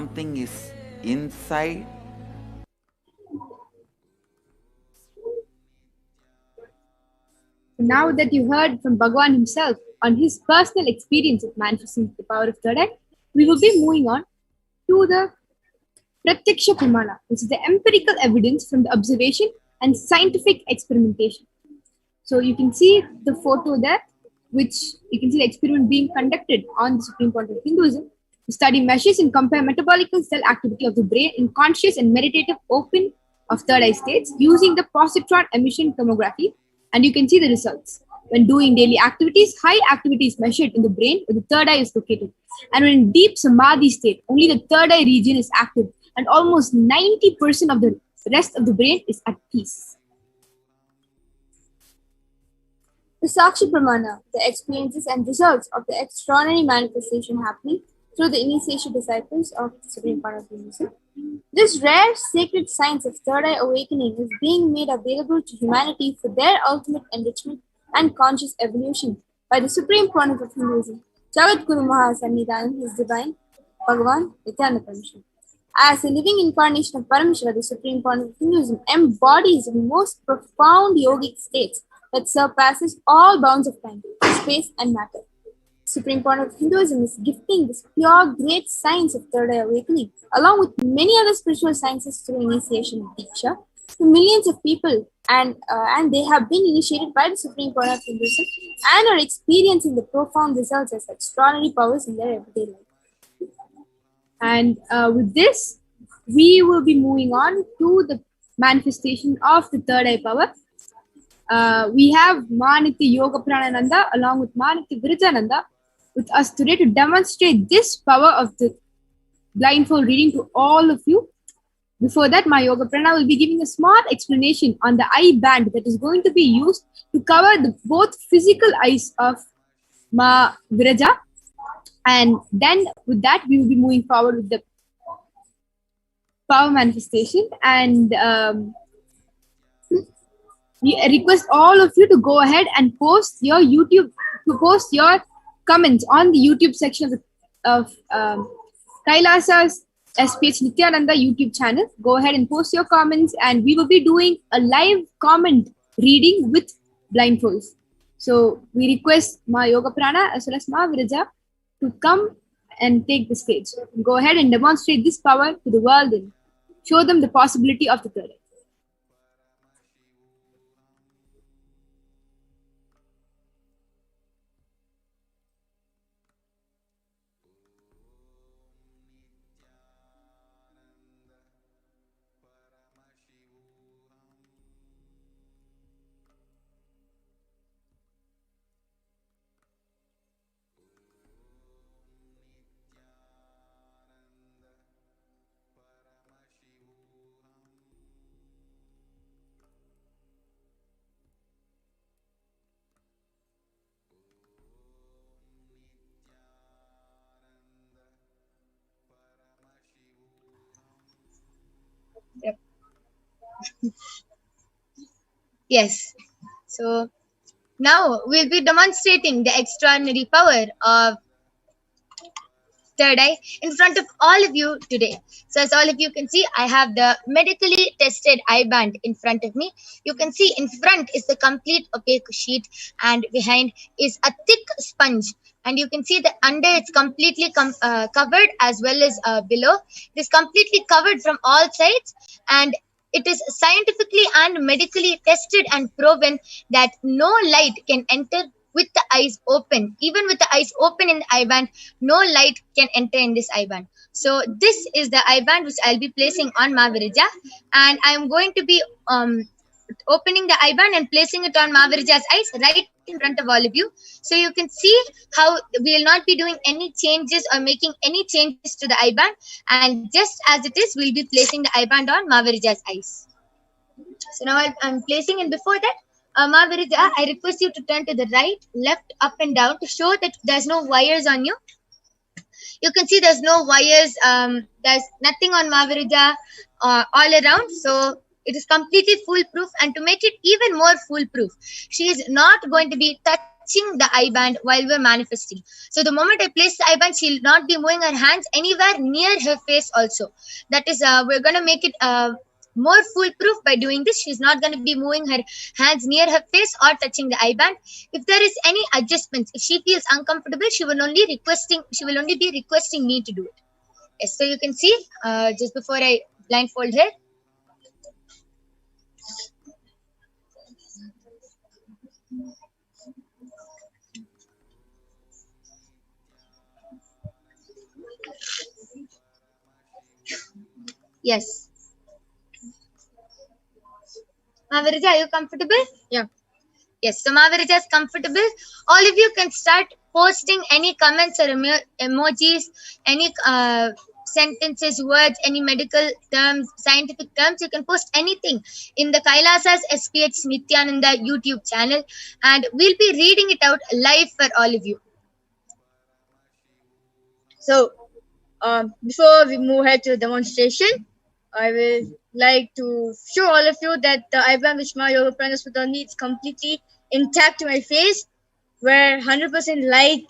something is inside. Now that you heard from Bhagwan himself on his personal experience of manifesting the power of third eye, we will be moving on to the Pratyaksha Pramana, which is the empirical evidence from the observation and scientific experimentation. So you can see the photo there, which you can see the experiment being conducted on the Supreme Point of Hinduism. To study measures and compare metabolic cell activity of the brain in conscious and meditative open of third eye states using the positron emission tomography, and you can see the results. When doing daily activities, high activity is measured in the brain where the third eye is located. And when in deep samadhi state, only the third eye region is active, and almost 90% of the rest of the brain is at peace. The Sakshi Pramana, the experiences and results of the extraordinary manifestation happening through the initiation disciples of the Supreme Point of Hinduism. This rare sacred science of third eye awakening is being made available to humanity for their ultimate enrichment and conscious evolution by the Supreme Point of Hinduism, Jagat Guru Mahasannidhanam, His Divine Bhagavan Nithyananda. As a living incarnation of Parameshwara, the Supreme Point of Hinduism embodies the most profound yogic states that surpasses all bounds of time, space, and matter. Supreme Point of Hinduism is gifting this pure, great science of third eye awakening, along with many other spiritual sciences through initiation and Diksha, to millions of people, and they have been initiated by the Supreme Point of Hinduism and are experiencing the profound results as extraordinary powers in their everyday life. And with this, we will be moving on to the manifestation of the third eye power. We have Manitya Yoga Pranananda along with Manitya Virajananda with us today to demonstrate this power of the blindfold reading to all of you. Before that, my Yoga Prana will be giving a small explanation on the eye band that is going to be used to cover the both physical eyes of Ma Viraja. And then with that, we will be moving forward with the power manifestation. And we request all of you to go ahead and post your comments on the YouTube section of Kailasa's SPH Nithyananda YouTube channel. Go ahead and post your comments, and we will be doing a live comment reading with blindfolds. So we request Ma Yoga Prana as well as Ma Viraja to come and take the stage. Go ahead and demonstrate this power to the world and show them the possibility of the third eye. Yep. Yes. So now we'll be demonstrating the extraordinary power of third eye in front of all of you today. So as all of you can see, I have the medically tested eye band in front of me. You can see in front is the complete opaque sheet, and behind is a thick sponge. And you can see that under it's completely covered, as well as below. It is completely covered from all sides, and it is scientifically and medically tested and proven that no light can enter with the eyes open. Even with the eyes open in the eye band, no light can enter in this eye band. So this is the eye band which I'll be placing on Ma Viraja, and I'm going to be opening the eye band and placing it on Ma Viraja's eyes right in front of all of you. So you can see how we will not be doing any changes or making any changes to the eye band, and just as it is, we'll be placing the eye band on Ma Viraja's eyes. So now I'm placing, and before that, Ma Viraja, I request you to turn to the right, left, up and down to show that there's no wires on you. You can see there's no wires, there's nothing on Ma Viraja all around. So it is completely foolproof, and to make it even more foolproof, she is not going to be touching touching the eye band while we're manifesting. So the moment I place the eye band, she'll not be moving her hands anywhere near her face also. That is, we're going to make it more foolproof by doing this. She's not going to be moving her hands near her face or touching the eye band. If there is any adjustments, if she feels uncomfortable, she will only be requesting me to do it. Yes, so you can see just before I blindfold her. Yes. Mahavirija, are you comfortable? Yeah. Yes, so Mahavirija is comfortable. All of you can start posting any comments or emojis, any sentences, words, any medical terms, scientific terms. You can post anything in the Kailasa's SPH Nithyananda YouTube channel, and we'll be reading it out live for all of you. So, before we move ahead to the demonstration, I will like to show all of you that the eye band which my yoga prana put on me is completely intact to my face, where 100% light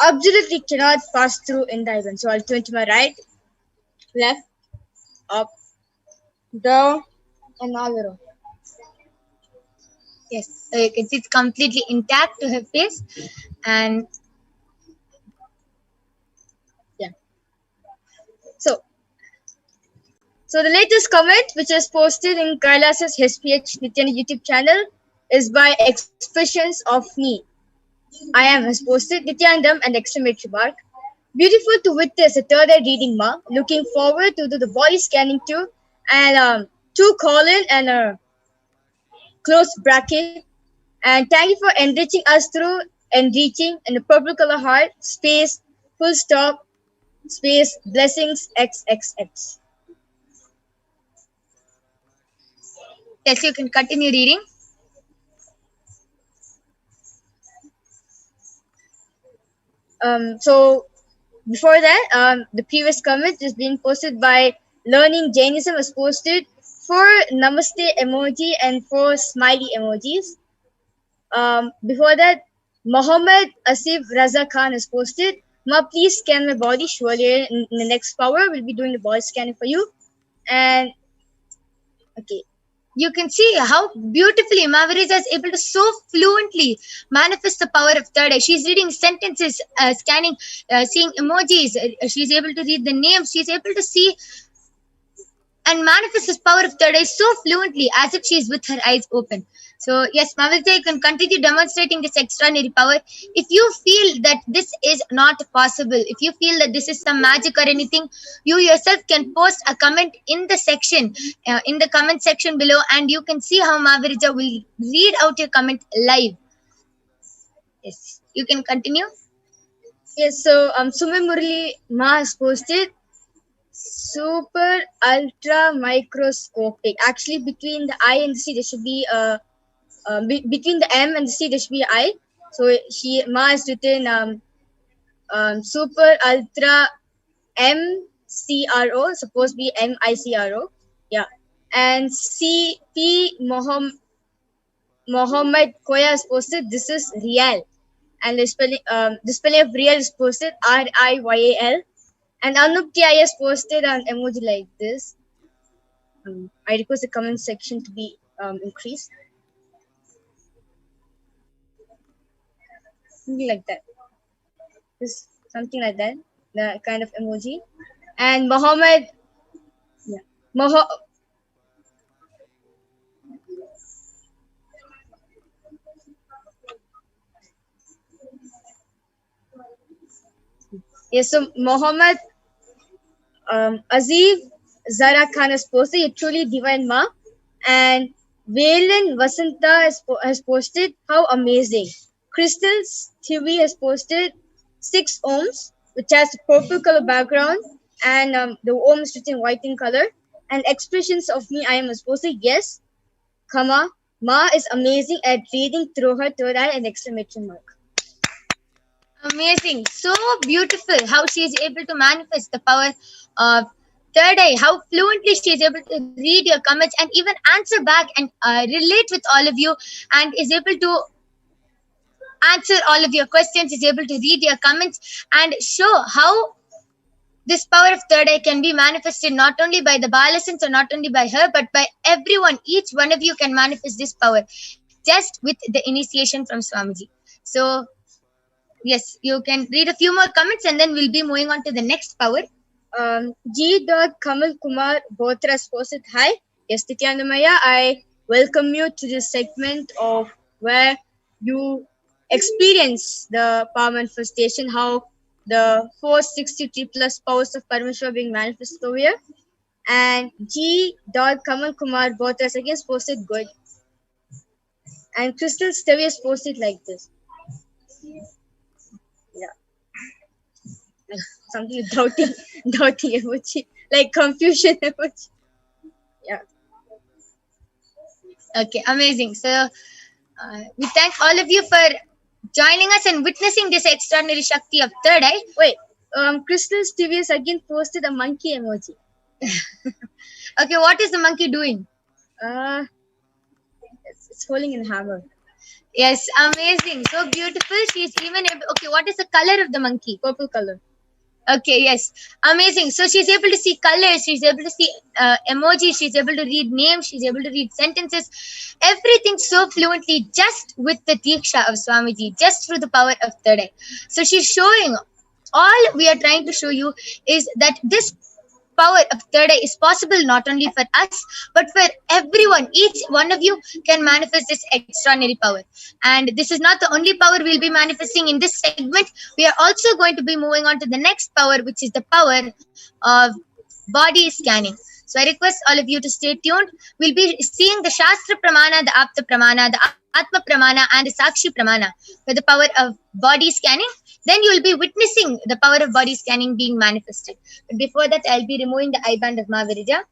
absolutely cannot pass through in the eye band. So I'll turn to my right, left, up, down, and all around. Yes, so you can see it's completely intact to her face, and yeah. So the latest comment which is posted in Kailasa's SPH Nithyananda YouTube channel is by Expressions of Me. I am has posted Nithyanandam and exclamatory mark. Beautiful to witness a third eye reading, Ma. Looking forward to do the body scanning too. And two colon and a close bracket. And thank you for enriching us through enriching in the purple color heart, space, full stop, space, blessings, XXX. yes, you can continue reading. So before that, the previous comment is being posted by Learning Jainism was posted for Namaste emoji and for smiley emojis. Before that, Mohammed Asif Raza Khan is posted. Ma, please scan my body. Surely in the next power, we'll be doing the body scanning for you. And okay. You can see how beautifully Mahavirija is able to so fluently manifest the power of third eye. She's reading sentences, scanning, seeing emojis. She's able to read the names. She's able to see and manifest this power of third eye so fluently as if she is with her eyes open. So yes, Mahavirija, you can continue demonstrating this extraordinary power. If you feel that this is not possible, if you feel that this is some magic or anything, you yourself can post a comment in the section, in the comment section below, and you can see how Mahavirija will read out your comment live. Yes, you can continue. Yes, so Sumi Murli Ma has posted super ultra microscopic. Actually, between the I and the C, there should be between the M and the C, there should be I. So Ma has written super ultra MCRO, supposed to be MICRO. Yeah. And CP Mohammed Koya has posted, this is real. And the spelling of real is posted RIYAL. And Anup TI has posted an emoji like this. I request the comment section to be increased. Something like that. Just something like that. The kind of emoji. And Mohammed. Yeah. Yes, so Mohammed Aziz Zara Khan has posted a truly divine Ma, and Valen Vasanta has posted how amazing. Crystal TV has posted 6 ohms, which has a purple color background, and the ohm is written white in color. And Expressions of Me, I am has posted yes, comma, Ma is amazing at reading through her third eye and exclamation mark. Amazing. So beautiful how she is able to manifest the power of third eye, how fluently she is able to read your comments and even answer back and relate with all of you, and is able to answer all of your questions, is able to read your comments and show how this power of third eye can be manifested not only by the Balasans or not only by her, but by everyone. Each one of you can manifest this power just with the initiation from Swamiji. So, yes, you can read a few more comments and then we'll be moving on to the next power. G. Kamal Kumar Bothra posted, hi, yes, Nithyananda, I welcome you to this segment of where you experience the power manifestation, how the 463 plus powers of Parameshwar being manifested over here. And G. Kamal Kumar Bothra again posted good. And Crystal Stevie has posted like this. Yeah. Something doubting emoji, like confusion emoji. Yeah. Okay, amazing. So, we thank all of you for joining us and witnessing this extraordinary Shakti of third eye. Wait, Crystal Stevie has again posted a monkey emoji. Okay, what is the monkey doing? It's holding a hammer. Yes, amazing. So beautiful. She's even able. Okay, what is the color of the monkey? Purple color. Okay, yes. Amazing. So she's able to see colors. She's able to see emojis. She's able to read names. She's able to read sentences. Everything so fluently just with the Diksha of Swamiji, just through the power of third eye. So she's showing, all we are trying to show you is that this power of third eye is possible not only for us, but for everyone. Each one of you can manifest this extraordinary power. And this is not the only power we'll be manifesting in this segment. We are also going to be moving on to the next power, which is the power of body scanning. So I request all of you to stay tuned. We'll be seeing the Shastra Pramana, the Apta Pramana, the Atma Pramana, and the Sakshi Pramana for the power of body scanning. Then you will be witnessing the power of body scanning being manifested. But before that, I'll be removing the eye band of Mahavirija.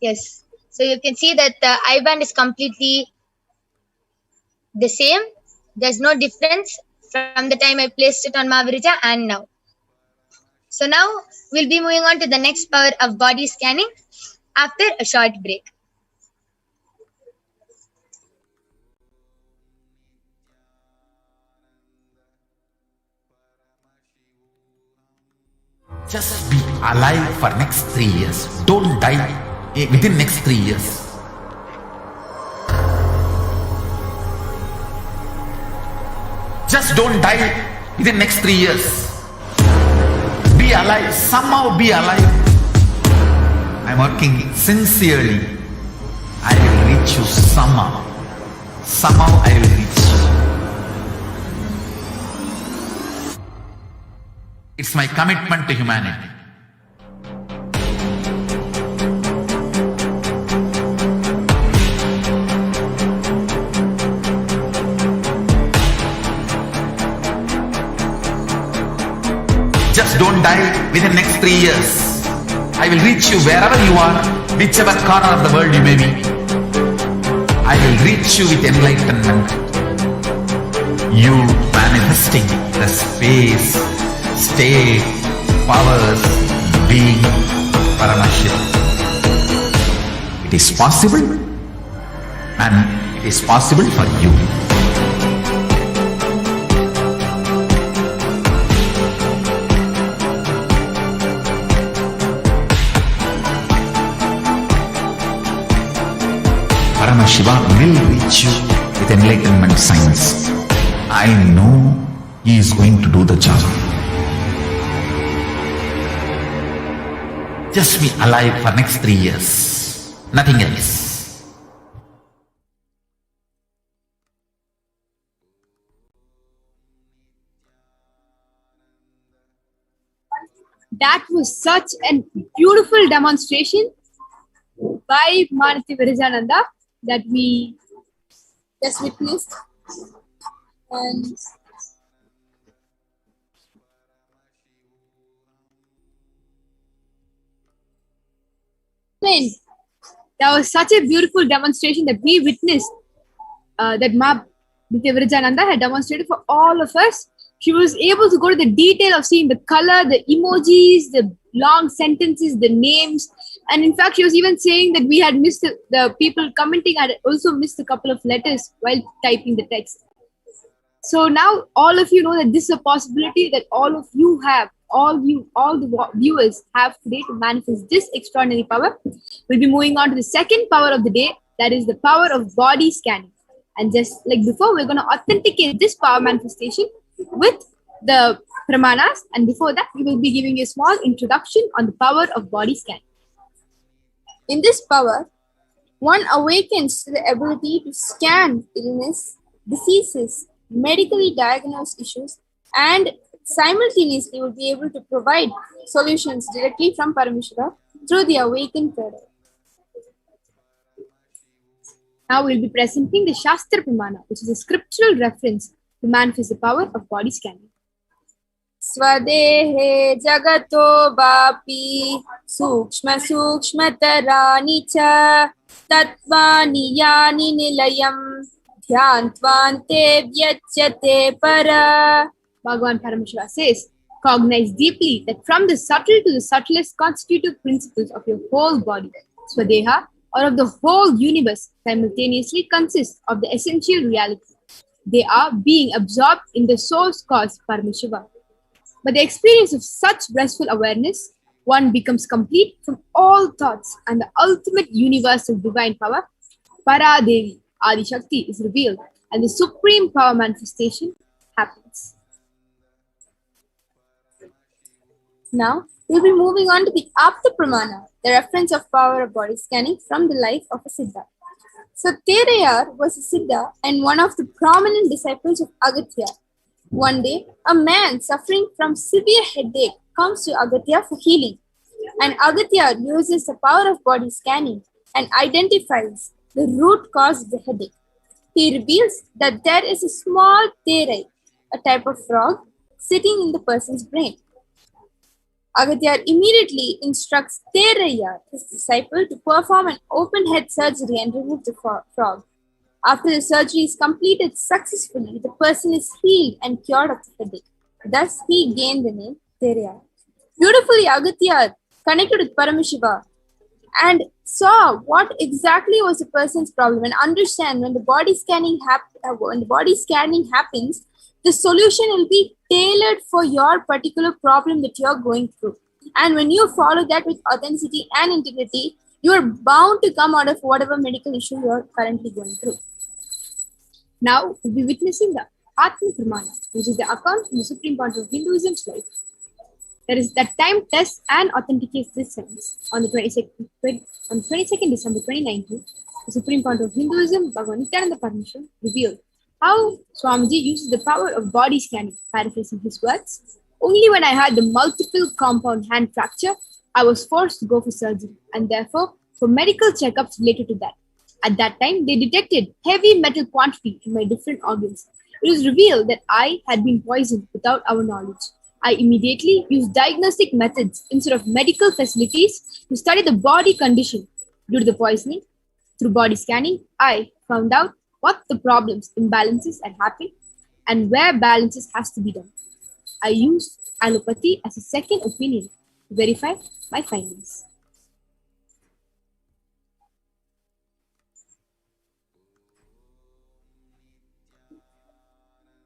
Yes. So you can see that the eye band is completely the same. There's no difference from the time I placed it on Mahavirija and now. So now we'll be moving on to the next power of body scanning after a short break. Just be alive for next 3 years. Don't die within next 3 years. Just don't die within next 3 years. Be alive, somehow be alive. I'm working sincerely. I will reach you somehow. Somehow I will reach you. It's my commitment to humanity. Just don't die within next 3 years. I will reach you wherever you are, whichever corner of the world you may be. I will reach you with enlightenment. You manifesting the space, state, powers, being, Paramashit. It is possible, and it is possible for you. Shiva will reach you with enlightenment science. I know he is going to do the job. Just be alive for next 3 years. Nothing else. That was such a beautiful demonstration by Nithyananda that we just witnessed. And that was such a beautiful demonstration that we witnessed, that Nithyananda had demonstrated for all of us. She was able to go to the detail of seeing the color, the emojis, the long sentences, the names. And in fact, she was even saying that we had missed the people commenting had also missed a couple of letters while typing the text. So now all of you know that this is a possibility that all of you have, all the viewers have today to manifest this extraordinary power. We'll be moving on to the second power of the day, that is the power of body scanning. And just like before, we're going to authenticate this power manifestation with the pramanas. And before that, we will be giving you a small introduction on the power of body scanning. In this power, one awakens to the ability to scan illness, diseases, medically diagnosed issues, and simultaneously will be able to provide solutions directly from Parameshwara through the awakened third eye. Now we'll be presenting the Shastra Pramana, which is a scriptural reference to manifest the power of body scanning. Swadehe jagato bapi sukshma sukshmatarani cha tatvani yani nilayam dhyantvante vyachyate para. Bhagavan Parameshwara says, cognize deeply that from the subtle to the subtlest constitutive principles of your whole body, Swadeha, or of the whole universe, simultaneously consists of the essential reality. They are being absorbed in the source cause Parameshwara. By the experience of such blissful awareness, one becomes complete from all thoughts, and the ultimate universal divine power, Para Devi, Adi Shakti, is revealed, and the supreme power manifestation happens. Now, we'll be moving on to the Apta Pramana, the reference of power of body scanning from the life of a Siddha. So, Terayar was a Siddha and one of the prominent disciples of Agatya. One day, a man suffering from severe headache comes to Agatya for healing, and Agatya uses the power of body scanning and identifies the root cause of the headache. He reveals that there is a small terai, a type of frog, sitting in the person's brain. Agatya immediately instructs Terayar, his disciple, to perform an open head surgery and remove the frog. After the surgery is completed successfully, the person is healed and cured of the headache. Thus, he gained the name Terayar. Beautifully, Agatya connected with Parameshiva and saw what exactly was the person's problem and understand when the body scanning happens, the solution will be tailored for your particular problem that you're going through. And when you follow that with authenticity and integrity, you are bound to come out of whatever medical issue you're currently going through. Now, we'll be witnessing the Atma Pramana, which is the account from the supreme point of Hinduism's life. That time tests and authenticates this science. On the 22nd December 2019, the supreme point of Hinduism, Bhagavan Nithyananda revealed how Swamiji uses the power of body scanning, paraphrasing his words. Only when I had the multiple compound hand fracture, I was forced to go for surgery and therefore for medical checkups related to that. At that time, they detected heavy metal quantity in my different organs. It was revealed that I had been poisoned without our knowledge. I immediately used diagnostic methods instead of medical facilities to study the body condition due to the poisoning. Through body scanning, I found out what the problems, imbalances had happened and where balances has to be done. I used allopathy as a second opinion to verify my findings.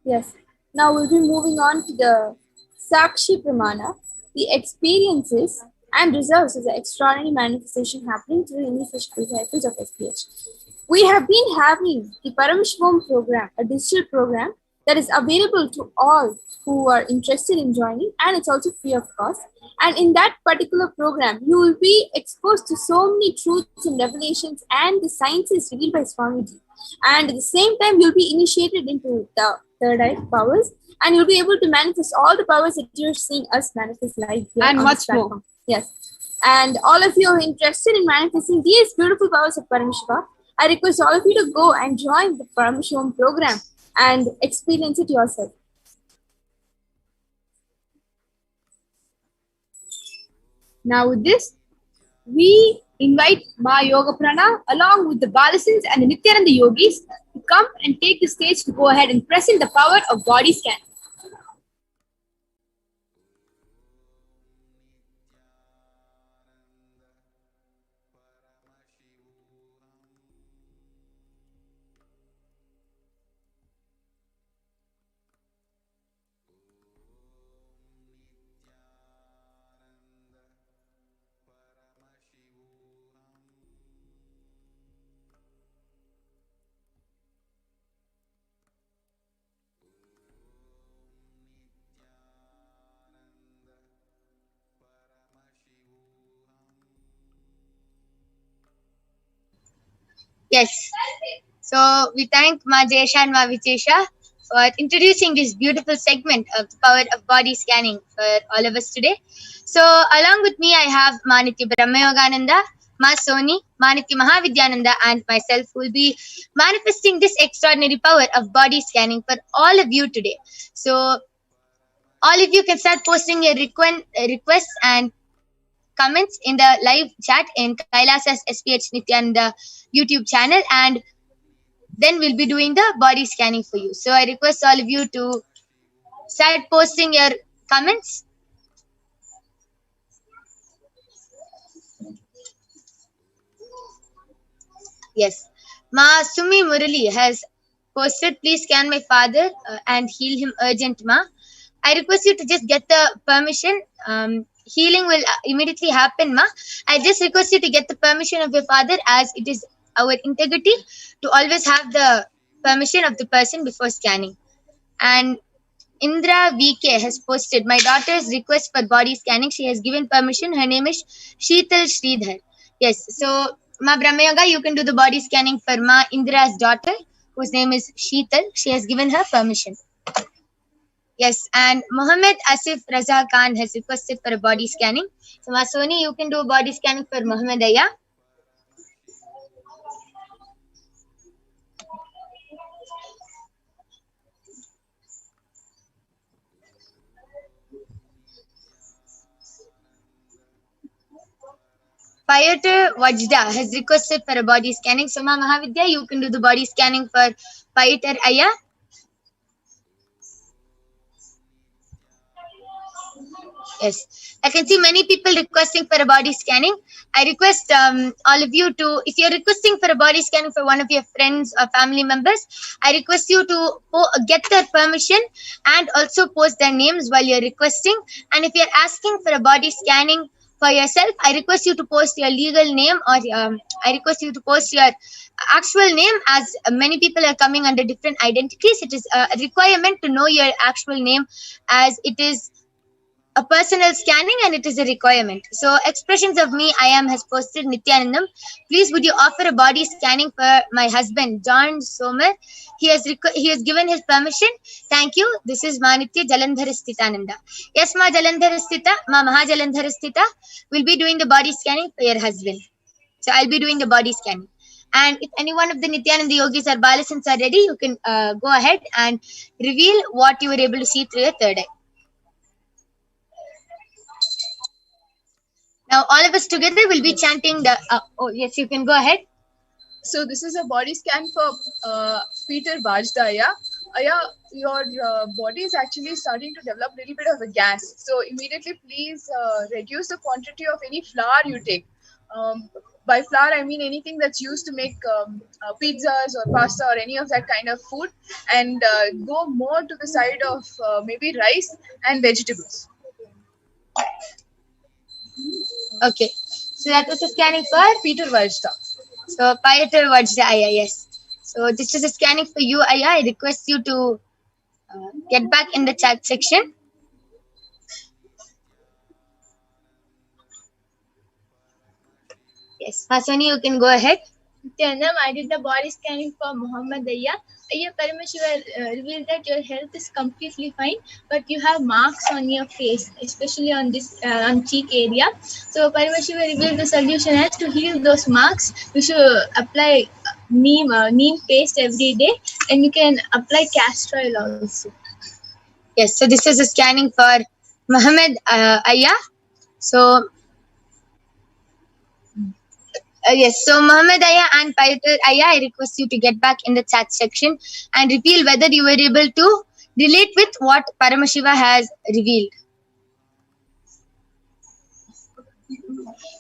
Yes. Now we'll be moving on to the Sakshi Pramana, the experiences and results of the extraordinary manifestation happening through the initiation disciples of SPH. We have been having the Parameshwaram program, a digital program that is available to all who are interested in joining, and it's also free of cost. And in that particular program, you will be exposed to so many truths and revelations and the sciences revealed by Swamiji. And at the same time, you'll be initiated into the third eye powers, and you'll be able to manifest all the powers that you're seeing us manifest live here and on much this platform. more. Yes. And all of you who are interested in manifesting these beautiful powers of Parameshwara, I request all of you to go and join the Parameshwaram program and experience it yourself. Now with this, we invite Ma Yoga Prana along with the Balasins and the Nithyananda yogis to come and take the stage to go ahead and present the power of body scan. Yes. So we thank Ma Jesha and Ma Vichesha for introducing this beautiful segment of the power of body scanning for all of us today. So along with me, I have Ma Nitya Brahmayogananda, Ma Soni, Ma Nitya Mahavidyananda, and myself who will be manifesting this extraordinary power of body scanning for all of you today. So all of you can start posting your requests and comments in the live chat in Kailasa's SPH Nithyananda YouTube channel, and then we'll be doing the body scanning for you. So I request all of you to start posting your comments. Yes. Ma Sumi Murali has posted, please scan my father and heal him urgent, Ma. I request you to just get the permission. Healing will immediately happen, Ma. I just request you to get the permission of your father, as it is our integrity to always have the permission of the person before scanning. And Indra VK has posted, my daughter's request for body scanning. She has given permission. Her name is Sheetal Sridhar. Yes, so Ma Brahmayoga, you can do the body scanning for Ma Indra's daughter, whose name is Sheetal. She has given her permission. Yes, and Mohammed Asif Raza Khan has requested for a body scanning. So Ma Soni, you can do a body scanning for Mohammed Aya. Payatar Wajda has requested for a body scanning. So, Ma Mahavidya, you can do the body scanning for Payatar Aya. Yes, I can see many people requesting for a body scanning. I request all of you to, if you're requesting for a body scanning for one of your friends or family members, I request you to get their permission and also post their names while you're requesting. And if you're asking for a body scanning for yourself, I request you to post your legal name, or I request you to post your actual name, as many people are coming under different identities. It is a requirement to know your actual name, as it is a personal scanning and it is a requirement. So Expressions of Me I Am has posted, Nithyanandam, please would you offer a body scanning for my husband John Somer? He has given his permission. Thank you. This is Manitya Jalandhara Sthitananda. Yes, Ma Jalandhara Sthita, Ma Maha Jalandhara Sthita will be doing the body scanning for your husband. So I'll be doing the body scanning. And if any one of the Nithyananda yogis or Balasans are ready, you can go ahead and reveal what you were able to see through your third eye. Now, all of us together will be chanting the. Oh, yes, you can go ahead. So, this is a body scan for Peter Vajdaya. Your body is actually starting to develop a little bit of a gas. So, immediately, please reduce the quantity of any flour you take. By flour, I mean anything that's used to make pizzas or pasta or any of that kind of food, and go more to the side of maybe rice and vegetables. Okay, so that was a scanning for Peter Vajda. So Payatar Vajda Aya, yes. So this is a scanning for you, Aya. I request you to get back in the chat section. Yes, Hasani, you can go ahead. Nithyanandam, I did the body scanning for Muhammad Aya. Aya Parameshwar revealed that your health is completely fine, but you have marks on your face, especially on this on cheek area. So Parameshwar revealed the solution as to heal those marks. You should apply neem paste every day, and you can apply castor oil also. Yes, so this is a scanning for Muhammad Aya. So yes, so Muhammad Aya and Payatar Aya, I request you to get back in the chat section and reveal whether you were able to relate with what Paramashiva has revealed.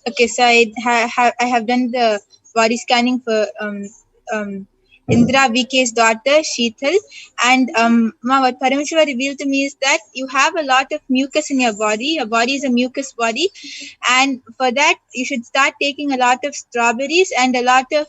Okay, so I have done the body scanning for Indra VK's daughter Sheetal, and what Parameshwar revealed to me is that you have a lot of mucus in your body. Your body is a mucus body, and for that you should start taking a lot of strawberries and a lot of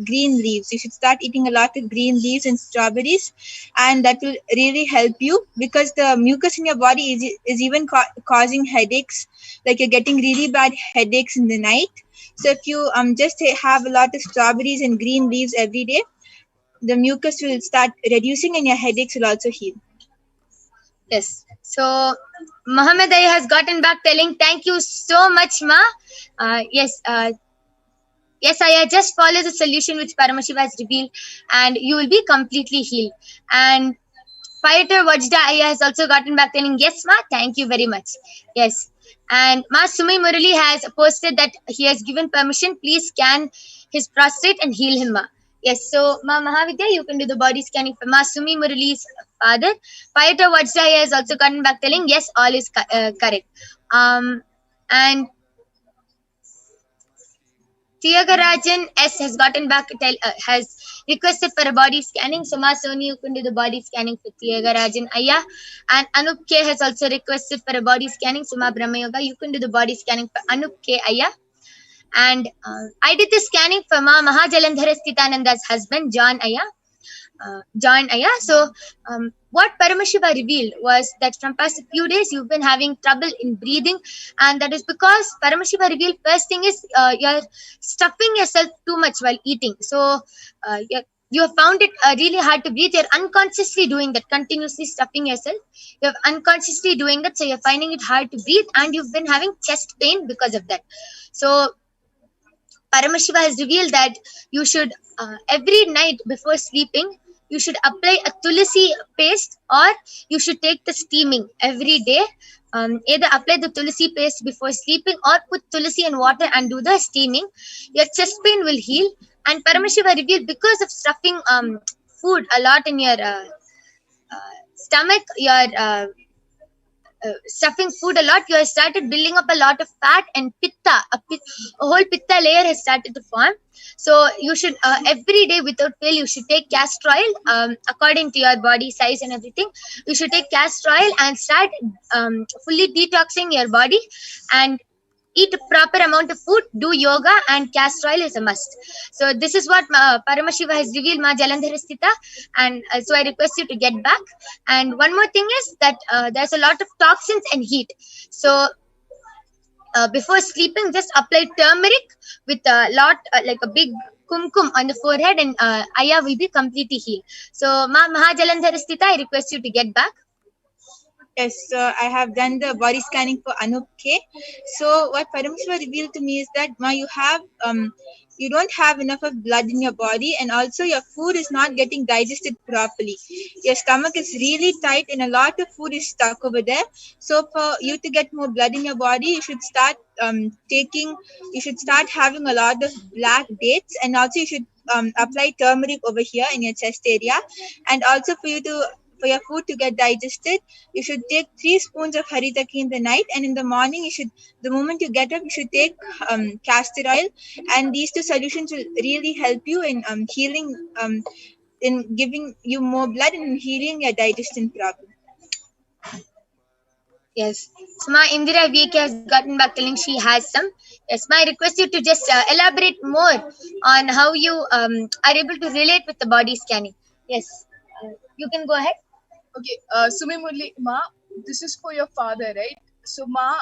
green leaves. You should start eating a lot of green leaves and strawberries, and that will really help you, because the mucus in your body is even causing headaches. Like you're getting really bad headaches in the night. So if you just have a lot of strawberries and green leaves every day, the mucus will start reducing and your headaches will also heal. Yes. So Muhammad Ali has gotten back telling, thank you so much, Ma. Yes. Yes, I just follow the solution which Paramashiva has revealed, and you will be completely healed. And Fighter Vajda Aya has also gotten back telling, yes, Ma, thank you very much. Yes. And Ma Sumi Murali has posted that he has given permission. Please scan his prostate and heal him, Ma. Yes. So, Ma Mahavidya, you can do the body scanning for Ma Sumi Murali's father. Fighter Vajda Aya has also gotten back telling, yes, all is correct. And Thiagarajan S has gotten back, has requested for a body scanning. So, Ma Soni, you can do the body scanning for Thiagarajan Aya. And Anup K has also requested for a body scanning. So, Ma Brahma Yoga, you can do the body scanning for Anup K Aya. And I did the scanning for Ma Mahajalandhara Sthitananda's husband, John Aya. So, what Paramashiva revealed was that from past few days you've been having trouble in breathing, and that is because Paramashiva revealed first thing is you're stuffing yourself too much while eating. So you have found it really hard to breathe. You're unconsciously doing that, continuously stuffing yourself. You're unconsciously doing that, so you're finding it hard to breathe, and you've been having chest pain because of that. So Paramashiva has revealed that you should every night before sleeping, you should apply a tulsi paste, or you should take the steaming every day. Either apply the tulsi paste before sleeping or put tulsi and water and do the steaming. Your chest pain will heal. And Paramashiva revealed because of stuffing food a lot in your stomach, your stuffing food a lot, you have started building up a lot of fat and pitta. A whole pitta layer has started to form. So you should every day without fail, you should take castor oil according to your body size and everything. You should take castor oil and start fully detoxing your body and eat a proper amount of food, do yoga, and castor oil is a must. So this is what Paramashiva has revealed, Ma Jalandhara Sthita, and so I request you to get back. And one more thing is that there's a lot of toxins and heat. So before sleeping, just apply turmeric with a lot, like a big kumkum on the forehead, and Aya will be completely healed. So Ma Mahajalandhara Sthita, I request you to get back. Yes, so I have done the body scanning for Anup K. So what Paramashiva revealed to me is that you don't have enough of blood in your body, and also your food is not getting digested properly. Your stomach is really tight and a lot of food is stuck over there. So for you to get more blood in your body, you should start having a lot of black dates, and also you should apply turmeric over here in your chest area. And also for your food to get digested, you should take 3 spoons of haritaki in the night, and in the morning the moment you get up, you should take castor oil. And these 2 solutions will really help you in healing, in giving you more blood and healing your digestion problem. Yes. So Ma Indira VK has gotten back telling she has some. Yes, Ma, I request you to just elaborate more on how you are able to relate with the body scanning. Yes, you can go ahead. Okay, Sumi Murli, Ma, this is for your father, right? So Ma,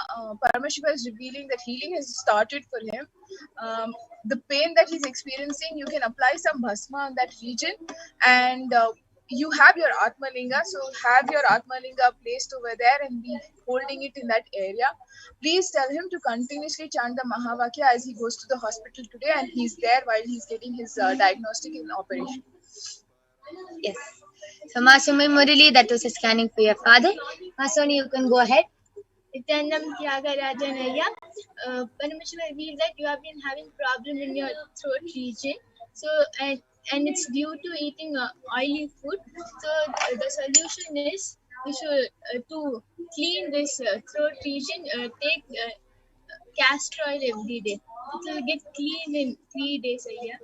Paramashiva is revealing that healing has started for him. The pain that he's experiencing, you can apply some bhasma on that region, and you have your Atmalinga, so have your Atmalinga placed over there and be holding it in that area. Please tell him to continuously chant the Mahavakya as he goes to the hospital today, and he's there while he's getting his diagnostic and operation. Yes. So Ma Sumi Murali, that was a scanning for your father. Ma Soni, you can go ahead. Nithyananda Tyagarajanaya, Paramashiva revealed that you have been having problem in your throat region. So and it's due to eating oily food. So the solution is you should to clean this throat region, take castor oil every day. It will get clean in 3 days a year.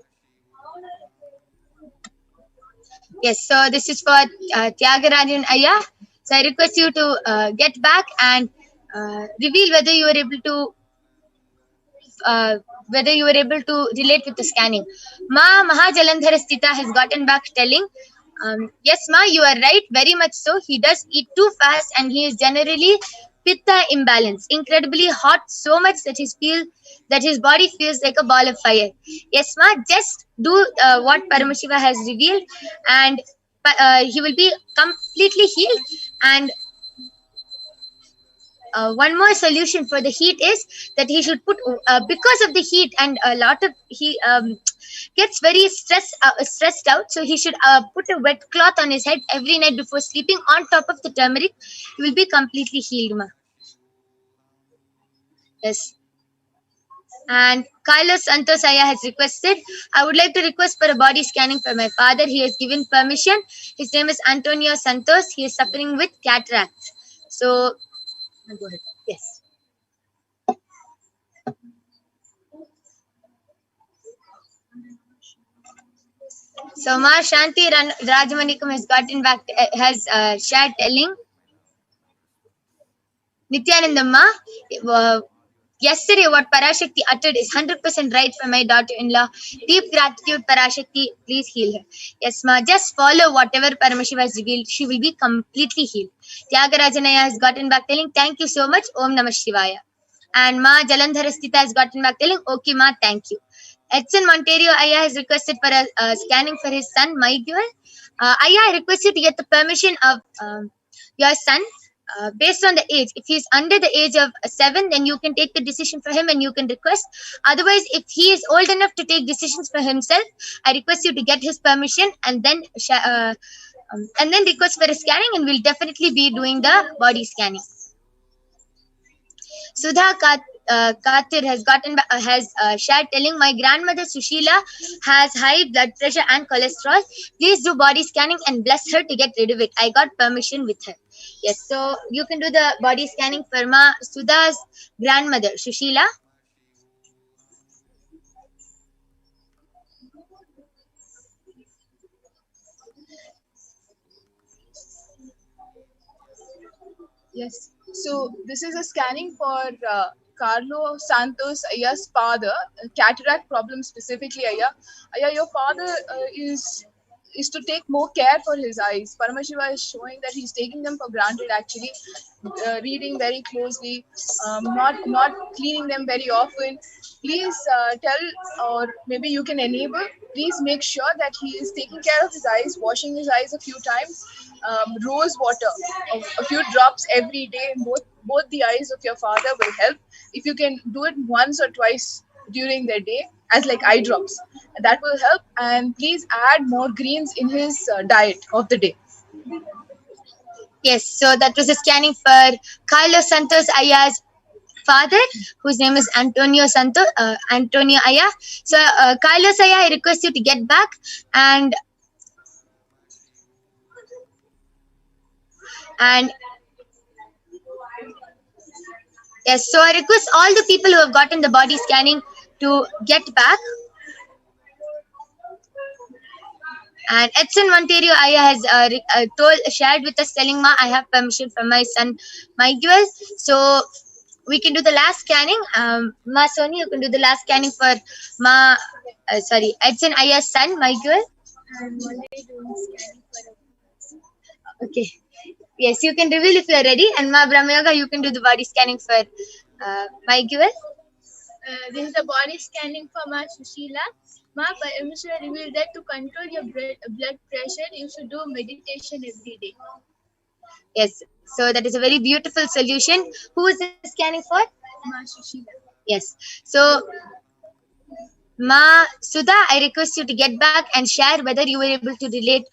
Yes, so this is for Tyagarajan Aya. So I request you to get back and reveal whether you were able to relate with the scanning. Ma Mahajalandhara Sthita has gotten back telling, yes Ma, you are right, very much so. He does eat too fast and he is generally pitta imbalance, incredibly hot, so much that his body feels like a ball of fire. Yes, ma, just do what Paramashiva has revealed, and he will be completely healed. And one more solution for the heat is that he should put, because of the heat and a lot of he gets very stressed out, so he should put a wet cloth on his head every night before sleeping on top of the turmeric. He will be completely healed, ma. Yes. And Carlos Santos Aya has requested, I would like to request for a body scanning for my father. He has given permission. His name is Antonio Santos. He is suffering with cataracts. So go ahead. Yes. So Ma Shanti Rajamanikam has gotten back, has shared telling Nithyananda Ma, yesterday what Parashakti uttered is 100% right for my daughter-in-law. Deep gratitude, Parashakti. Please heal her. Yes, ma. Just follow whatever Paramashiva has revealed. She will be completely healed. Tyagarajanaya has gotten back telling, thank you so much. Om Namah Shivaya. And Ma Jalandhara Sthita has gotten back telling, okay ma, thank you. Edson Monterio Aya has requested for a scanning for his son, Miguel. Aya, I request you to get the permission of your son. Based on the age, if he's under the age of 7, then you can take the decision for him and you can request. Otherwise, if he is old enough to take decisions for himself, I request you to get his permission and then request for a scanning, and we'll definitely be doing the body scanning. Sudha Katir has shared telling, my grandmother Sushila has high blood pressure and cholesterol. Please do body scanning and bless her to get rid of it. I got permission with her. Yes, so you can do the body scanning for Ma Sudha's grandmother Sushila. Yes. So this is a scanning for Carlo Santos Aya's father, cataract problem specifically. Aya, your father is to take more care for his eyes. Paramashiva is showing that he's taking them for granted actually, reading very closely, not cleaning them very often. Please tell, or maybe you can enable, please make sure that he is taking care of his eyes, washing his eyes a few times, rose water, a few drops every day in both the eyes of your father will help. If you can do it once or twice during the day as like eye drops, that will help. And please add more greens in his diet of the day. Yes, so that was a scanning for Carlos Santos Aya's father, whose name is Antonio Aya. So Carlos Aya, I request you to get back and yes, so I request all the people who have gotten the body scanning to get back. And Edson Monterio Aya has shared with us telling, ma, I have permission from my son Miguel. So we can do the last scanning. Ma Soni, you can do the last scanning for Edson Aya's son Miguel. I'm already doing scanning for okay. Yes, you can reveal if you are ready. And Ma Brahmayoga, you can do the body scanning for Miguel. This is the body scanning for Ma Sushila. Ma Parashakti revealed that to control your blood pressure, you should do meditation every day. Yes, so that is a very beautiful solution. Who is the scanning for? Ma Sushila. Yes, so Ma Sudha, I request you to get back and share whether you were able to relate,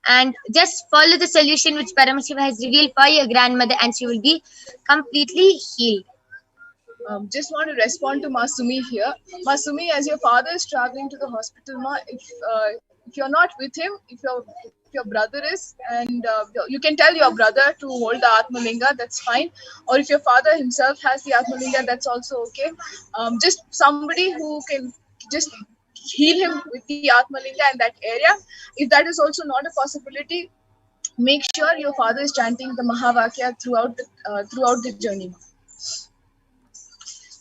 and just follow the solution which Paramashiva has revealed for your grandmother, and she will be completely healed. Just want to respond to Masumi here. Masumi, as your father is traveling to the hospital, if you're not with him, if your brother is, and you can tell your brother to hold the Atmalinga, that's fine. Or if your father himself has the Atmalinga, that's also okay. Just somebody who can just heal him with the Atmalinga in that area. If that is also not a possibility, make sure your father is chanting the Mahavakya throughout the journey.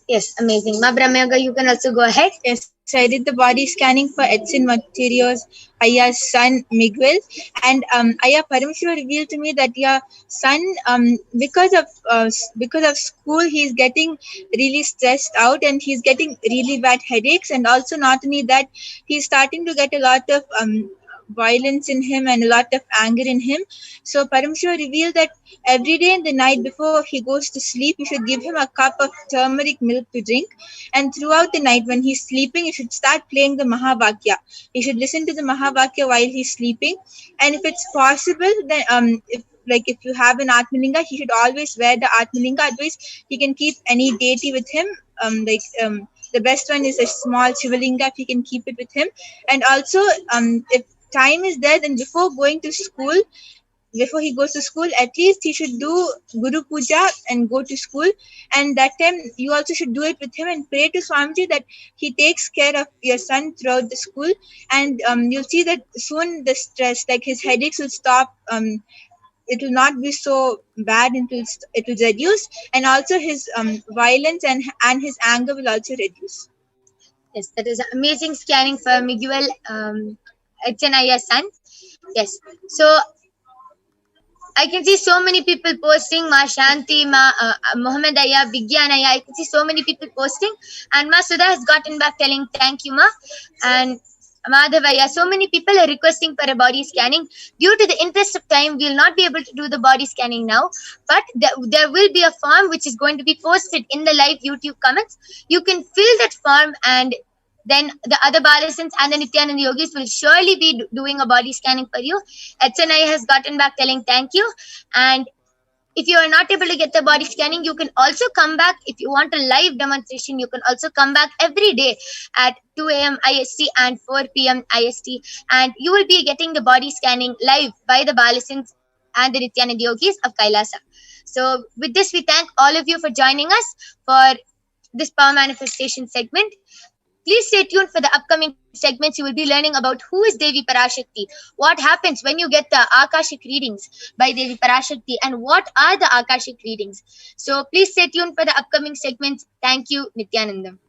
Yes, amazing. Ma Brahmayoga, you can also go ahead. Yes. So I did the body scanning for Edson Materials, Aya's son Miguel, and Aya Parameshwar revealed to me that your son, because of school, he's getting really stressed out and he's getting really bad headaches, and also not only that, he's starting to get a lot of violence in him and a lot of anger in him. So Parameshwar revealed that every day in the night before he goes to sleep, you should give him a cup of turmeric milk to drink, and throughout the night when he's sleeping, you should start playing the Mahavakya. You should listen to the Mahavakya while he's sleeping. And if it's possible, then if you have an Atmalinga, he should always wear the Atmalinga. Otherwise, he can keep any deity with him. The best one is a small Shivalinga if he can keep it with him. And also, if time is there, then before he goes to school, at least he should do Guru Puja and go to school. And that time, you also should do it with him and pray to Swamiji that he takes care of your son throughout the school. And you'll see that soon the stress, like his headaches, will stop. It will not be so bad until it will reduce. And also his violence and his anger will also reduce. Yes, that is amazing scanning for Miguel Echanaya's son. Yes. So I can see so many people posting, Ma Shanti, Muhammad Aya, Bigyan Aya. I can see so many people posting. And Ma Sudha has gotten back telling thank you, Ma. And Madhavaya, so many people are requesting for a body scanning. Due to the interest of time, we will not be able to do the body scanning now. But there will be a form which is going to be posted in the live YouTube comments. You can fill that form, and then the other Balasins and the Nithyananda yogis will surely be doing a body scanning for you. HNI has gotten back telling thank you. And if you are not able to get the body scanning, you can also come back. If you want a live demonstration, you can also come back every day at 2 a.m. IST and 4 p.m. IST. And you will be getting the body scanning live by the Balasins and the Nithyananda yogis of Kailasa. So with this, we thank all of you for joining us for this power manifestation segment. Please stay tuned for the upcoming segments. You will be learning about who is Devi Parashakti, what happens when you get the Akashic readings by Devi Parashakti, and what are the Akashic readings. So please stay tuned for the upcoming segments. Thank you, Nithyananda.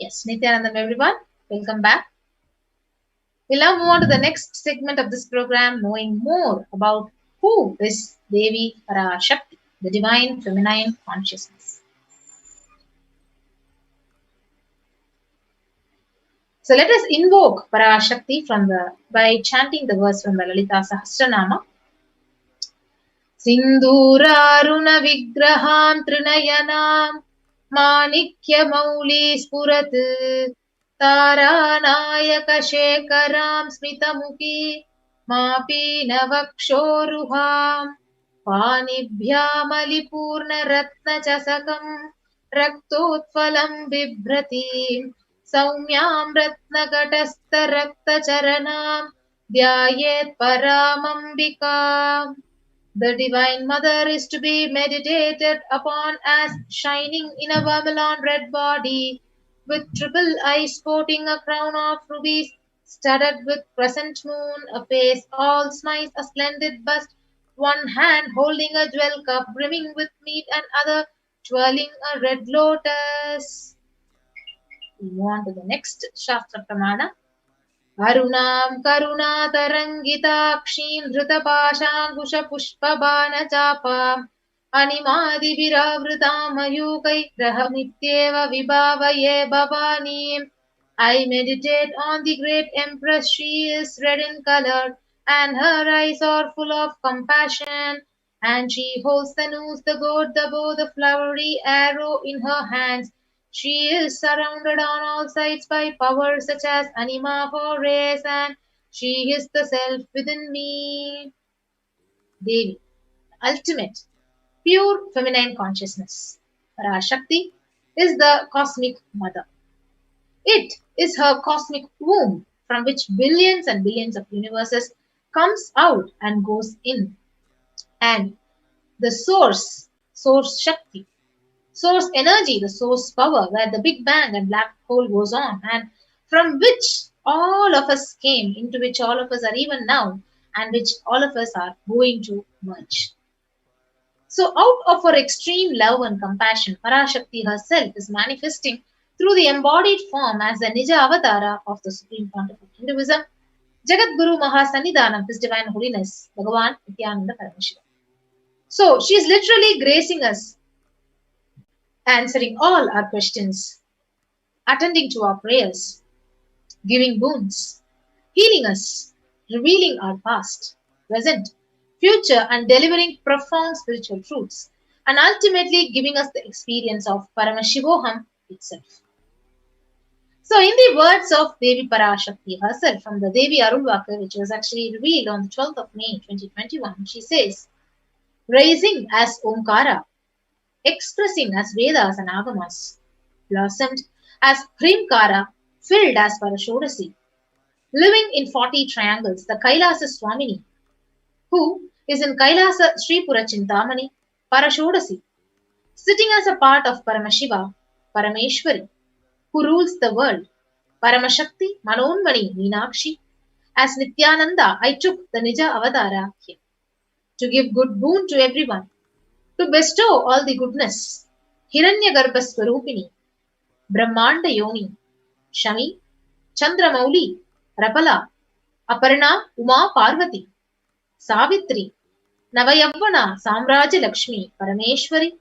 Yes, Nithyanandam, everyone. Welcome back. We'll now move on to the next segment of this program, knowing more about who is Devi Parashakti, the divine feminine consciousness. So let us invoke Parashakti by chanting the verse from the Lalita Sahasranama. Sindhuraruna vigraham trinayanam manikya mauli spurat तारानायकशेखरां स्मितमुखी मापीनवक्षोरुहां पाणिभ्यामलिपूर्णरत्नचषकं रक्तोत्फलं बिभ्रतीं सौम्यां रत्नकटस्थरक्तचरणां ध्यायेत् परामम्बिकाम्. The Divine Mother is to be meditated upon as shining in a vermilion red body, with triple eyes sporting a crown of rubies, studded with crescent moon, a face all smiles, a splendid bust, one hand holding a jewel cup brimming with mead, and other twirling a red lotus. We move on to the next Shastra Pramana. अरुणां करुणातरङ्गिताक्षीं धृतपाशाङ्कुशपुष्पबाणचापाम् अनिमादिभिरावृतां मयूकैर्ग्रहमित्येव विभावये भवानीम्. I meditate on the great empress. She is red in color, and her eyes are full of compassion. And she holds the noose, the gourd, the bow, the flowery arrow in her hands. She is surrounded on all sides by powers such as anima for race, and she is the self within me. Devi, ultimate, pure feminine consciousness. Parashakti is the cosmic mother. It is her cosmic womb from which billions and billions of universes comes out and goes in. And the source Shakti, source energy, the source power, where the Big Bang and black hole goes on, and from which all of us came, into which all of us are even now, and which all of us are going to merge. So, out of her extreme love and compassion, Parashakti herself is manifesting through the embodied form as the Nija Avatara of the Supreme Pontiff of Hinduism, Jagat Guru Mahasannidhanam, His Divine Holiness, Bhagavan Nithyananda Parameshiva. So, she is literally gracing us, answering all our questions, attending to our prayers, giving boons, healing us, revealing our past, present, future, and delivering profound spiritual truths, and ultimately giving us the experience of Paramashivoham itself. So, in the words of Devi Parashakti herself from the Devi Arulvaka, which was actually revealed on the 12th of May 2021, she says, rising as Omkara, expressing as Vedas and Agamas, blossomed as Hrimkara, filled as Parashodasi, living in 40 triangles, the Kailasa Swamini, who is in Kailasa Sripura Chintamani, Parashodasi, sitting as a part of Paramashiva, Parameshwari, who rules the world, Paramashakti, Manonmani, Meenakshi. As Nithyananda, I took the Nija Avadara here to give good boon to everyone, to bestow all the goodness. Hiranyagarbha Swarupini, Brahmanda Yoni, Shami, Chandramauli, Rapala, Aparna, Uma Parvati, Savitri, Navayavana, Samraja Lakshmi, Parameshwari,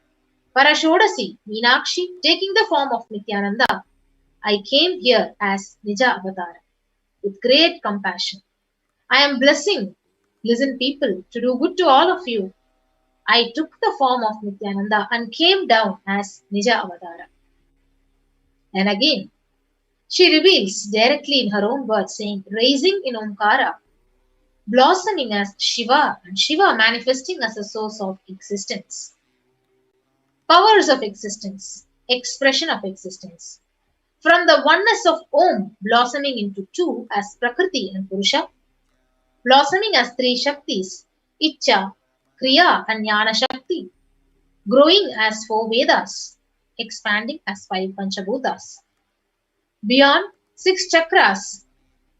Parashodasi, Meenakshi, taking the form of Nithyananda, I came here as Nija Avatara with great compassion. I am blessing, listen people, to do good to all of you. I took the form of Nithyananda and came down as Nija Avatara. And again, she reveals directly in her own words, saying, rising in Omkara, blossoming as Shiva, and Shiva manifesting as a source of existence, powers of existence, expression of existence. From the oneness of Om blossoming into two as Prakriti and Purusha, blossoming as three Shaktis, Icha, Kriya and Jnana Shakti, growing as four Vedas, expanding as five Panchabhutas. Beyond, 6 chakras,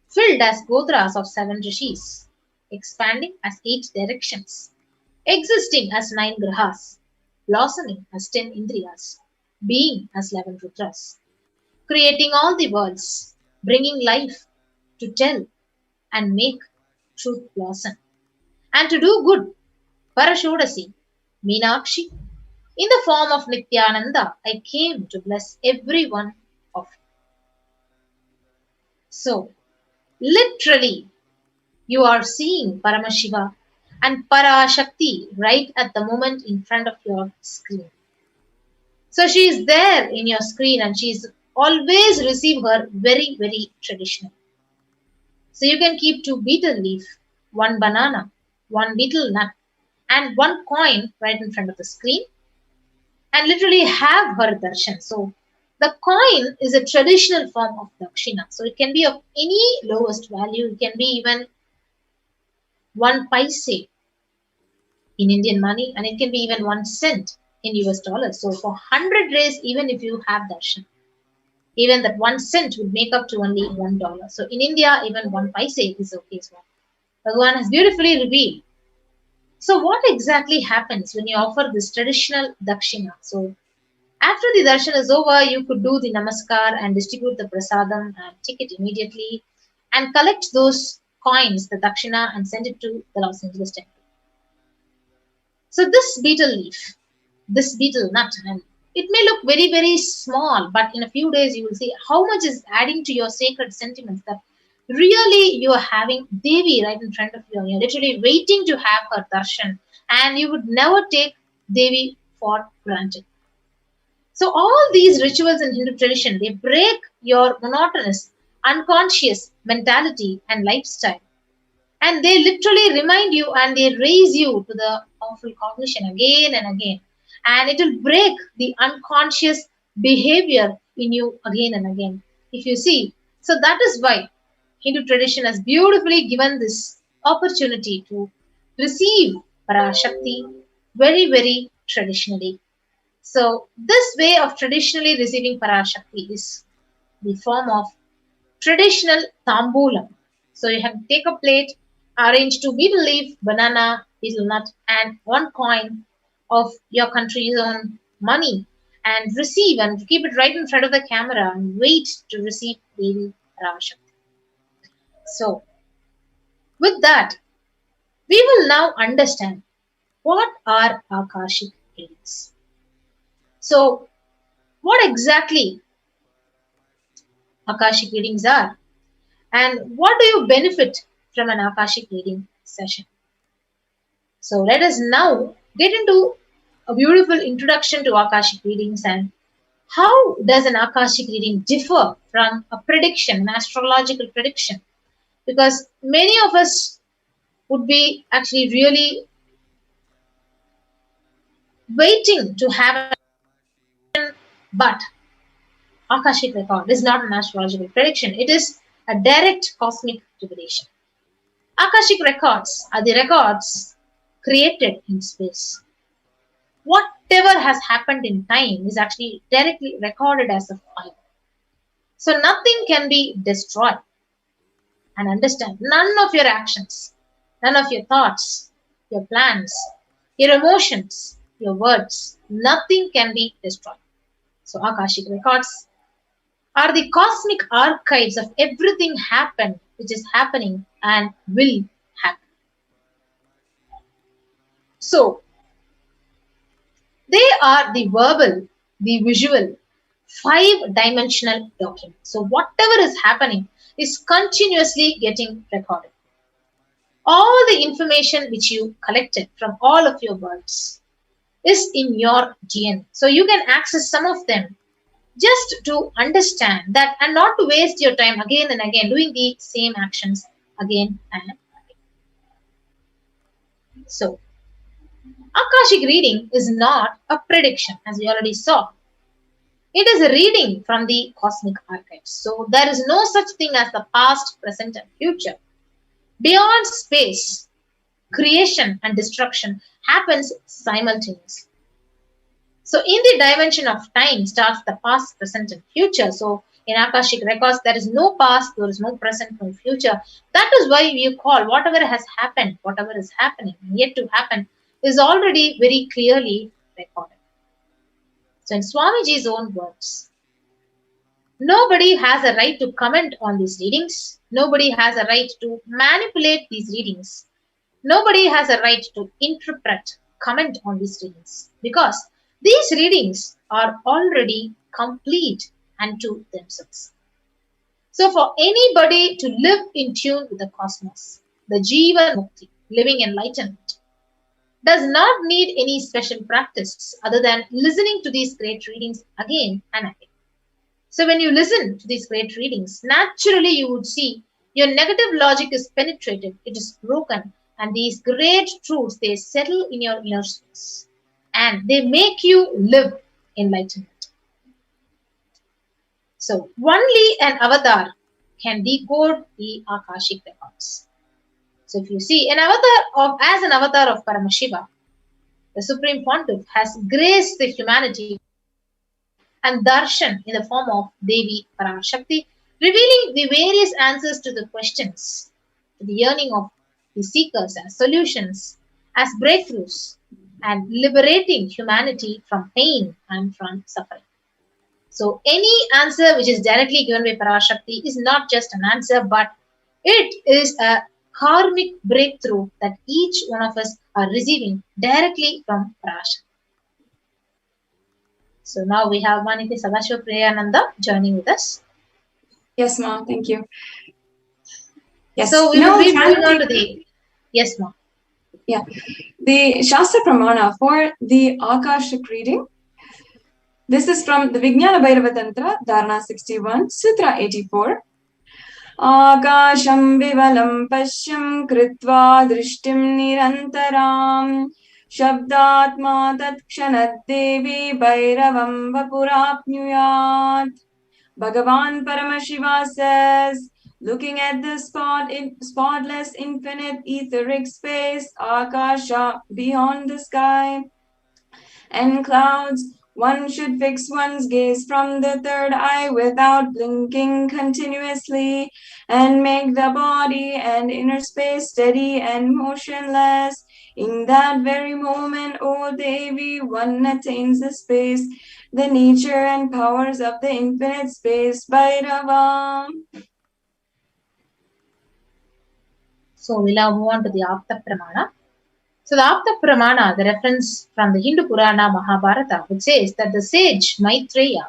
filled as Gotras of 7 rishis, expanding as 8 directions, existing as 9 grahas, blossoming as 10 indriyas, being as 11 rudras, creating all the worlds, bringing life to tell and make truth blossom, and to do good. Parashodasi, Meenakshi, in the form of Nithyananda, I came to bless every one of you. So, literally, you are seeing Paramashiva and Parashakti right at the moment in front of your screen. So, she is there in your screen and she is always receive her very, very traditional. So, you can keep 2 betel leaf, 1 banana, 1 betel nut, and 1 coin right in front of the screen and literally have her darshan. So the coin is a traditional form of dakshina. So it can be of any lowest value. It can be even 1 paise in Indian money and it can be even 1 cent in US dollars. So for 100 days, even if you have darshan, even that 1 cent would make up to only $1. So in India, even 1 paise is okay as well. Bhagavan has beautifully revealed. So what exactly happens when you offer this traditional dakshina? So after the darshan is over, you could do the namaskar and distribute the prasadam and take it immediately and collect those coins, the dakshina, and send it to the Los Angeles temple. So this betel leaf, this betel nut, and it may look very, very small, but in a few days you will see how much is adding to your sacred sentiments that really you are having Devi right in front of you. You're literally waiting to have her darshan and you would never take Devi for granted. So all these rituals in Hindu tradition, they break your monotonous, unconscious mentality and lifestyle. And they literally remind you and they raise you to the powerful cognition again and again. And it will break the unconscious behavior in you again and again. If you see, so that is why Hindu tradition has beautifully given this opportunity to receive Parashakti very, very traditionally. So this way of traditionally receiving Parashakti is the form of traditional tambulam. So you have to take a plate, arrange two betel leaf, banana, hazelnut, and one coin of your country's own money, and receive and keep it right in front of the camera and wait to receive Devi Parashakti. So with that, we will now understand what are Akashic readings. So what exactly Akashic readings are, and what do you benefit from an Akashic reading session? So let us now get into a beautiful introduction to Akashic readings and how does an Akashic reading differ from a prediction, an astrological prediction? Because many of us would be actually really waiting to have an, but Akashic record is not an astrological prediction. It is a direct cosmic revelation. Akashic records are the records created in space. Whatever has happened in time is actually directly recorded as a file. So nothing can be destroyed. And understand, none of your actions, none of your thoughts, your plans, your emotions, your words, nothing can be destroyed. So Akashic records are the cosmic archives of everything happened, which is happening and will happen. So they are the verbal, the visual, 5-dimensional document. So whatever is happening is continuously getting recorded. All the information which you collected from all of your births is in your DNA. So you can access some of them just to understand that and not to waste your time again and again doing the same actions again and again. So Akashic reading is not a prediction, as we already saw. It is a reading from the cosmic archives. So there is no such thing as the past, present, and future. Beyond space, creation and destruction happens simultaneously. So in the dimension of time starts the past, present, and future. So in Akashic records, there is no past, there is no present, no future. That is why we call whatever has happened, whatever is happening, and yet to happen, is already very clearly recorded. So in Swamiji's own words, nobody has a right to comment on these readings. Nobody has a right to manipulate these readings. Nobody has a right to interpret, comment on these readings, because these readings are already complete unto themselves. So for anybody to live in tune with the cosmos, the Jivan Mukti, living enlightenment, does not need any special practice other than listening to these great readings again and again. So when you listen to these great readings, naturally you would see your negative logic is penetrated, it is broken, and these great truths, they settle in your inner space and they make you live enlightenment. So only an avatar can decode the Akashic records. So if you see as an avatar of Paramashiva, the Supreme Pontiff has graced the humanity and darshan in the form of Devi Parashakti, revealing the various answers to the questions, to the yearning of the seekers as solutions, as breakthroughs, and liberating humanity from pain and from suffering. So any answer which is directly given by Parashakti is not just an answer, but it is a karmic breakthrough that each one of us are receiving directly from Parashakti. So now we have Maniti Sadashiva Priyananda joining with us. Yes, Ma. Thank you. Yes. So we will be moving on to the... Yes, Ma. Yeah. The Shastra Pramana for the Akashic reading This is from the Vijnana Bhairava Tantra, Dharana 61, Sutra 84. Akasham vivalam pashyam kritva drishtim nirantaram shabdatma tatshanat devi bhairavam vapurapnyuyat. Bhagavan Paramashiva says, looking at the spotless infinite etheric space, Akasha, beyond the sky and clouds, one should fix one's gaze from the third eye without blinking continuously and make the body and inner space steady and motionless. In that very moment, O Devi, one attains the space, the nature and powers of the infinite space, Bhairava. So we'll now move on to the Apta Pramana. So the Apta Pramana, the reference from the Hindu Purana Mahabharata, which says that the sage Maitreya,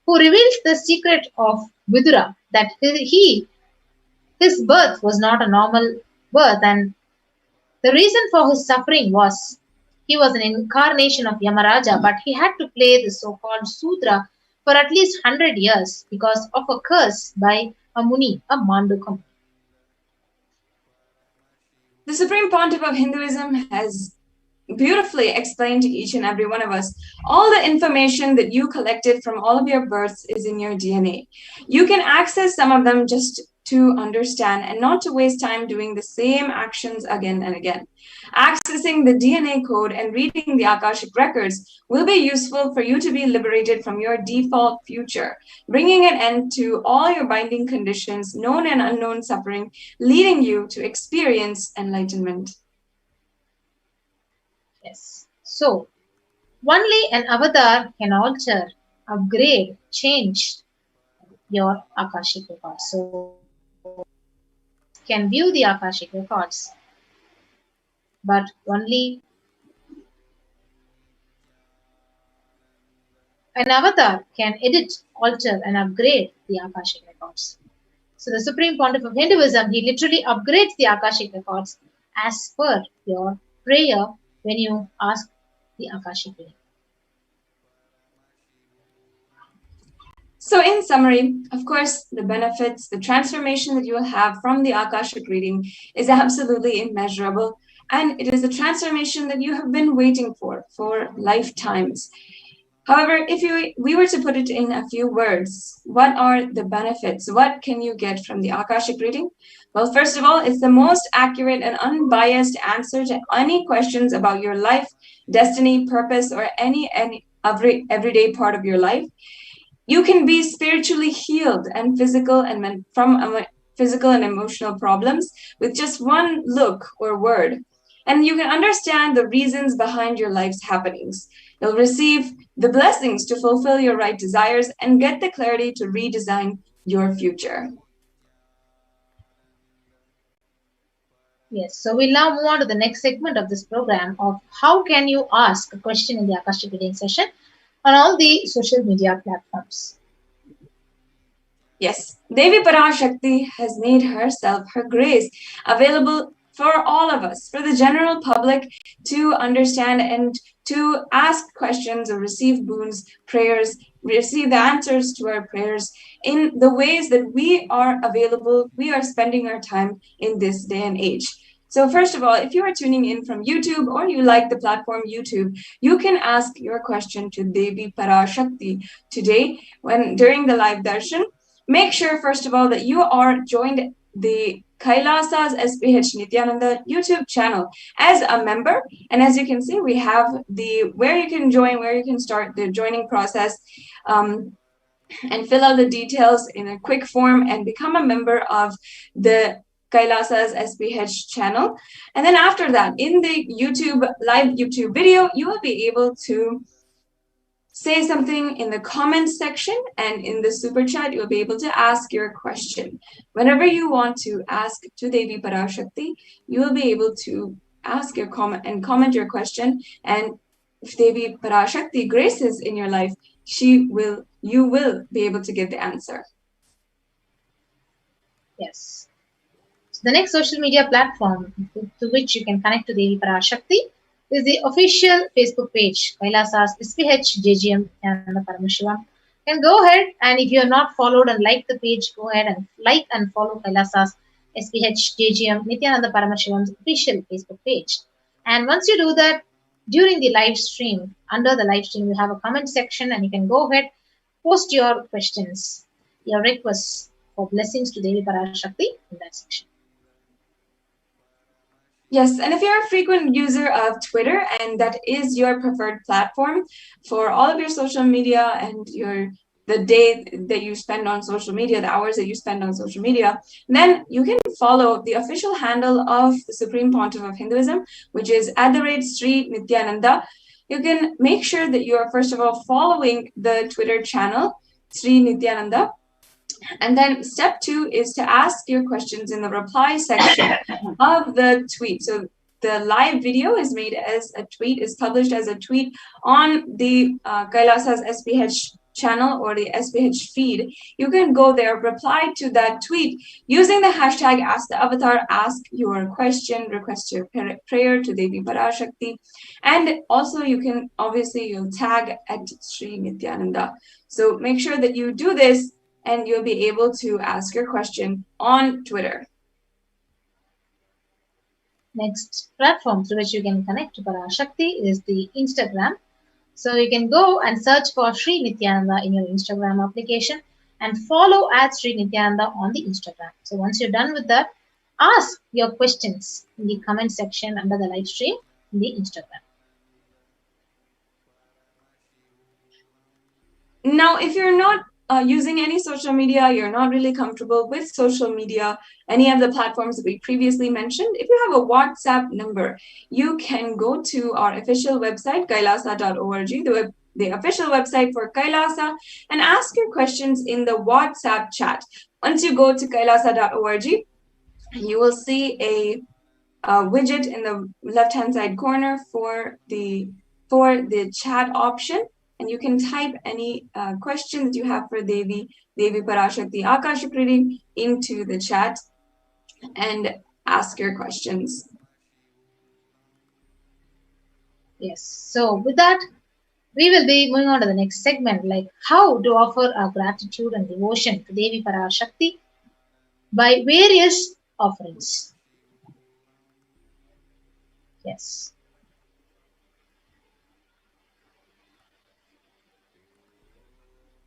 who reveals the secret of Vidura, that his birth was not a normal birth, and the reason for his suffering was he was an incarnation of Yamaraja, but he had to play the so-called Sudra for at least 100 years because of a curse by a Muni, a Mandukam. The Supreme Pontiff of Hinduism has beautifully explained to each and every one of us. All the information that you collected from all of your births is in your DNA. You can access some of them just to understand and not to waste time doing the same actions again and again. Accessing the DNA code and reading the Akashic records will be useful for you to be liberated from your default future, bringing an end to all your binding conditions, known and unknown suffering, leading you to experience enlightenment. Yes. So, only an avatar can alter, upgrade, change your Akashic records. So, can view the Akashic records, but only an avatar can edit, alter, and upgrade the Akashic records. So, the Supreme Pontiff of Hinduism, he literally upgrades the Akashic records as per your prayer when you ask the Akashic reading. So in summary, of course, the benefits, the transformation that you will have from the Akashic reading is absolutely immeasurable. And it is a transformation that you have been waiting for lifetimes. However, if we were to put it in a few words, what are the benefits? What can you get from the Akashic reading? Well, first of all, it's the most accurate and unbiased answer to any questions about your life, destiny, purpose, or any everyday part of your life. You can be spiritually healed and from physical and emotional problems with just one look or word. And you can understand the reasons behind your life's happenings. You'll receive the blessings to fulfill your right desires and get the clarity to redesign your future. Yes, so we'll now move on to the next segment of this program of how can you ask a question in the Akashic reading session on all the social media platforms. Yes, Devi Parashakti has made herself, her grace, available for all of us, for the general public to understand and to ask questions or receive boons, prayers, receive the answers to our prayers in the ways that we are available, we are spending our time in this day and age. So first of all, if you are tuning in from YouTube or you like the platform YouTube, you can ask your question to Devi Parashakti today during the live darshan. Make sure, first of all, that you are joined the Kailasa's SPH Nithyananda YouTube channel as a member. And as you can see, we have where you can join, where you can start the joining process and fill out the details in a quick form and become a member of the Kailasa's SPH channel. And then after that, in the live YouTube video, you will be able to say something in the comments section, and in the super chat, you'll be able to ask your question. Whenever you want to ask to Devi Parashakti, you will be able to ask your comment your question. And if Devi Parashakti graces in your life, you will be able to get the answer. Yes. So the next social media platform to which you can connect to Devi Parashakti is the official Facebook page, Kailasa's SPH JGM Nithyananda Paramashivam. You can go ahead, and if you have not followed and liked the page, go ahead and like and follow Kailasa's SPH JGM Nithyananda Paramashivam's official Facebook page. And once you do that, during the live stream, under the live stream, you have a comment section, and you can go ahead, post your questions, your requests for blessings to Devi Parashakti in that section. Yes, and if you're a frequent user of Twitter and that is your preferred platform for all of your social media and the day that you spend on social media, the hours that you spend on social media, then you can follow the official handle of the Supreme Pontiff of Hinduism, which is @Sri Nithyananda. You can make sure that you are first of all following the Twitter channel, Sri Nithyananda. And then step 2 is to ask your questions in the reply section of the tweet. So the live video is made as a tweet, is published as a tweet on the Kailasa's SPH channel or the SPH feed. You can go there, reply to that tweet using the hashtag #AskTheAvatar, ask your question, request your prayer to Devi Parashakti. And also you'll tag @Sri Nithyananda. So make sure that you do this, and you'll be able to ask your question on Twitter. Next platform through which you can connect to Parashakti is the Instagram. So you can go and search for Sri Nithyananda in your Instagram application and follow @Sri Nithyananda on the Instagram. So once you're done with that, ask your questions in the comment section under the live stream in the Instagram. Now, if you're not using any social media, you're not really comfortable with social media, any of the platforms that we previously mentioned, if you have a WhatsApp number, you can go to our official website, kailasa.org, the official website for Kailasa, and ask your questions in the WhatsApp chat. Once you go to kailasa.org, you will see a widget in the left-hand side corner for the chat option. And you can type any question that you have for Devi Parashakti Akashic reading into the chat and ask your questions. Yes. So with that, we will be moving on to the next segment, like how to offer our gratitude and devotion to Devi Parashakti by various offerings. Yes.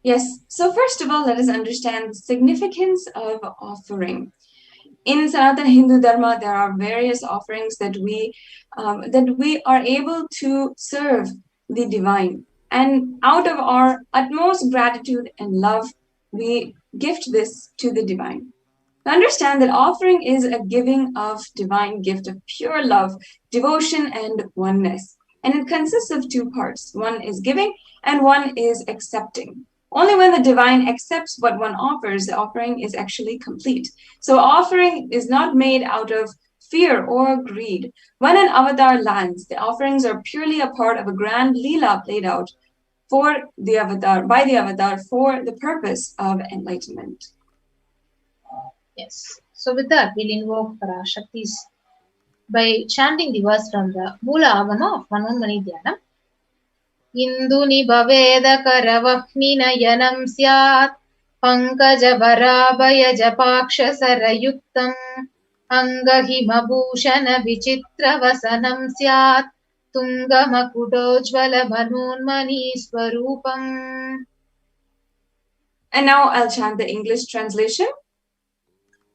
Yes, so first of all, let us understand the significance of offering. In Sanatana Hindu Dharma, there are various offerings that we are able to serve the divine. And out of our utmost gratitude and love, we gift this to the divine. Understand that offering is a giving of divine gift of pure love, devotion, and oneness. And it consists of 2 parts. One is giving and one is accepting. Only when the divine accepts what one offers, the offering is actually complete. So offering is not made out of fear or greed. When an avatar lands, the offerings are purely a part of a grand leela played out by the avatar for the purpose of enlightenment. Yes. So with that, we'll invoke Parashaktis by chanting the verse from the Mula Agama of Manonmani Dhyanam. Induni bhaveda karavahni nayanam syat pankaja varabhaya japaksha sarayuktam angahima bhushana vichitra vasanam syat tungamakutojvala manonmani swarupam. And now I'll chant the English translation.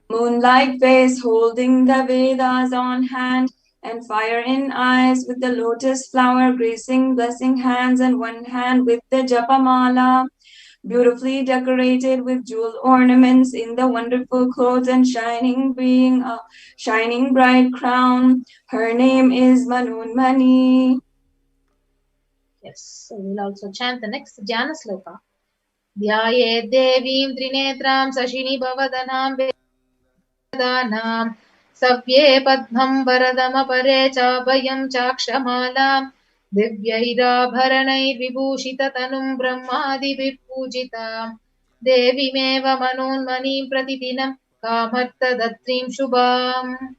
Moonlight face holding the Vedas on hand, and fire in eyes with the lotus flower gracing blessing hands, and one hand with the japamala, beautifully decorated with jewel ornaments in the wonderful clothes and shining being a shining bright crown. Her name is Manonmani. Yes, so we'll also chant the next Jnana Sloka. Dhyaye Devim Trinetram Sashini Bhavadanam Vedanam Savye Padmam Varadamapare Chabhayam Chakshamalam Divyairavharanai Vibhushita Tanum Brahmadi Vipujita Devi Meva Manonmani Pratidinam Kamarta Datrim Shubham.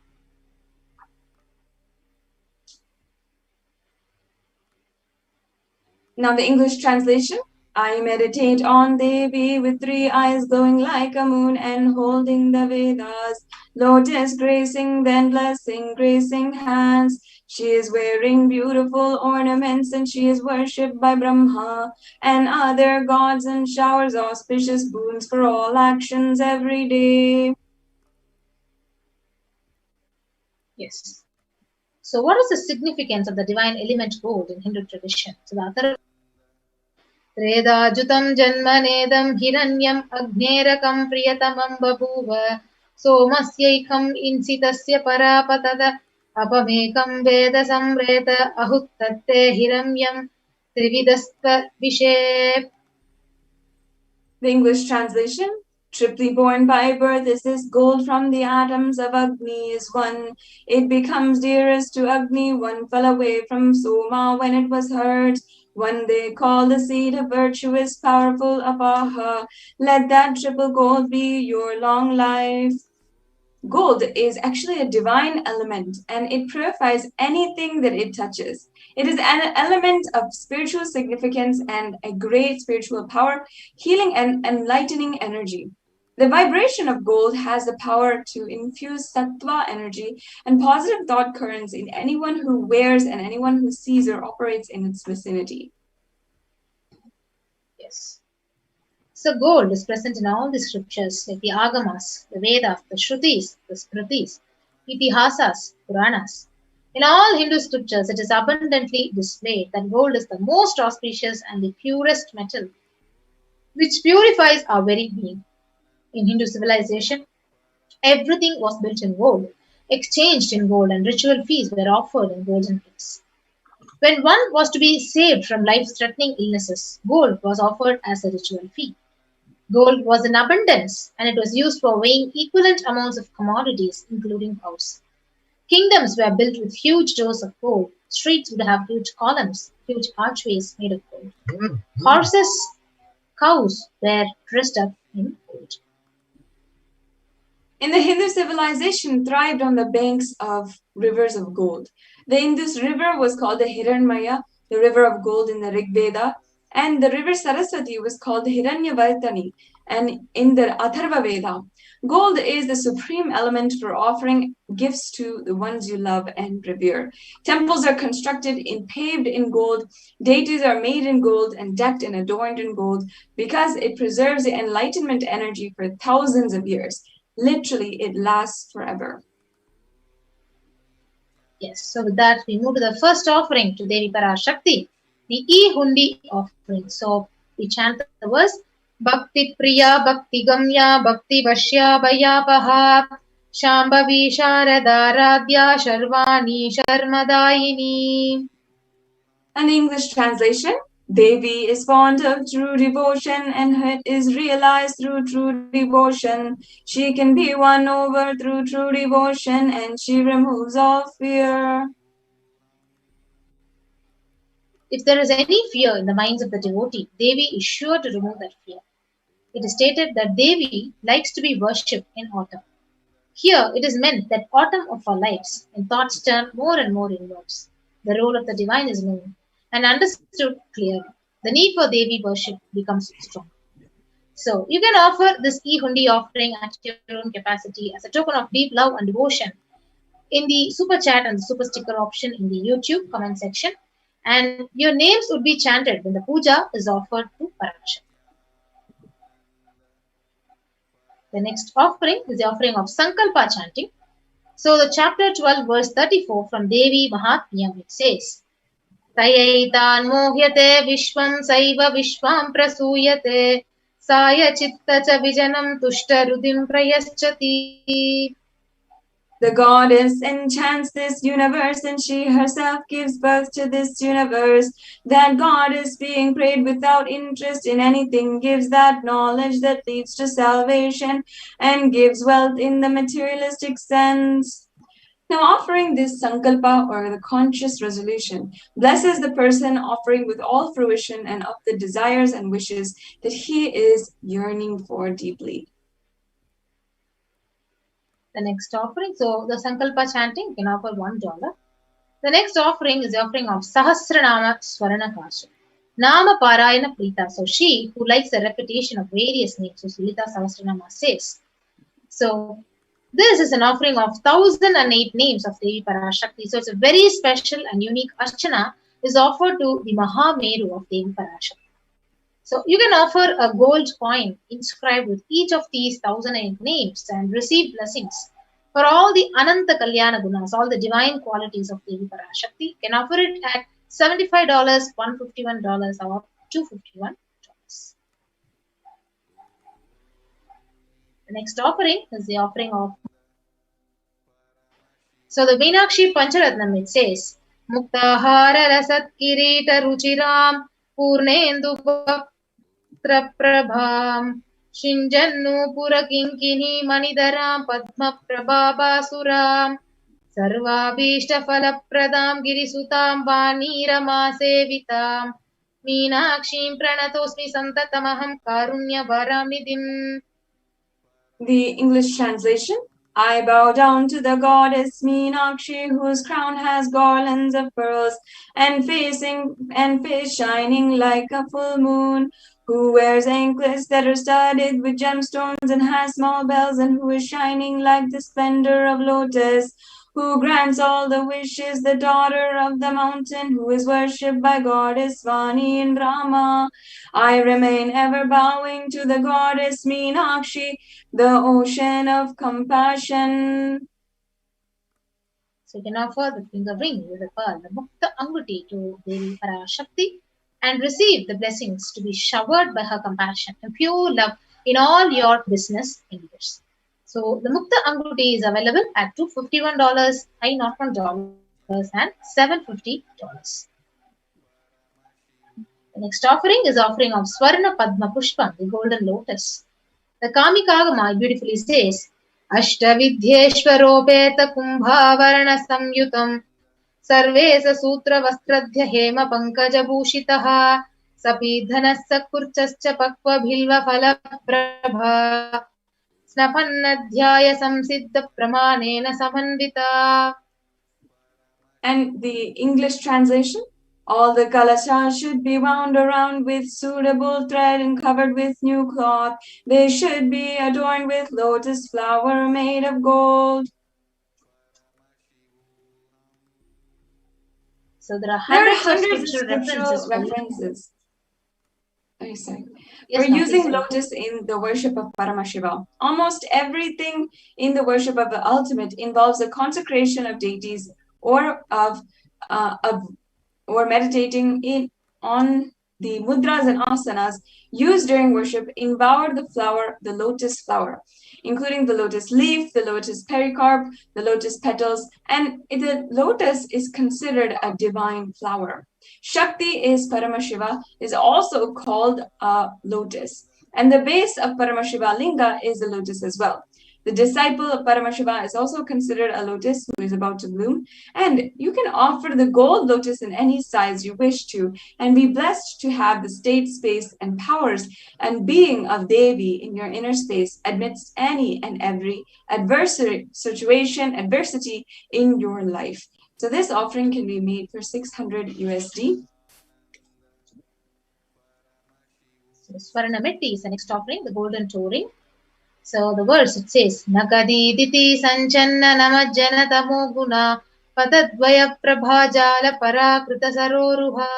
Now the English translation. I meditate on Devi with 3 eyes glowing like a moon and holding the Vedas. Lotus gracing, then blessing, gracing hands. She is wearing beautiful ornaments and she is worshipped by Brahma and other gods and showers auspicious boons for all actions every day. Yes. So, what is the significance of the divine element gold in Hindu tradition? So, the other Tredajutam janmanedam hiranyam agnerakam priyatamam babuva somasyaikam insitasya parapatada apamekam veda samreta ahuttatte hiranyam trividaspa vishe. The English translation. Triply born by birth is this gold from the atoms of Agni is one. It becomes dearest to Agni. One fell away from Soma when it was heard. One they call the seed of virtuous, powerful Apaha. Let that triple gold be your long life. Gold is actually a divine element and it purifies anything that it touches. It is an element of spiritual significance and a great spiritual power, healing and enlightening energy. The vibration of gold has the power to infuse sattva energy and positive thought currents in anyone who wears and anyone who sees or operates in its vicinity. Yes. So gold is present in all the scriptures like the Agamas, the Vedas, the Shrutis, the Smritis, Itihasas, Puranas. In all Hindu scriptures, it is abundantly displayed that gold is the most auspicious and the purest metal, which purifies our very being. In Hindu civilization, everything was built in gold, exchanged in gold, and ritual feasts were offered in golden plates. When one was to be saved from life-threatening illnesses, gold was offered as a ritual fee. Gold was in abundance, and it was used for weighing equivalent amounts of commodities, including cows. Kingdoms were built with huge doors of gold. Streets would have huge columns, huge archways made of gold. Horses, cows were dressed up in gold. In the Hindu civilization thrived on the banks of rivers of gold. The Indus River was called the Hiranmaya, the river of gold in the Rig Veda, and the river Saraswati was called the Hiranyavartani, and in the Atharva Veda. Gold is the supreme element for offering gifts to the ones you love and revere. Temples are constructed in paved in gold, deities are made in gold and decked and adorned in gold because it preserves the enlightenment energy for thousands of years. Literally, it lasts forever. Yes, so with that, we move to the first offering to Devi Parashakti, the E-Hundi offering. So we chant the verse, Bhakti Priya, Bhakti Gamya, Bhakti Vashya, Bhayapaha, Shambhavi Sharadaradhya, Sharvani Sharmadayini. And the English translation, Devi is fond of true devotion and it is realized through true devotion. She can be won over through true devotion and she removes all fear. If there is any fear in the minds of the devotee, Devi is sure to remove that fear. It is stated that Devi likes to be worshipped in autumn. Here it is meant that autumn of our lives, and thoughts turn more and more inwards. The role of the divine is known and understood clearly. The need for Devi worship becomes strong. So you can offer this E-Hundi offering at your own capacity as a token of deep love and devotion in the super chat and the super sticker option in the YouTube comment section. And your names would be chanted when the puja is offered to Parashakti. The next offering is the offering of Sankalpa chanting. So the chapter 12 verse 34 from Devi Mahatmyam, it says, Tayaitan mohyate vishvam saiva vishvam prasuyate saya chitta cha vijanam tushta rudim prayaschati. The goddess enchants this universe and she herself gives birth to this universe. That goddess being prayed without interest in anything gives that knowledge that leads to salvation and gives wealth in the materialistic sense. Now offering this sankalpa or the conscious resolution blesses the person offering with all fruition and of the desires and wishes that he is yearning for deeply. The next offering, so the Sankalpa chanting, you can offer $1. The next offering is the offering of Sahasranama Swarana Kasha. Nama Parayana Prita. So she who likes the repetition of various names. So Sulita Sahasranama says. So this is an offering of 1008 names of Devi Parashakti. So it's a very special and unique archana is offered to the Mahameru of Devi Parashakti. So you can offer a gold coin inscribed with each of these 1008 names and receive blessings for all the Ananta Kalyana Gunas, all the divine qualities of Devi Parashakti. You can offer it at $75, $151 or $251. The next offering is the offering of. So the Meenakshi Pancharatnam, it says, Muktahara Rasat Kirita Ruchiram Purnendu Bhaktra Prabham Shinjannu Purakinkini Manidaram Padma Prabhabasuram Sarvabhishta Falapradam Girisutam Vanirama Sevitam Meenakshim Pranatosmi Santatamaham Karunya Varamidhim. The English translation. I bow down to the goddess Meenakshi, whose crown has garlands of pearls and face shining like a full moon, who wears anklets that are studded with gemstones and has small bells, and who is shining like the splendor of lotus, who grants all the wishes, the daughter of the mountain, who is worshipped by goddess Vani and Rama. I remain ever bowing to the goddess Meenakshi, the ocean of compassion. So you can offer the finger ring with a pearl, the Mukta Anguti to Devi Parashakti and receive the blessings to be showered by her compassion and pure love in all your business endeavors. So the Mukta Anguti is available at $251, $501 and $750. The next offering is offering of Swarna Padma Pushpam, the golden lotus. The Kamikagama beautifully says, Ashtavidhyeshwaropeta kumbhavarana samyutam sarvesa sutra vastradhya hema pankaja bhushitaha sapidhanasya kurchascha pakva bhilva phala prabha snapannadhyaya samsiddha pramanena samanvita. And the English translation. All the kalashas should be wound around with suitable thread and covered with new cloth. They should be adorned with lotus flower made of gold. So there are hundreds of scriptural references. Oh, sorry. Yes, for using lotus in the worship of Paramashiva. Almost everything in the worship of the ultimate involves a consecration of deities or meditating on the mudras and asanas used during worship involve the lotus flower, including the lotus leaf, the lotus pericarp, the lotus petals, and the lotus is considered a divine flower. Shakti is Paramashiva, is also called a lotus, and the base of Paramashiva Linga is a lotus as well. The disciple of Paramashiva is also considered a lotus who is about to bloom, and you can offer the gold lotus in any size you wish to and be blessed to have the state, space, and powers and being of Devi in your inner space amidst any and every adversity in your life. So this offering can be made for 600 USD. So Swarnameti is the next offering, the golden touring. So the verse, it says, Nagadi diti sanchanna namajjana tamo guna patadvaya prabhajala parakrita saroruha.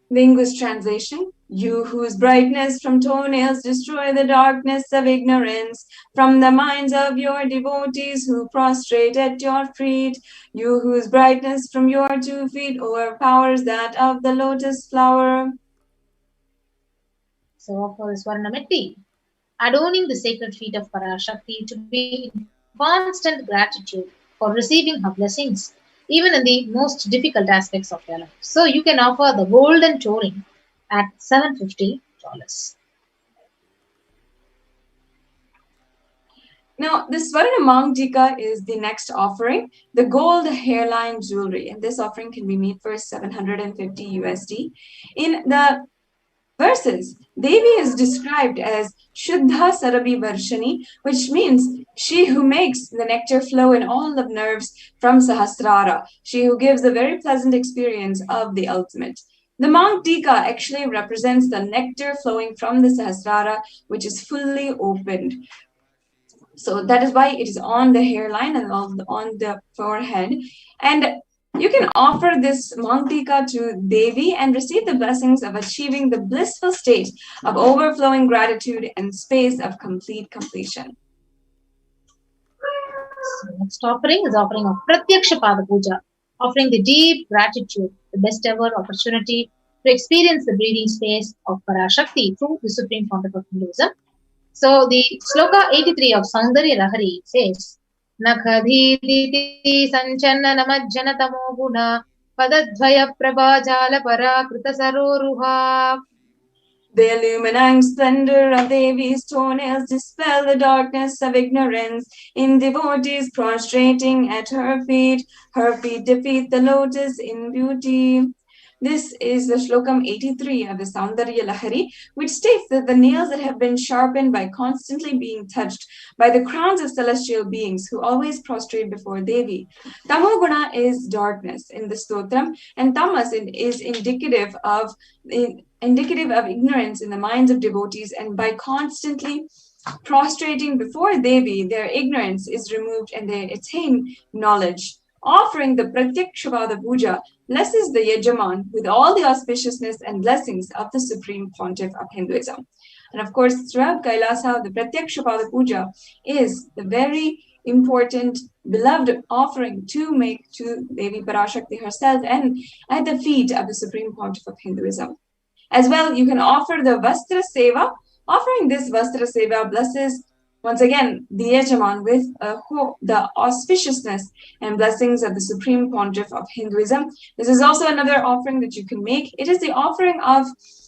The English translation, you whose brightness from toenails destroy the darkness of ignorance from the minds of your devotees who prostrate at your feet, you whose brightness from your 2 feet overpowers that of the lotus flower. So for Swarnameti, adorning the sacred feet of Parashakti to be in constant gratitude for receiving her blessings, even in the most difficult aspects of your life. So you can offer the golden touring at $750. Now, the Swarna Mangtika is the next offering, the gold hairline jewelry, and this offering can be made for 750 USD. In the verses, Devi is described as Shuddha Sarabhi Varshani, which means she who makes the nectar flow in all the nerves from Sahasrara, she who gives a very pleasant experience of the ultimate. The monk tika actually represents the nectar flowing from the Sahasrara, which is fully opened. So that is why it is on the hairline and on the forehead. And you can offer this monk tika to Devi and receive the blessings of achieving the blissful state of overflowing gratitude and space of complete completion. So next offering is offering of Pratyaksha Pada Puja, offering the deep gratitude, the best ever opportunity to experience the breathing space of Parashakti through the Supreme Fount of Hinduism. So the Sloka 83 of Saundarya Lahari says, Nakhadhiditi Sanchanna Namajjana Tamo Guna Padadvaya Prabhajala Para Krita Saroruha. The illuminating splendor of Devi's toenails dispel the darkness of ignorance in devotees prostrating at her feet. Her feet defeat the lotus in beauty. This is the Shlokam 83 of the Saundarya Lahari, which states that the nails that have been sharpened by constantly being touched by the crowns of celestial beings who always prostrate before Devi. Tamoguna is darkness in the stotram, and tamas is indicative of ignorance in the minds of devotees, and by constantly prostrating before Devi, their ignorance is removed and they attain knowledge. Offering the Pratyaksha Puja blesses the Yajaman with all the auspiciousness and blessings of the Supreme Pontiff of Hinduism. And of course, throughout Kailasa, the Pratyaksha Puja is the very important, beloved offering to make to Devi Parashakti herself and at the feet of the Supreme Pontiff of Hinduism. As well, you can offer the Vastra Seva. Offering this Vastra Seva blesses once again the Yajaman with the auspiciousness and blessings of the Supreme Pontiff of Hinduism. This is also another offering that you can make. It is the offering of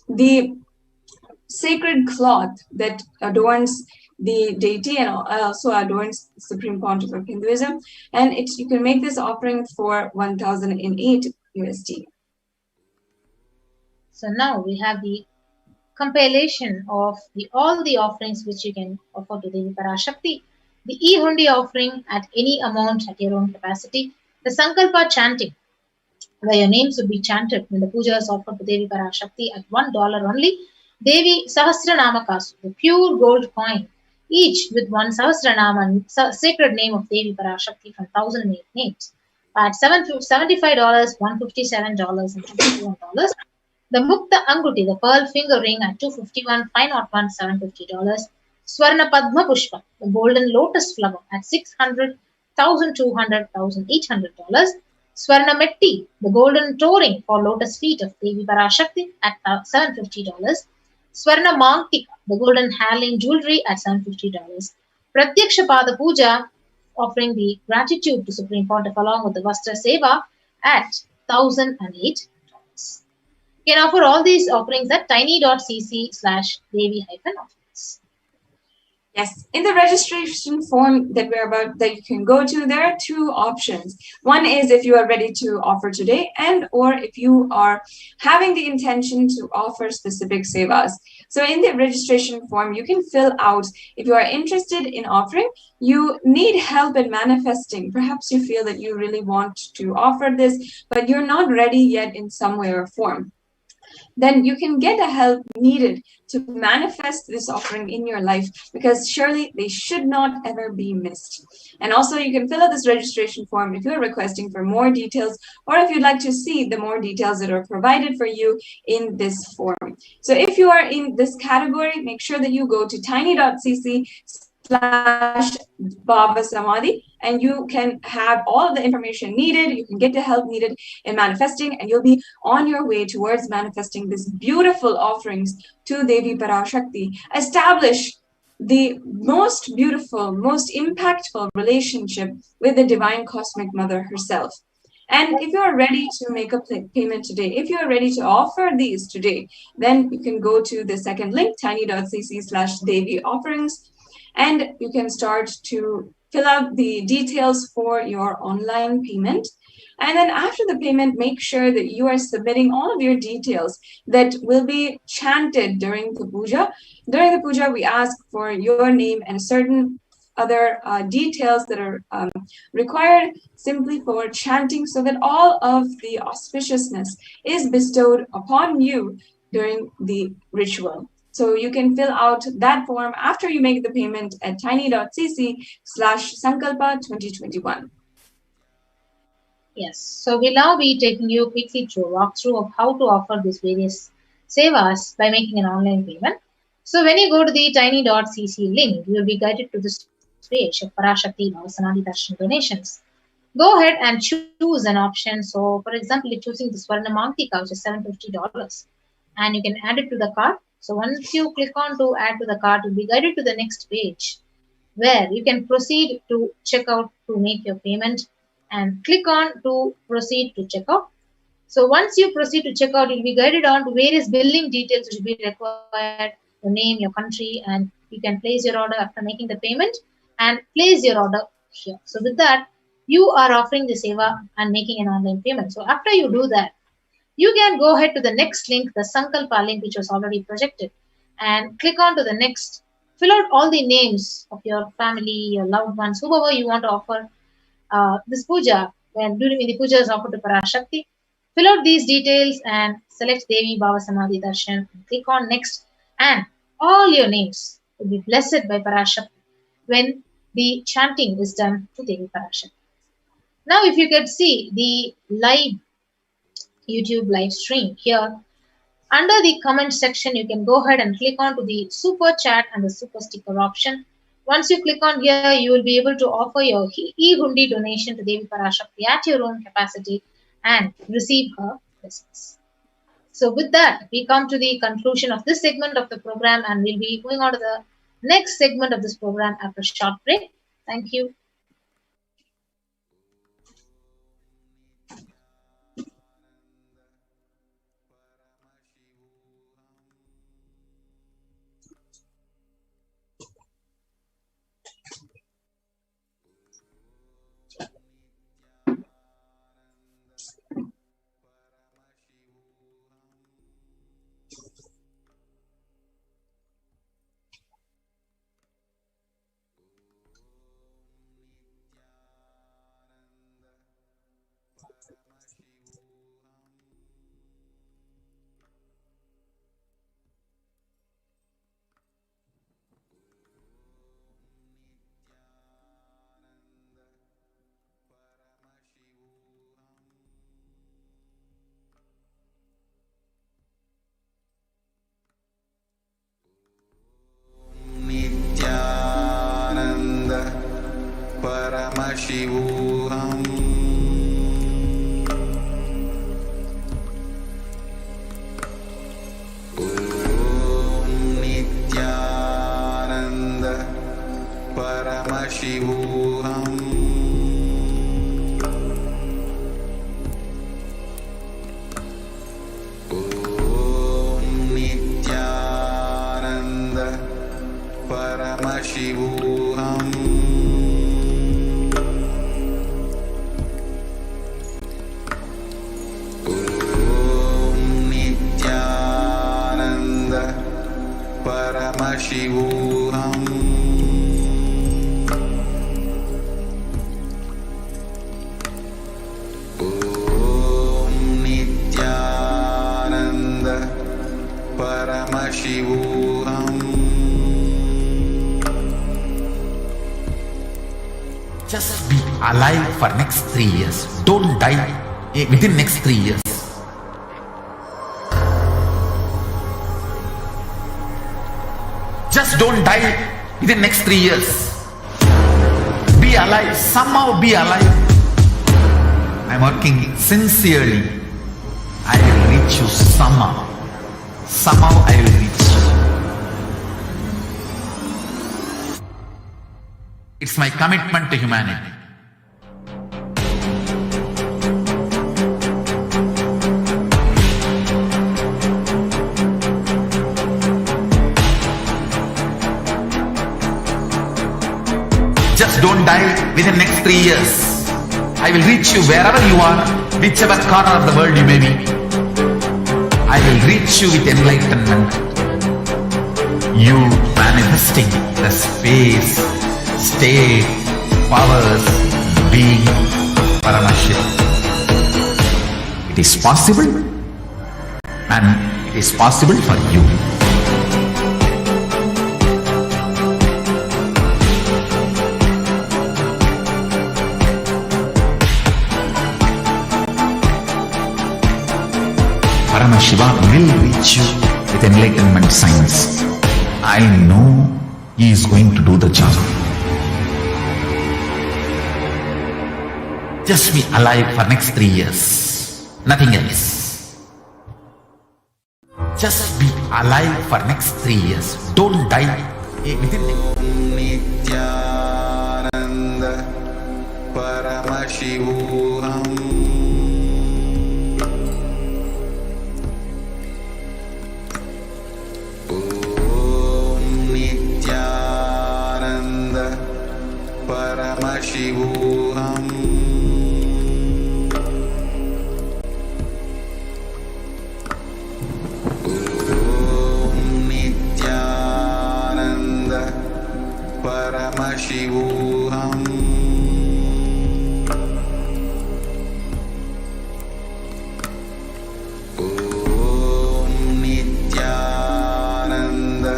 the sacred cloth that adorns the deity and also adorns the Supreme Pontiff of Hinduism. And you can make this offering for 1008 USD. So now we have the compilation of all the offerings which you can offer to Devi Parashakti. The E-Hundi offering at any amount at your own capacity. The Sankalpa chanting, where your names would be chanted when the puja is offered to Devi Parashakti at $1 only. Devi Sahasranama Kasu, the pure gold coin, each with one Sahasranama, sacred name of Devi Parashakti from 1008 names. At $75, $157, and $251. The Mukta Anguti, the pearl finger ring at $251, $501, $750. Swarna Padma Pushpa, the golden lotus flower at $600, $1,200, $1,800. Swarna Metti, the golden toe ring for lotus feet of Devi Parashakti at $750. Swarna Mantika, the golden hairline jewelry at $750. Pratyaksha Pada Puja, offering the gratitude to Supreme Pontiff along with the Vastra Seva at $1,008. You can offer all these offerings at tiny.cc/Devi-offerings. Yes, in the registration form that you can go to, there are two options. One is if you are ready to offer today, or if you are having the intention to offer specific sevas. So in the registration form, you can fill out if you are interested in offering, you need help in manifesting. Perhaps you feel that you really want to offer this, but you're not ready yet in some way or form. Then you can get the help needed to manifest this offering in your life, because surely they should not ever be missed. And also you can fill out this registration form if you're requesting for more details, or if you'd like to see the more details that are provided for you in this form. So if you are in this category, make sure that you go to tiny.cc/Baba Samadhi, and you can have all of the information needed. You can get the help needed in manifesting, and you'll be on your way towards manifesting these beautiful offerings to Devi Parashakti. Establish the most beautiful, most impactful relationship with the Divine Cosmic Mother herself. And if you are ready to make a payment today, if you are ready to offer these today, then you can go to the second link, tiny.cc/Devi-offerings. And you can start to fill out the details for your online payment. And then after the payment, make sure that you are submitting all of your details that will be chanted during the puja. During the puja, we ask for your name and certain other details that are required simply for chanting so that all of the auspiciousness is bestowed upon you during the ritual. So you can fill out that form after you make the payment at tiny.cc/sankalpa2021. Yes, so we'll now be taking you quickly through a walkthrough of how to offer these various sevas by making an online payment. So when you go to the tiny.cc link, you will be guided to this page of Parashakti Bhavasanadi Darshan donations. Go ahead and choose an option. So for example, you're choosing the Swarna Mantika, which is $750, and you can add it to the cart. So once you click on to add to the cart, you'll be guided to the next page where you can proceed to checkout to make your payment and click on to proceed to checkout. So once you proceed to checkout, you'll be guided on to various billing details which will be required, your name, your country, and you can place your order after making the payment and place your order here. So with that, you are offering the seva and making an online payment. So after you do that, you can go ahead to the next link, the Sankalpa link, which was already projected, and click on to the next. Fill out all the names of your family, your loved ones, whoever you want to offer this puja, when during the puja is offered to Parashakti. Fill out these details and select Devi Bhavasanadi Darshan. Click on next, and all your names will be blessed by Parashakti when the chanting is done to Devi Parashakti. Now, if you could see the live YouTube live stream here, under the comment section, you can go ahead and click on to the super chat and the super sticker option. Once you click on here, you will be able to offer your e-hundi donation to Devi Parashakti at your own capacity and receive her blessings. So with that, we come to the conclusion of this segment of the program, and we'll be going on to the next segment of this program after a short break. Thank you. Paramashivoham. Om Nithyananda Paramashivoham. Om Nithyananda Paramashivoham. Paramashivoham. Om Nithyananda Paramashivoham. Just be alive for next 3 years. Don't die within next 3 years. Just don't die within next 3 years. Be alive. Somehow be alive. I'm working sincerely. I will reach you somehow. Somehow I will reach you. It's my commitment to humanity. Just don't die within next 3 years. I will reach you wherever you are, whichever corner of the world you may be. I will reach you with enlightenment. You manifesting the space, state, powers, being Parashakti. It is possible, and it is possible for you. Paramashiva will reach you with enlightenment signs. I know he is going to do the job. Just be alive for next 3 years. Nothing else. Just be alive for next 3 years. Don't die within Nithyananda Paramashivoham Om Nithyananda Paramashivoham Paramashivoham Om Nithyananda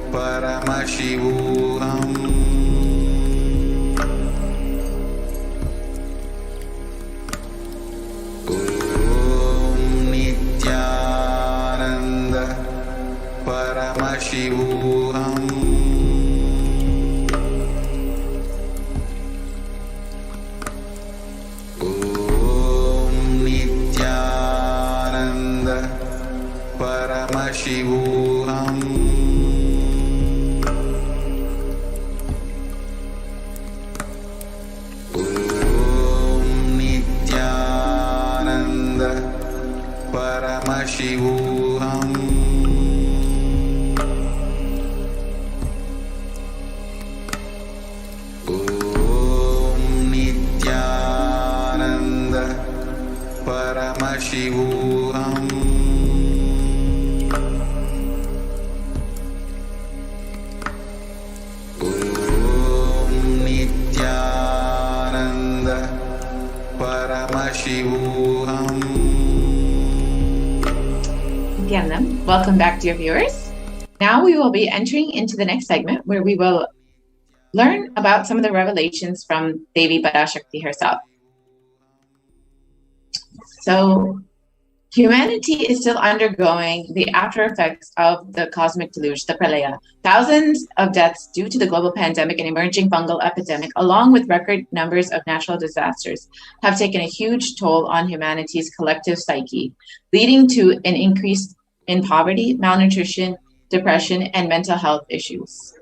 Paramashivoham Om Nithyananda Paramashivoham Paramashivoham Om Nithyananda Paramashivoham Om Nithyananda Paramashivoham Paramashivoham. Nithyananda, welcome back, dear viewers. Now we will be entering into the next segment where we will learn about some of the revelations from Devi Parashakti herself. So, humanity is still undergoing the after effects of the cosmic deluge, the Pralaya. Thousands of deaths due to the global pandemic and emerging fungal epidemic, along with record numbers of natural disasters, have taken a huge toll on humanity's collective psyche, leading to an increase in poverty, malnutrition, depression, and mental health issues.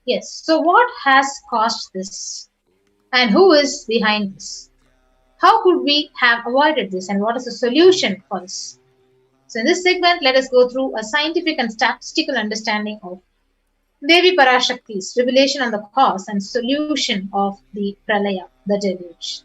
Yes. So what has caused this? And who is behind this? How could we have avoided this? And what is the solution for this? So in this segment, let us go through a scientific and statistical understanding of Devi Parashakti's revelation on the cause and solution of the Pralaya, the deluge.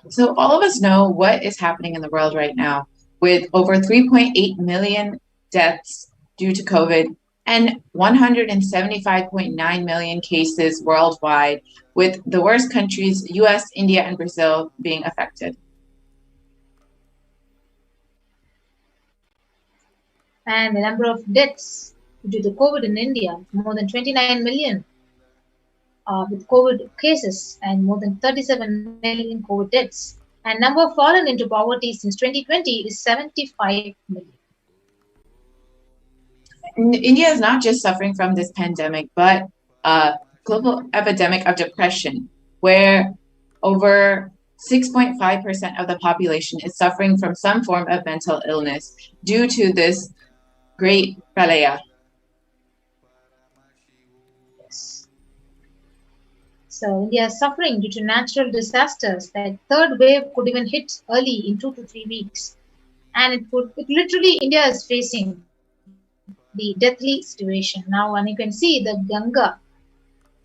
So all of us know what is happening in the world right now, with over 3.8 million deaths due to COVID and 175.9 million cases worldwide, with the worst countries, US, India, and Brazil, being affected. And the number of deaths due to COVID in India, more than 29 million with COVID cases and more than 37 million COVID deaths. And number fallen into poverty since 2020 is 75 million. India is not just suffering from this pandemic, but a global epidemic of depression, where over 6.5% of the population is suffering from some form of mental illness due to this great pralaya. Yes. So India is suffering due to natural disasters. That third wave could even hit early in 2 to 3 weeks. And it literally, India is facing the deathly situation. Now, and you can see the Ganga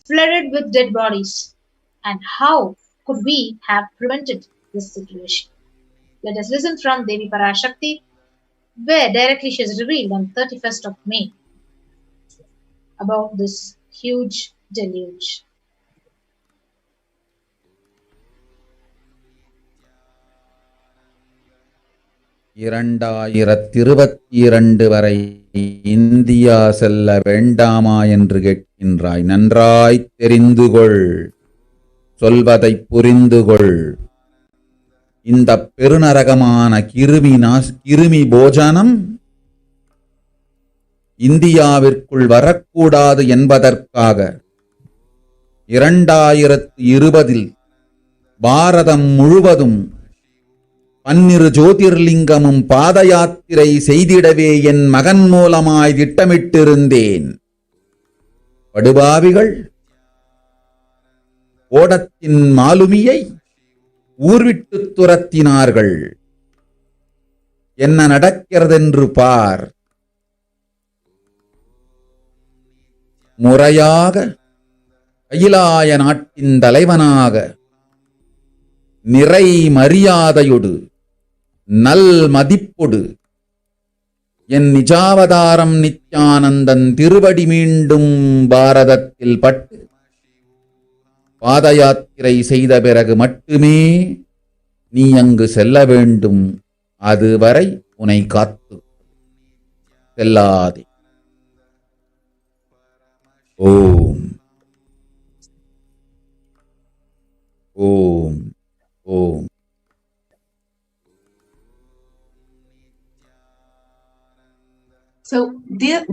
flooded with dead bodies. And how could we have prevented this situation? Let us listen from Devi Parashakti, where directly she is revealed on 31st of May about this huge deluge. இரண்டாயிரத்திருபத்திரண்டு வரை India செல்ல வேண்டாமா என்று கேட்கின்றாய். நன்றாய்த் தெரிந்து கொள், சொல்வதைப் புரிந்து கொள். இந்த பெருநரகமான கிருமி போஜனம் இந்தியாவிற்குள் வரக்கூடாது என்பதற்காக 2020 பாரதம் முழுவதும் 12 ஜோதிர்லிங்கமும் பாத யாத்திரை செய்திடவே என் மகன் மூலமாய் திட்டமிட்டிருந்தேன். படுபாவிகள் ஓடத்தின் மாலுமியை ஊர்விட்டு துரத்தினார்கள். என்ன நடக்கிறதென்று பார். முறையாக கைலாய நாட்டின் தலைவனாக நிறை மரியாதையொடு நல் மதிப்பொடு என் நிஜாவதாரம் நித்யானந்தன் திருவடி மீண்டும் பாரதத்தில் பட்டு பாத யாத்திரை செய்த பிறகு மட்டுமே நீ அங்கு செல்ல வேண்டும். அதுவரை உன்னை காத்து செல்லாதே. ஓம் ஓம் ஓம். So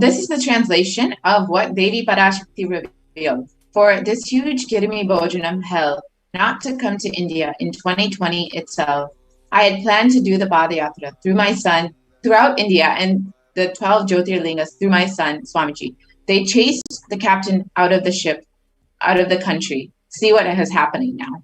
this is the translation of what Devi Parashakti revealed. For this huge Kirimi Bojanam hell not to come to India in 2020 itself, I had planned to do the Padayatra through my son throughout India and the 12 Jyotirlingas through my son, Swamiji. They chased the captain out of the ship, out of the country. See what is happening now.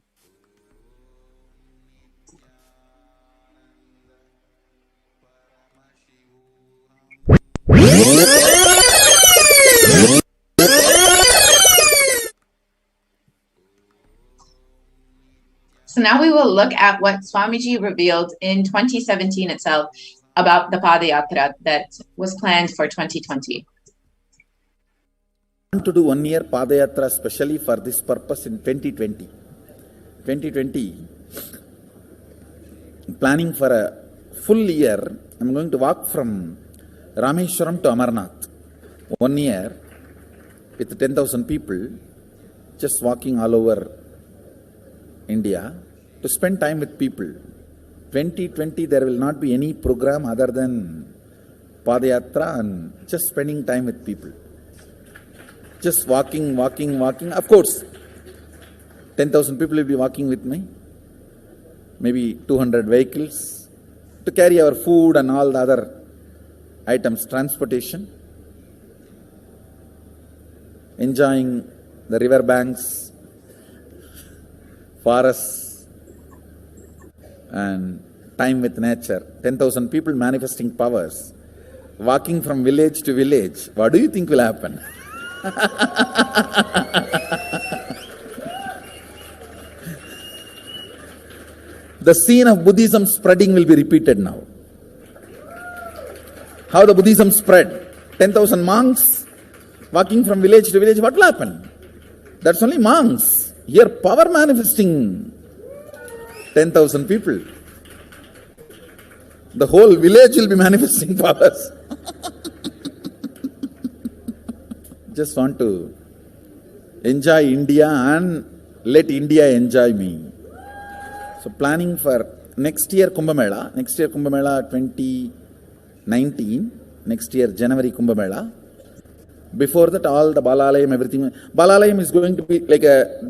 So now we will look at what Swamiji revealed in 2017 itself about the Padayatra that was planned for 2020. I want to do 1 year Padayatra specially for this purpose in 2020. 2020, planning for a full year. I'm going to walk from Rameshwaram to Amarnath. 1 year with 10,000 people, just walking all over India to spend time with people. 2020 there will not be any program other than Padayatra and just spending time with people. Just walking. Of course, 10,000 people will be walking with me. Maybe 200 vehicles to carry our food and all the other items, transportation. Enjoying the river banks, forests, and time with nature. 10,000 people manifesting powers, walking from village to village. What do you think will happen? The scene of Buddhism spreading will be repeated now. How the Buddhism spread? 10,000 monks walking from village to village. What will happen? That's only monks. Here power manifesting 10,000 people. The whole village will be manifesting powers. Just want to enjoy India and let India enjoy me. So planning for next year Kumbh Mela 2019, next year January Kumbh Mela. Before that, all the Balalayam, everything. Balalayam is going to be like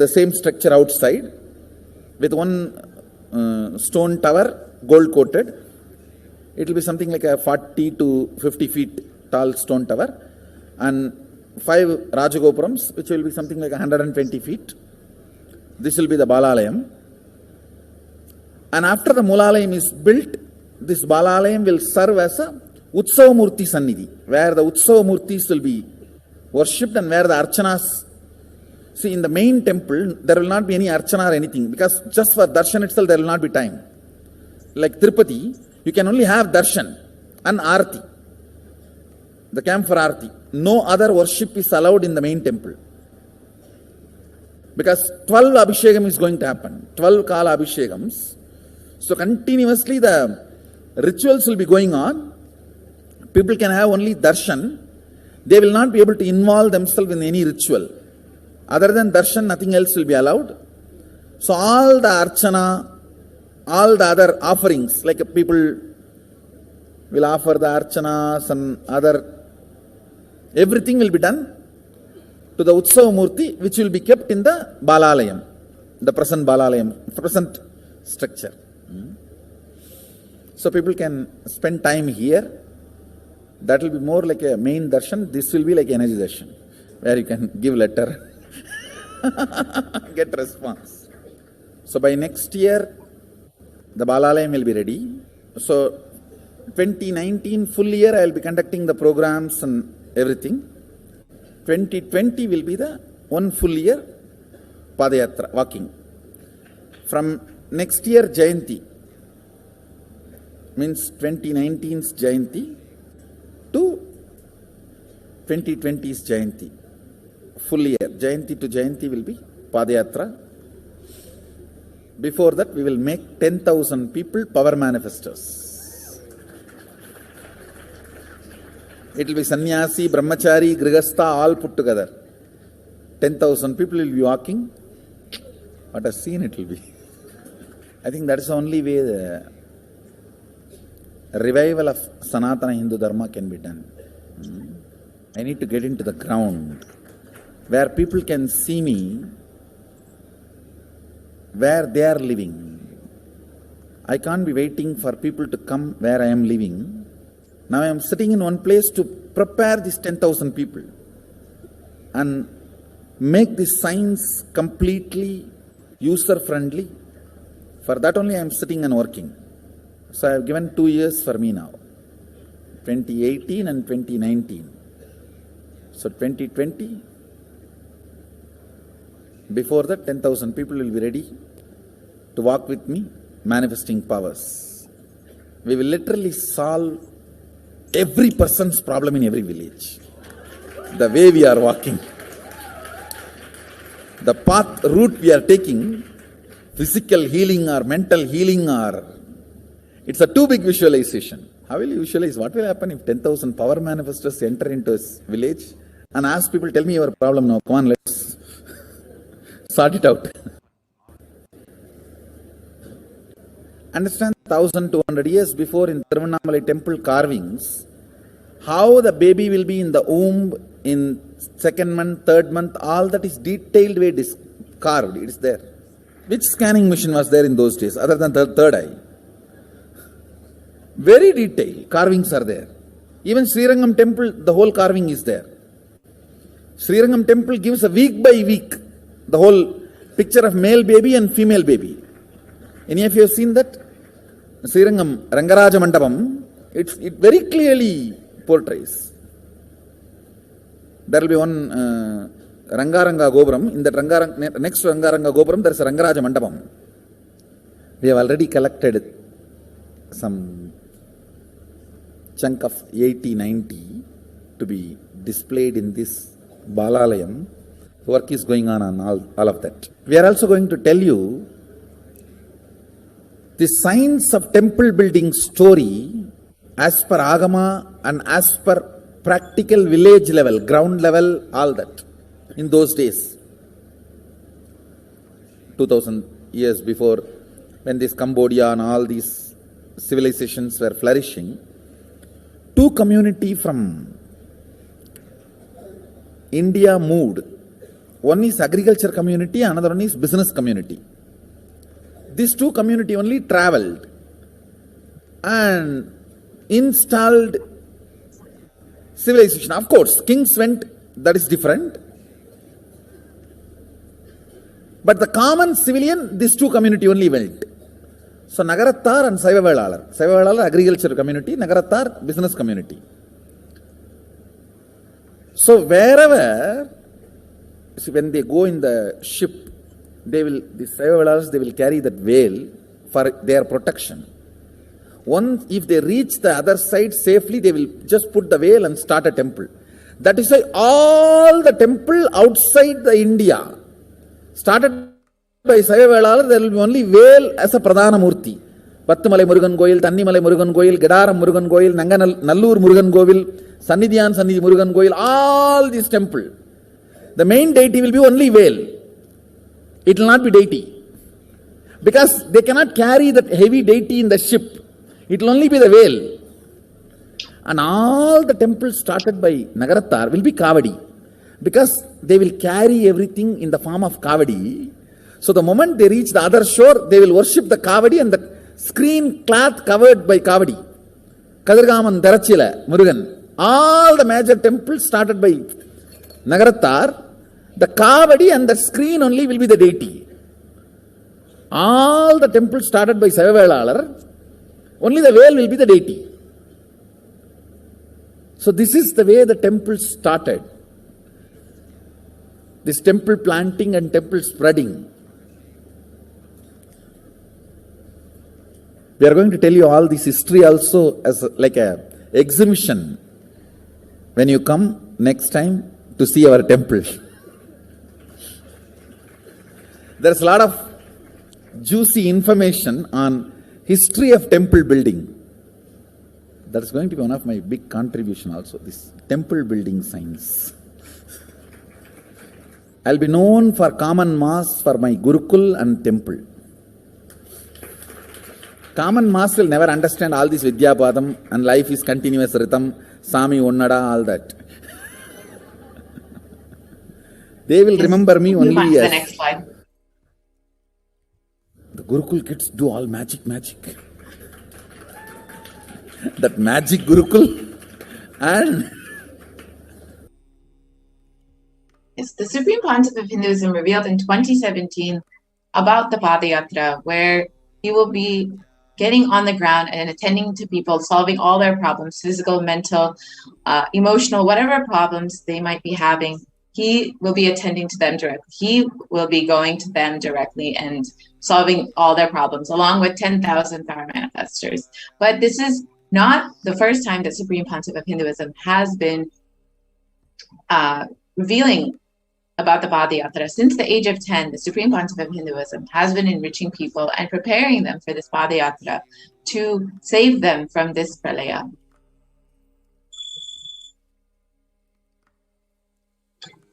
the same structure outside with one stone tower, gold coated. It will be something like a 40 to 50 feet tall stone tower and 5 Rajagopurams, which will be something like 120 feet. This will be the Balalayam. And after the Mulalayam is built, this Balalayam will serve as a Utsava Murti Sannidhi, where the Utsava Murtis will be worshipped and where the Archanas. See, in the main temple, there will not be any Archana or anything, because just for darshan itself, there will not be time. Like Tirupati, you can only have darshan and Arti, the camp for Arti. No other worship is allowed in the main temple. Because 12 Abhishekam is going to happen, 12 Kala Abhishekams. So continuously the rituals will be going on. People can have only darshan. They will not be able to involve themselves in any ritual. Other than darshan, nothing else will be allowed. So all the archana, all the other offerings, like people will offer the archanas and other, everything will be done to the Utsava Murti, which will be kept in the Balalayam, the present Balalayam, present structure. So people can spend time here. That will be more like a main darshan. This will be like energy darshan, where you can give letter, get response. So by next year, the Balalayam will be ready. So 2019 full year, I will be conducting the programs and everything. 2020 will be the one full year Padayatra, walking. From next year Jayanti, means 2019's Jayanti to 2020's Jayanti, full year. Jayanti to Jayanti will be Padayatra. Before that, we will make 10,000 people power manifestors. It will be sannyasi, brahmachari, grihastha, all put together. 10,000 people will be walking. What a scene it will be. I think that is the only way the revival of Sanatana Hindu Dharma can be done. I need to get into the ground where people can see me, where they are living. I can't be waiting for people to come where I am living. Now I am sitting in one place to prepare these 10,000 people and make this science completely user-friendly. For that only I am sitting and working. So I have given 2 years for me now, 2018 and 2019. So 2020, before that 10,000 people will be ready to walk with me, manifesting powers. We will literally solve every person's problem in every village. The way we are walking, the route we are taking, physical healing or mental healing, or it's a too big visualization. How will you visualize? What will happen if 10,000 power manifestors enter into a village and ask people, tell me your problem now, come on, let's sort it out. Understand 1,200 years before in Tiruvannamalai temple carvings, how the baby will be in the womb in 2nd month, 3rd month, all that is detailed way carved, it is there. Which scanning machine was there in those days other than the third eye? Very detailed carvings are there. Even Srirangam temple, the whole carving is there. Srirangam temple gives a week by week the whole picture of male baby and female baby. Any of you have seen that? Srirangam Rangaraja Mandapam, it very clearly portrays. There will be one Rangaranga Gopuram. In that next to Rangaranga Gopuram, there is a Rangaraja Mandapam. We have already collected some chunk of 80-90 to be displayed in this Balalayam. Work is going on all of that. We are also going to tell you the science of temple building story as per Agama and as per practical village level, ground level, all that. In those days, 2000 years before, when this Cambodia and all these civilizations were flourishing, two communities from India moved. One is agriculture community, another one is business community. These two community only traveled and installed civilization. Of course, kings went, that is different. But the common civilian, these two community only went. So Nagarattar and Saivavelalar. Saivavelalar agriculture community, Nagarattar business community. So wherever, see, when they go in the ship, the Saivavalas, they will carry that veil for their protection. Once, if they reach the other side safely, they will just put the veil and start a temple. That is why all the temple outside the India started by Saivavelalar, there will be only veil as a Pradhana Murti. Pattumalai Murugan Goyil, Tannimalai Murugan Goyil, Gedaram Murugan Goyil, Nallur Murugan Govil, Sannidhiyan Sannidhi Murugan Goyil, all these temples. The main deity will be only veil. It will not be deity. Because they cannot carry that heavy deity in the ship. It will only be the veil. And all the temples started by Nagarattar will be Kavadi. Because they will carry everything in the form of Kavadi. So the moment they reach the other shore, they will worship the Kavadi and the screen cloth covered by Kavadi. Kadirgaman, Darachila, Murugan. All the major temples started by Nagarattar. The Kavadi and the screen only will be the deity. All the temples started by Saivavelalar, only the veil will be the deity. So this is the way the temple started. This temple planting and temple spreading. We are going to tell you all this history also as like a exhibition when you come next time to see our temple. There's a lot of juicy information on history of temple building. That's going to be one of my big contribution also, this temple building science. I'll be known for common mass for my Gurukul and temple. Common mass will never understand all this Vidyapadam and life is continuous rhythm, Sami Onnada, all that. They will remember me only as... The next slide. The Gurukul kids do all magic. That magic Gurukul and... Yes, the Supreme Pontiff of Hinduism revealed in 2017 about the Padayatra, where he will be getting on the ground and attending to people, solving all their problems, physical, mental, emotional, whatever problems they might be having. He will be attending to them directly. He will be going to them directly and solving all their problems, along with 10,000 power manifestors. But this is not the first time that Supreme Pontiff of Hinduism has been revealing about the Padayatra. Since the age of 10, the Supreme Pontiff of Hinduism has been enriching people and preparing them for this Padayatra to save them from this pralaya.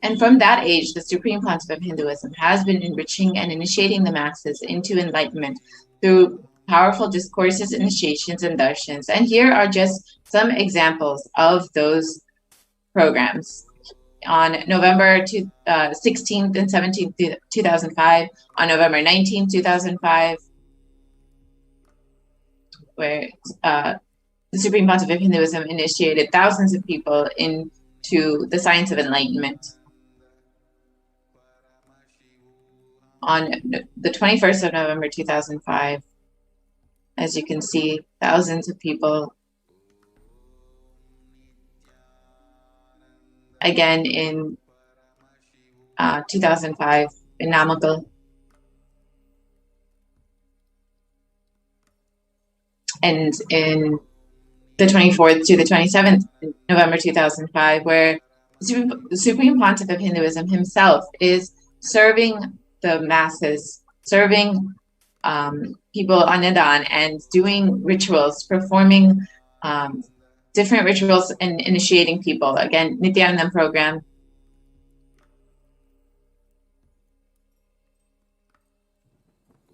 And from that age, the Supreme Pontiff of Hinduism has been enriching and initiating the masses into enlightenment through powerful discourses, initiations, and darshans. And here are just some examples of those programs. On November 16th and 17th, 2005, on November 19th, 2005, where the Supreme Pontiff of Hinduism initiated thousands of people into the science of enlightenment. On the 21st of November 2005, as you can see, thousands of people. Again in 2005 in Namakkal. And in the 24th to the 27th November 2005, where the Supreme Pontiff of Hinduism himself is serving the masses, serving people on Nidan and doing rituals, performing different rituals and initiating people. Again, Nithyananda program.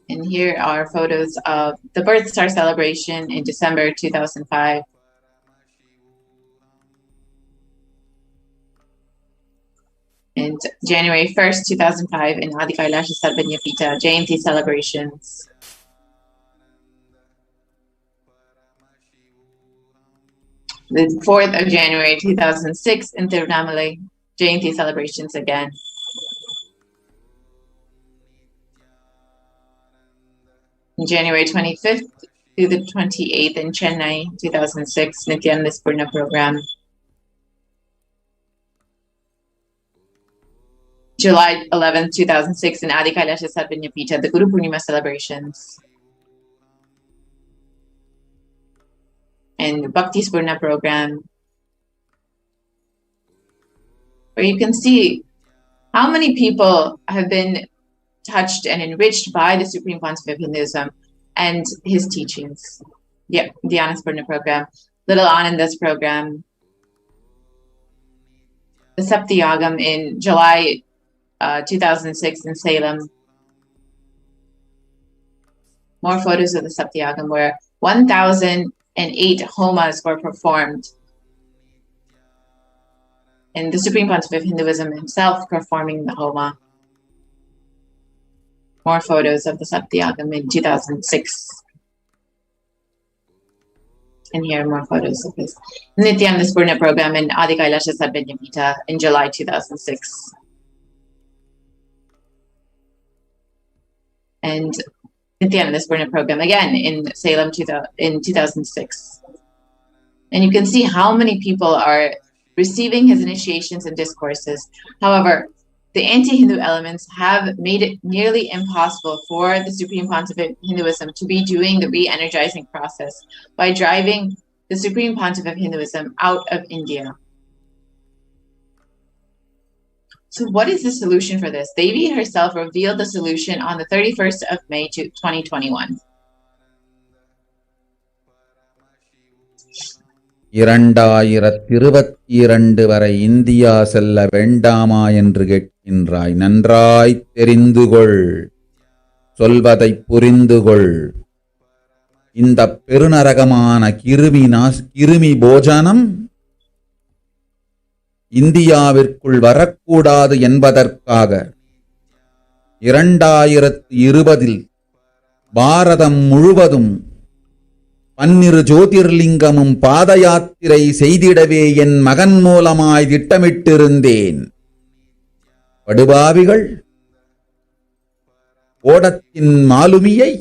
And here are photos of the Birth Star celebration in December 2005. And January 1st, 2005 in Adi Kailash Sarvanya Pita, Jayanti celebrations. The 4th of January 2006 in Tiruvannamalai, Jayanti celebrations again. January 25th through the 28th in Chennai, 2006, Nithyananda Spurna program. July 11th, 2006 in Adi Kailasha Sarvanyapita, the Guru Purnima celebrations. And Bhakti Spurna program, where you can see how many people have been touched and enriched by the Supreme Pontiff of Hinduism and his teachings. Yeah, Dhyana Spurna program, Little Ananda's program, the Saptayagam in July 2006 in Salem. More photos of the Saptayagam where 1,008 homas were performed. And the Supreme Pontiff of Hinduism himself performing the homa. More photos of the Saptayagam in 2006. And here are more photos of this Nithyananda Spurna program in Adi Kailasha Sarvanyapita in July 2006. And Nithyananda Spurna program again in Salem in 2006. And you can see how many people are receiving his initiations and discourses. However, the anti-Hindu elements have made it nearly impossible for the Supreme Pontiff of Hinduism to be doing the re-energizing process by driving the Supreme Pontiff of Hinduism out of India. So what is the solution for this? Devi herself revealed the solution on the 31st of May 2021. இரண்டாயிரத்திருபத்திரண்டு வரை India செல்ல வேண்டாமா என்று கேட்கின்றாய். நன்றாய் தெரிந்துகொள், சொல்வதைப் புரிந்துகொள். இந்த பெருநரகமான கிருமி போஜனம் இந்தியாவிற்குள் வரக்கூடாது என்பதற்காக 2020 பாரதம் முழுவதும் 12 ஜோதிர்லிங்கமும் பாத யாத்திரை செய்திடவே என் மகன் மூலமாய் திட்டமிட்டிருந்தேன். படுபாவிகள் ஓடத்தின் மாலுமியை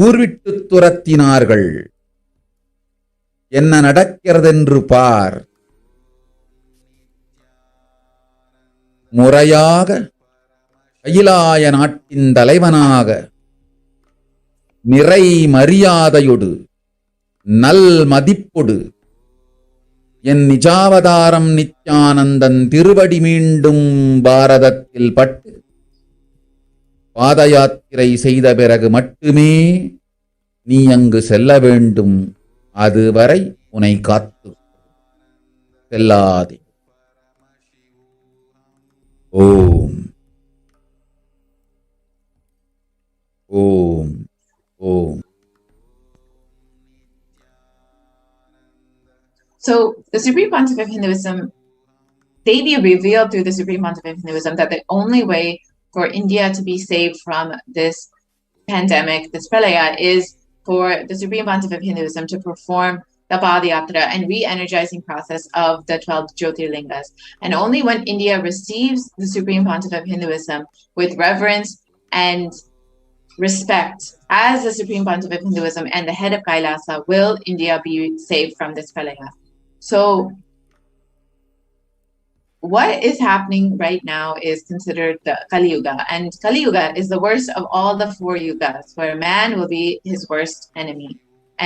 ஊர்விட்டு துரத்தினார்கள். என்ன நடக்கிறதென்று பார். முறையாக கைலாய நாட்டின் தலைவனாக நிறை மரியாதையொடு நல் மதிப்பொடு என் நிஜாவதாரம் நித்யானந்தன் திருவடி மீண்டும் பாரதத்தில் பட்டு பாத யாத்திரை செய்த பிறகு மட்டுமே நீ அங்கு செல்ல வேண்டும். அதுவரை உன்னை காத்து செல்லாதே. ஓம் ஓம் ஓம். So the Supreme Pontiff of Hinduism, Devi revealed through the Supreme Pontiff of Hinduism that the only way for India to be saved from this pandemic, this pralaya, is for the Supreme Pontiff of Hinduism to perform the Padayatra and re-energizing process of the 12 Jyotirlingas. And only when India receives the Supreme Pontiff of Hinduism with reverence and respect as the Supreme Pontiff of Hinduism and the head of Kailasa will India be saved from this pralaya. So what is happening right now is considered the Kali Yuga, and Kali Yuga is the worst of all the 4 yugas, where man will be his worst enemy.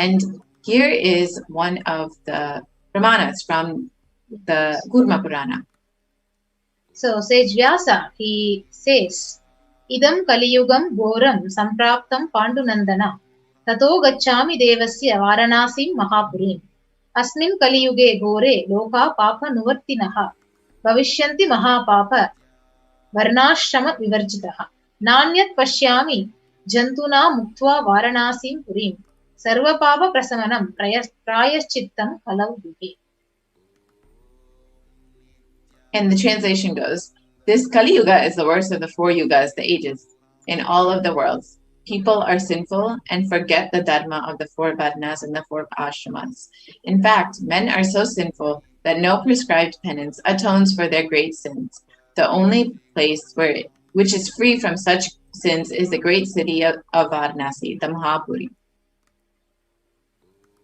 And here is one of the Pramanas from the Kurma Purana. So Sage Vyasa, he says, Idam Kaliyugam Ghoram Sampraptam Pandunandana Tato Gacchami Devasya Varanasim Mahapurim Asmin Kaliyuge Gore Loka Papa Nuvartinaha Bhavishyanti Mahapapa Varnashrama Vivarjitaha Nanyat Pashyami Jantuna Muktva Varanasim Purim Sarvapapa Prasamanam Prayaschittam Kalau Duhi. And the translation goes, this Kali Yuga is the worst of the 4 yugas, the ages, in all of the worlds. People are sinful and forget the dharma of the 4 varnas and the 4 ashramas. In fact, men are so sinful that no prescribed penance atones for their great sins. The only place which is free from such sins is the great city of Varanasi, the Mahapuri.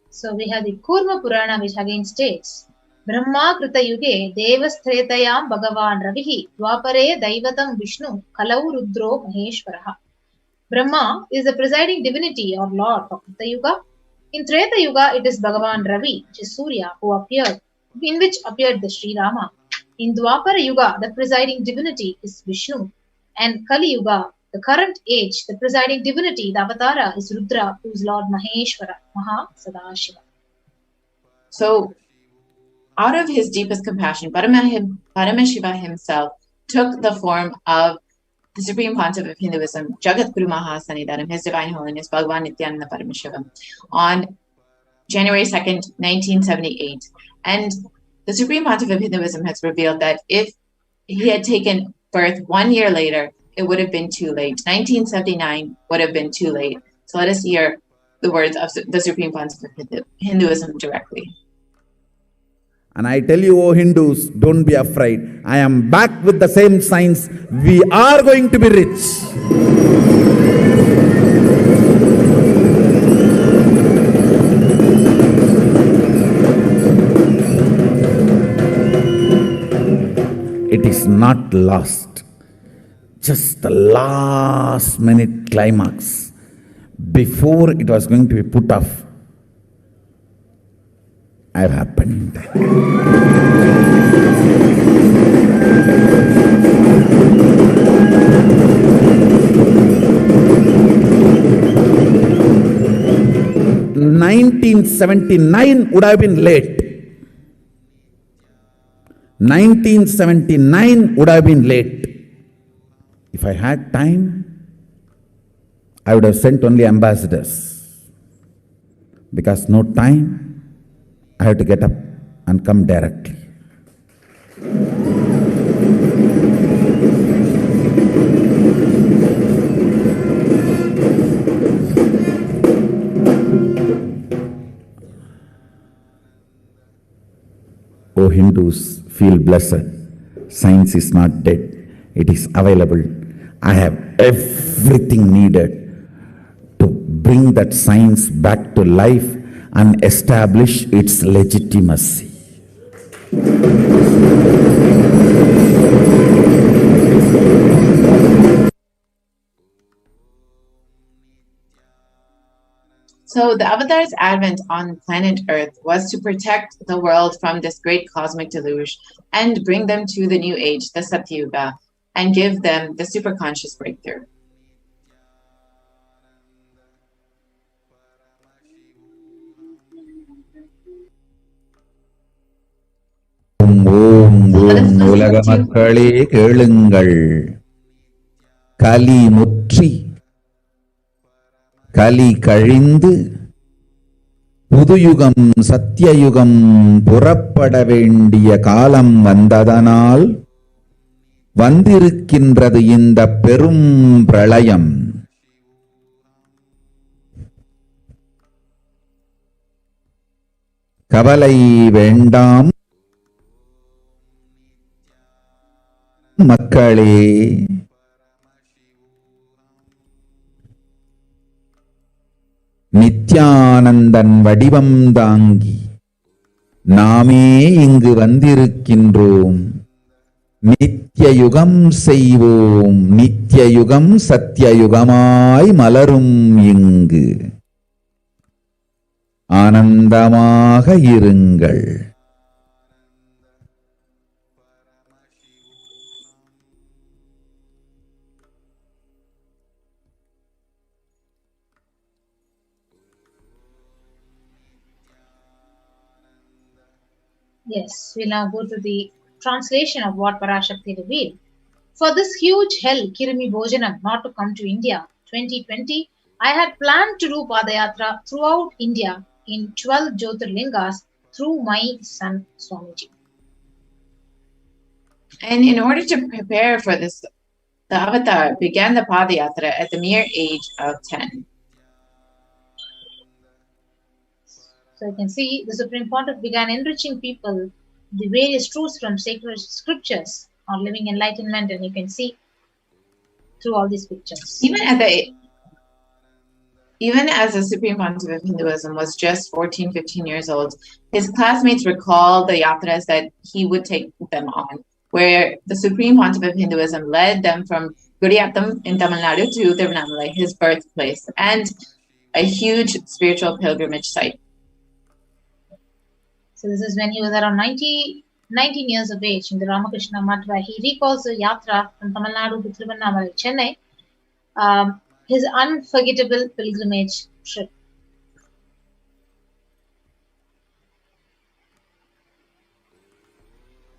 So we have the Kurma Purana, which again states, Brahma Krita Yuge Devastretayam Bhagavan Ravihi Dwapare Daivatam Vishnu Kalau Rudro Maheshwaraha. Brahma is the presiding divinity or lord of Krita Yuga. In Treta Yuga, it is Bhagavan Ravi, which is Surya, who appeared, in which appeared the Sri Rama. In Dwapara Yuga, the presiding divinity is Vishnu. And Kali Yuga, the current age, the presiding divinity, the avatara, is Rudra, who is Lord Maheshwara, Maha Sadashiva. So, out of his deepest compassion, Paramashiva himself took the form of the Supreme Pontiff of Hinduism, Jagat Guru Mahasannidhanam, His Divine Holiness Bhagavan Nithyananda Paramashiva, on January 2nd, 1978. And the Supreme Pontiff of Hinduism has revealed that if he had taken birth 1 year later, it would have been too late. 1979 would have been too late. So let us hear the words of the Supreme Pontiff of Hinduism directly. And I tell you, O Hindus, don't be afraid. I am back with the same signs. We are going to be rich. It is not lost. Just the last minute climax. Before it was going to be put off, have happened. (1979) would have been late. 1979 would have been late. If I had time, I would have sent only ambassadors. Because no time, I have to get up and come directly. O Hindus, feel blessed. Science is not dead. It is available. I have everything needed to bring that science back to life and establish its legitimacy. So the Avatar's advent on planet Earth was to protect the world from this great cosmic deluge and bring them to the new age, the Satyuga, and give them the superconscious breakthrough. ஓம் ஓம் உலக மக்களே கேளுங்கள். கலி முற்றி கலி கழிந்து புதுயுகம் சத்தியயுகம் புறப்பட வேண்டிய காலம் வந்ததனால் வந்திருக்கின்றது இந்த பெரும் பிரளயம். கவலை வேண்டாம் மக்களே. நித்யானந்தன் வடிவம் தாங்கி நாமே இங்கு வந்திருக்கின்றோம். நித்யயுகம் செய்வோம், நித்யயுகம் சத்யயுகமாய் மலரும் இங்கு. ஆனந்தமாக இருங்கள். Yes, we'll now go to the translation of what Parashakti revealed. For this huge hell, Kirimi Bhojanam, not to come to India, 2020, I had planned to do Padayatra throughout India in 12 Jyotirlingas through my son Swamiji. And in order to prepare for this, the Avatar began the Padayatra at the mere age of 10. So you can see the Supreme Pontiff began enriching people the various truths from sacred scriptures on living enlightenment, and you can see through all these pictures. Even as the Supreme Pontiff of Hinduism was just 14, 15 years old, his classmates recall the yatras that he would take them on, where the Supreme Pontiff of Hinduism led them from Guriyatam in Tamil Nadu to Tiruvannamalai, his birthplace, and a huge spiritual pilgrimage site. So this is when he was around 19 years of age in the Ramakrishna Math, where he recalls the yatra from Tamil Nadu to Tiruvannamalai, Chennai, his unforgettable pilgrimage trip.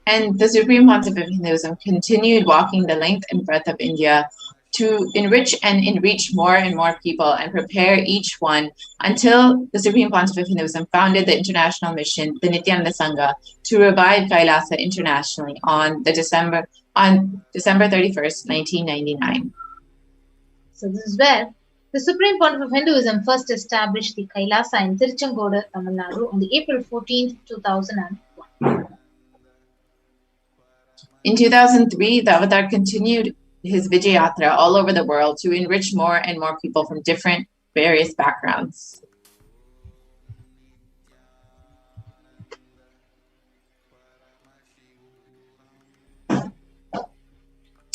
And the Supreme Pontiff of Hinduism continued walking the length and breadth of India to enrich and enreach more and more people and prepare each one until the Supreme Pontiff of Hinduism founded the international mission, the Nithyananda Sangha, to revive Kailasa internationally on December 31st, 1999. So this is where the Supreme Pontiff of Hinduism first established the Kailasa in Tiruchengodu, Tamil Nadu on the April 14th, 2001. In 2003, the Avatar continued his Vijayatra all over the world to enrich more and more people from various backgrounds.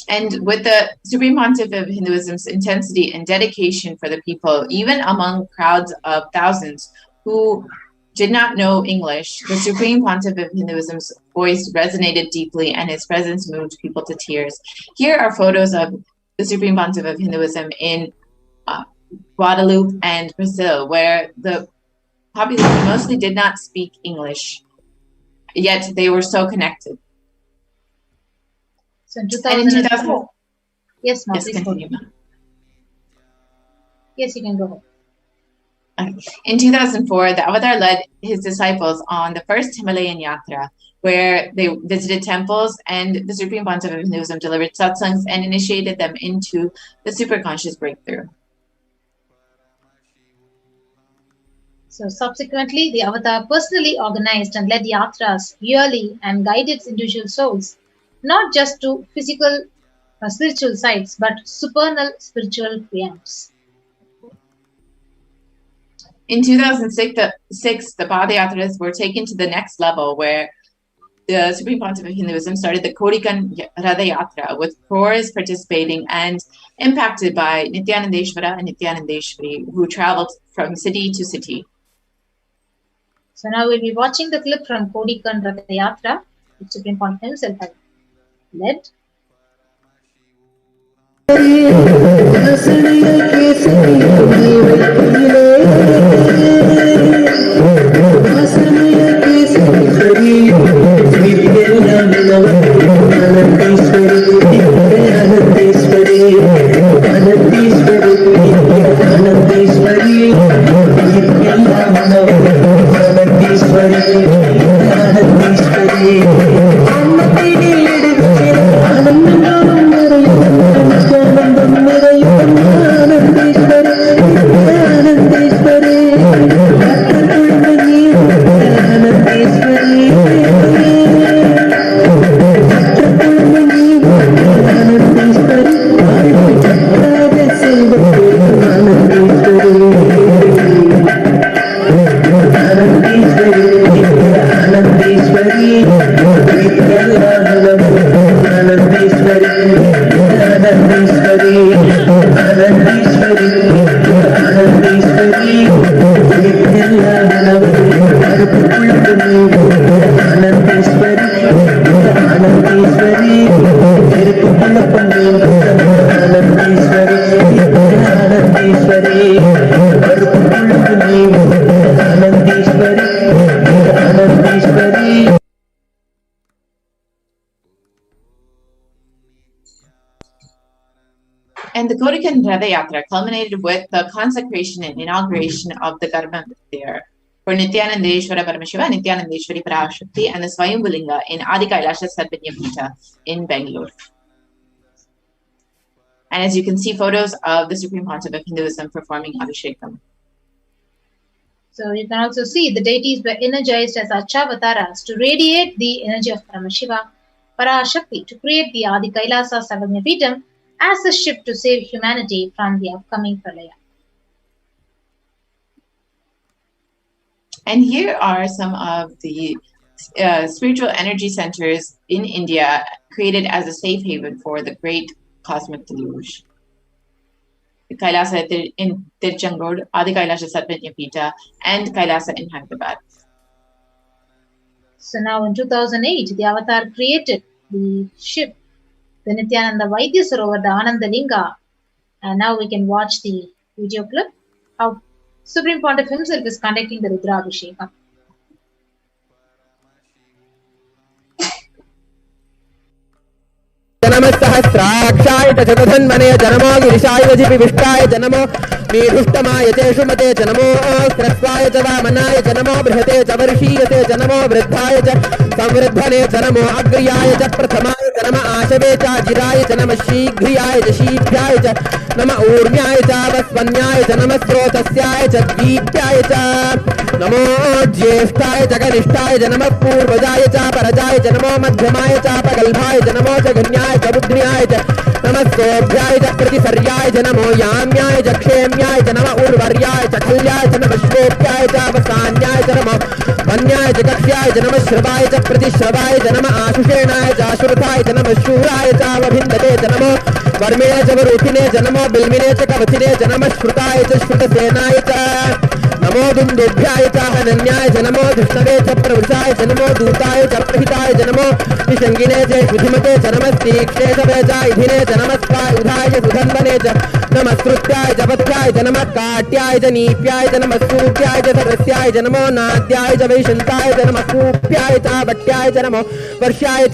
And with the Supreme Pontiff of Hinduism's intensity and dedication for the people, even among crowds of thousands who did not know English, the Supreme Pontiff of Hinduism's voice resonated deeply and his presence moved people to tears. Here are photos of the Supreme Pontiff of Hinduism in Guadeloupe and Brazil, where the population mostly did not speak English, yet they were so connected. So in 2004, yes, ma'am, please continue. Yes, you can go ahead. In 2004, the Avatar led his disciples on the first Himalayan Yatra, where they visited temples, and the Supreme Pontiff of Hinduism delivered satsangs and initiated them into the superconscious breakthrough. So subsequently, the Avatar personally organized and led yatras yearly and guided individual souls, not just to physical spiritual sites, but supernal spiritual realms. In 2006, the Padayatras were taken to the next level, where the Supreme Pontiff of Hinduism started the Kodikan Radha Yatra, with crores participating and impacted by Nithyanandeshwara and Nithyanandeshwari, who traveled from city to city. So now we'll be watching the clip from Kodikan Radha Yatra, which Supreme Pontiff himself had led. And the Kodikan Radha Yatra culminated with the consecration and inauguration of the Garba there for Nithyanandeshwara Paramashiva, Nithyanandeshwari Parashakti, and the Swayambhulinga in Adi Kailasha Sarvanyapita in Bangalore. And as you can see, photos of the Supreme Pontiff of Hinduism performing Abhishekam. So you can also see the deities were energized as Archavataras to radiate the energy of Paramashiva, Parashakti, to create the Adi Kailasa Sarvanyapitam, as a ship to save humanity from the upcoming pralaya. And here are some of the spiritual energy centers in India created as a safe haven for the great cosmic deluge. Kailasa in Tirchangood, Adi Kailasha Satpanyapita, and Kailasa in Hyderabad. So now in 2008, the Avatar created the ship, the Nithyananda Vaidya Sarovar, the Ananda Linga. And now we can watch the video clip how Supreme Pontiff himself is conducting the Rudra Abhishekam. जनमस्सहस्राक्षाय च शतधन्वने जनमो गिरिशाय वजिपिविष्टाय जनमो मेढुष्टमाय च शुमते जनमो स्रस्वाय च वामनाय जनमो बृहते च वर्षीयते जनमो वृद्धाय च संवृद्धने जनमो अग्र्याय च प्रथमाय जनम आशवे च जिराय जनम शीघ्रियाय च शीघ्राय च नम ऊर्म्याय च वस्वन्याय च नम स्रोतस्याय च दीप्याय च नमो ज्येष्ठाय च कनिष्ठाय च नमः पूर्वजाय च परजाय च नमो मध्यमाय च पगल्भाय च नमो जगन्याय च बुद्ध्याय च नमस्तोभ्याय च प्रतिसर्याय च नमो याम्याय च क्षेम्याय च नम उर्वर्याय च खल्याय च नमः श्वेप्याय च अवसान्याय च नमो वन्याय च कक्ष्याय च नमः श्रवाय च प्रतिश्रवाय च नमः आशुषेणाय च आशुरथाय च नमः शूराय च अवभिन्दते च नमो वर्मिणे च वरुथिने च नमो बिल्मिने च कवचिने च नमः श्रुताय च श्रुतसेनाय च नमो दुन्दुभ्याय च हनन्याय च नमो धृष्णवे च प्रवृषाय च नमो दूताय च प्रहिताय च नमो निषङ्गिने च शुधिमते च नमस्तीक्ष्णे च वेचायुधिने च नमस्काय उधाय च सुधन्वने च नमस्कृत्याय च पथ्याय च नमः काट्याय च नीप्याय च नमः सूत्याय च सरस्याय च नमो नाद्याय च वैशन्ताय च नमः कूप्याय च भट्याय च नमो वर्षाय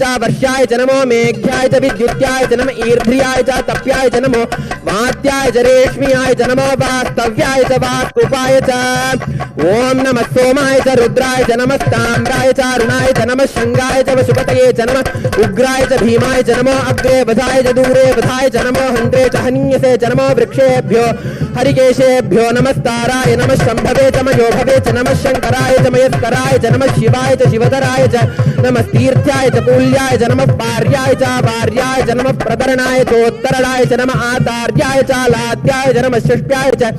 च नमो मेघ्याय च विद्युत्याय च नमः ईर्ध्याय च तप्याय च नमो वात्याय च रेश्म्याय च नमो वास्तव्याय च वास्तुपाय च ओम नमः सोमाय च रुद्राय च नमः ताम्राय च अरुणाय च नमः शंगाय च वशुपतये च नमः उग्राय च भीमाय च नमो अग्रे वधाय च दूरे वधाय च नमो हन्त्रे च हन्यसे च नमो वृक्षेभ्यो हरिकेशेभ्यो नमस्ताराय नमः शम्भवे च मयोभवे च नमः शंकराय च मयस्कराय च नमः शिवाय च शिवधराय च नमस्तीर्थ्याय च कूल्याय च नमः पार्याय च वार्याय च नमः प्रतरणाय चोत्तरणाय च नमः आतार्याय च लाद्याय च नमः षष्ट्याय च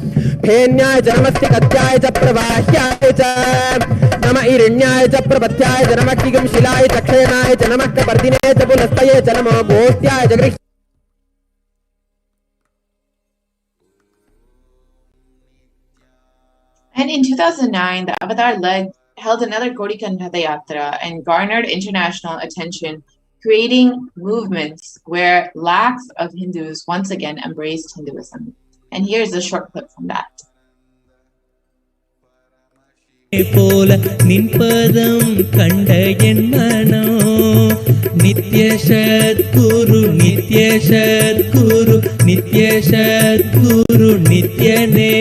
फेन्याय च नमस्तिकत्याय च प्रवाह्याय च नमः ईरण्याय च प्रपथ्याय च नमः किगंशिलाय च क्षेणाय च नमः कपर्दिने च पुनस्तये च नमो गोष्ट्याय च गृह् And in 2009, the Avatar held another Gaurikan Yatra and garnered international attention, creating movements where lakhs of Hindus once again embraced Hinduism. And here's a short clip from that. போல நின்பதம் கண்ட என் மனோ நித்ய சத்குரு நித்ய சத்குரு நித்ய சத்குரு நித்யனே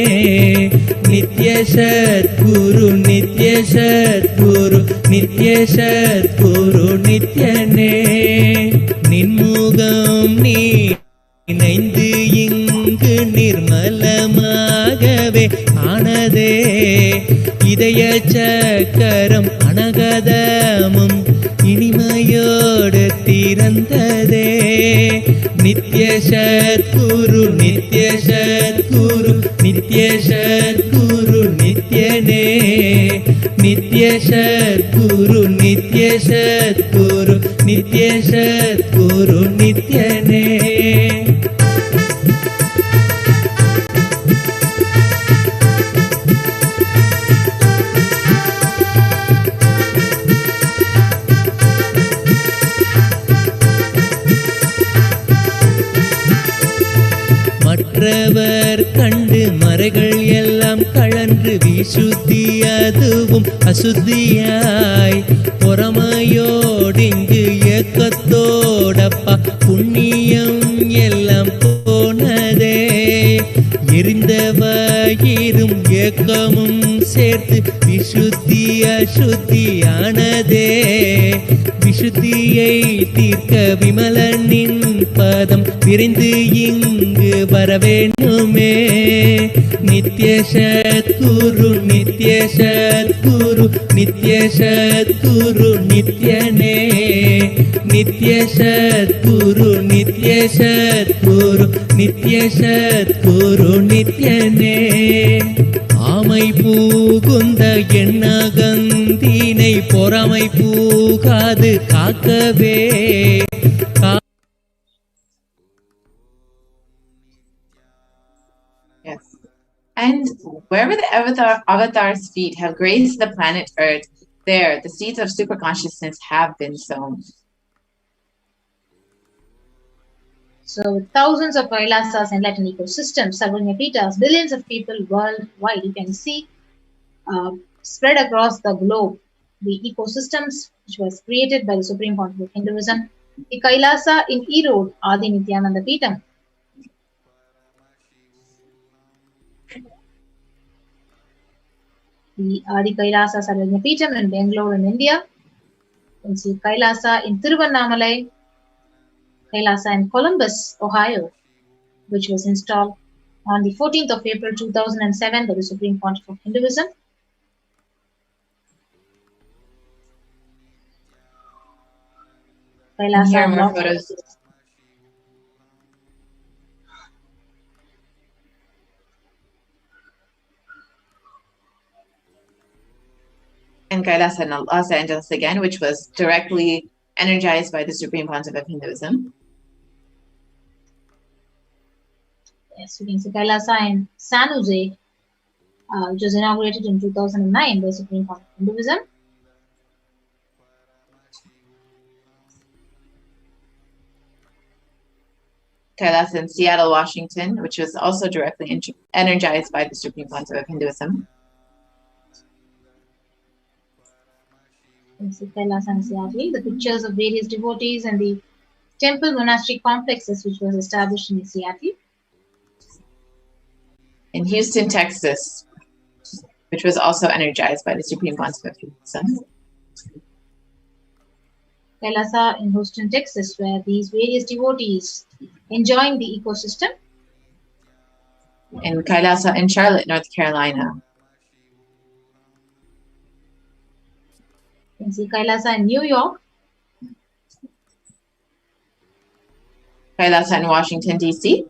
நித்ய சத்குரு நித்ய சத்குரு நித்ய சத்குரு நித்யனே நின்முகம் நீ இணைந்து இங்கு நிர்மலமாகவே ஆனதே இதய சக்கரம் அனகதமும் இனிமையோடு திறந்ததே நித்ய சத்குரு நித்ய சத்குரு நித்ய சத்குரு நித்யனே நித்ய சத்குரு நித்ய சத்குரு நித்ய சத்குரு நித்யனே மற்றவர் கண்டு மறைகள் எல்லாம் கழன்று விசுத்தி அதுவும் அசுத்தியாய் பொறாமையோடிங்கு ஏக்கத்தோடப்பா புண்ணியம் எல்லாம் போனதே எரிந்தவயிரும் ஏக்கமும் சேர்த்து விசுத்தி அசுத்தியானதே விசுத்தி பிணியை தீர்க்க விமலனின் பதம் விரைந்து இங்கு வர வேண்டுமே. நித்ய சத்குரு நித்ய சத்குரு நித்ய சத்குரு நித்யனே. நித்ய சத்குரு நித்ய சத்குரு நித்ய சத்குரு நித்யனே. ஆமை பூகுந்த எண்ணகந்தினை பொறாமை பூகாது காக்கவே. Yes. And wherever the avatar's feet have graced the planet Earth, there the seeds of superconsciousness have been sown. So, with thousands of Kailasas enlightened ecosystems, Sarvagnapitas, billions of people worldwide, you can see spread across the globe the ecosystems which was created by the Supreme Pontiff of Hinduism. The Kailasa in Erode, Adi Nithyananda Peetham. The Adi Kailasa Sarvagnapitam in Bangalore in India. You can see Kailasa in Tiruvannamalai, Kailasa in Columbus, Ohio, which was installed on the 14th of April 2007 by the Supreme Pontiff of Hinduism. Kailasa Here are more photos. And Kailasa in Los Angeles again, which was directly energized by the Supreme Pontiff of Hinduism. Yes, we can see Kailasa in San Jose, which was inaugurated in 2009 by the Supreme Pontiff of Hinduism. Kailasa in Seattle, Washington, which was also directly energized by the Supreme Pontiff of Hinduism. In Kailasa and Seattle, the pictures of various devotees and the temple monastic complexes which was established in Seattle. In Houston, Texas, which was also energized by the Supreme Pontiff of Hinduism. Kailasa in Houston, Texas, where these various devotees enjoying the ecosystem. In Kailasa in Charlotte, North Carolina. You can see Kailasa in New York. Kailasa in Washington, D.C.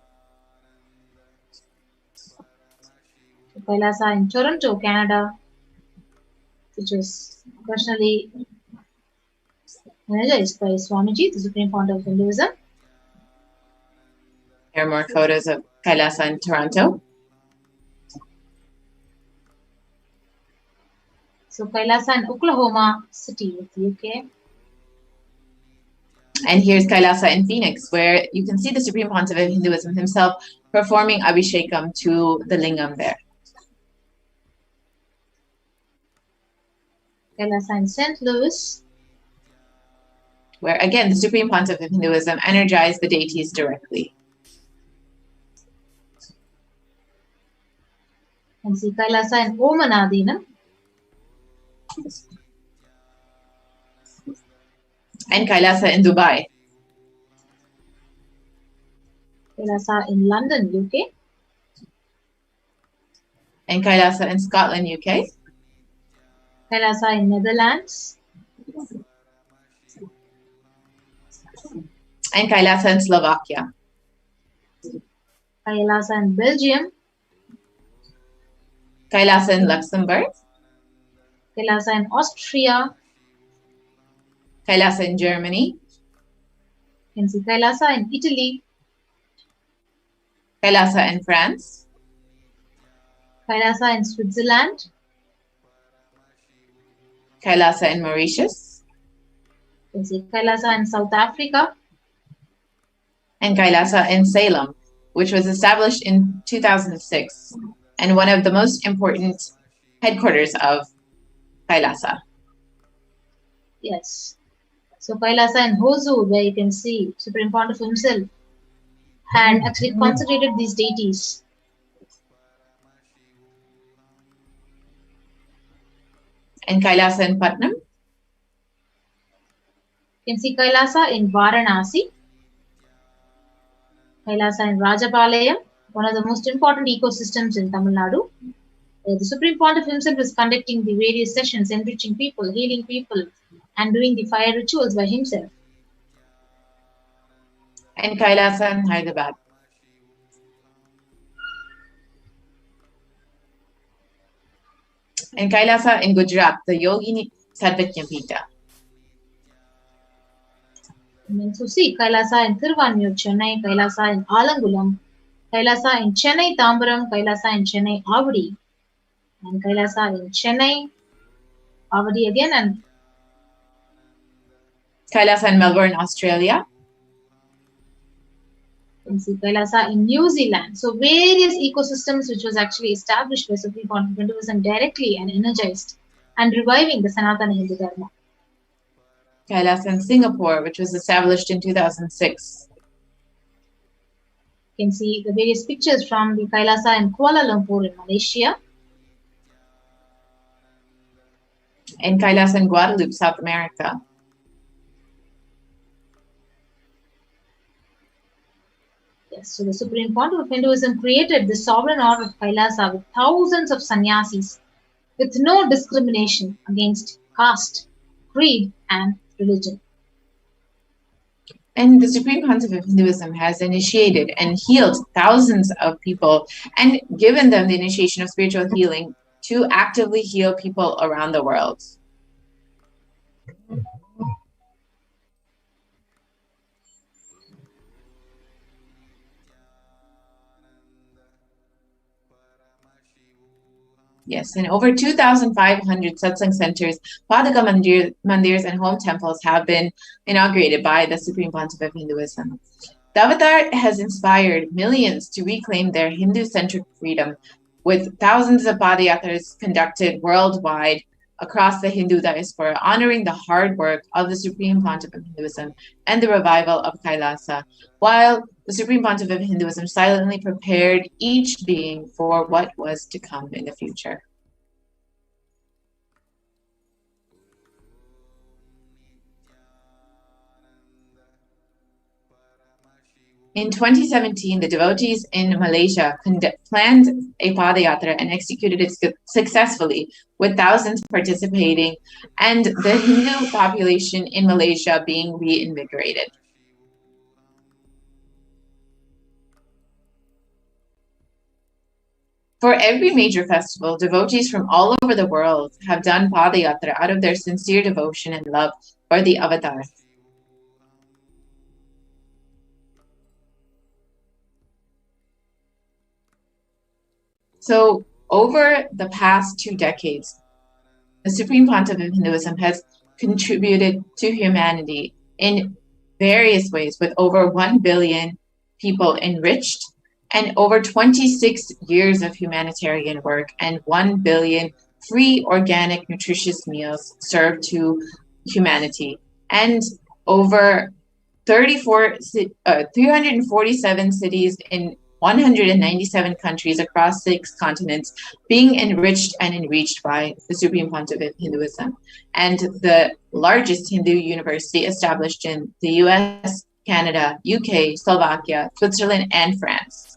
Kailasa in Toronto, Canada, which was personally energized by Swamiji, the Supreme Pontiff of Hinduism. Here are more photos of Kailasa in Toronto. So Kailasa in Oklahoma City, UK. And here's Kailasa in Phoenix, where you can see the Supreme Pontiff of Hinduism himself performing Abhishekam to the lingam there. Kailasa in St. Louis, where again the Supreme Pontiff of Hinduism energized the deities directly. And see Kailasa in Omanadinam. And Kailasa in Dubai. Kailasa in London, UK. And Kailasa in Scotland, UK. Kailasa in Netherlands. And Kailasa in Slovakia. Kailasa in Belgium. Kailasa in Luxembourg. Kailasa in Austria. Kailasa in Germany. You can see Kailasa in Italy. Kailasa in France. Kailasa in Switzerland. Kailasa in Mauritius. You can see Kailasa in South Africa. And Kailasa in Salem, which was established in 2006 and one of the most important headquarters of Kailasa. Yes. So Kailasa in Hosur, where you can see Supreme Pontiff himself had actually consecrated these deities. And Kailasa in Putnam. You can see Kailasa in Varanasi, Kailasa in Rajapalayam, one of the most important ecosystems in Tamil Nadu. The Supreme Pontiff himself is conducting the various sessions, enriching people, healing people, and doing the fire rituals by himself. And Kailasa in Hyderabad. And Kailasa in Gujarat, the Yogini Sarvatnyapita. And then so see Kailasa in Thiruvanmiyur, Chennai, Kailasa in Alangulam, Kailasa in Chennai, Tambaram, Kailasa in Chennai, Avadi, and Kailasa in Chennai, Avadi again, and Kailasa in Melbourne, Australia. You can see Kailasa in New Zealand. So various ecosystems which was actually established by Supreme Pontiff Hinduism directly and energized and reviving the Sanatana Hindu Dharma. Kailasa in Singapore, which was established in 2006. You can see the various pictures from the Kailasa in Kuala Lumpur in Malaysia. And Kailasa in Guadeloupe, South America. Yes, so the Supreme Pontiff of Hinduism created the sovereign order of Kailasa with thousands of sannyasis with no discrimination against caste, creed, and religion. And the Supreme Pontiff of Hinduism has initiated and healed thousands of people and given them the initiation of spiritual healing to actively heal people around the world. Yes, and over 2,500 satsang centers, Padaka mandirs, and home temples have been inaugurated by the Supreme Pontiff of Hinduism. The Avatar has inspired millions to reclaim their Hindu-centric freedom, with thousands of padayatras conducted worldwide across the Hindu diaspora, honoring the hard work of the Supreme Pontiff of Hinduism and the revival of Kailasa, while the Supreme Pontiff of Hinduism silently prepared each being for what was to come in the future. In 2017, the devotees in Malaysia planned a padayatra and executed it successfully, with thousands participating and the Hindu population in Malaysia being reinvigorated. For every major festival, devotees from all over the world have done padayatra out of their sincere devotion and love for the Avatar. So over the past 2 decades, the Supreme Pontiff of Hinduism has contributed to humanity in various ways, with over 1 billion people enriched and over 26 years of humanitarian work and 1 billion free organic nutritious meals served to humanity, and over 347 cities in 197 countries across 6 continents being enriched and enriched by the Supreme Pontiff of Hinduism, and the largest Hindu university established in the US, Canada, UK, Slovakia, Switzerland, and France.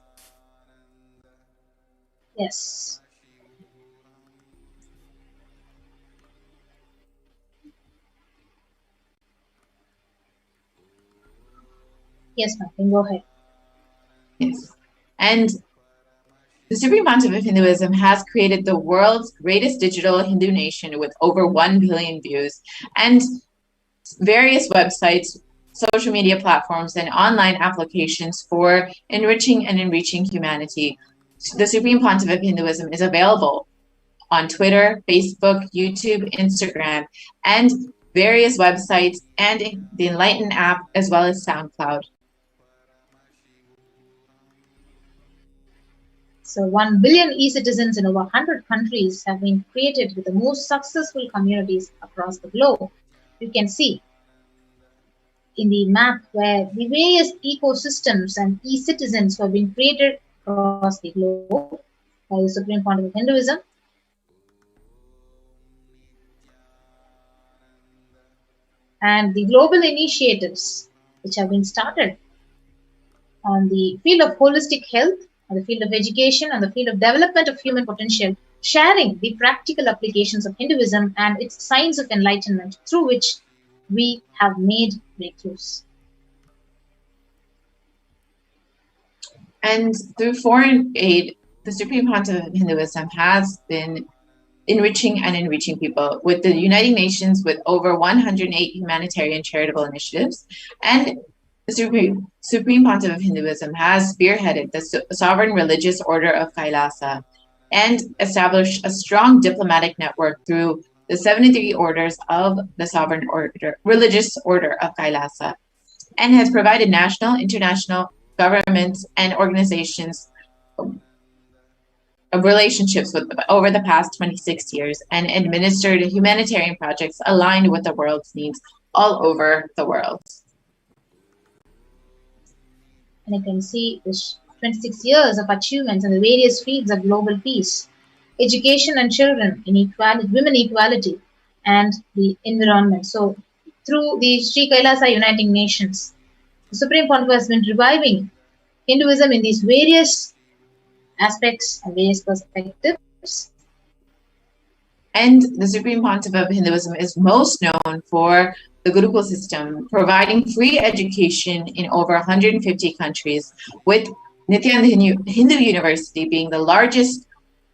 Yes. Yes, ma'am, go ahead. Yes. And the Supreme Pontiff of Hinduism has created the world's greatest digital Hindu nation with over 1 billion views, and various websites, social media platforms, and online applications for enriching and enriching humanity. The Supreme Pontiff of Hinduism is available on Twitter, Facebook, YouTube, Instagram, and various websites, and the Enlighten app, as well as SoundCloud. So 1 billion e-citizens in over 100 countries have been created with the most successful communities across the globe. You can see in the map where the various ecosystems and e-citizens have been created across the globe by the Supreme Pontiff of Hinduism. and the global initiatives which have been started on the field of holistic health, on the field of education, on the field of development of human potential, sharing the practical applications of Hinduism and its signs of enlightenment through which we have made breakthroughs. And through foreign aid, the Supreme Pontiff of Hinduism has been enriching people, with the United Nations with over 108 humanitarian charitable initiatives. And the Supreme Pontiff of Hinduism has spearheaded the Sovereign Religious Order of Kailasa and established a strong diplomatic network through the 73 orders of the Sovereign Religious Order of Kailasa, and has provided national, international governments and organizations of relationships with them over the past 26 years, and administered humanitarian projects aligned with the world's needs all over the world. And you can see this 26 years of achievements in the various fields of global peace, education and children inequality, women equality, and the environment. So through the Sri Kailasa Uniting Nations, the Supreme Pontiff has been reviving Hinduism in these various aspects and various perspectives. And the Supreme Pontiff of Hinduism is most known for the Gurukul system, providing free education in over 150 countries, with Nithyananda Hindu University being the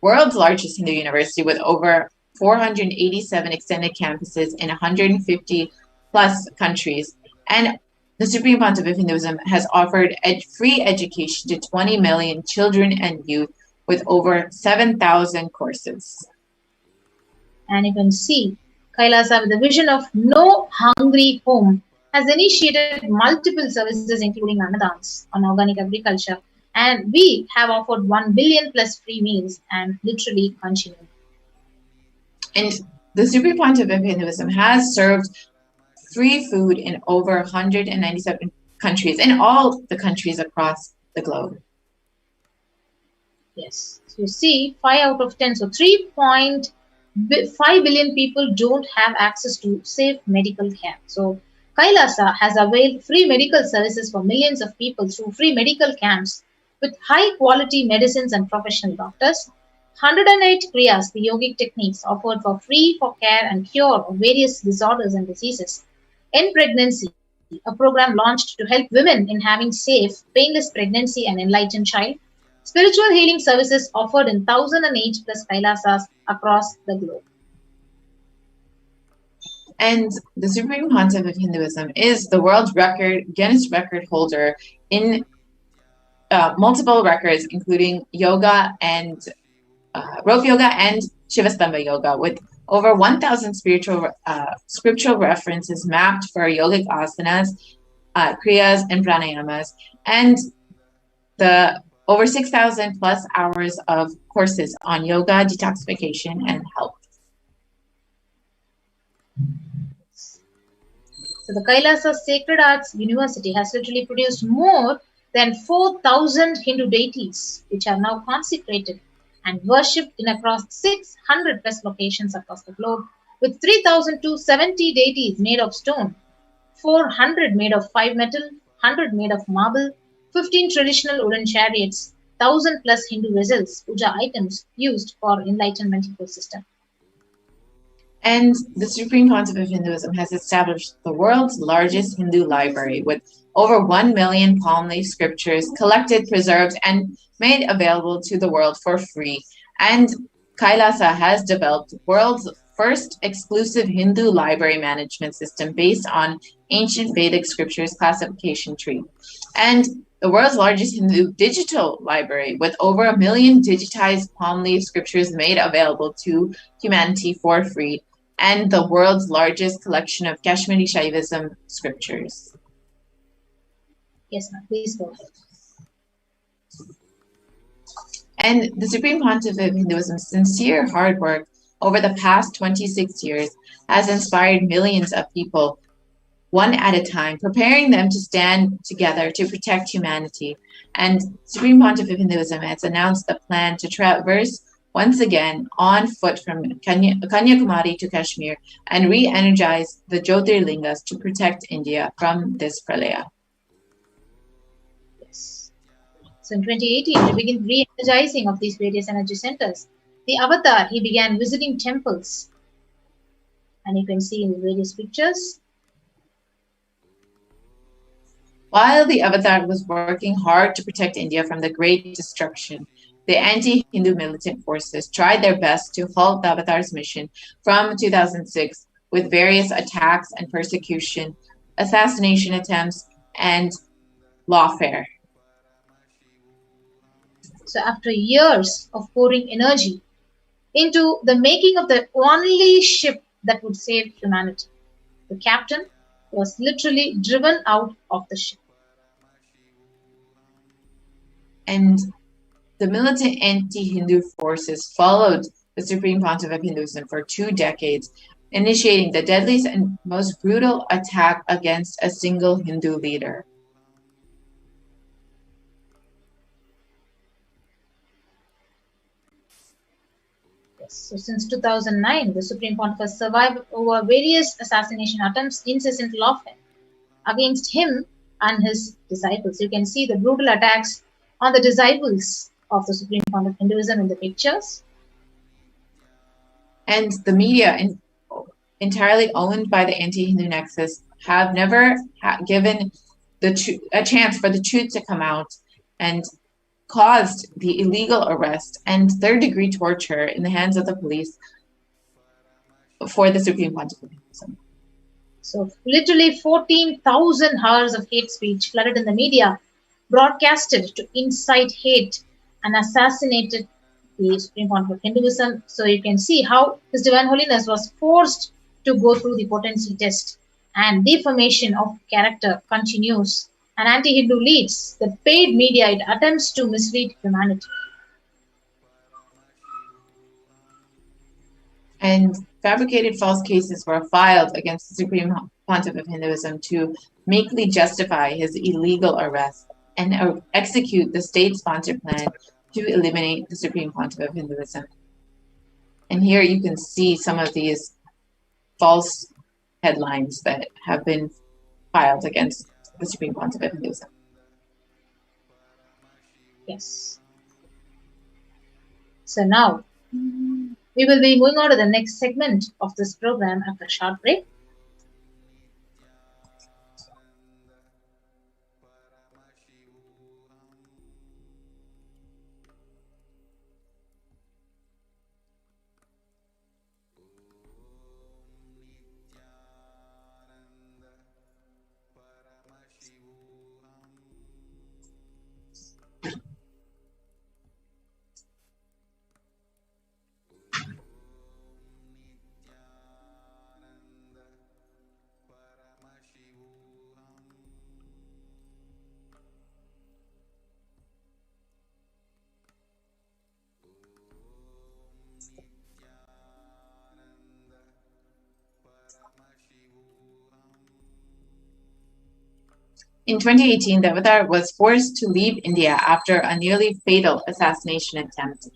world's largest Hindu university, with over 487 extended campuses in 150 plus countries. And the Supreme Pontiff of Hinduism has offered free education to 20 million children and youth, with over 7,000 courses. And you can see Kailasa, with the vision of no hungry home, has initiated multiple services including annadans on organic agriculture, and we have offered 1 billion plus free meals and literally continuing. And the Supreme Pontiff of Hinduism has served free food in over 197 countries, in all the countries across the globe. Yes, so you see 5 out of 10, so 3.5 billion people don't have access to safe medical care. So Kailasa has availed free medical services for millions of people through free medical camps with high quality medicines and professional doctors. 108 kriyas, the yogic techniques offered for free for care and cure of various disorders and diseases. In pregnancy, a program launched to help women in having safe, painless pregnancy and enlightened child. Spiritual healing services offered in 1,008 plus Kailasas across the globe. And the Supreme Pontiff of Hinduism is the world Guinness record holder in multiple records, including yoga and rope yoga and Shivastamba yoga, with over 1,000 scriptural references mapped for yogic asanas, kriyas, and pranayamas, and the over 6,000 plus hours of courses on yoga, detoxification, and health. So the Kailasa Sacred Arts University has literally produced more than 4,000 Hindu deities, which are now consecrated and worshipped in across 600 plus locations across the globe, with 3,270 deities made of stone, 400 made of 5 metal, 100 made of marble, 15 traditional wooden chariots, 1,000 plus Hindu vessels, puja items used for enlightenment ecosystem. And the Supreme Pontiff of Hinduism has established the world's largest Hindu library, with over 1 million palm leaf scriptures collected, preserved, and made available to the world for free. And Kailasa has developed the world's first exclusive Hindu library management system based on ancient Vedic scriptures classification tree. And the world's largest Hindu digital library, with over 1 million digitized palm leaf scriptures made available to humanity for free, and the world's largest collection of Kashmiri Shaivism scriptures. Yes, ma'am. Please go ahead. And the Supreme Pontiff of Hinduism's sincere hard work over the past 26 years has inspired millions of people, one at a time, preparing them to stand together to protect humanity. And Supreme Pontiff of Hinduism has announced the plan to traverse once again on foot from Kanyakumari to Kashmir and re-energize the Jyotirlingas to protect India from this pralaya. Yes. So in 2018, to begin re-energizing of these various energy centers, the avatar, he began visiting temples. And you can see in the various pictures. While the avatar was working hard to protect India from the great destruction, the anti-Hindu militant forces tried their best to halt the avatar's mission from 2006 with various attacks and persecution, assassination attempts, and lawfare. So after years of pouring energy into the making of the only ship that would save humanity, the captain was literally driven out of the ship. And the militant anti-Hindu forces followed the Supreme Pontiff of Hinduism for 2 decades, initiating the deadliest and most brutal attack against a single Hindu leader. Yes. So since 2009, the Supreme Pontiff has survived over various assassination attempts, incessant lawfare against him and his disciples. You can see the brutal attacks on the disciples of the Supreme Pontiff of Hinduism in the pictures. And the media, entirely owned by the anti-Hindu nexus, have never given a chance for the truth to come out, and caused the illegal arrest and third-degree torture in the hands of the police for the Supreme Pontiff of Hinduism. So literally 14,000 hours of hate speech flooded in the media, broadcasted to incite hate and assassinated the Supreme Pontiff of Hinduism. So you can see how His Divine Holiness was forced to go through the potency test, and defamation of character continues. And anti-Hindu leads the paid media, it attempts to mislead humanity. And fabricated false cases were filed against the Supreme Pontiff of Hinduism to meekly justify his illegal arrest and execute the state-sponsored plan to eliminate the Supreme Pontiff of Hinduism. And here you can see some of these false headlines that have been filed against the Supreme Pontiff of Hinduism. Yes. So now, we will be moving on to the next segment of this program after a short break. In 2018, the Avatar was forced to leave India after a nearly fatal assassination attempt.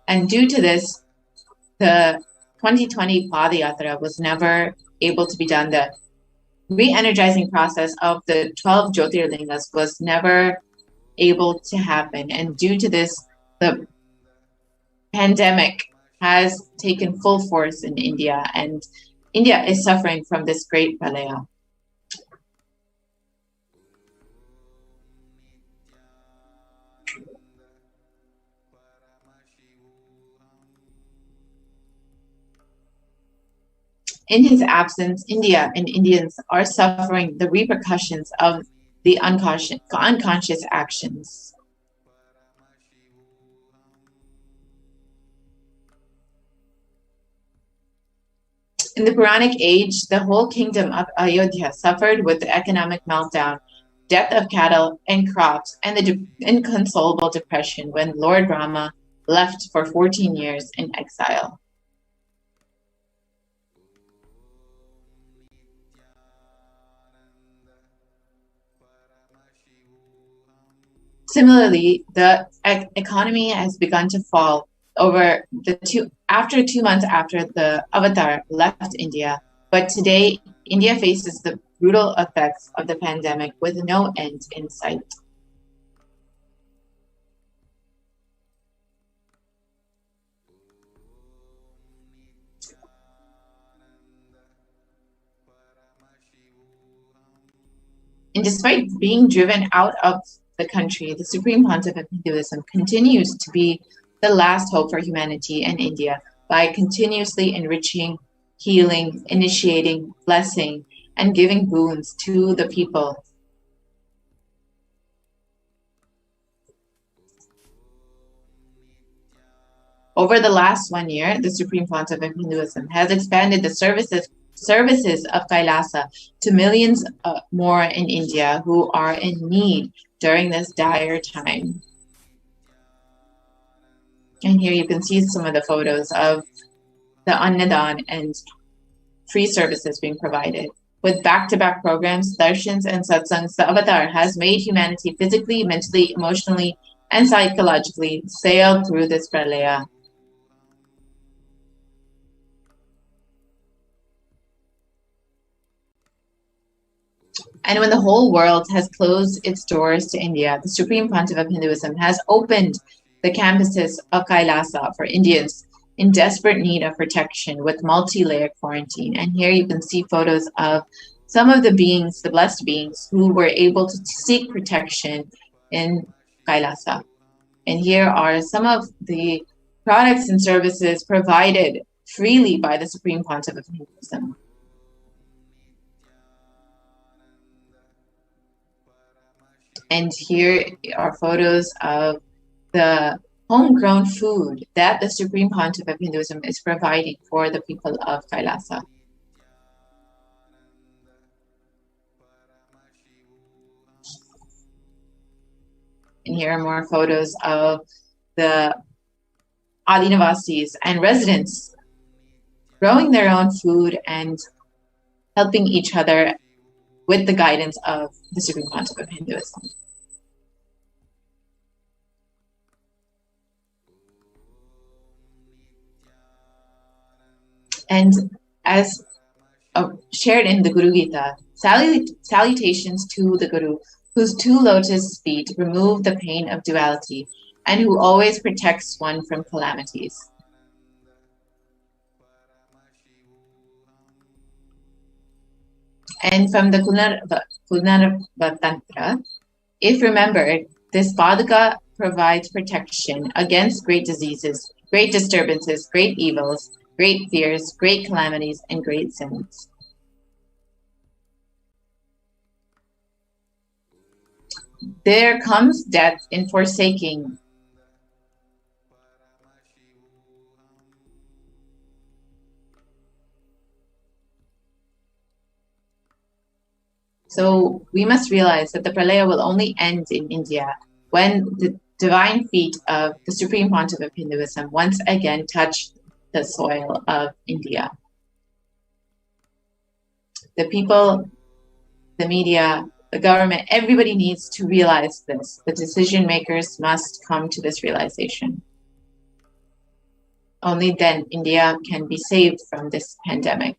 And due to this, the 2020 Padayatra was never able to be done. The re-energizing process of the 12 Jyotirlingas was never able to happen. And due to this, the pandemic has taken full force in India, and India is suffering from this great pralaya. In his absence, India and Indians are suffering the repercussions of the unconscious actions. In the Puranic age, the whole kingdom of Ayodhya suffered with the economic meltdown, death of cattle and crops, and the inconsolable depression when Lord Rama left for 14 years in exile. Similarly, the economy has begun to fall after 2 months after the avatar left India. But today, India faces the brutal effects of the pandemic with no end in sight. And despite being driven out of the country, the Supreme Pontiff of Hinduism continues to be the last hope for humanity and India by continuously enriching, healing, initiating, blessing, and giving boons to the people. Over the last 1 year, the Supreme Pontiff of Hinduism has expanded the services of Kailasa to millions more in India who are in need during this dire time. And here you can see some of the photos of the Annadan and free services being provided. With back-to-back programs, darshans, and satsangs, the Avatar has made humanity physically, mentally, emotionally, and psychologically sail through this pralaya. And when the whole world has closed its doors to India, the Supreme Pontiff of Hinduism has opened the campuses of Kailasa for Indians in desperate need of protection with multi-layered quarantine. And here you can see photos of some of the beings, the blessed beings, who were able to seek protection in Kailasa. And here are some of the products and services provided freely by the Supreme Pontiff of Hinduism. And here are photos of the homegrown food that the Supreme Pontiff of Hinduism is providing for the people of Kailasa. And here are more photos of the Adinavasis and residents growing their own food and helping each other with the guidance of the Supreme Pontiff of Hinduism. And as shared in the Guru Gita, salutations to the Guru, whose 2 lotus feet remove the pain of duality and who always protects one from calamities. And from the Punarva Tantra, if remembered, this Paduka provides protection against great diseases, great disturbances, great evils, great fears, great calamities, and great sins. There comes death in forsaking. So we must realize that the pralaya will only end in India when the divine feet of the Supreme Pontiff of Hinduism once again touch the soil of India. The people, the media, the government, everybody needs to realize this. The decision makers must come to this realization. Only then India can be saved from this pandemic.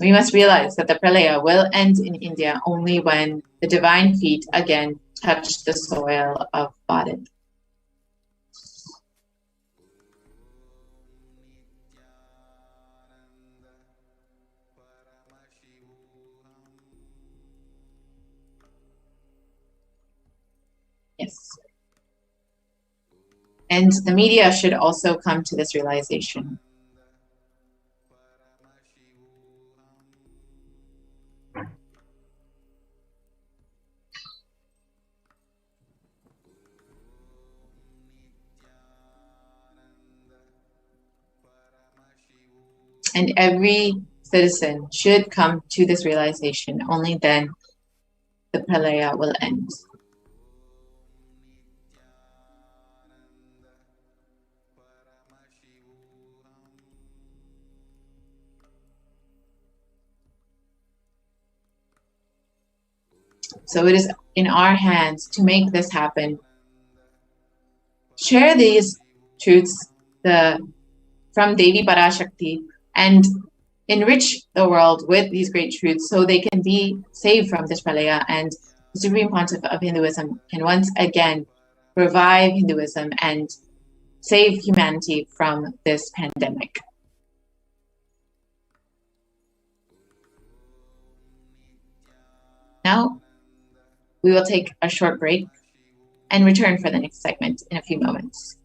We must realize that the pralaya will end in India only when the divine feet again touch the soil of Bharat. Yes. And the media should also come to this realization. And every citizen should come to this realization. Only then the pralaya will end. So it is in our hands to make this happen. Share these truths from Devi Parashakti and enrich the world with these great truths so they can be saved from this pralaya, and the Supreme Pontiff of Hinduism can once again revive Hinduism and save humanity from this pandemic. Now, we will take a short break and return for the next segment in a few moments.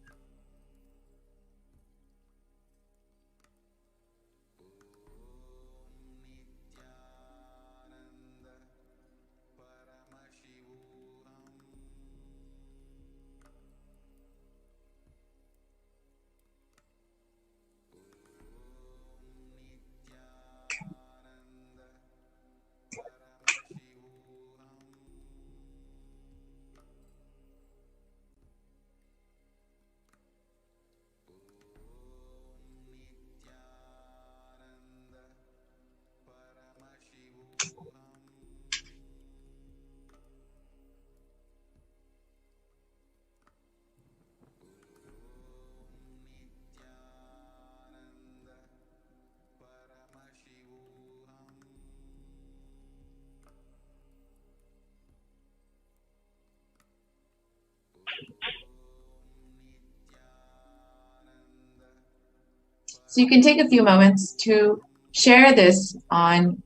So you can take a few moments to share this on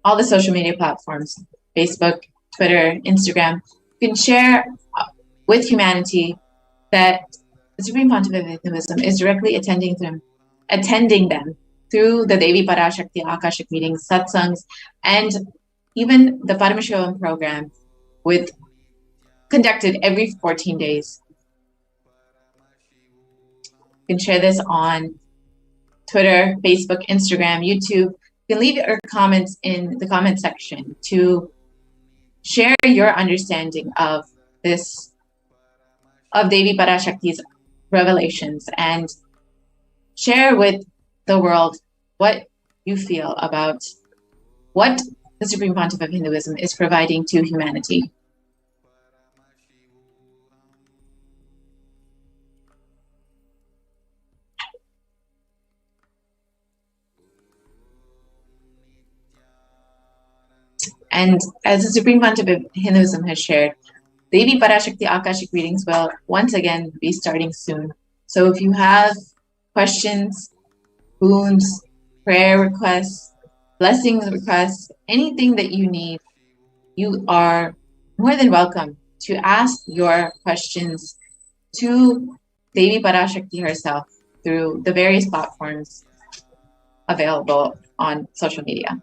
all the social media platforms, Facebook, Twitter, Instagram. You can share with humanity that the Supreme Pontiff of Hinduism is directly attending them through the Devi Parashakti Akashic meetings, satsangs, and even the Paramashivam program conducted every 14 days. You can share this on Twitter, Facebook, Instagram, YouTube. You can leave your comments in the comment section to share your understanding of Devi Parashakti's revelations, and share with the world what you feel about what the Supreme Pontiff of Hinduism is providing to humanity. And as the Supreme Pontiff of Hinduism has shared, Devi Parashakti Akashic readings will once again be starting soon. So if you have questions, boons, prayer requests, blessings requests, anything that you need, you are more than welcome to ask your questions to Devi Parashakti herself through the various platforms available on social media.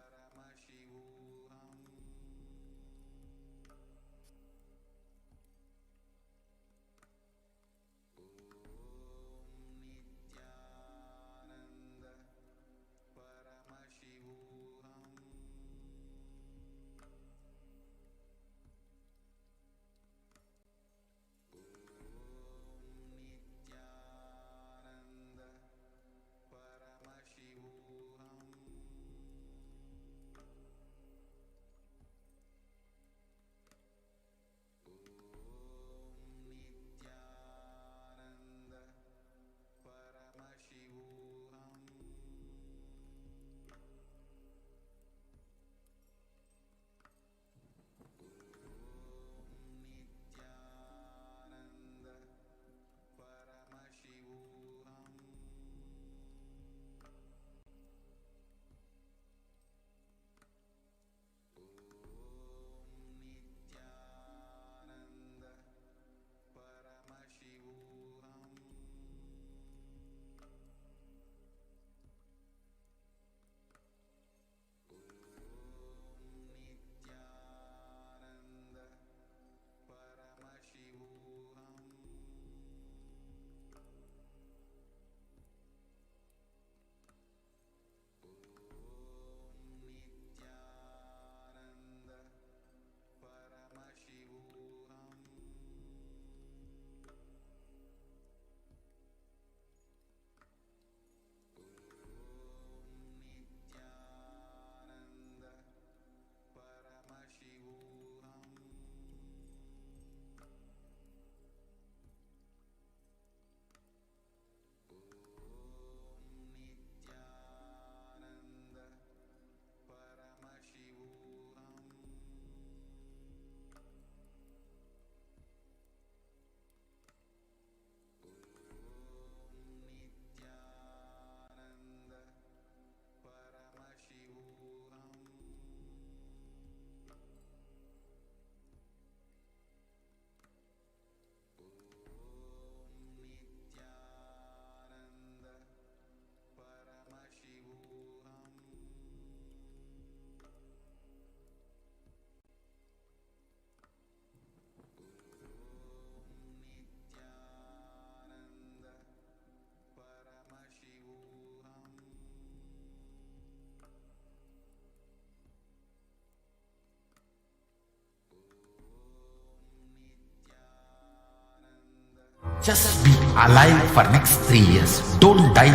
Just be alive for next 3 years. Don't die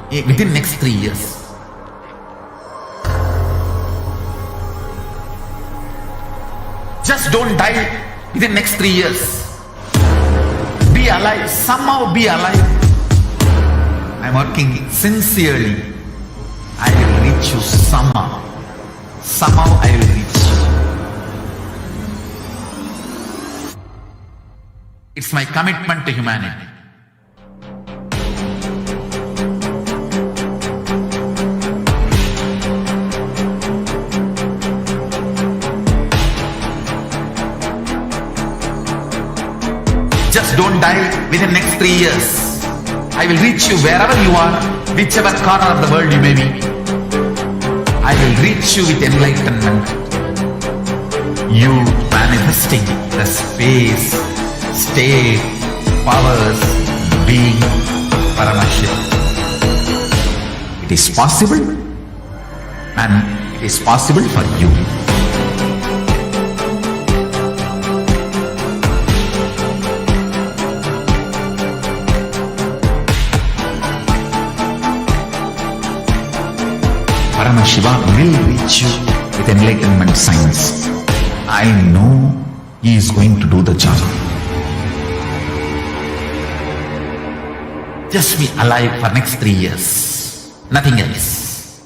within next 3 years. Just don't die within next 3 years. Be alive. Somehow be alive. I'm working sincerely. I will reach you somehow. Somehow I will reach you. It's my commitment to humanity. Just don't die within next 3 years. I will reach you wherever you are, whichever corner of the world you may be. I will reach you with enlightenment. You manifesting the space, state, powers, being, Parashakti. It is possible, and it is possible for you. Shiva will reach you with enlightenment science. I know he is going to do the job. Just be alive for next 3 years. Nothing else.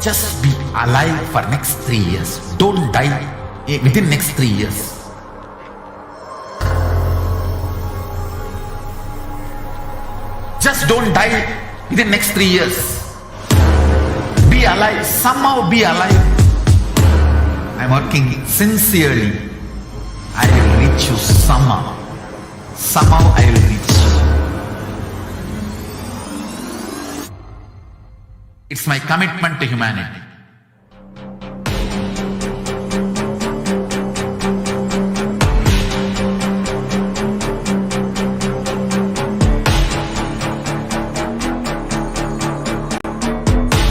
Just be alive for next 3 years. Don't die within next 3 years. Just don't die within next 3 years. Be alive. Somehow be alive. I'm working sincerely. I will reach you somehow. Somehow I will reach you. It's my commitment to humanity.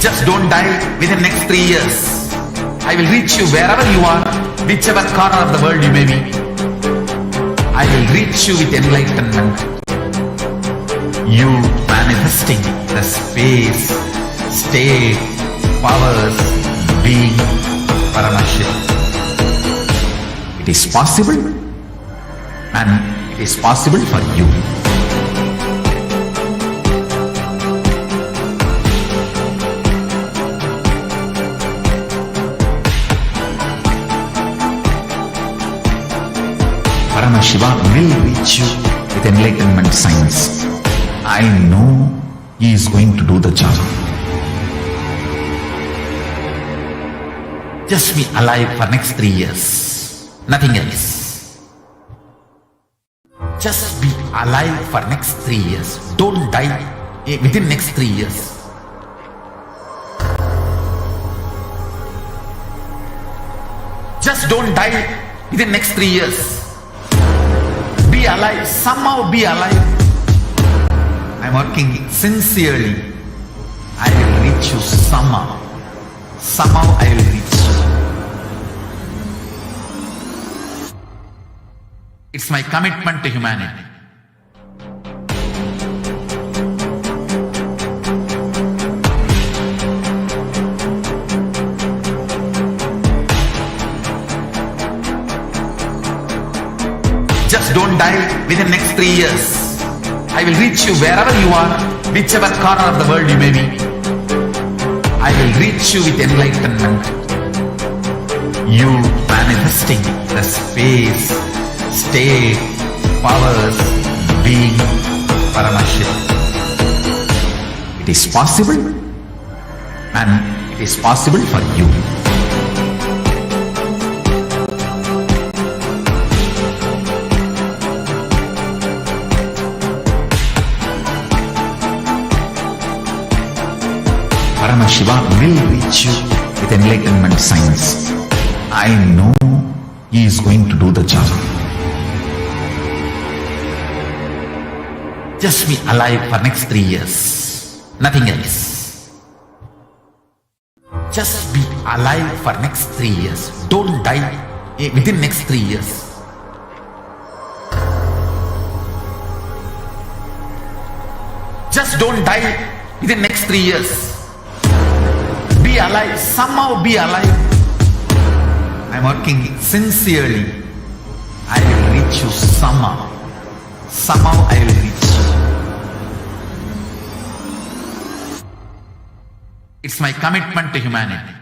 Just don't die within next 3 years. I will reach you wherever you are, whichever corner of the world you may be. I will reach you with enlightenment. You manifesting the space, state, powers, being, Parashakti. It is possible, and it is possible for you. Shiva will reach you with enlightenment science. I know he is going to do the job. Just be alive for next 3 years. Nothing else. Just be alive for next 3 years. Don't die within next 3 years. Just don't die within next 3 years. Be alive. Somehow be alive. I'm working sincerely. I will reach you somehow. Somehow I will reach you. It's my commitment to humanity. Just don't die within next 3 years. I will reach you wherever you are, whichever corner of the world you may be. I will reach you with enlightenment. You manifesting the space, state, powers, being, Parashakti. It is possible, and it is possible for you. Shiva will reach you with enlightenment science. I know he is going to do the job. Just be alive for next 3 years. Nothing else. Just be alive for next 3 years. Don't die within next 3 years. Just don't die within next 3 years. Be alive, somehow be alive. I'm working sincerely. I will reach you somehow. Somehow I will reach you. It's my commitment to humanity.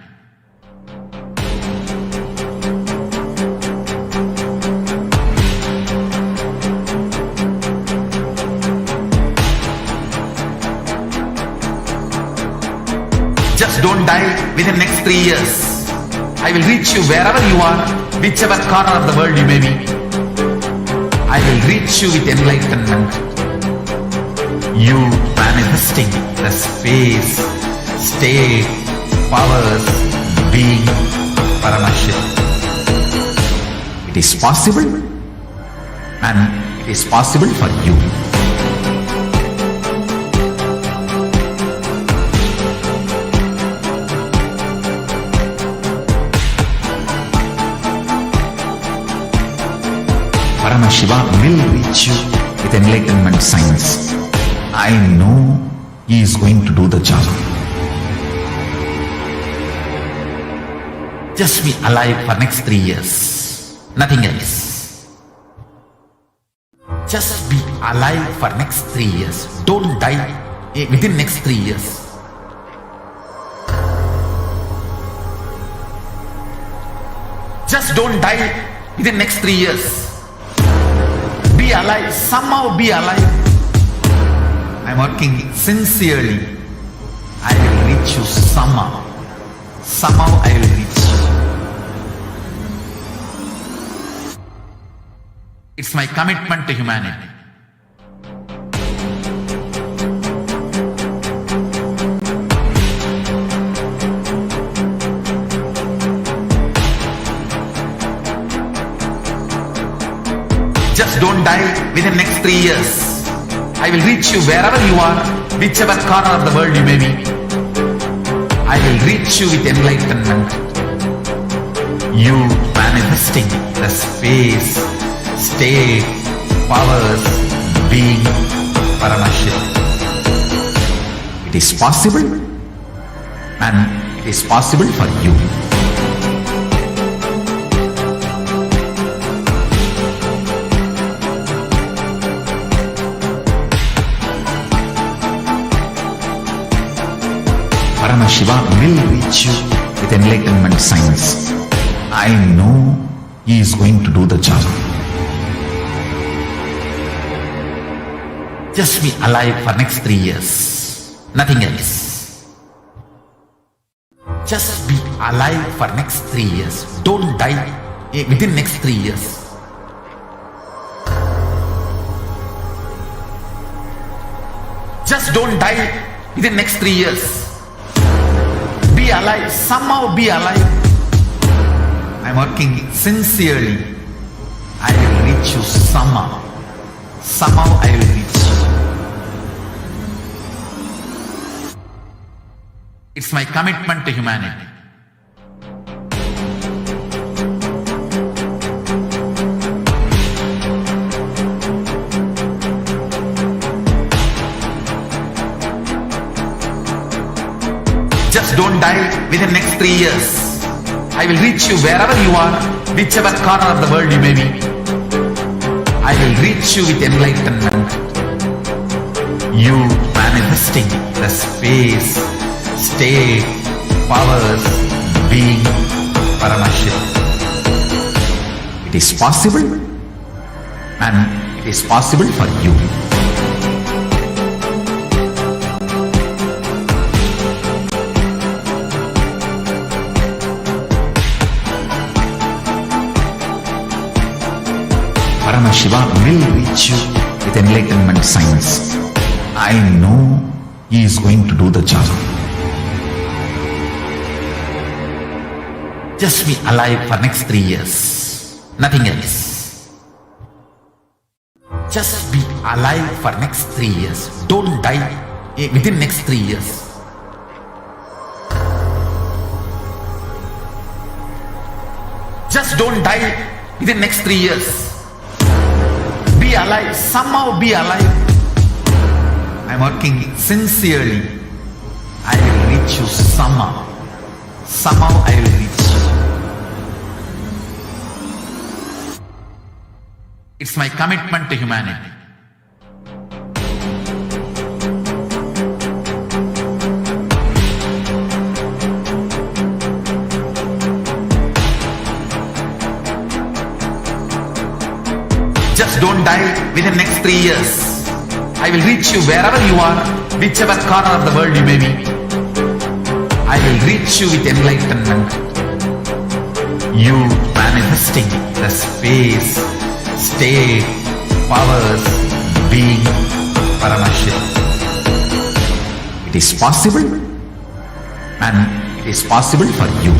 Just don't die within next 3 years. I will reach you wherever you are, whichever corner of the world you may be. I will reach you with enlightenment. You manifesting the space, state, powers, being, Parashakti. It is possible, and it is possible for you. Shiva will reach you with enlightenment science. I know he is going to do the job. Just be alive for next 3 years. Nothing else. Just be alive for next 3 years. Don't die within next 3 years. Just don't die within next 3 years. Be alive, somehow be alive. I'm working sincerely. I will reach you somehow. Somehow I will reach you. It's my commitment to humanity. Just don't die within next 3 years. I will reach you wherever you are, whichever corner of the world you may be. I will reach you with enlightenment. You manifesting the space, state, powers, being, Parashakti. It is possible, and it is possible for you. Shiva will reach you with enlightenment science. I know he is going to do the job. Just be alive for next 3 years. Nothing else. Just be alive for next 3 years. Don't die within next 3 years. Just don't die within next 3 years. Be alive, somehow be alive. I'm working sincerely. I will reach you somehow. Somehow I will reach you. It's my commitment to humanity. Just don't die within next 3 years. I will reach you wherever you are, whichever corner of the world you may be. I will reach you with enlightenment. You manifesting the space, state, powers, being, Parashakti. It is possible, and it is possible for you. Shiva will reach you with enlightenment science. I know he is going to do the job. Just be alive for next 3 years. Nothing else. Just be alive for next 3 years. Don't die within next 3 years. Just don't die within next 3 years. Be alive, somehow be alive. I'm working sincerely. I will reach you somehow. Somehow I will reach you. It's my commitment to humanity. Just don't die within next 3 years. I will reach you wherever you are, whichever corner of the world you may be. I will reach you with enlightenment. You manifesting the space, state, powers, being, Parashakti. It is possible, and it is possible for you.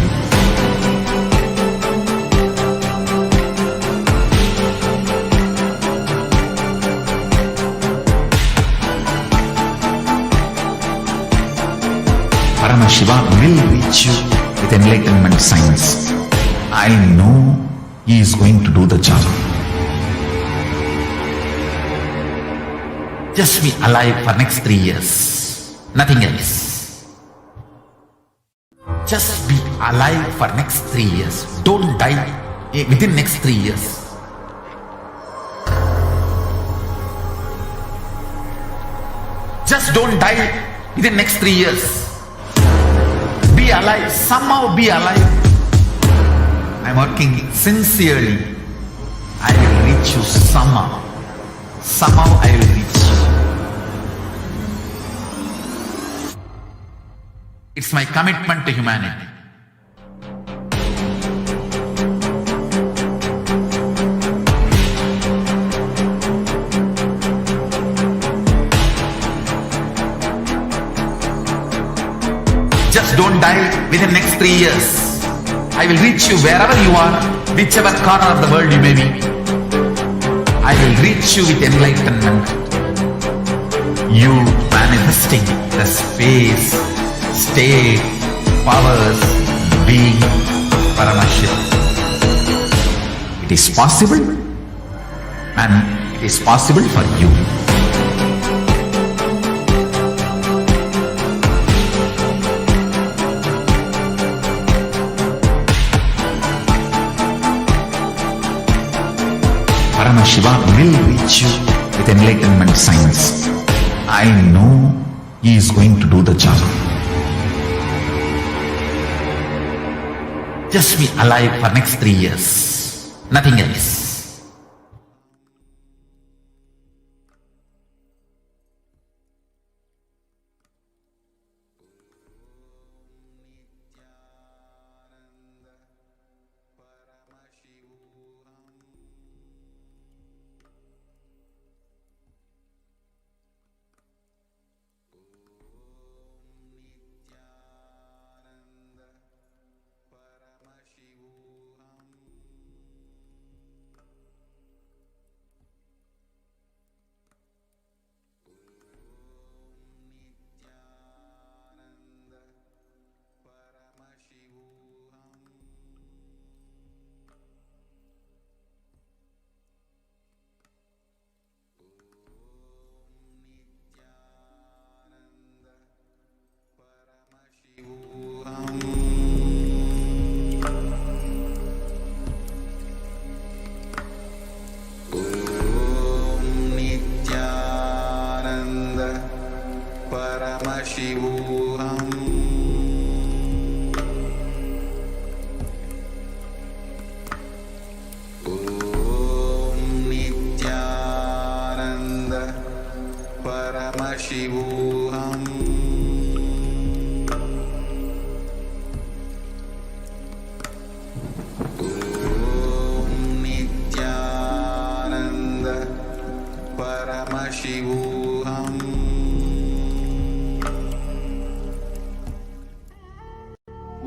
Shiva will reach you with enlightenment science. I know he is going to do the job. Just be alive for next 3 years. Nothing else. Just be alive for next 3 years. Don't die within next 3 years. Just don't die within next 3 years. Be alive, somehow be alive. I'm working sincerely. I will reach you somehow. Somehow I will reach you. It's my commitment to humanity. Just don't die within next 3 years. I will reach you wherever you are, whichever corner of the world you may be. I will reach you with enlightenment. You manifesting the space, state, powers, being, Parashakti. It is possible, and it is possible for you. Shiva will reach you with enlightenment science. I know he is going to do the job. Just be alive for next 3 years. Nothing else.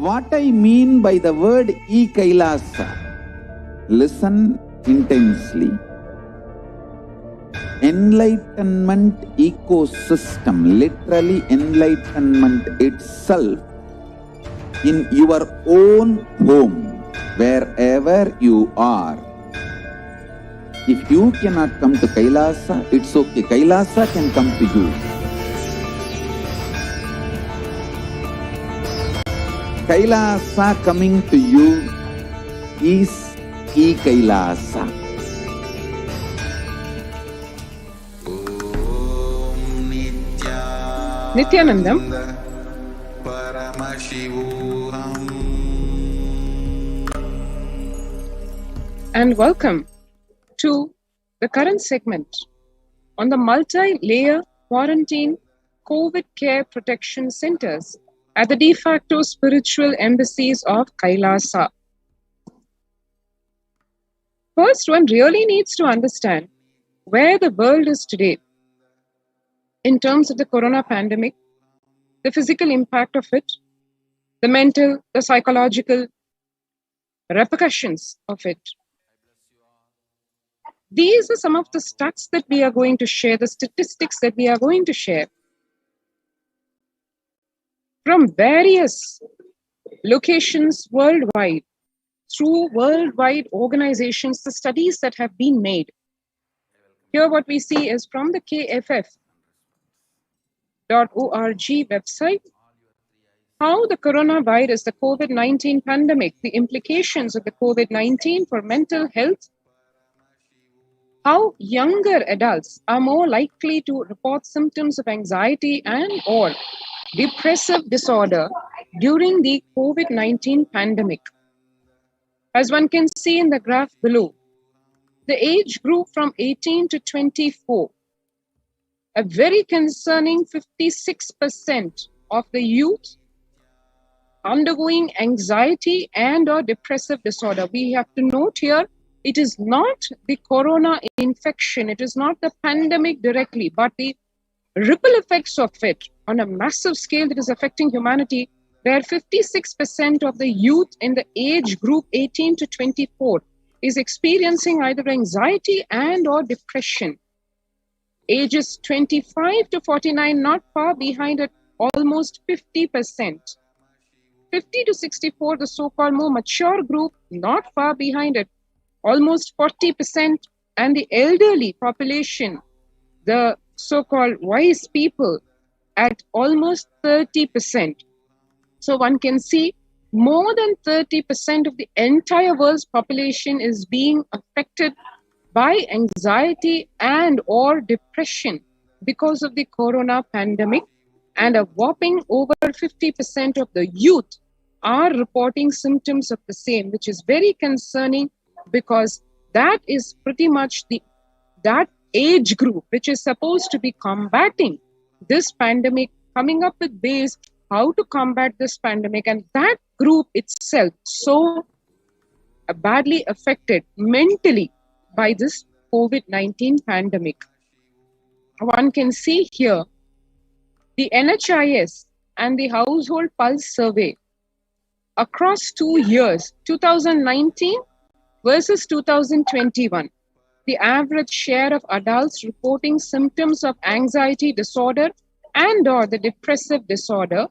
What I mean by the word E-Kailasa, listen intensely. Enlightenment ecosystem, literally enlightenment itself in your own home, wherever you are. If you cannot come to Kailasa, it's okay. Kailasa can come to you. Kailasa coming to you is E-Kailasa. Nithyanandam. And welcome to the current segment on the multi-layer quarantine COVID care protection centers at the de facto spiritual embassies of Kailasa. First, one really needs to understand where the world is today in terms of the corona pandemic, the physical impact of it, the mental, the psychological repercussions of it. These are some of the stats that we are going to share, the statistics that we are going to share from various locations worldwide, through worldwide organizations, the studies that have been made. Here what we see is from the KFF.org website, how the coronavirus, the COVID-19 pandemic, the implications of the COVID-19 for mental health, how younger adults are more likely to report symptoms of anxiety and or depressive disorder during the COVID-19 pandemic. As one can see in the graph below, the age group from 18 to 24, a very concerning 56% of the youth undergoing anxiety and or depressive disorder. We have to note here, it is not the corona infection, it is not the pandemic directly, but the ripple effects of it on a massive scale that is affecting humanity, where 56% of the youth in the age group 18 to 24 is experiencing either anxiety and or depression. Ages 25 to 49 not far behind at almost 50%. 50 to 64, the so-called more mature group, not far behind at almost 40%, and the elderly population, the so-called wise people, at almost 30%. So one can see more than 30% of the entire world's population is being affected by anxiety and or depression because of the corona pandemic, and a whopping over 50% of the youth are reporting symptoms of the same, which is very concerning because that is pretty much that age group which is supposed to be combating this pandemic, coming up with ways how to combat this pandemic, and that group itself so badly affected mentally by this COVID-19 pandemic. One can see here the NHIS and the Household Pulse Survey across 2 years, 2019 versus 2021. The average share of adults reporting symptoms of anxiety disorder and or the depressive disorder.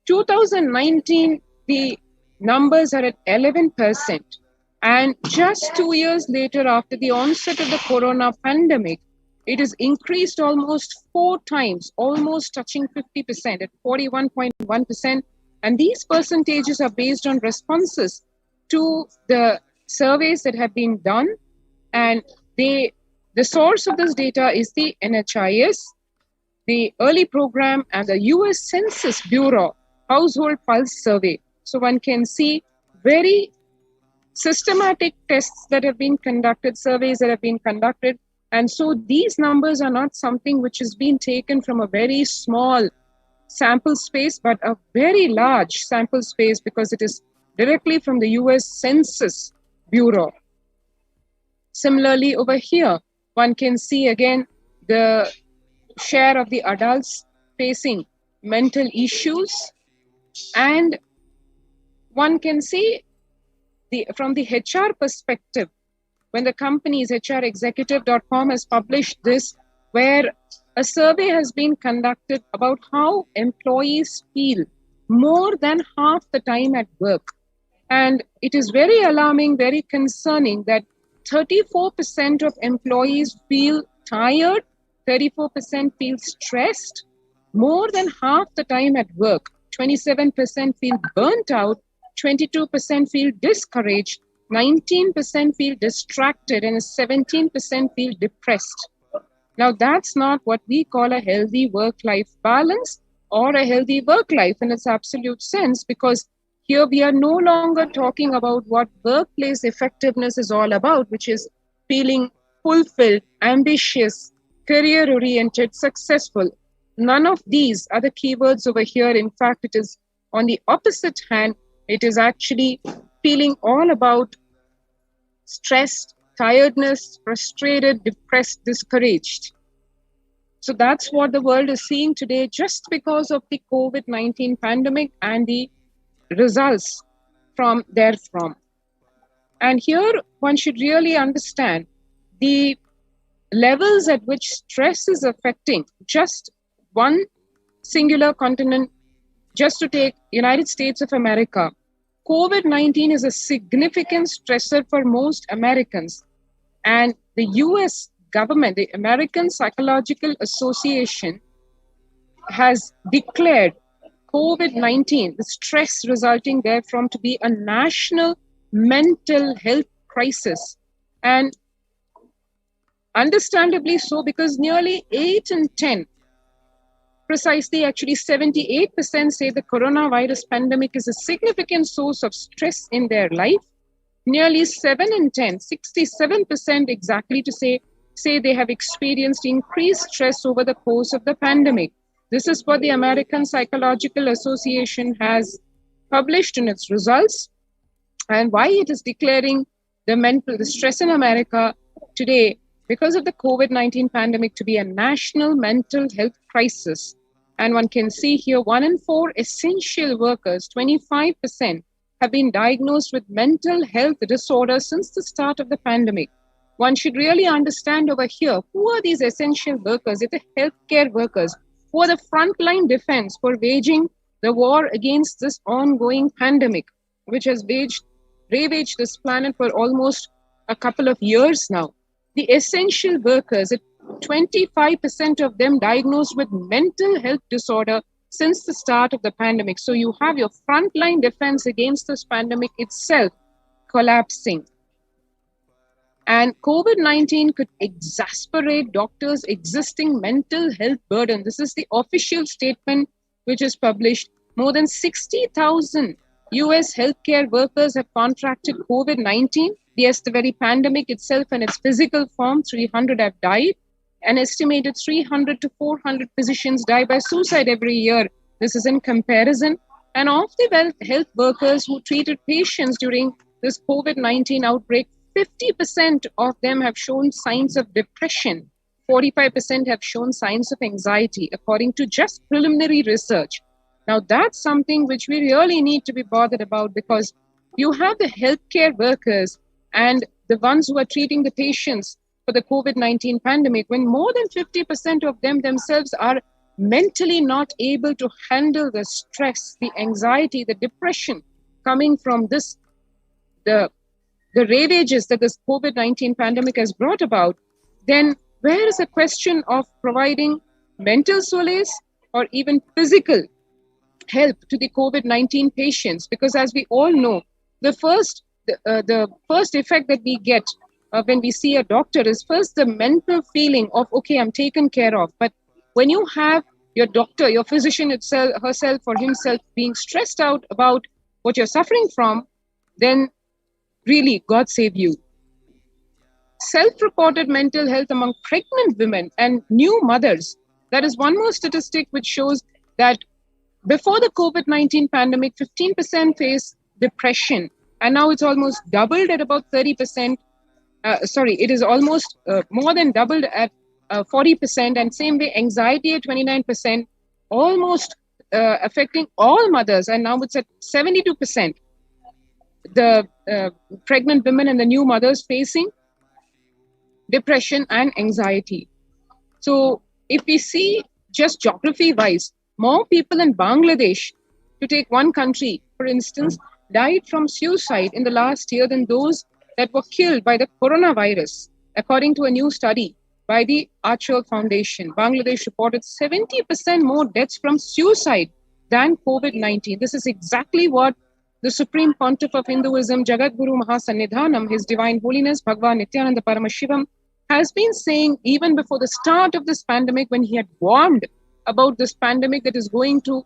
2019, the numbers are at 11%. And just 2 years later, after the onset of the corona pandemic, it is increased almost 4 times, almost touching 50% at 41.1%. And these percentages are based on responses to the surveys that have been done. And the source of this data is the NHIS, the early program, and the US Census Bureau Household Pulse Survey. So one can see very systematic tests that have been conducted, surveys that have been conducted. And so these numbers are not something which has been taken from a very small sample space, but a very large sample space because it is directly from the US Census Bureau. Similarly, over here, one can see again the share of the adults facing mental issues, and one can see from the HR perspective, when the company's hrexecutive.com has published this, where a survey has been conducted about how employees feel more than half the time at work. And it is very alarming, very concerning that 34% of employees feel tired, 34% feel stressed more than half the time at work. 27% feel burnt out, 22% feel discouraged, 19% feel distracted, and 17% feel depressed. Now, that's not what we call a healthy work-life balance or a healthy work life in its absolute sense, because here we are no longer talking about what workplace effectiveness is all about, which is feeling fulfilled, ambitious, career-oriented, successful. None of these are the keywords over here. In fact, it is on the opposite hand. It is actually feeling all about stressed, tiredness, frustrated, depressed, discouraged. So that's what the world is seeing today just because of the COVID-19 pandemic and the results from therefrom. And here one should really understand the levels at which stress is affecting just one singular continent. Just to take United States of America, COVID-19 is a significant stressor for most Americans. And the US government, the American Psychological Association, has declared COVID-19, the stress resulting therefrom, to be a national mental health crisis. And understandably so, because nearly 8 in 10, precisely actually 78% say the coronavirus pandemic is a significant source of stress in their life. Nearly 7 in 10, 67% exactly to say they have experienced increased stress over the course of the pandemic. This is what the American Psychological Association has published in its results, and why it is declaring the stress in America today because of the COVID-19 pandemic to be a national mental health crisis. And one can see here 1 in 4 essential workers, 25%, have been diagnosed with mental health disorders since the start of the pandemic. One should really understand over here, who are these essential workers? It's the healthcare workers who are the frontline defense for waging the war against this ongoing pandemic, which has ravaged this planet for almost a couple of years now. The essential workers, 25% of them diagnosed with mental health disorder since the start of the pandemic. So you have your frontline defense against this pandemic itself collapsing. And COVID-19 could exacerbate doctors' existing mental health burden. This is the official statement which is published. More than 60,000 US healthcare workers have contracted COVID-19. Yes, the very pandemic itself in its physical form, 300 have died. An estimated 300 to 400 physicians die by suicide every year. This is in comparison. And of the health workers who treated patients during this COVID-19 outbreak, 50% of them have shown signs of depression. 45% have shown signs of anxiety, according to just preliminary research. Now, that's something which we really need to be bothered about, because you have the healthcare workers and the ones who are treating the patients for the COVID-19 pandemic, when more than 50% of them themselves are mentally not able to handle the stress, the anxiety, the depression coming from this, the ravages that this COVID-19 pandemic has brought about, then where is the question of providing mental solace or even physical help to the COVID-19 patients? Because as we all know, the first effect that we get when we see a doctor is first the mental feeling of, okay, I'm taken care of. But when you have your doctor, your physician herself or himself being stressed out about what you're suffering from, then really, God save you. Self-reported mental health among pregnant women and new mothers. That is one more statistic which shows that before the COVID-19 pandemic, 15% faced depression. And now it's almost doubled at about 30%. It is almost more than doubled at 40%. And same way, anxiety at 29%, almost affecting all mothers. And now it's at 72%. The pregnant women and the new mothers facing depression and anxiety. So if we see just geography-wise, more people in Bangladesh, to take one country, for instance, died from suicide in the last year than those that were killed by the coronavirus, according to a new study by the Archer Foundation. Bangladesh reported 70% more deaths from suicide than COVID-19. This is exactly what the Supreme Pontiff of Hinduism, Jagadguru Mahasannidhanam, His Divine Holiness Bhagavan Nithyananda Paramashivam, has been saying even before the start of this pandemic, when he had warned about this pandemic that is going to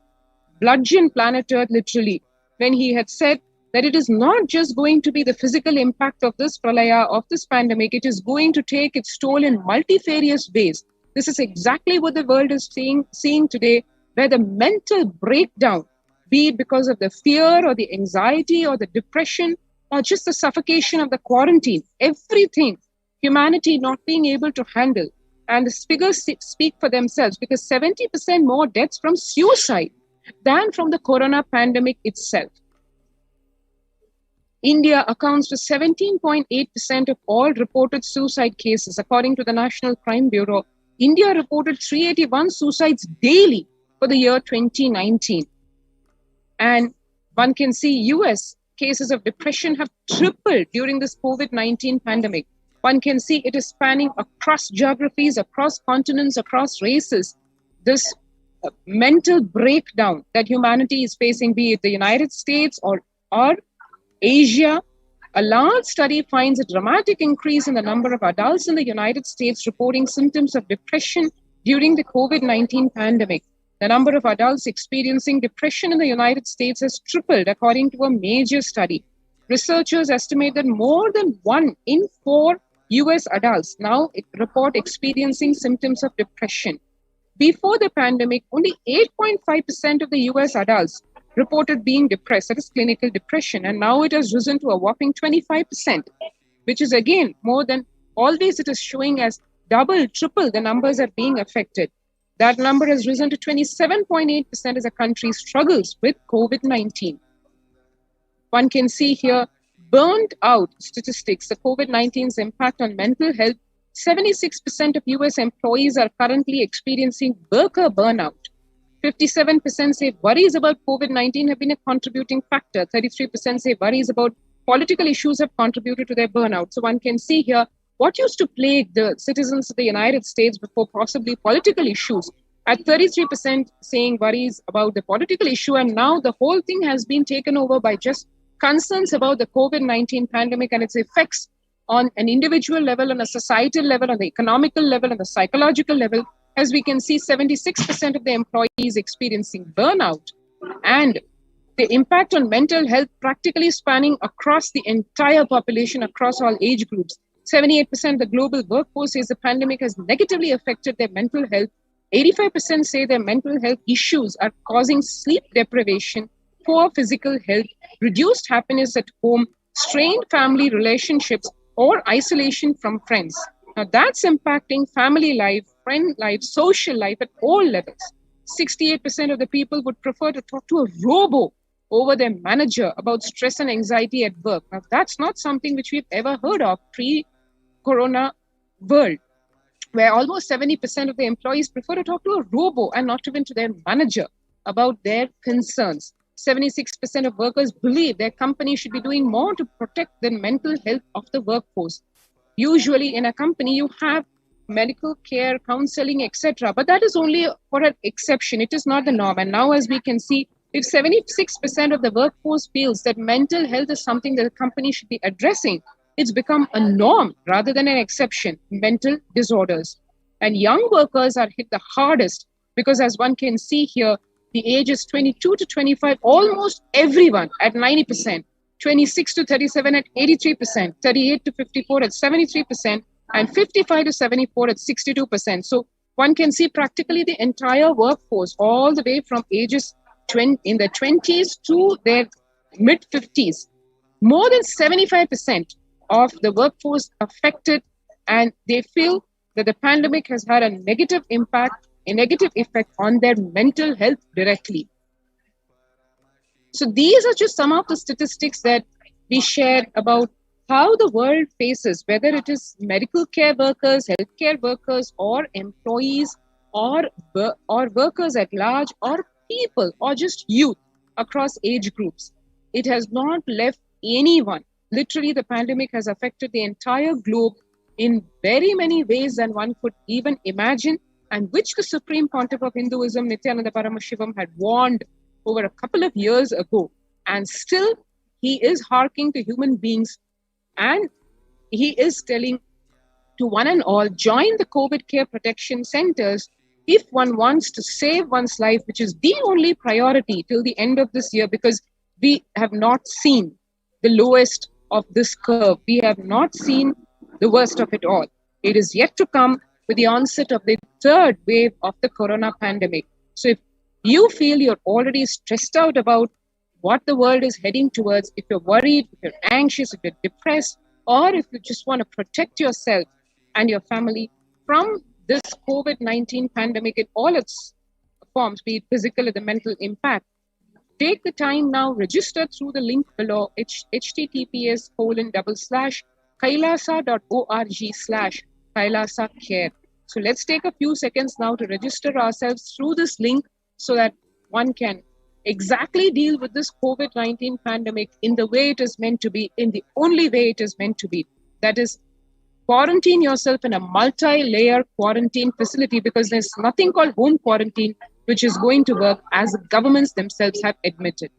bludgeon planet Earth literally, when he had said that it is not just going to be the physical impact of this pralaya, of this pandemic, it is going to take its toll in multifarious ways. This is exactly what the world is seeing today, where the mental breakdown, be it because of the fear or the anxiety or the depression or just the suffocation of the quarantine, everything, humanity not being able to handle. And the figures speak for themselves, because 70% more deaths from suicide than from the corona pandemic itself. India accounts for 17.8% of all reported suicide cases. According to the National Crime Bureau, India reported 381 suicides daily for the year 2019. And one can see US cases of depression have tripled during this COVID-19 pandemic. One can see it is spanning across geographies, across continents, across races. This mental breakdown that humanity is facing, be it the United States or Asia. A large study finds a dramatic increase in the number of adults in the United States reporting symptoms of depression during the COVID-19 pandemic. The number of adults experiencing depression in the United States has tripled, according to a major study. Researchers estimate that more than 1 in 4 US adults now report experiencing symptoms of depression. Before the pandemic, only 8.5% of the US adults reported being depressed, that is clinical depression, and now it has risen to a whopping 25%, which is again more than, always it is showing as double, triple the numbers are being affected. That number has risen to 27.8% as the country struggles with COVID-19. One can see here burnt out statistics, the COVID-19's impact on mental health. 76% of US employees are currently experiencing worker burnout. 57% say worries about COVID-19 have been a contributing factor. 33% say worries about political issues have contributed to their burnout. So one can see here what used to plague the citizens of the United States before, possibly political issues, at 33% saying worries about the political issue, and now the whole thing has been taken over by just concerns about the COVID-19 pandemic and its effects on an individual level, on a societal level, on the economical level, on the psychological level. As we can see, 76% of the employees experiencing burnout, and the impact on mental health practically spanning across the entire population, across all age groups. 78% of the global workforce says the pandemic has negatively affected their mental health. 85% say their mental health issues are causing sleep deprivation, poor physical health, reduced happiness at home, strained family relationships, or isolation from friends. Now that's impacting family life, friend life, social life at all levels. 68% of the people would prefer to talk to a robo over their manager about stress and anxiety at work. Now that's not something which we've ever heard of pre-corona world, where almost 70% of the employees prefer to talk to a robo and not even to their manager about their concerns. 76% of workers believe their company should be doing more to protect the mental health of the workforce. Usually in a company, you have medical care, counseling, etc. But that is only for an exception. It is not the norm. And now, as we can see, if 76% of the workforce feels that mental health is something that the company should be addressing, it's become a norm rather than an exception, mental disorders. And young workers are hit the hardest because, as one can see here, the ages 22 to 25, almost everyone at 90%, 26 to 37 at 83%, 38 to 54 at 73%, and 55 to 74 at 62%. So one can see practically the entire workforce, all the way from ages in the 20s to their mid-50s. More than 75% of the workforce affected, and they feel that the pandemic has had a negative impact, a negative effect on their mental health directly. So these are just some of the statistics that we shared about how the world faces, whether it is medical care workers, healthcare workers, or employees, or workers at large, or people, or just youth across age groups. It has not left anyone. Literally, the pandemic has affected the entire globe in very many ways than one could even imagine, and which the Supreme Pontiff of Hinduism, Nithyananda Paramashivam, had warned over a couple of years ago, and still he is hearkening to human beings, and he is telling to one and all, join the COVID care protection centers if one wants to save one's life, which is the only priority till the end of this year, because we have not seen the lowest of this curve. We have not seen the worst of it all. It is yet to come with the onset of the third wave of the corona pandemic. So if you feel you're already stressed out about what the world is heading towards, if you're worried, if you're anxious, if you're depressed, or if you just want to protect yourself and your family from this COVID-19 pandemic in all its forms, be it physical or the mental impact, take the time now, register through the link below, https://kailasa.org/Kailasa Care. So let's take a few seconds now to register ourselves through this link so that one can exactly deal with this COVID-19 pandemic in the way it is meant to be, in the only way it is meant to be. That is, quarantine yourself in a multi-layer quarantine facility, because there's nothing called home quarantine which is going to work, as the governments themselves have admitted.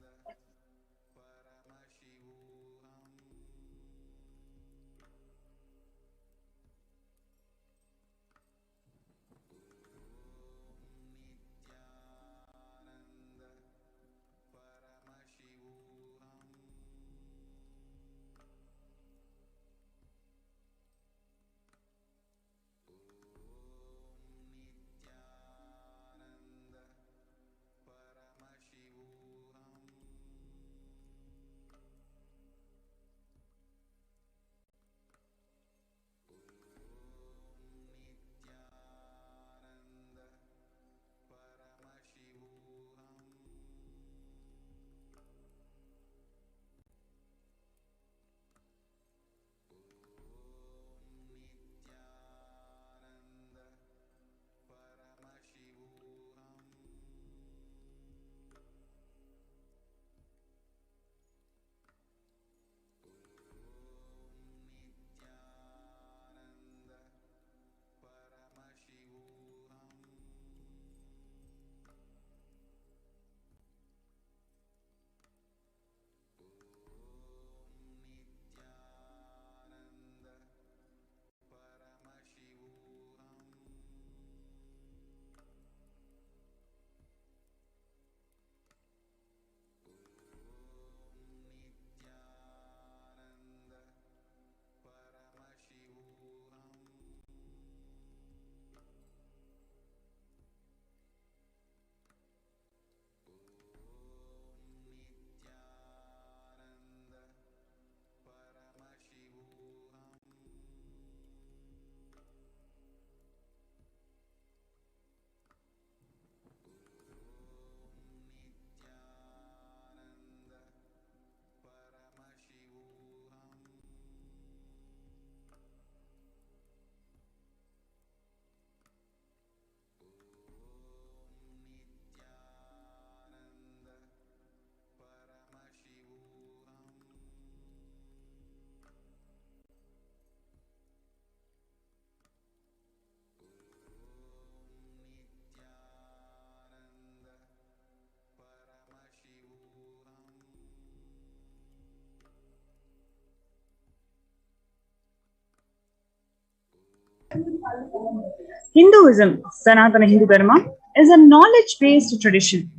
Hinduism, Sanatana Hindu Dharma, is a knowledge-based tradition.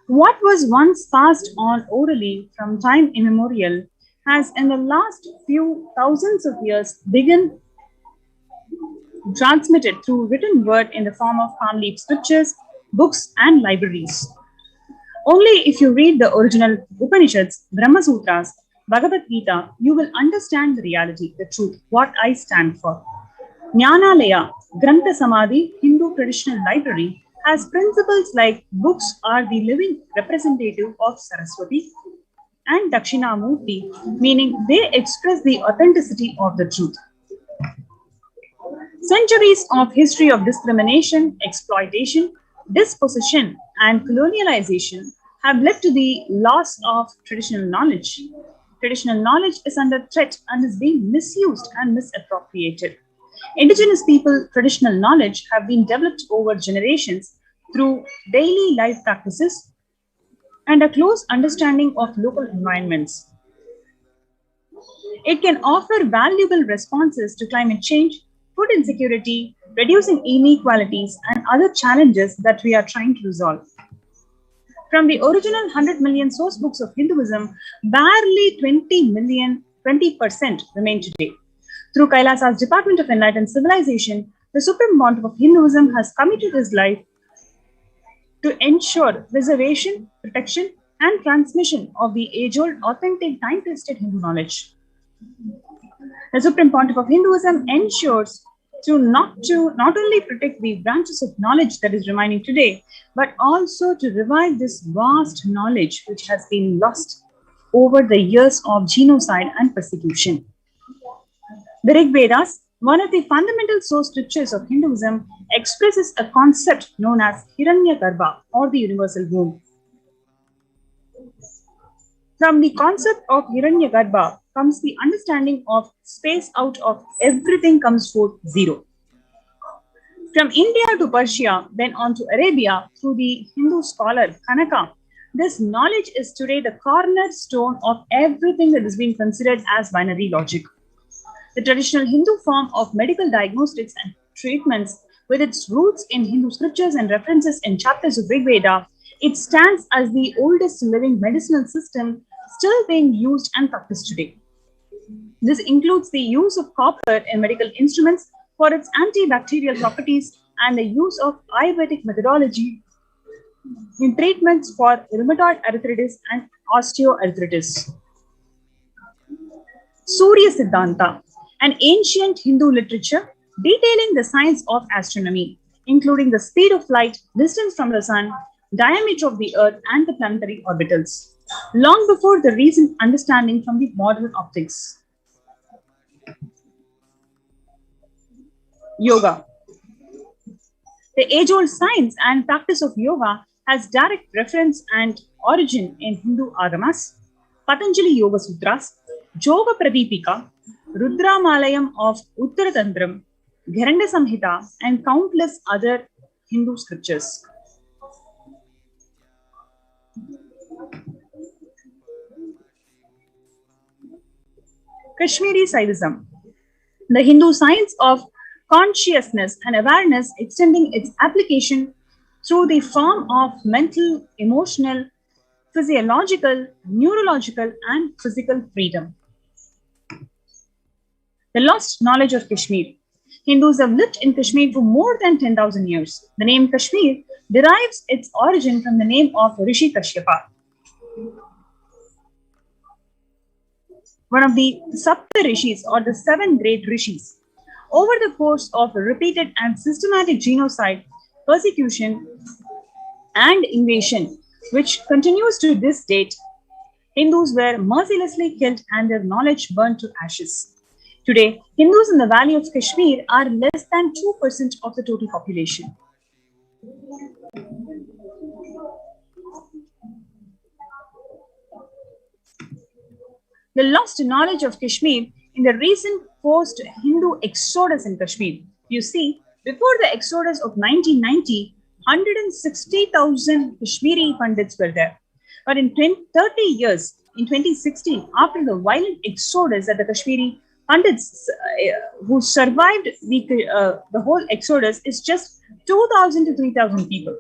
What was once passed on orally from time immemorial has in the last few thousands of years begun transmitted through written word in the form of palm leaf scriptures, books, and libraries. Only if you read the original Upanishads, Brahma Sutras, Bhagavad Gita, you will understand the reality, the truth, what I stand for. Jnanalaya, Grantha Samadhi, Hindu traditional library, has principles like books are the living representative of Saraswati and Dakshinamurti, meaning they express the authenticity of the truth. Centuries of history of discrimination, exploitation, dispossession, and colonialization have led to the loss of traditional knowledge. Traditional knowledge is under threat and is being misused and misappropriated. Indigenous people traditional knowledge have been developed over generations through daily life practices and a close understanding of local environments. It can offer valuable responses to climate change, food insecurity, reducing inequalities, and other challenges that we are trying to resolve. From the original 100 million source books of Hinduism, barely 20% remain today. Through Kailasa's Department of Enlightened Civilization, the Supreme Pontiff of Hinduism has committed his life to ensure preservation, protection, and transmission of the age-old, authentic, time-tested Hindu knowledge. The Supreme Pontiff of Hinduism ensures to not only protect the branches of knowledge that is remaining today, but also to revive this vast knowledge which has been lost over the years of genocide and persecution. The Rig Vedas, one of the fundamental source scriptures of Hinduism, expresses a concept known as Hiranyagarbha, or the universal womb. From the concept of Hiranyagarbha comes the understanding of space out of everything comes forth zero. From India to Persia, then on to Arabia, through the Hindu scholar Kanaka, this knowledge is today the cornerstone of everything that is being considered as binary logic. The traditional Hindu form of medical diagnostics and treatments, with its roots in Hindu scriptures and references in chapters of Rig Veda, it stands as the oldest living medicinal system still being used and practiced today. This includes the use of copper in medical instruments for its antibacterial properties and the use of Ayurvedic methodology in treatments for rheumatoid arthritis and osteoarthritis. Surya Siddhanta, an ancient Hindu literature detailing the science of astronomy, including the speed of light, distance from the sun, diameter of the earth, and the planetary orbitals, long before the recent understanding from the modern optics. Yoga. The age-old science and practice of yoga has direct reference and origin in Hindu Agamas, Patanjali Yoga Sutras, Yoga Pradipika, Rudramalayam of Uttaratantram, Gheranda Samhita, and countless other Hindu scriptures. Kashmiri Saivism, the Hindu science of consciousness and awareness, extending its application through the form of mental, emotional, physiological, neurological, and physical freedom. The lost knowledge of Kashmir. Hindus have lived in Kashmir for more than 10,000 years. The name Kashmir derives its origin from the name of Rishi Kashyapa, one of the Sapta Rishis, or the 7 great Rishis. Over the course of repeated and systematic genocide, persecution, and invasion, which continues to this date, Hindus were mercilessly killed and their knowledge burned to ashes. Today, Hindus in the Valley of Kashmir are less than 2% of the total population. The lost knowledge of Kashmir in the recent post-Hindu exodus in Kashmir. You see, before the exodus of 1990, 160,000 Kashmiri Pandits were there. But in 30 years, in 2016, after the violent exodus that the Kashmiri Pandits who survived the whole exodus is just 2,000 to 3,000 people.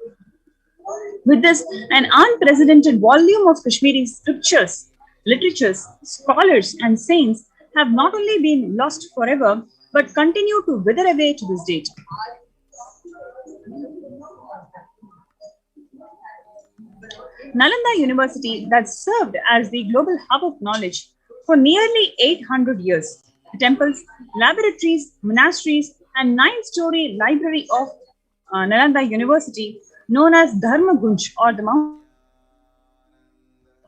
With this, an unprecedented volume of Kashmiri scriptures, literatures, scholars, and saints have not only been lost forever, but continue to wither away to this date. Nalanda University, that served as the global hub of knowledge for nearly 800 years. The temples, laboratories, monasteries, and 9-story library of Nalanda University, known as Dharma Gunj, or the Mount,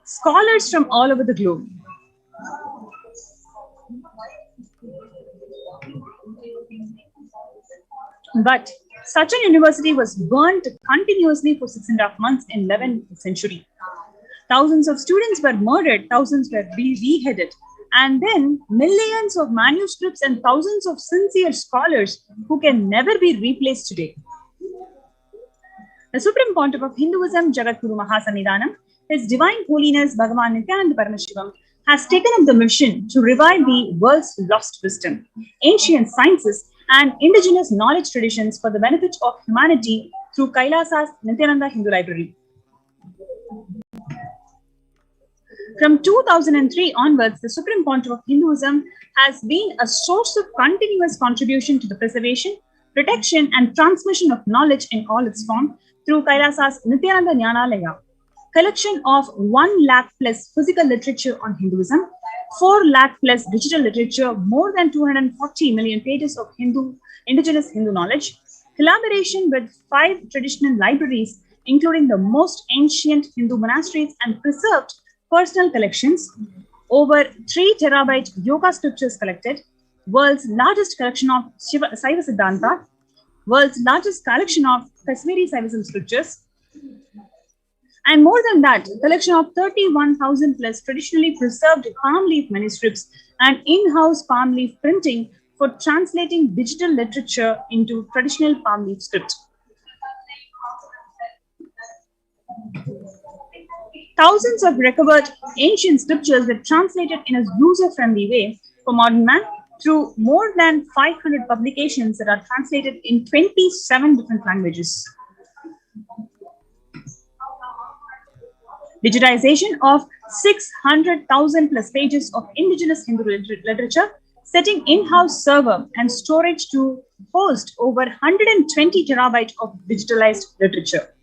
scholars from all over the globe. But such an university was burnt continuously for 6.5 months in 11th century. Thousands of students were murdered, thousands were beheaded, and then millions of manuscripts and thousands of sincere scholars who can never be replaced today. The Supreme Pontiff of Hinduism, Jagadguru Mahasanidhanam, His Divine Holiness Bhagavan Nithyananda Paramashivam has taken up the mission to revive the world's lost wisdom, ancient sciences, and indigenous knowledge traditions for the benefit of humanity through Kailasa's Nithyananda Hindu Library. From 2003 onwards, the Supreme Pontiff of Hinduism has been a source of continuous contribution to the preservation, protection, and transmission of knowledge in all its form through Kailasa's Nithyananda Jnanalaya, collection of 1 lakh plus physical literature on Hinduism, 4 lakh plus digital literature, more than 240 million pages of indigenous Hindu knowledge, collaboration with 5 traditional libraries, including the most ancient Hindu monasteries and preserved personal collections, over 3 terabyte yoga scriptures collected, world's largest collection of Saiva Siddhanta, world's largest collection of Kashmiri Saivism scriptures, and more than that, collection of 31,000 plus traditionally preserved palm leaf manuscripts and in-house palm leaf printing for translating digital literature into traditional palm leaf script. Thousands of recovered ancient scriptures were translated in a user-friendly way for modern man through more than 500 publications that are translated in 27 different languages. Digitization of 600,000 plus pages of indigenous Hindu literature, setting in-house server and storage to host over 120 terabytes of digitalized literature.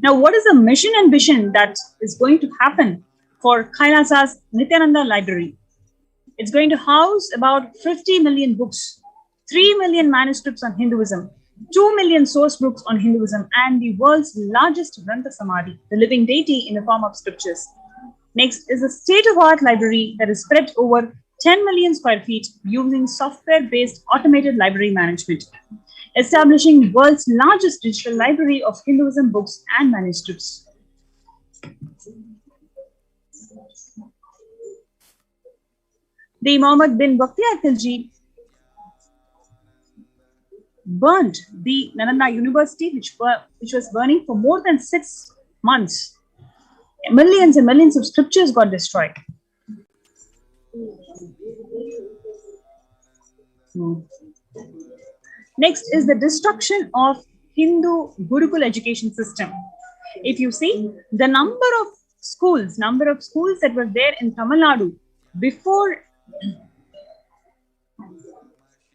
Now, what is the mission and vision that is going to happen for Kailasa's Nithyananda Library? It's going to house about 50 million books, 3 million manuscripts on Hinduism, 2 million source books on Hinduism, and the world's largest Grantha Samadhi, the living deity in the form of scriptures. Next is a state-of-the-art library that is spread over 10 million square feet using software-based automated library management, establishing world's largest digital library of Hinduism books and manuscripts. The Muhammad bin Bakhtiar Khilji burned the Nalanda University, which was burning for more than 6 months. Millions and millions of scriptures got destroyed. Next is the destruction of Hindu Gurukul education system. If you see, the number of schools that were there in Tamil Nadu before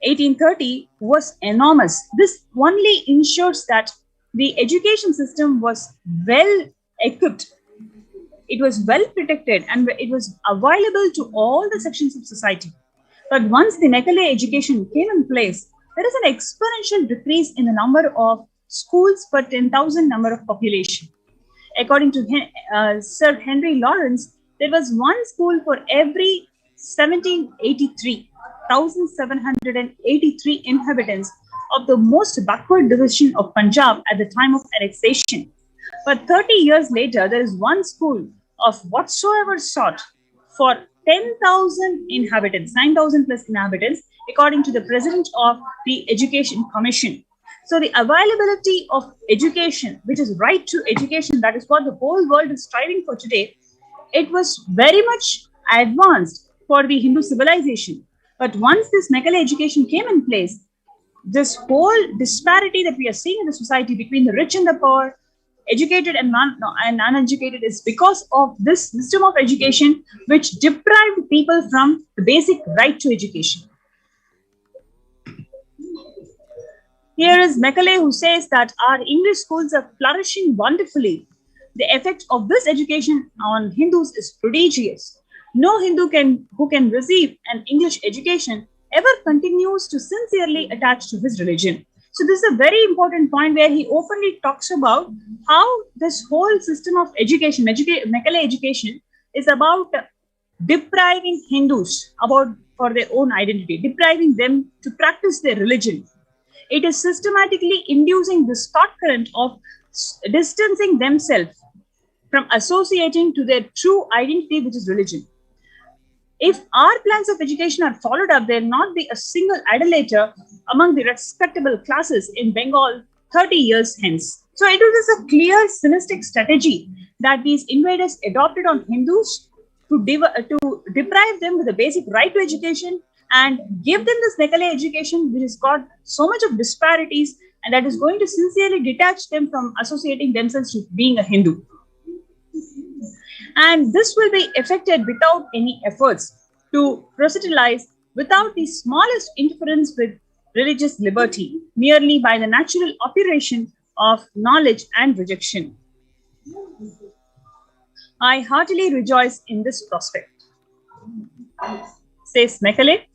1830 was enormous. This only ensures that the education system was well equipped, it was well protected, and it was available to all the sections of society. But once the Mekale education came in place, there is an exponential decrease in the number of schools per 10,000 number of population. According to Sir Henry Lawrence, there was one school for every 1,783 inhabitants of the most backward division of Punjab at the time of annexation. But 30 years later, there is one school of whatsoever sort for 10,000 inhabitants, 9,000 plus inhabitants, according to the president of the Education Commission. So the availability of education, which is right to education, that is what the whole world is striving for today, it was very much advanced for the Hindu civilization. But once this Mekale education came in place, this whole disparity that we are seeing in the society between the rich and the poor, educated and uneducated, is because of this system of education which deprived people from the basic right to education. Here is Mekale, who says that our English schools are flourishing wonderfully. The effect of this education on Hindus is prodigious. No Hindu who can receive an English education ever continues to sincerely attach to his religion. So this is a very important point where he openly talks about how this whole system of education, Mekale education, is about depriving Hindus for their own identity, depriving them to practice their religion. It is systematically inducing this thought current of distancing themselves from associating to their true identity, which is religion. If our plans of education are followed up, there will not be a single idolater among the respectable classes in Bengal 30 years hence. So it was a clear cynistic strategy that these invaders adopted on Hindus to deprive them with the basic right to education and give them this Nekale education, which has got so much of disparities and that is going to sincerely detach them from associating themselves with being a Hindu. And this will be effected without any efforts to proselytize, without the smallest interference with religious liberty, merely by the natural operation of knowledge and rejection. I heartily rejoice in this prospect, says Nekale.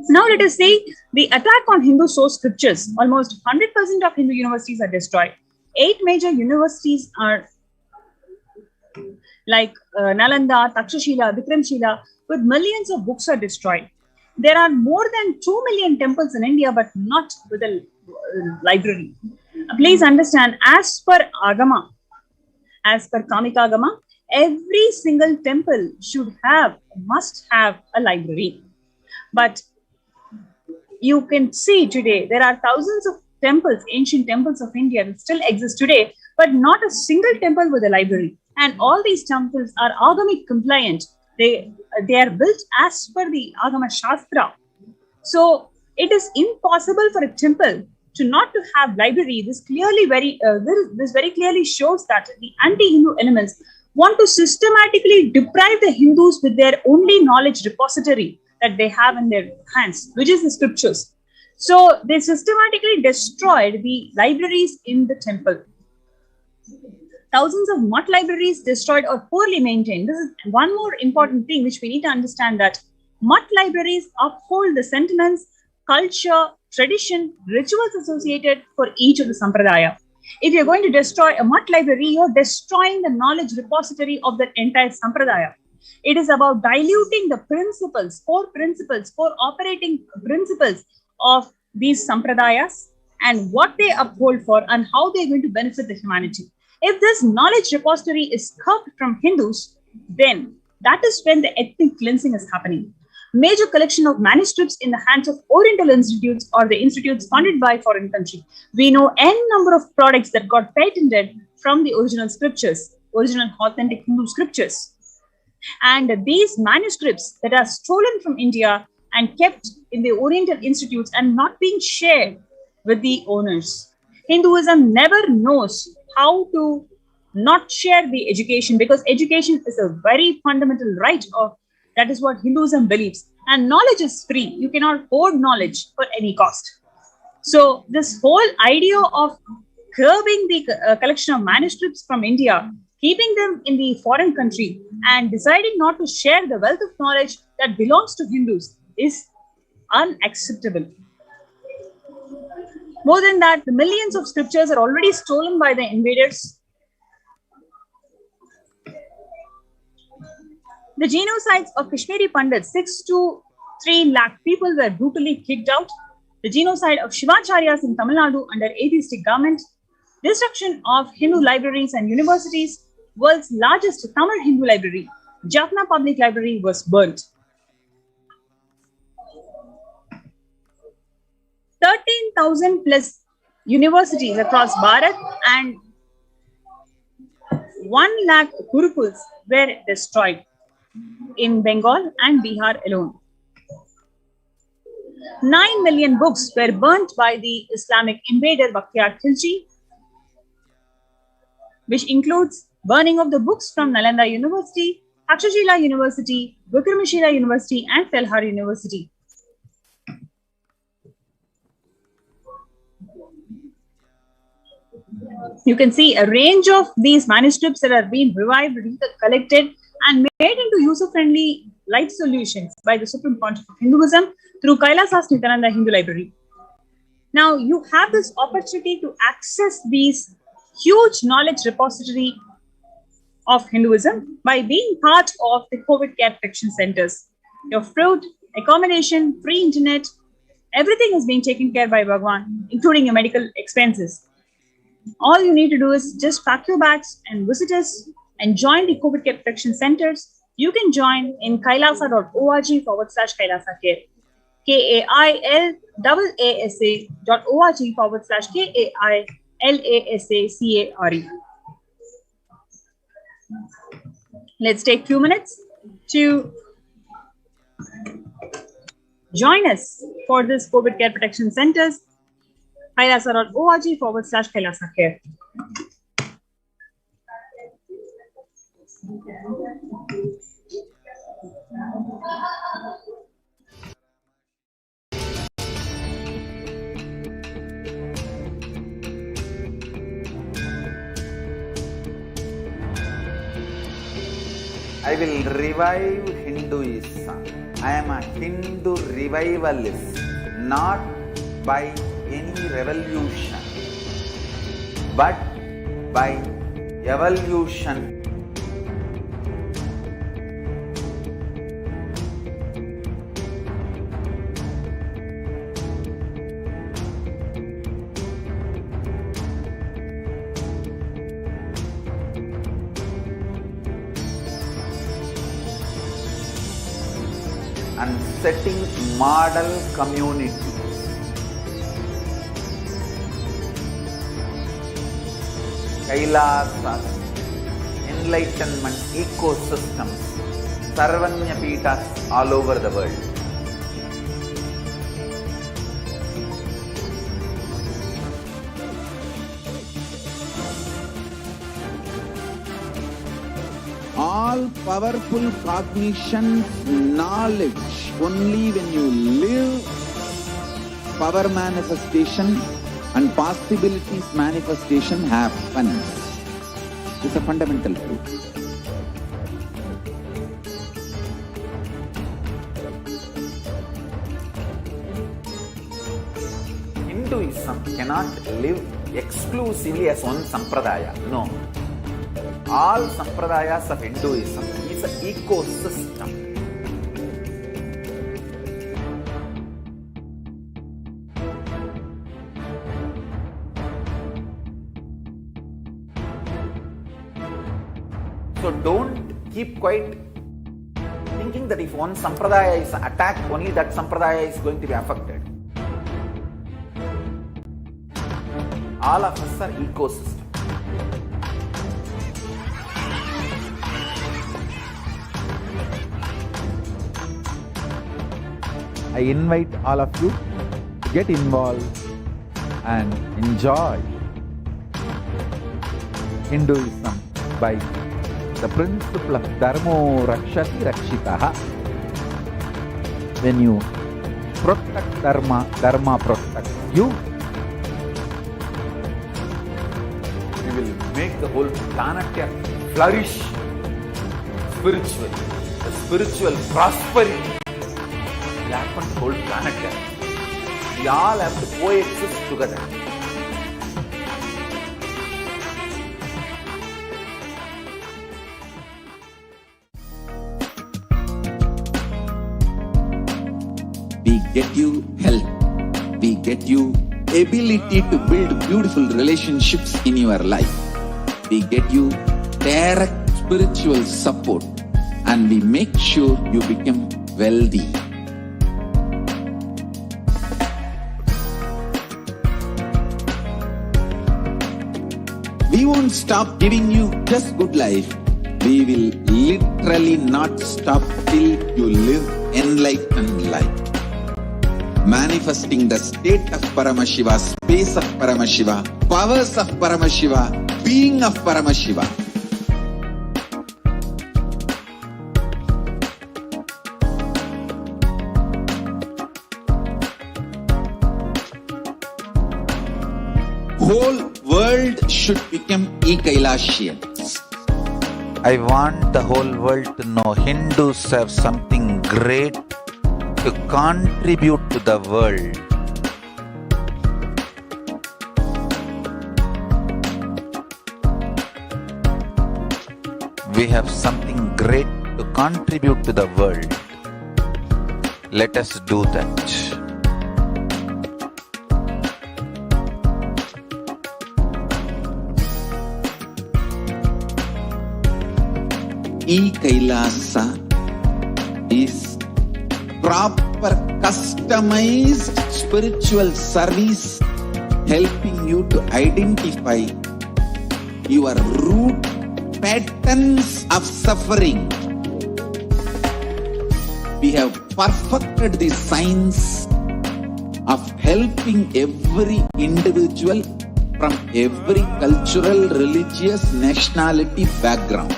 Now let us see the attack on Hindu source scriptures. Almost 100% of Hindu universities are destroyed. 8 major universities are like Nalanda, Takshashila, Vikramshila, with millions of books are destroyed. There are more than 2 million temples in India, but not with a library. Please understand, as per Agama, as per Kamika Agama, every single temple must have a library. But you can see today, there are thousands of temples, ancient temples of India that still exist today, but not a single temple with a library. And all these temples are Agamic compliant. They are built as per the Agama Shastra. So it is impossible for a temple to not to have library. This very clearly shows that the anti-Hindu elements want to systematically deprive the Hindus with their only knowledge repository that they have in their hands, which is the scriptures. So they systematically destroyed the libraries in the temple. Thousands of mutt libraries destroyed or poorly maintained. This is one more important thing which we need to understand, that mutt libraries uphold the sentiments, culture, tradition, rituals associated for each of the sampradaya. If you're going to destroy a mutt library, you're destroying the knowledge repository of that entire sampradaya. It is about diluting the principles, core operating principles of these sampradayas and what they uphold for and how they're going to benefit the humanity. If this knowledge repository is curbed from Hindus, then that is when the ethnic cleansing is happening. Major collection of manuscripts in the hands of Oriental institutes or the institutes funded by foreign country. We know n number of products that got patented from the original scriptures, original authentic Hindu scriptures. And these manuscripts that are stolen from India and kept in the Oriental institutes and not being shared with the owners. Hinduism never knows how to not share the education, because education is a very fundamental right of, that is what Hinduism believes. And knowledge is free. You cannot hoard knowledge for any cost. So this whole idea of curbing the collection of manuscripts from India, keeping them in the foreign country and deciding not to share the wealth of knowledge that belongs to Hindus is unacceptable. More than that, the millions of scriptures are already stolen by the invaders. The genocides of Kashmiri Pandits, 6 to 3 lakh people were brutally kicked out. The genocide of Shivacharyas in Tamil Nadu under atheistic government. Destruction of Hindu libraries and universities. World's largest Tamil Hindu library, Jaffna Public Library, was burnt. 13,000 plus universities across Bharat and 1 lakh gurukuls were destroyed in Bengal and Bihar alone. 9 million books were burnt by the Islamic invader Bakhtiyar Khilji, which includes burning of the books from Nalanda University, Takshashila University, Vikramshila University, and Telhar University. You can see a range of these manuscripts that are being revived, collected, and made into user-friendly light solutions by the Supreme Pontiff of Hinduism through Kailasas Nithyananda Hindu Library. Now, you have this opportunity to access these huge knowledge repository of Hinduism by being part of the COVID care protection centers. Your food, accommodation, free internet, everything is being taken care by Bhagwan, including your medical expenses. All you need to do is just pack your bags and visit us and join the COVID care protection centers You can join in kailasa.org/Kailasa-Care. KAILASA.org/KAILASACARE. Let's take a few minutes to join us for this COVID Care Protection Centers. kailasa.org/Kailasa-Care. I will revive Hinduism. I am a Hindu revivalist, not by any revolution, but by evolution. And setting model community. Kailasas, enlightenment ecosystems, Sarvanya Peethas all over the world. All powerful cognition, knowledge, only when you live, power manifestation and possibilities manifestation happens. It's a fundamental truth. Hinduism cannot live exclusively as one sampradaya. No. All sampradayas of Hinduism is an ecosystem. So don't keep quiet thinking that if one sampradaya is attacked, only that sampradaya is going to be affected. All of us are ecosystem. I invite all of you to get involved and enjoy Hinduism by the principle of Dharmo Rakshati Rakshitaha. When you protect Dharma, Dharma protects you. We will make the whole planet flourish spiritually. The spiritual prosperity will happen to the whole planet. We all have to coexist together. We get you health. We get you ability to build beautiful relationships in your life. We get you direct spiritual support, and we make sure you become wealthy. We won't stop giving you just good life. We will literally not stop till you live enlightened life. Manifesting the state of Paramashiva, space of Paramashiva, powers of Paramashiva, being of Paramashiva. Whole world should become e-Kailashians. I want the whole world to know Hindus have something great to contribute to the world. We have something great to contribute to the world. Let us do that. E-Kailasa is proper customized spiritual service helping you to identify your root patterns of suffering. We have perfected the science of helping every individual from every cultural, religious, nationality background.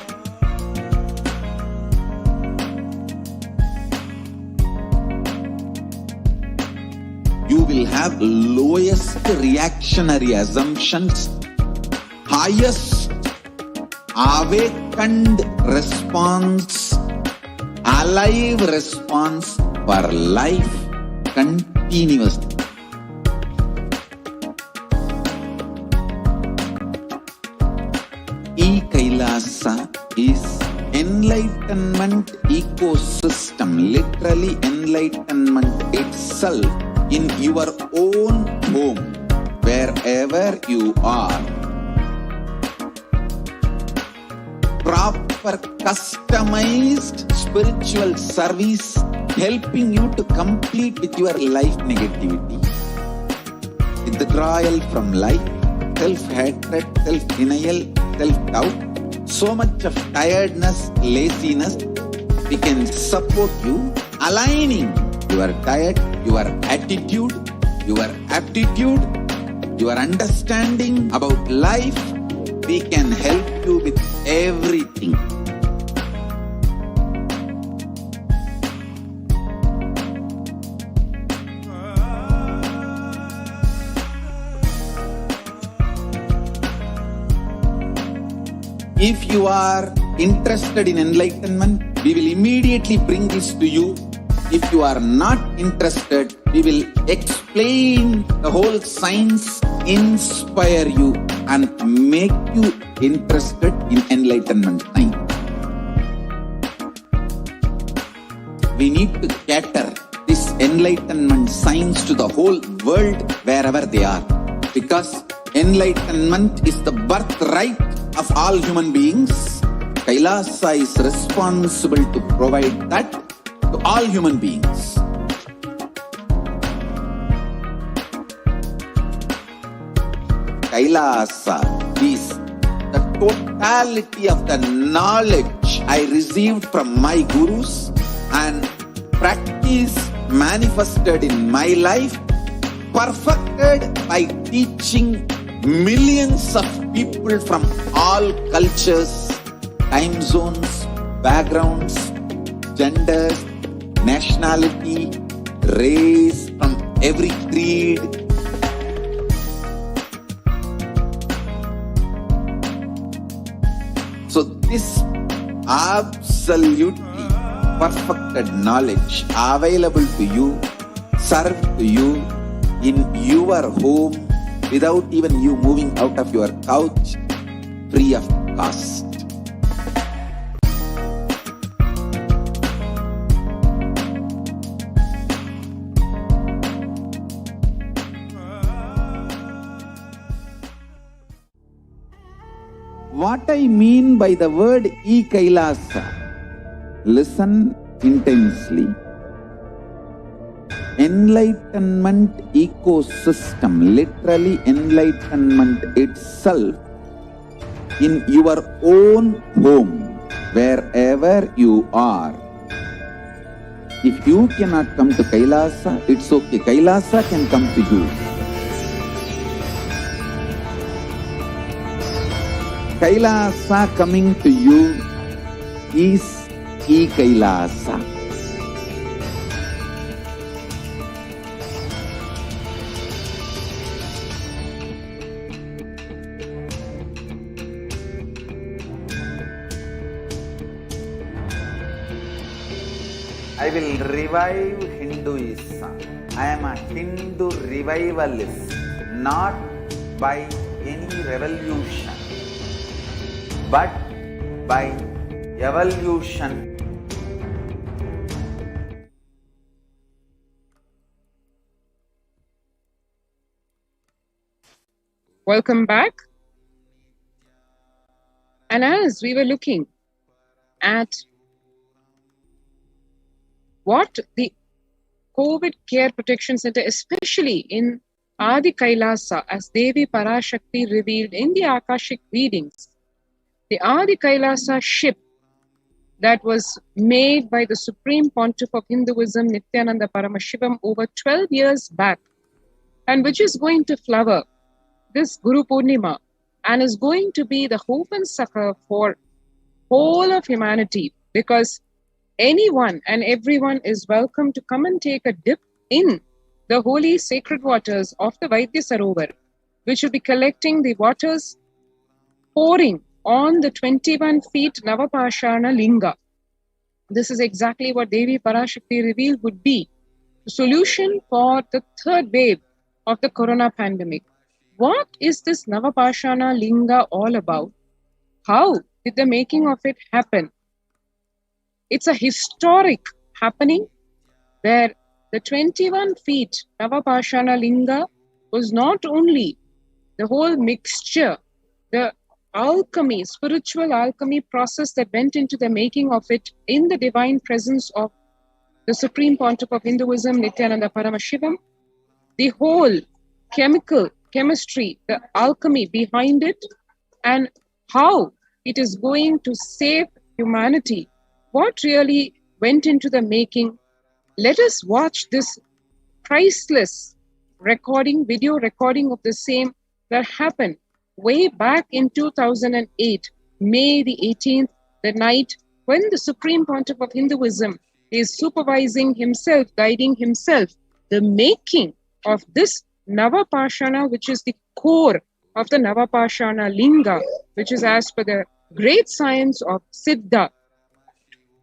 You will have lowest reactionary assumptions, highest awakened response, alive response for life continuously. E-Kailasa is enlightenment ecosystem, literally enlightenment itself in your own home, wherever you are. Proper customized spiritual service helping you to complete with your life negativity, withdrawal from life, self-hatred, self-denial, self-doubt, so much of tiredness, laziness. We can support you aligning your diet, your attitude, your aptitude, your understanding about life. We can help you with everything. If you are interested in enlightenment, we will immediately bring this to you. If you are not interested, we will explain the whole science, inspire you and make you interested in enlightenment science. We need to cater this enlightenment science to the whole world wherever they are, because enlightenment is the birthright of all human beings. Kailasa is responsible to provide that to all human beings. Kailasa is the totality of the knowledge I received from my gurus and practice manifested in my life, perfected by teaching millions of people from all cultures, time zones, backgrounds, genders, nationality, race, from every creed. So this absolutely perfected knowledge available to you, served to you in your home without even you moving out of your couch, free of cost. What I mean by the word E-Kailasa, listen intensely. Enlightenment ecosystem, literally enlightenment itself in your own home, wherever you are. If you cannot come to Kailasa, it's okay. Kailasa can come to you. Kailasa coming to you is E-Kailasa. I will revive Hinduism. I am a Hindu revivalist, not by any revolution, but by evolution. Welcome back. And as we were looking at what the COVID Care Protection Center, especially in Adi Kailasa, as Devi Parashakti revealed in the Akashic readings, the Adi Kailasa ship that was made by the Supreme Pontiff of Hinduism, Nithyananda Paramashivam, over 12 years back, and which is going to flower this Guru Purnima and is going to be the hope and succor for whole of humanity, because anyone and everyone is welcome to come and take a dip in the holy sacred waters of the Vaidya Sarovar, which will be collecting the waters pouring on the 21 feet Navapashana Linga. This is exactly what Devi Parashakti revealed would be the solution for the third wave of the corona pandemic. What is this Navapashana Linga all about? How did the making of it happen? It's a historic happening where the 21 feet Navapashana Linga was not only the whole mixture, the alchemy, spiritual alchemy process that went into the making of it in the divine presence of the Supreme Pontiff of Hinduism, Nithyananda Paramashivam, the whole chemistry, the alchemy behind it, and how it is going to save humanity. What really went into the making? Let us watch this priceless recording, video recording of the same that happened way back in 2008, May the 18th, the night when the Supreme Pontiff of Hinduism is supervising himself, guiding himself, the making of this Navapashana, which is the core of the Navapashana Linga, which is, as per the great science of Siddha,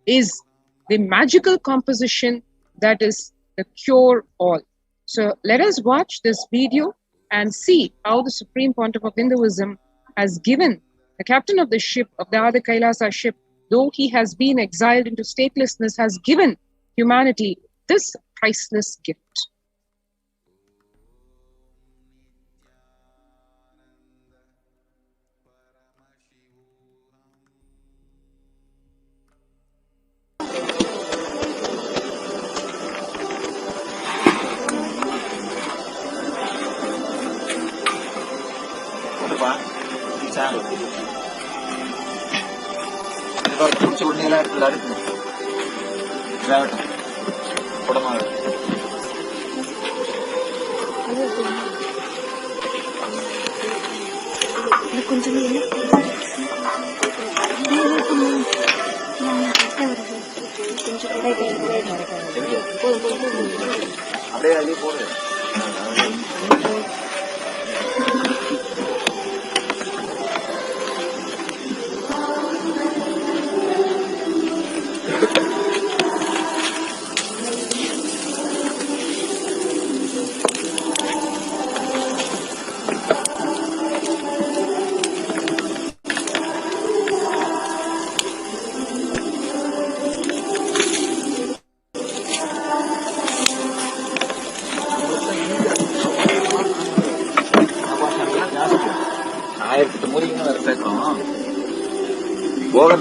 is the magical composition that is the cure all. So let us watch this video and see how the Supreme Pontiff of Hinduism has given the captain of the ship, of the Adi Kailasa ship, though he has been exiled into statelessness, has given humanity this priceless gift.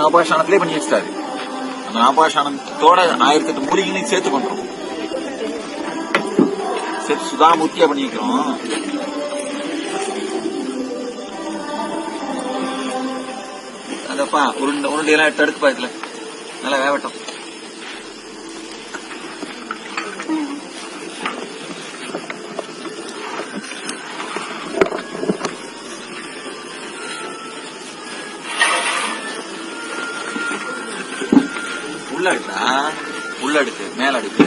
நவபாஷாணத்திலே பண்ணி வச்சிட்டாரு. அந்த நவபாஷாணத்தோட 1008 மூலிகைகளையும் சேர்த்து பண்றோம். சேர்த்து சுதாமூர்த்தியா பண்ணி வைக்கிறோம். அதப்பா உருண்டையெல்லாம் எடுத்து அடுத்து பாத்துல நல்லா வேகட்டும். உள்ள அடுக்கு மேல அடுக்கு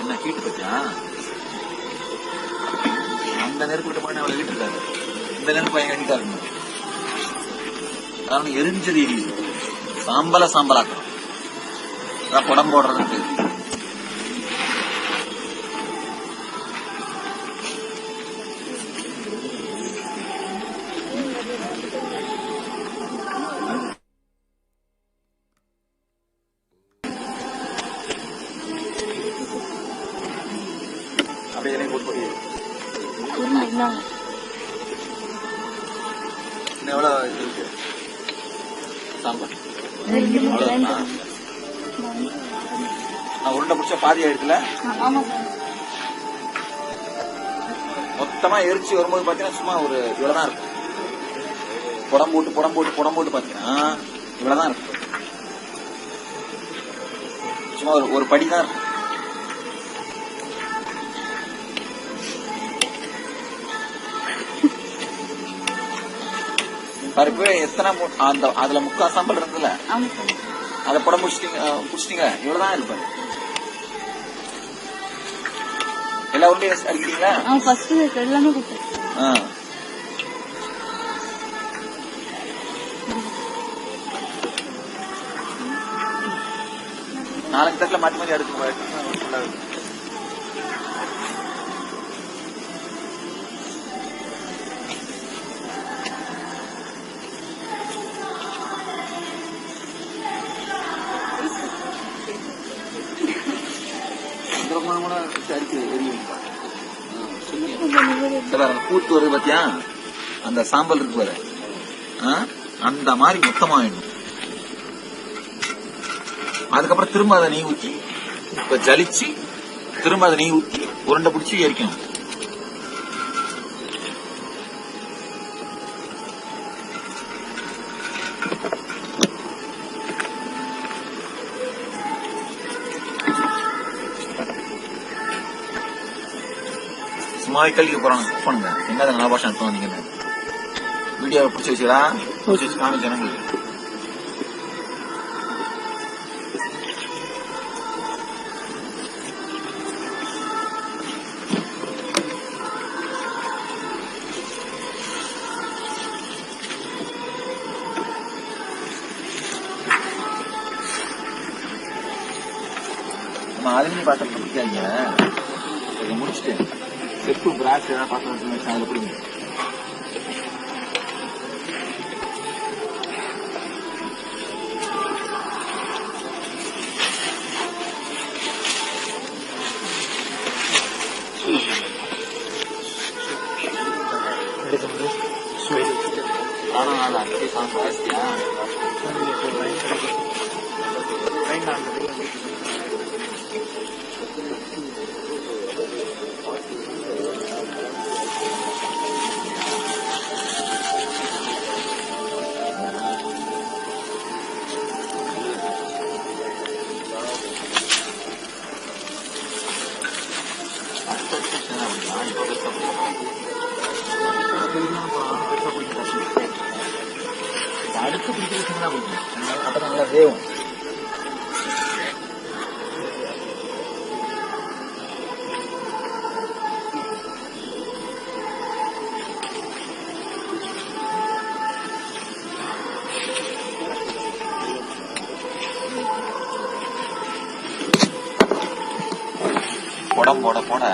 என்ன ஹீட்டு பத்தியா? அந்த நெருப்பு விட்டு போன அவளை வீட்டு இருக்காரு. இந்த நெருப்பு பையன் கண்டிப்பா இருக்கணும். காரணம் எரிஞ்சது எரியுது. சாம்பலாக்கணும். குடம் போடுறதுக்கு இன்னும் எவ்வளோ இது இருக்கு சாம்பார்? அவ்வளோதானா? நான் உருண்டை பிடிச்ச பாதி ஆயிடுச்சுல. மொத்தமா எரிச்சு வரும்போது பாத்தீங்கன்னா சும்மா ஒரு இவ்வளவுதான் இருக்கும். புடம் போட்டு பாத்தீங்கன்னா இவ்வளவுதான் இருக்கும். சும்மா ஒரு படி தான் இருக்கும். பருப்பு எத்தனை அந்த அதுல முக்கா சாம்பல் இருந்ததுல அதை புடம் பிடிச்சிட்டீங்க. இவ்வளவுதான் இருப்பாரு. எல்லா உருண்டையும் அடிக்கிறீங்களா? நாலஞ்சு தட்டுல மாத்தி மாத்தி எடுத்து கூத்து வருது பாத்தியா? அந்த சாம்பல் இருக்கு பாரு, அந்த மாதிரி மொத்தமா ஆயிடும். அதுக்கப்புறம் திரும்ப அதை நெய் ஊற்றி இப்ப ஜலிச்சு திரும்ப அதை நெய் ஊற்றி உருண்டை பிடிச்சி எரிக்கணும். சும்மாவே கல்விக்க போறாங்க. பண்ணுங்க என்ன நல்ல பாஷை அர்த்தம் வந்தீங்கன்னு வீடியோவை பிடிச்சி வச்சுடா, பிடிச்சி வச்சு காமி ஜனங்களுக்கு. நம்ம அலுமினி பாத்திரம் பிடிக்காதீங்க. இதை முடிச்சுட்டு செப்பு பிராஸ் ஏதாவது பாத்திரம் வச்சு அதில் பிடிங்க. ஜாஸ்தியா அடுத்து பிடிக்கிறதுனா அப்ப நல்லா வேவும். புடம் போட போட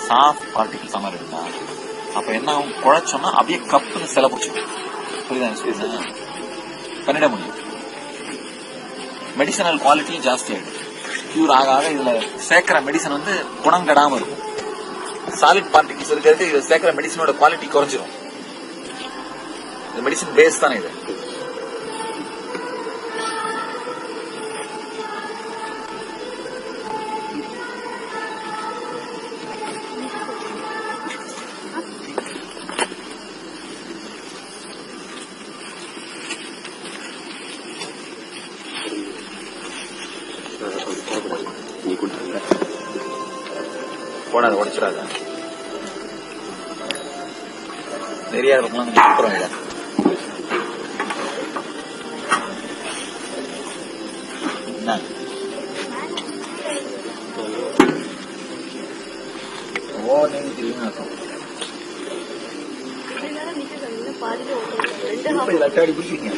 சாஃப்ட் பார்ட்டிகிள்ஸ் மாதிரி இருந்தா அப்ப என்ன ஆகும், குழைச்சோம்னா அப்படியே கப்புன்னு சில பிடிச்சிடும். புரியுதா? பண்ணிட முடியும். மெடிசனல் குவாலிட்டியும் ஜாஸ்தி ஆயிடும். கியூர் ஆக ஆக இதுல சேர்க்கிற மெடிசன் வந்து குணம் கெடாம இருக்கும். சாலிட் பார்ட்டிகிள்ஸ் இருக்கிறது இதுல சேர்க்கிற மெடிசனோட குவாலிட்டி குறைஞ்சிரும். இந்த மெடிசன் பேஸ் தானே இது. போடாத, உடைச்சிடாத. நிறைய இருக்கலாம் அப்புறம் இல்லை. ஓ நீங்க தெரியும் லட்டாடி பிடிச்சிருக்கீங்க.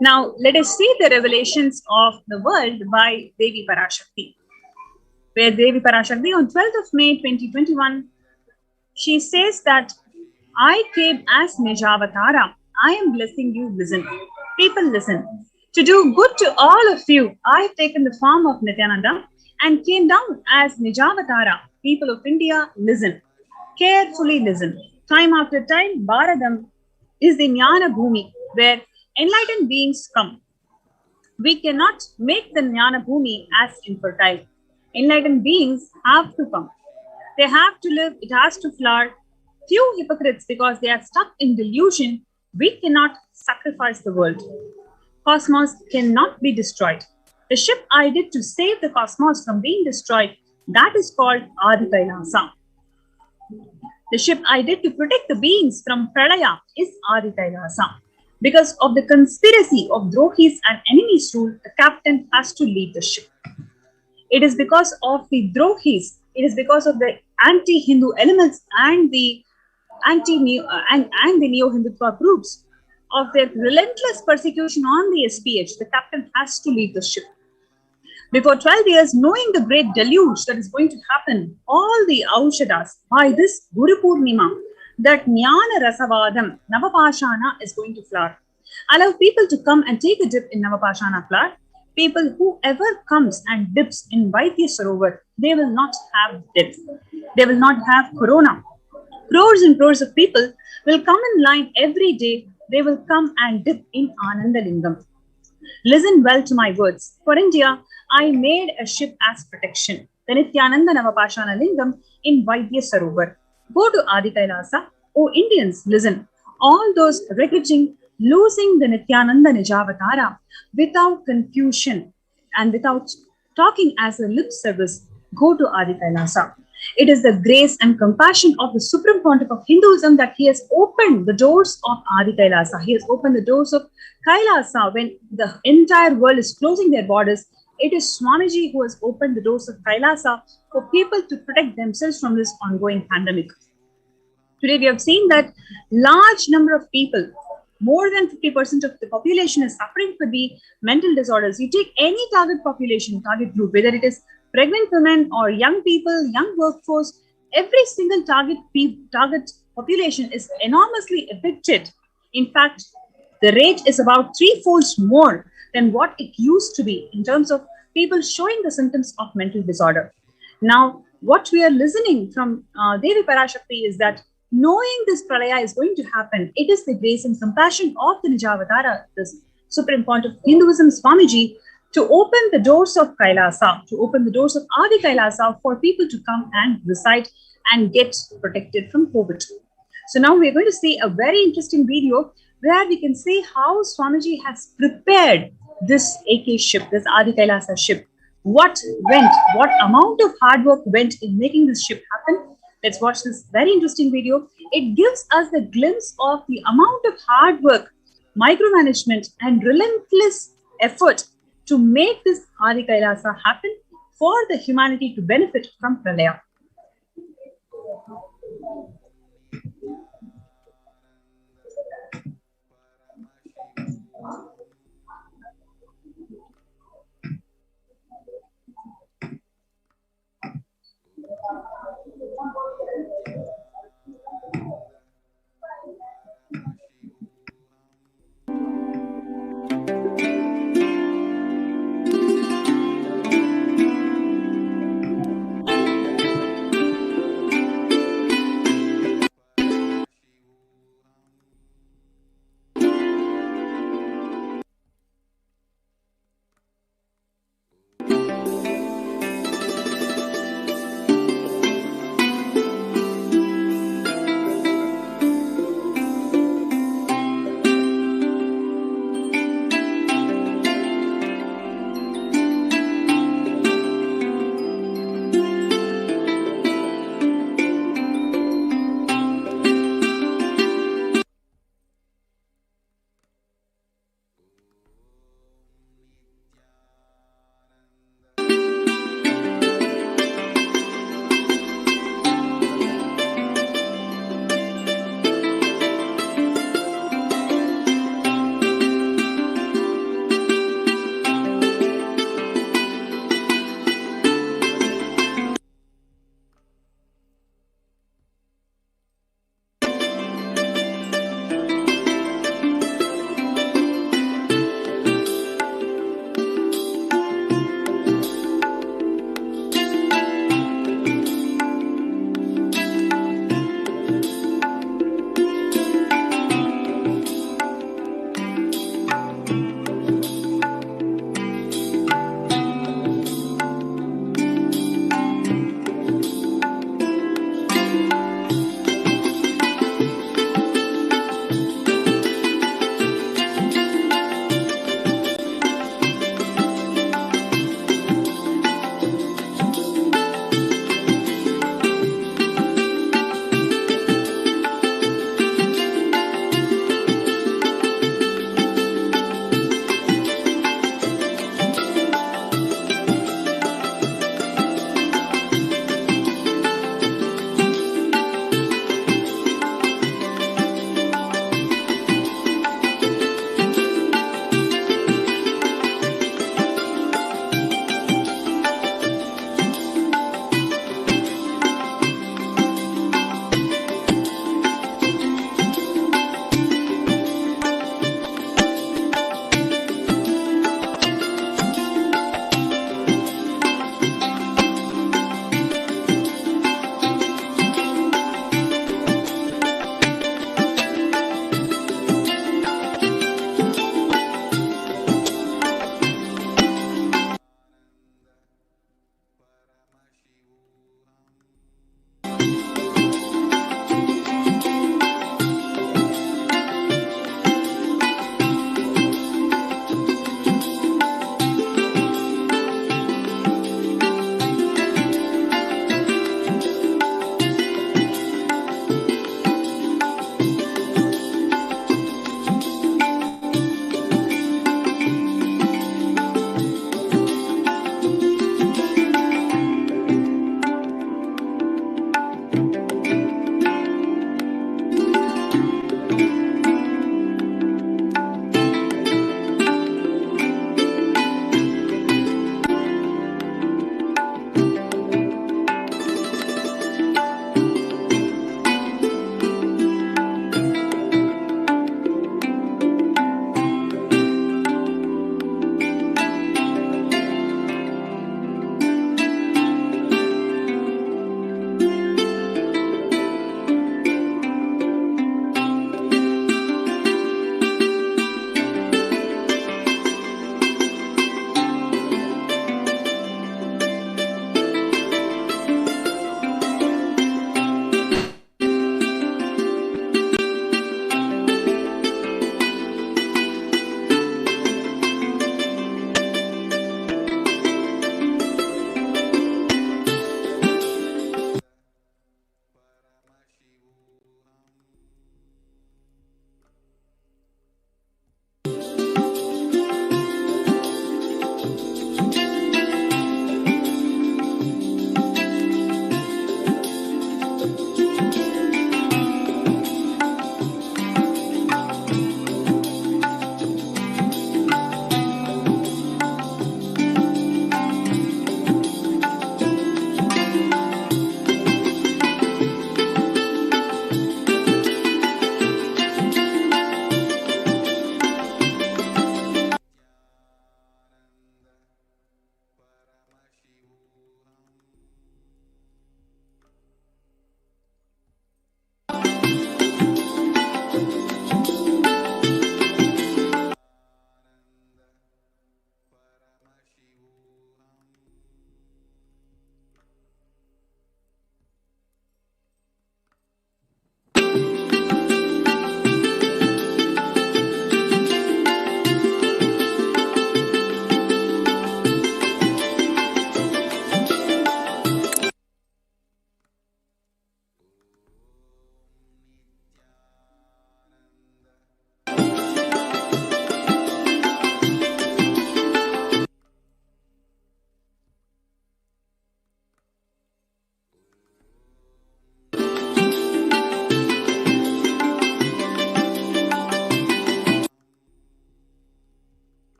Now, let us see the revelations of the world by Devi Parashakti. Where Devi Parashakti on 12th of May 2021, she says that I came as Nijavatara. I am blessing you. Listen. People, listen. To do good to all of you, I have taken the form of Nithyananda and came down as Nijavatara. People of India, listen. Carefully listen. Time after time, Bharadam is the Jnana Bhumi where enlightened beings come. We cannot make the Jnana Bhumi as infertile. Enlightened beings have to come. They have to live, it has to flower. Few hypocrites, because they are stuck in delusion, we cannot sacrifice the world. Cosmos cannot be destroyed. The ship I did to save the cosmos from being destroyed, that is called Adi Kailasa. The ship I did to protect the beings from Pralaya is Adi Kailasa. Because of the conspiracy of Drohis and enemies rule, the captain has to leave the ship. It is because of the Drohis, it is because of the anti-Hindu elements and the Neo-Hindutva groups of their relentless persecution on the SPH, the captain has to leave the ship. Before 12 years, knowing the great deluge that is going to happen, all the Aushadas, by this Guru Purnima, that Jnana Rasavadam, Navapashana is going to flower. Allow people to come and take a dip in Navapashana flower. People, whoever comes and dips in Vaidya Sarovar, they will not have death. They will not have corona. Crores and crores of people will come in line every day. They will come and dip in Ananda Lingam. Listen well to my words. For India, I made a ship as protection. The Nithyananda Navapashana Lingam in Vaidya Sarovar. Go to Adi Kailasa. Oh Indians, listen. All those regretting losing the Nithyananda Nijavatara without confusion and without talking as a lip service, go to Adi Kailasa. It is the grace and compassion of the Supreme Pontiff of Hinduism that he has opened the doors of Adi Kailasa. He has opened the doors of Kailasa when the entire world is closing their borders. It is Swamiji who has opened the doors of Kailasa for people to protect themselves from this ongoing pandemic. Today we have seen that large number of people, more than 50% of the population is suffering for the mental disorders. You take any target population, target group, whether it is pregnant women or young people, young workforce, every single target population is enormously affected. In fact, the rate is about 3-fold more than what it used to be in terms of people showing the symptoms of mental disorder. Now, what we are listening from Devi Parashakti is that knowing this pralaya is going to happen, it is the grace and compassion of the Nijavatara, the Supreme Pontiff of Hinduism, Swamiji, to open the doors of Kailasa, to open the doors of Adi Kailasa for people to come and reside and get protected from COVID. So now we're going to see a very interesting video where we can see how Swamiji has prepared this AK ship, this Adi Kailasa ship. What amount of hard work went in making this ship happen? Let's watch this very interesting video. It gives us the glimpse of the amount of hard work, micromanagement, and relentless effort to make this Adi Kailasa happen for the humanity to benefit from Pralaya.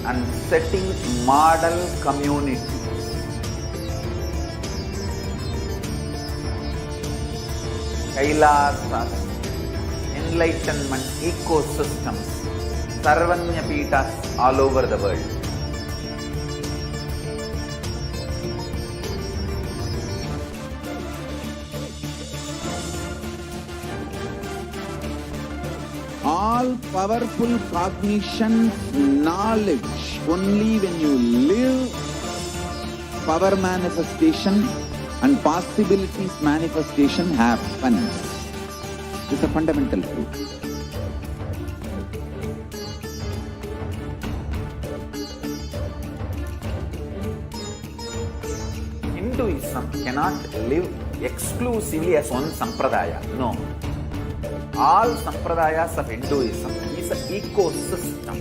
and setting model community. Kailasas, enlightenment ecosystems, Sarvanya Peethas all over the world. All powerful cognition, knowledge, only when you live, power manifestation and possibilities manifestation happens. This is a fundamental truth. Hinduism cannot live exclusively as one sampradaya. No. All sampradayas of Hinduism is an ecosystem.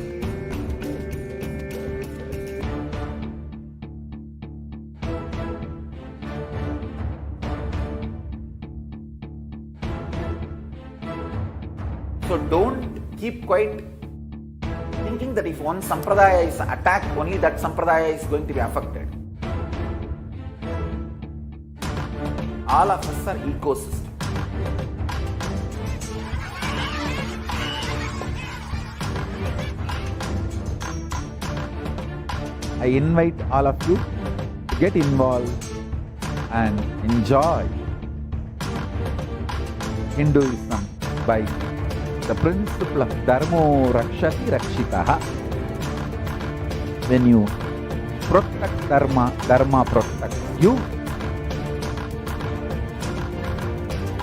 So don't keep quiet thinking that if one sampradaya is attacked, only that sampradaya is going to be affected. All of us are ecosystem. I invite all of you to get involved and enjoy Hinduism by the principle of Dharmo Rakshati Rakshitaha. When you protect Dharma, Dharma protects you.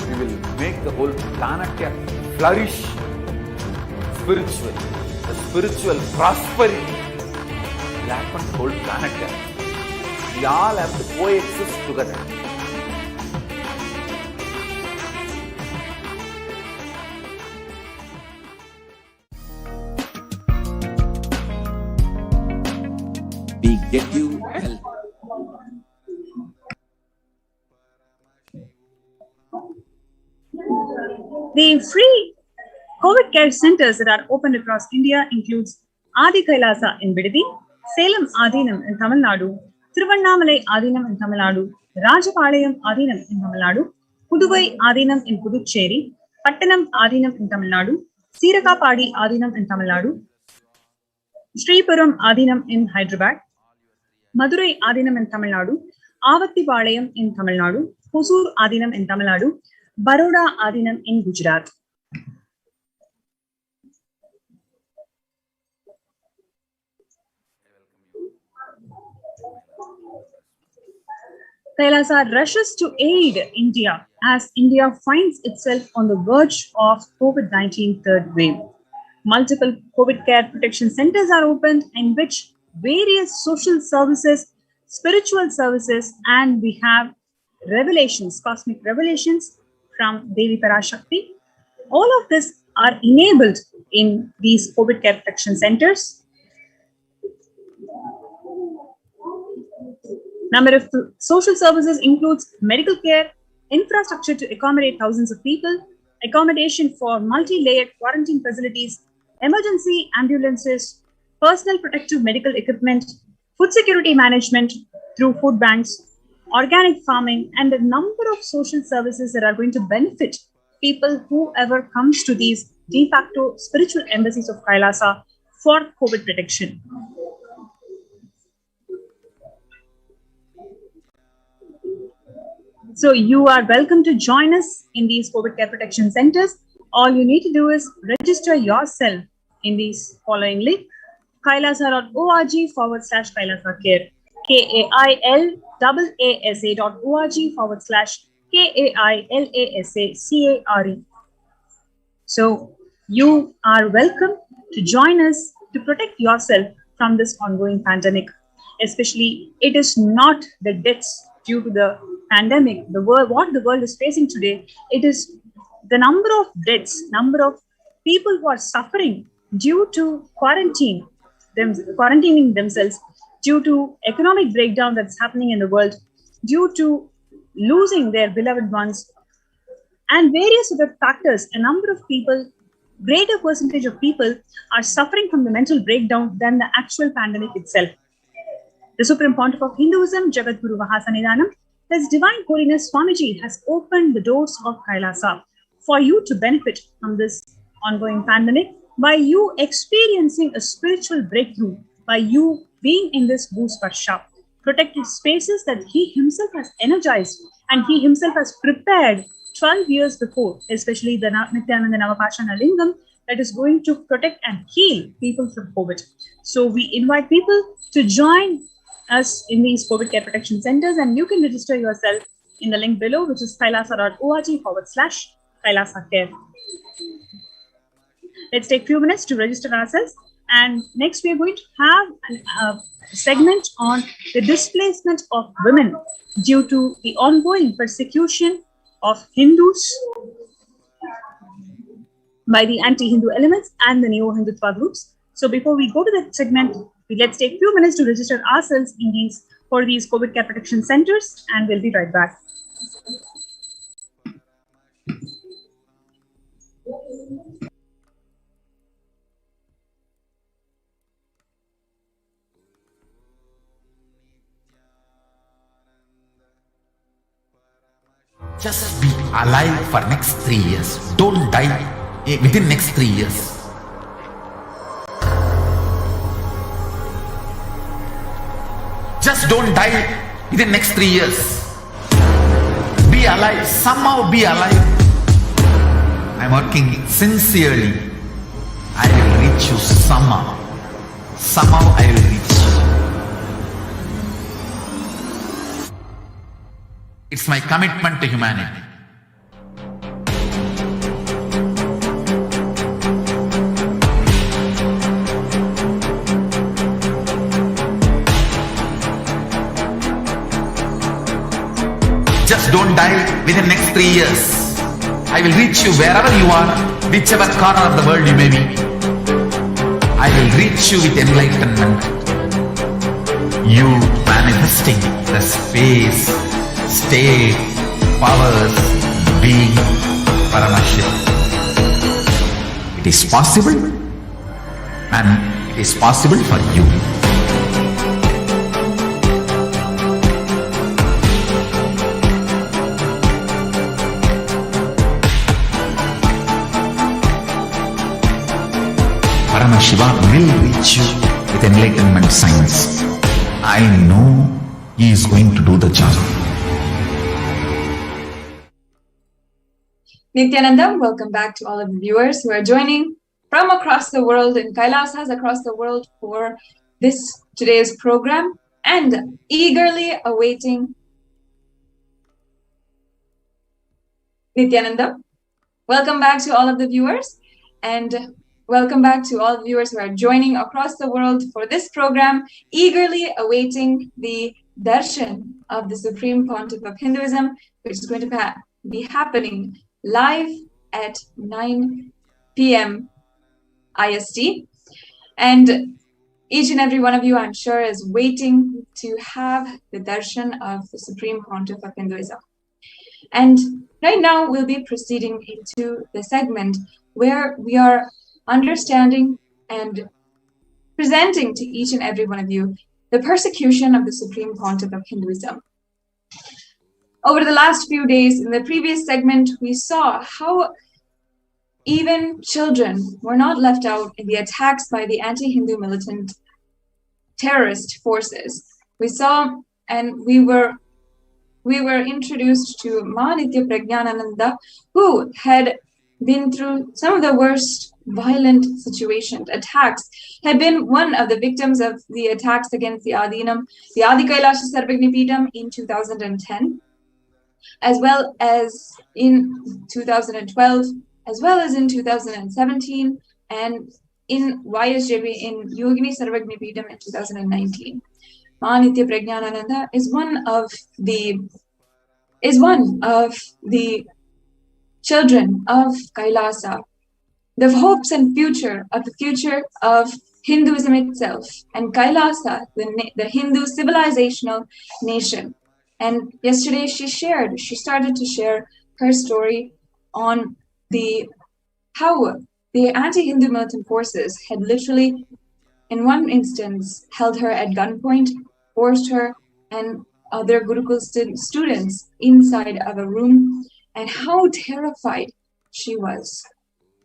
We will make the whole planet flourish spiritually. The spiritual prosperity will happen to the whole planet. We all have to coexist together. We get you help. The free COVID care centers that are opened across India includes Adi Kailasa in Bidadi, Salem Adinam in Tamil Nadu, Thiruvannamalai Adinam in Tamil Nadu, Rajapalayam Adinam in Tamil Nadu, Puduvai Adinam in Puducherry, Pattanam Adinam in Tamil Nadu, Sirakapadi Adinam in Tamil Nadu, Sripuram Adinam in Hyderabad, Madurai Adinam in Tamil Nadu, Avattipalayam in Tamil Nadu, Hosur Adinam in Tamil Nadu, Baroda Adinam in Gujarat. Kailasa rushes to aid India as India finds itself on the verge of COVID-19 third wave. Multiple COVID care protection centers are opened in which various social services, spiritual services, and we have revelations, cosmic revelations from Devi Parashakti. All of this are enabled in these COVID care protection centers. Number of social services includes medical care, infrastructure to accommodate thousands of people, accommodation for multi-layered quarantine facilities, emergency ambulances, personal protective medical equipment, food security management through food banks, organic farming, and a number of social services that are going to benefit people whoever comes to these de facto spiritual embassies of Kailasa for COVID protection. So you are welcome to join us in these COVID care protection centers. All you need to do is register yourself in these following link: kailasa.org/Kailasa Care, KAILAASA.org/KAILASA CARE. So you are welcome to join us to protect yourself from this ongoing pandemic. Especially, it is not the deaths due to the pandemic, what the world is facing today. It is the number of deaths, number of people who are suffering due to quarantining themselves, due to economic breakdown that's happening in the world, due to losing their beloved ones, and various other factors. A number of people greater percentage of people are suffering from the mental breakdown than the actual pandemic itself. The Supreme Pontiff of Hinduism, Jagadguru Mahasanidanam, His Divine Holiness Swamiji has opened the doors of Kailasa for you to benefit from this ongoing pandemic by you experiencing a spiritual breakthrough, by you being in this Bhusparsha, protected spaces that he himself has energized and he himself has prepared 12 years before, especially the Nithyananda Navapashana Lingam that is going to protect and heal people from COVID. So we invite people to join us in these COVID care protection centers, and you can register yourself in the link below, which is kailasa.org/Kailasa Care. Let's take a few minutes to register ourselves. And next, we are going to have a segment on the displacement of women due to the ongoing persecution of Hindus by the anti-Hindu elements and the neo-Hindutva groups. So before we go to that segment, let's take a few minutes to register ourselves in for these COVID care protection centers, and we'll be right back. Just be alive for next 3 years. Don't die within next 3 years. Just don't die within next 3 years. Be alive. Somehow be alive. I'm working sincerely. I will reach you somehow. Somehow I will reach you. It's my commitment to humanity. Just don't die within next 3 years. I will reach you wherever you are, whichever corner of the world you may be. I will reach you with enlightenment. You manifesting the space, state, powers, being, Parashakti. It is possible, and it is possible for you. Shiva will reach you with enlightenment science. I know he is going to do the job. Nithyananda, welcome back to all of the viewers who are joining from across the world in Kailasas across the world for today's program and eagerly awaiting Nithyananda. Welcome back to all of the viewers and welcome back to all viewers who are joining across the world for this program, eagerly awaiting the darshan of the Supreme Pontiff of Hinduism, which is going to be happening live at 9 p.m. IST. And each and every one of you, I'm sure, is waiting to have the darshan of the Supreme Pontiff of Hinduism. And right now, we'll be proceeding into the segment where we are understanding and presenting to each and every one of you the persecution of the Supreme Pontiff of Hinduism. Over the last few days, in the previous segment, we saw how even children were not left out in the attacks by the anti-Hindu militant terrorist forces. We saw and we were introduced to Mahamari Prajnanananda, who had been through some of the worst violent situations, attacks, had been one of the victims of the attacks against the Adinam, the Adi Kailasha Sarvagnipeetham in 2010, as well as in 2012, as well as in 2017, and in YSJB in Yogini Sarvagnipeetham in 2019. Mahanitya Prajnanananda is one of the children of Kailasa, the hopes and future of Hinduism itself, and Kailasa, the Hindu civilizational nation. And yesterday she started to share her story on how the anti-Hindu militant forces had literally, in one instance, held her at gunpoint, forced her and other Gurukul students inside of a room, and how terrified she was.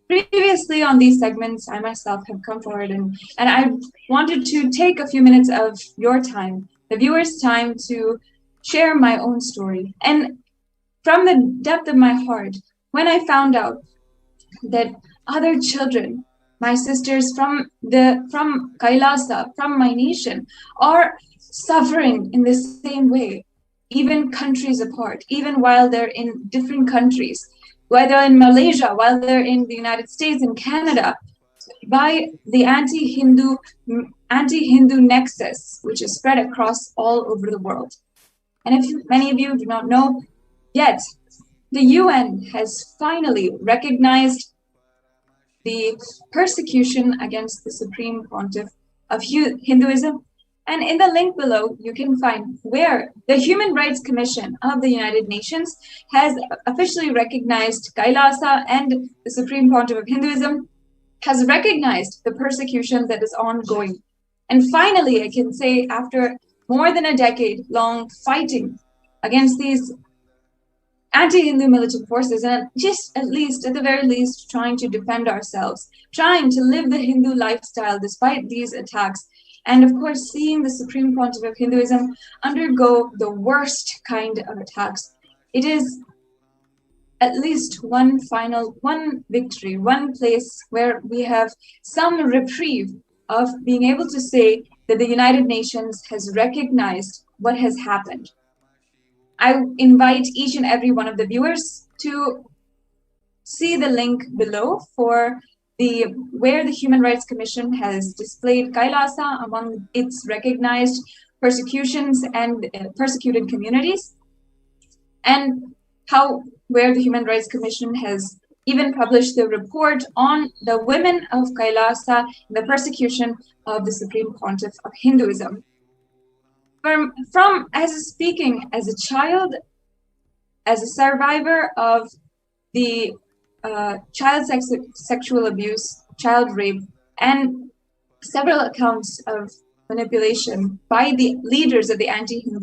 Previously on these segments, I myself have come forward and I wanted to take a few minutes of your time, the viewers' time, to share my own story. And from the depth of my heart, when I found out that other children, my sisters from Kailasa, from my nation, are suffering in the same way, even countries apart, even while they're in different countries, whether in Malaysia, while they're in the United States and Canada, by the anti-Hindu nexus, which is spread across all over the world. And if many of you do not know yet, the UN has finally recognized the persecution against the Supreme Pontiff of Hinduism. And in the link below, you can find where the Human Rights Commission of the United Nations has officially recognized Kailasa, and the Supreme Pontiff of Hinduism has recognized the persecution that is ongoing. And finally, I can say, after more than a decade-long fighting against these anti-Hindu militant forces, and just at the very least, trying to defend ourselves, trying to live the Hindu lifestyle despite these attacks, and of course, seeing the Supreme Pontiff of Hinduism undergo the worst kind of attacks, it is at least one victory, one place where we have some reprieve of being able to say that the United Nations has recognized what has happened. I invite each and every one of the viewers to see the link below for where the Human Rights Commission has displayed Kailasa among its recognized persecutions and persecuted communities, and where the Human Rights Commission has even published the report on the women of Kailasa, the persecution of the Supreme Pontiff of Hinduism. Speaking as a child, as a survivor of the child sexual abuse, child rape, and several accounts of manipulation by the leaders of the anti-Hindu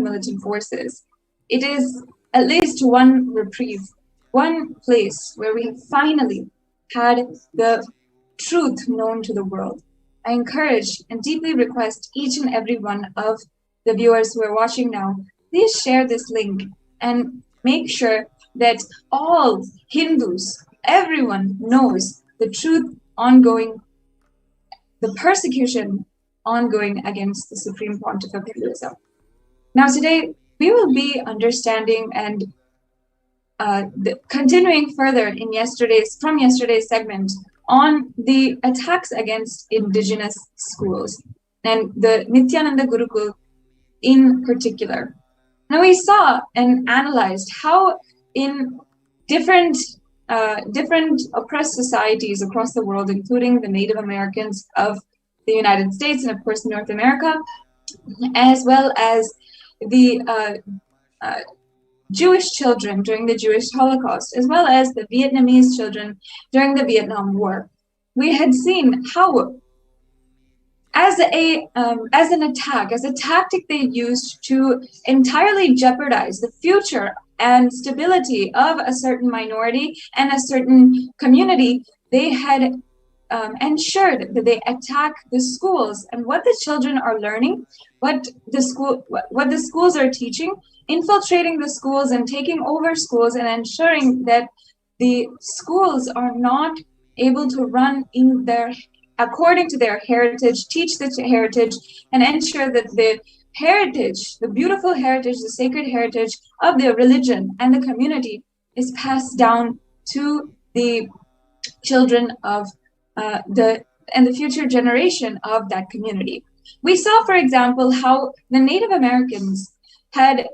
militant forces, it is at least one reprieve, one place where we have finally had the truth known to the world. I encourage and deeply request each and every one of the viewers who are watching now, please share this link and make sure that all Hindus, everyone knows the truth ongoing, the persecution ongoing against the Supreme Pontiff of Hinduism. Now today, we will be understanding and continuing further from yesterday's segment on the attacks against indigenous schools and the Nithyananda Gurukul in particular. Now we saw and analyzed how in different oppressed societies across the world, including the Native Americans of the United States and of course North America, as well as the Jewish children during the Jewish Holocaust, as well as the Vietnamese children during the Vietnam War. We had seen how, as a tactic they used to entirely jeopardize the future and stability of a certain minority and a certain community, they had ensured that they attack the schools and what the children are learning, what the schools are teaching, infiltrating the schools and taking over schools and ensuring that the schools are not able to run according to their heritage, teach the heritage, and ensure that the heritage, the beautiful heritage, the sacred heritage of their religion and the community is passed down to the children of the future generation of that community. We saw, for example, how the Native Americans had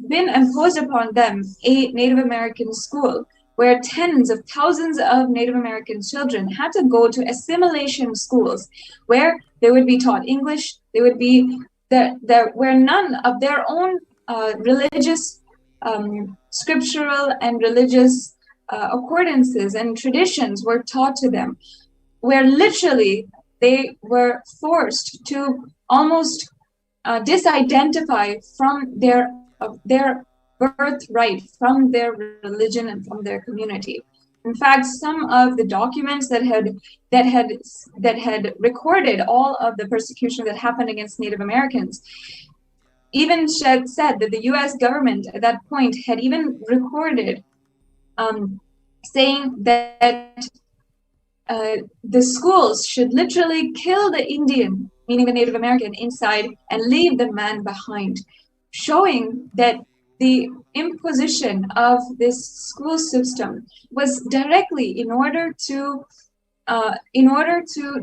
been imposed upon them a Native American school where tens of thousands of Native American children had to go to assimilation schools where they would be taught English, they would be where none of their own religious, scriptural and religious accordances and traditions were taught to them, where literally they were forced to almost disidentify from their birthright, from their religion and from their community. In fact, some of the documents that had recorded all of the persecution that happened against Native Americans even said that the U.S. government at that point had even recorded saying that the schools should literally kill the Indian, meaning the Native American, inside and leave the man behind, showing that the imposition of this school system was directly in order to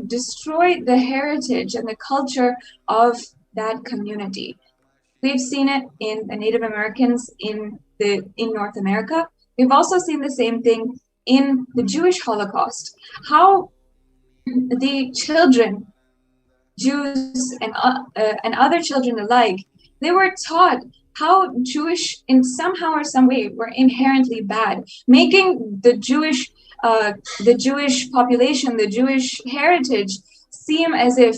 destroy the heritage and the culture of that community. We've seen it in the Native Americans in North America. We've also seen the same thing in the Jewish Holocaust, how the children, Jews and other children alike, they were taught how Jewish, in somehow or some way, were inherently bad, making the Jewish population, the Jewish heritage, seem as if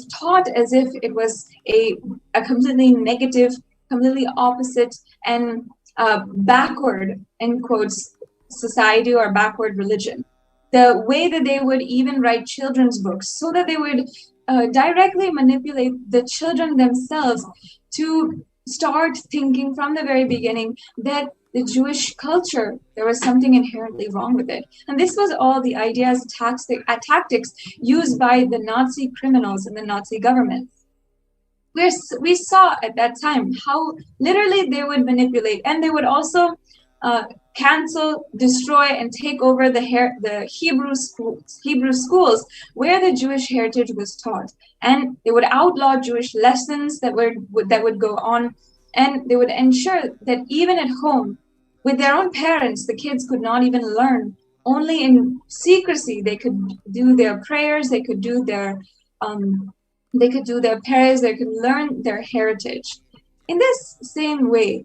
it was a completely negative, completely opposite and backward, in quotes, society or backward religion. The way that they would even write children's books so that they would directly manipulate the children themselves to start thinking from the very beginning that the Jewish culture, there was something inherently wrong with it. And this was all the ideas, tactics used by the Nazi criminals in the Nazi government. We saw at that time how literally they would manipulate, and they would also cancel, destroy, and take over the Hebrew schools where the Jewish heritage was taught, and they would outlaw Jewish lessons that would go on, and they would ensure that even at home with their own parents, the kids could not even learn. Only in secrecy they could do their prayers, they could do their prayers, they could learn their heritage. In this same way,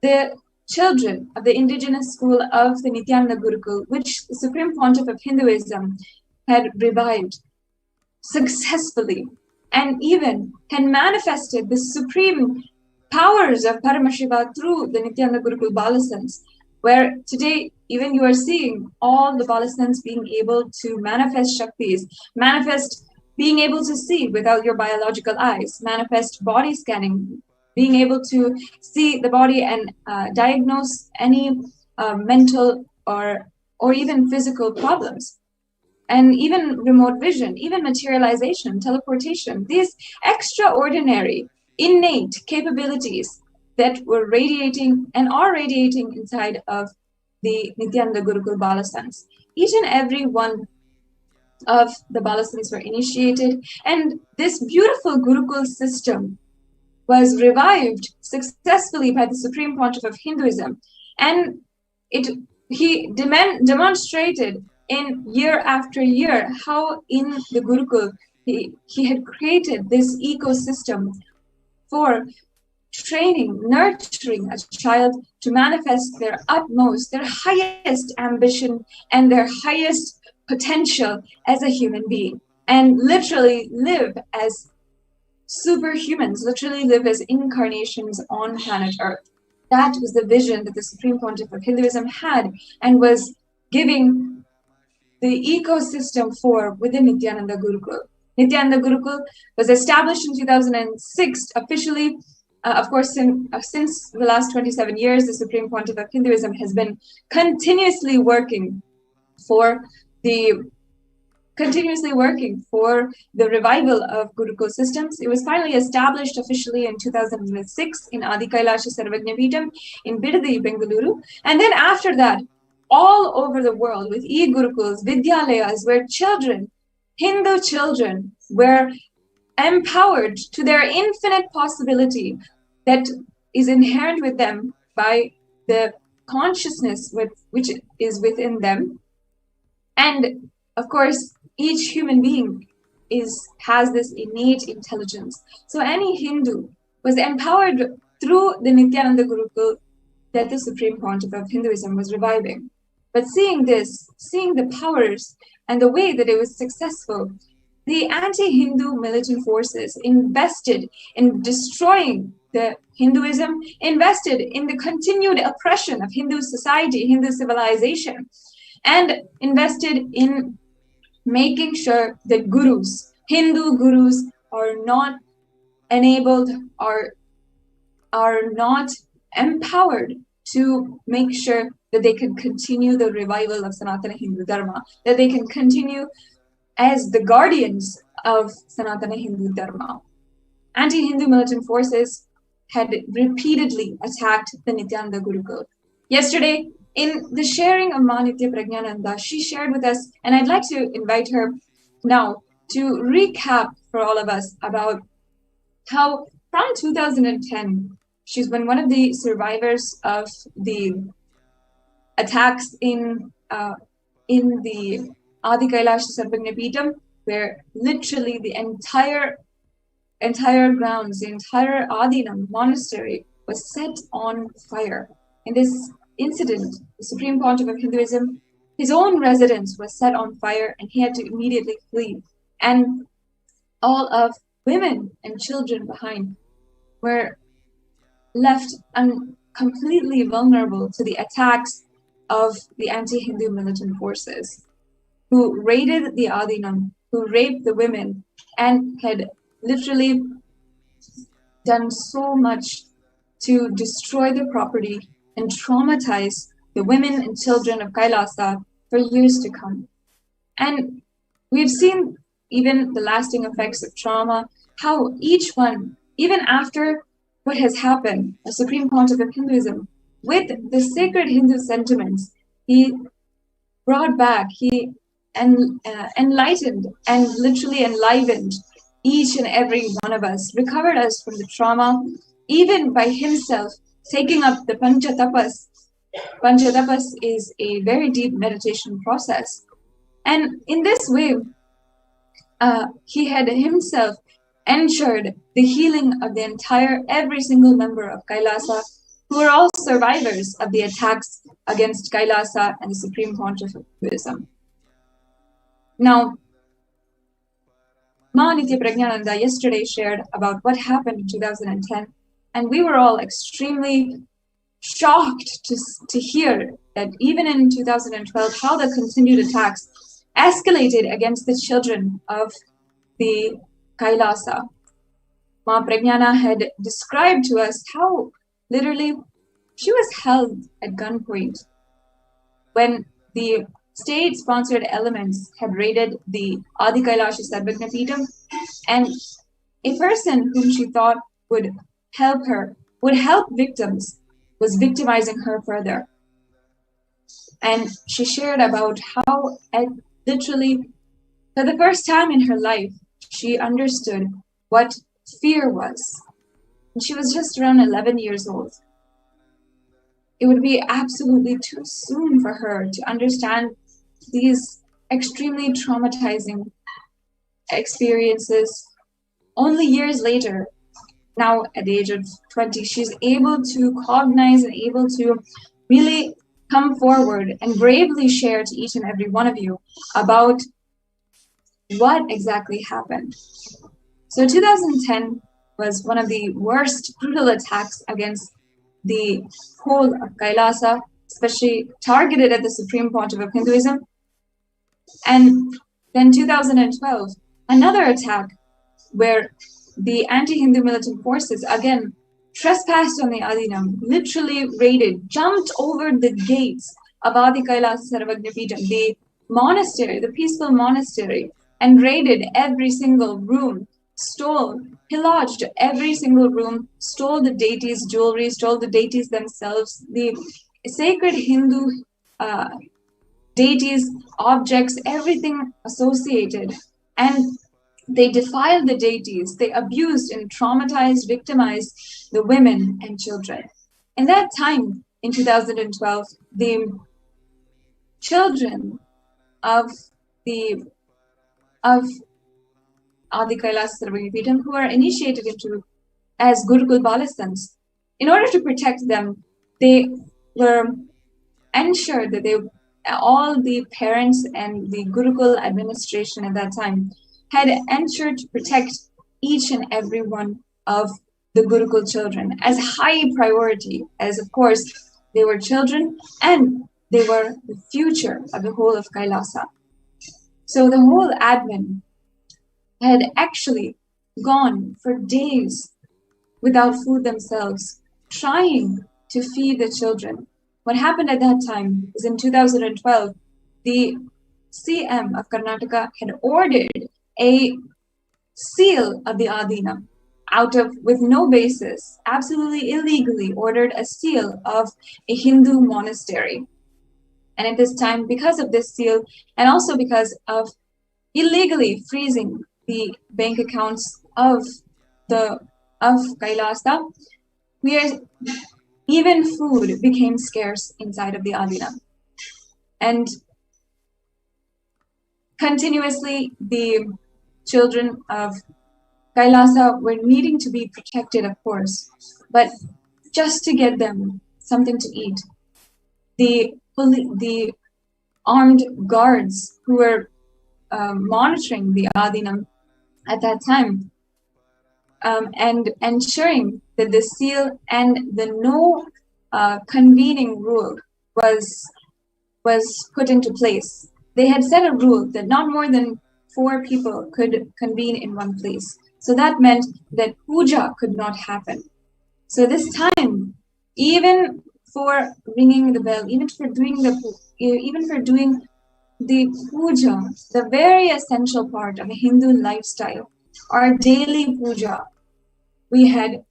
the children of the indigenous school of the Nithyananda Gurukul, which the Supreme Pontiff of Hinduism had revived successfully, and even had manifested the supreme powers of Paramashiva through the Nithyananda Gurukul Balasans, where today even you are seeing all the Balasans being able to manifest Shaktis, manifest being able to see without your biological eyes, manifest body scanning, being able to see the body and diagnose any mental or even physical problems, and even remote vision, even materialization, teleportation, these extraordinary, innate capabilities that were radiating and are radiating inside of the Nithyananda Gurukul Balasans. Each and every one of the Balasans were initiated, and this beautiful Gurukul system was revived successfully by the Supreme Pontiff of Hinduism, and he demonstrated in year after year how in the Gurukul he had created this ecosystem for training, nurturing a child to manifest their utmost, their highest ambition and their highest potential as a human being, and literally live as superhumans, literally live as incarnations on planet Earth. That was the vision that the Supreme Pontiff of Hinduism had and was giving the ecosystem for within Nithyananda Gurukul. Nithyananda Gurukul was established in 2006 officially. Of course, since the last 27 years, the Supreme Pontiff of Hinduism has been continuously working for the revival of Gurukul systems. It was finally established officially in 2006 in Adi Kailasha Sarvajnapeetham in Bidadi, Bengaluru. And then after that, all over the world with e-Gurukuls, Vidyalayas, where children, Hindu children, were empowered to their infinite possibility that is inherent with them by the consciousness which is within them. And of course, each human being has this innate intelligence. So any Hindu was empowered through the Nithyananda Gurukul that the Supreme Pontiff of Hinduism was reviving. But seeing this, seeing the powers and the way that it was successful, the anti-Hindu militant forces invested in destroying the Hinduism, invested in the continued oppression of Hindu society, Hindu civilization, and invested in making sure that gurus, Hindu gurus, are not enabled or are not empowered to make sure that they can continue the revival of Sanatana Hindu Dharma, that they can continue as the guardians of Sanatana Hindu Dharma. Anti-Hindu militant forces had repeatedly attacked the Nithyananda Gurukul. Yesterday, in the sharing of Nithya Prajnananda, she shared with us, and I'd like to invite her now to recap for all of us about how from 2010, she's been one of the survivors of the attacks in the Adi Kailash Sarvagna Peetham, where literally the entire grounds, the entire Adinam monastery was set on fire. In this incident, the Supreme Pontiff of Hinduism, his own residence was set on fire and he had to immediately flee. And all of women and children behind were left completely vulnerable to the attacks of the anti-Hindu militant forces who raided the Adinam, who raped the women, and had literally done so much to destroy the property and traumatize the women and children of Kailasa for years to come. And we've seen even the lasting effects of trauma, how each one, even after what has happened, a Supreme Pontiff of Hinduism, with the sacred Hindu sentiments, he brought back, he enlightened and literally enlivened each and every one of us, recovered us from the trauma, even by himself taking up the Panchatapas. Panchatapas is a very deep meditation process. And in this way, he had himself ensured the healing of the every single member of Kailasa, who were all survivors of the attacks against Kailasa and the Supreme Pontiff of Buddhism. Now, Nithya Prajnananda yesterday shared about what happened in 2010, and we were all extremely shocked to hear that even in 2012, how the continued attacks escalated against the children of the Kailasa. Ma Prajnana had described to us how literally she was held at gunpoint when the state-sponsored elements had raided the Adi Kailash Sarvagna Peetham, and a person whom she thought would help her, would help victims, was victimizing her further. And she shared about how literally, for the first time in her life, she understood what fear was. And she was just around 11 years old. It would be absolutely too soon for her to understand these extremely traumatizing experiences. Only years later, now at the age of 20, she's able to cognize and able to really come forward and bravely share to each and every one of you about what exactly happened. So 2010 was one of the worst brutal attacks against the whole of Kailasa, especially targeted at the Supreme Pontiff of Hinduism. And then 2012, another attack where the anti-Hindu militant forces again trespassed on the Adinam, literally raided, jumped over the gates of Adi Kailash Sarvagna Peetham, the monastery, the peaceful monastery, and raided every single room, pillaged every single room, stole the deities' jewelry, stole the deities themselves, the sacred Hindu deities, objects, everything associated. And they defiled the deities, they abused and traumatized, victimized the women and children. In that time, in 2012, the children of Adi Kailash Sarvagna Peetham, who are initiated into as Gurukul Balastans, in order to protect them, they were ensured that all the parents and the Gurukul administration at that time had ensured to protect each and every one of the Gurukul children as high priority, as of course they were children and they were the future of the whole of Kailasa. So the whole admin had actually gone for days without food themselves, trying to feed the children. What happened at that time is in 2012, the CM of Karnataka had ordered a seal of the Adina with no basis, absolutely illegally ordered a seal of a Hindu monastery. And at this time, because of this seal, and also because of illegally freezing the bank accounts of Kailasa, even food became scarce inside of the Adina. And continuously, the children of Kailasa were needing to be protected, of course, but just to get them something to eat, the armed guards who were monitoring the Adinam at that time and ensuring that the seal and the no convening rule was put into place. They had set a rule that not more than 4 people could convene in one place. So that meant that puja could not happen. So this time, even for ringing the bell, even for doing the puja, the very essential part of a Hindu lifestyle, our daily puja, they had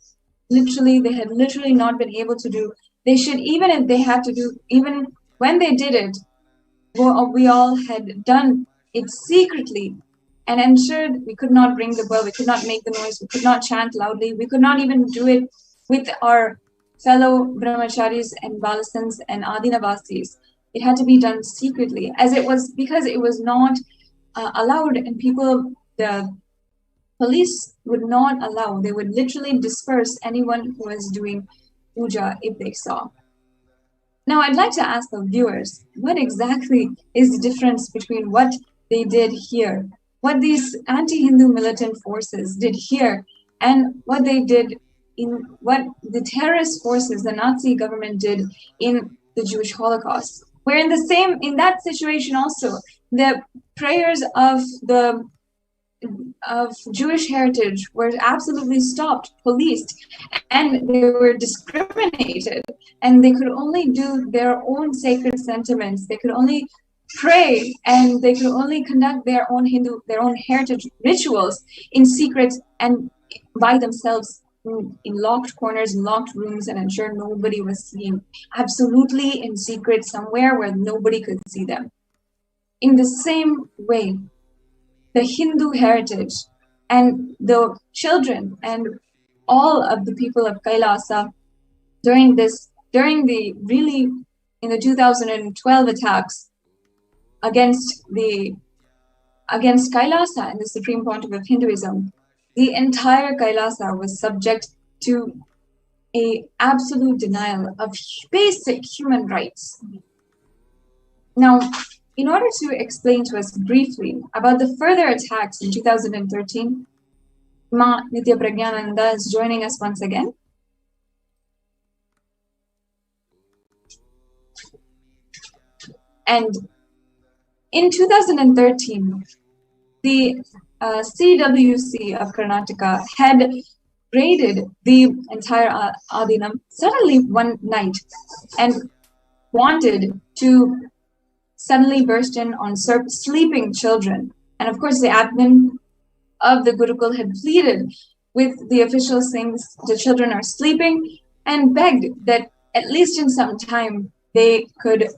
literally not been able to do. They should, even if they had to do, even when they did it, we all had done it secretly and ensured we could not ring the bell, we could not make the noise, we could not chant loudly, we could not even do it with our fellow brahmacharis and balasans and adinavasis. It had to be done secretly, because it was not allowed, and the police would not allow. They would literally disperse anyone who was doing puja if they saw. Now, I'd like to ask the viewers, what exactly is the difference between what they did here, what these anti-Hindu militant forces did here, and what they did what the terrorist forces, the Nazi government did in the Jewish Holocaust? Where in that situation also, the prayers of Jewish heritage were absolutely stopped, policed, and they were discriminated, and they could only do their own sacred sentiments. They could only pray, and they could only conduct their own heritage rituals in secret and by themselves in locked corners, in locked rooms, and ensure nobody was seeing, absolutely in secret somewhere where nobody could see them. In the same way, the Hindu heritage and the children and all of the people of Kailasa in the 2012 attacks against Kailasa and the Supreme Pontiff of Hinduism, the entire Kailasa was subject to a absolute denial of basic human rights. Now, in order to explain to us briefly about the further attacks in 2013, Ma Nithyananda is joining us once again. And in 2013, the CWC of Karnataka had raided the entire Adinam suddenly one night and wanted to suddenly burst in on sleeping children. And of course, the admin of the Gurukul had pleaded with the officials saying the children are sleeping and begged that at least in some time they could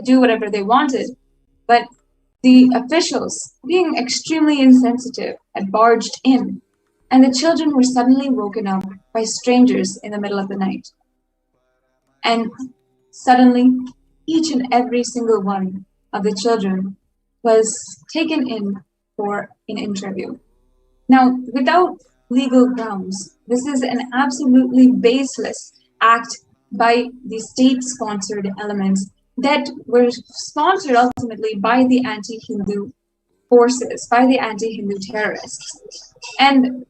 do whatever they wanted. But the officials, being extremely insensitive, had barged in, and the children were suddenly woken up by strangers in the middle of the night. And suddenly, each and every single one of the children was taken in for an interview. Now, without legal grounds, this is an absolutely baseless act by the state-sponsored elements that were sponsored ultimately by the anti-Hindu forces, by the anti-Hindu terrorists. And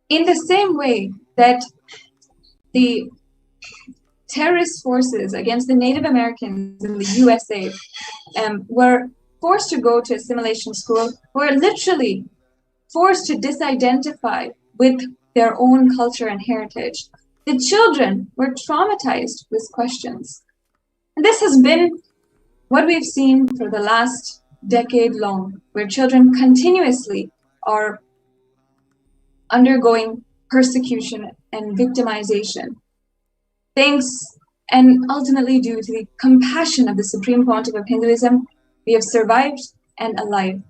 in the same way that the terrorist forces against the Native Americans in the USA were forced to go to assimilation school, were literally forced to disidentify with their own culture and heritage. The children were traumatized with questions. And this has been what we've seen for the last decade long, where children continuously are undergoing persecution and victimization. Thanks and ultimately due to the compassion of the Supreme Pontiff of Hinduism, we have survived and alive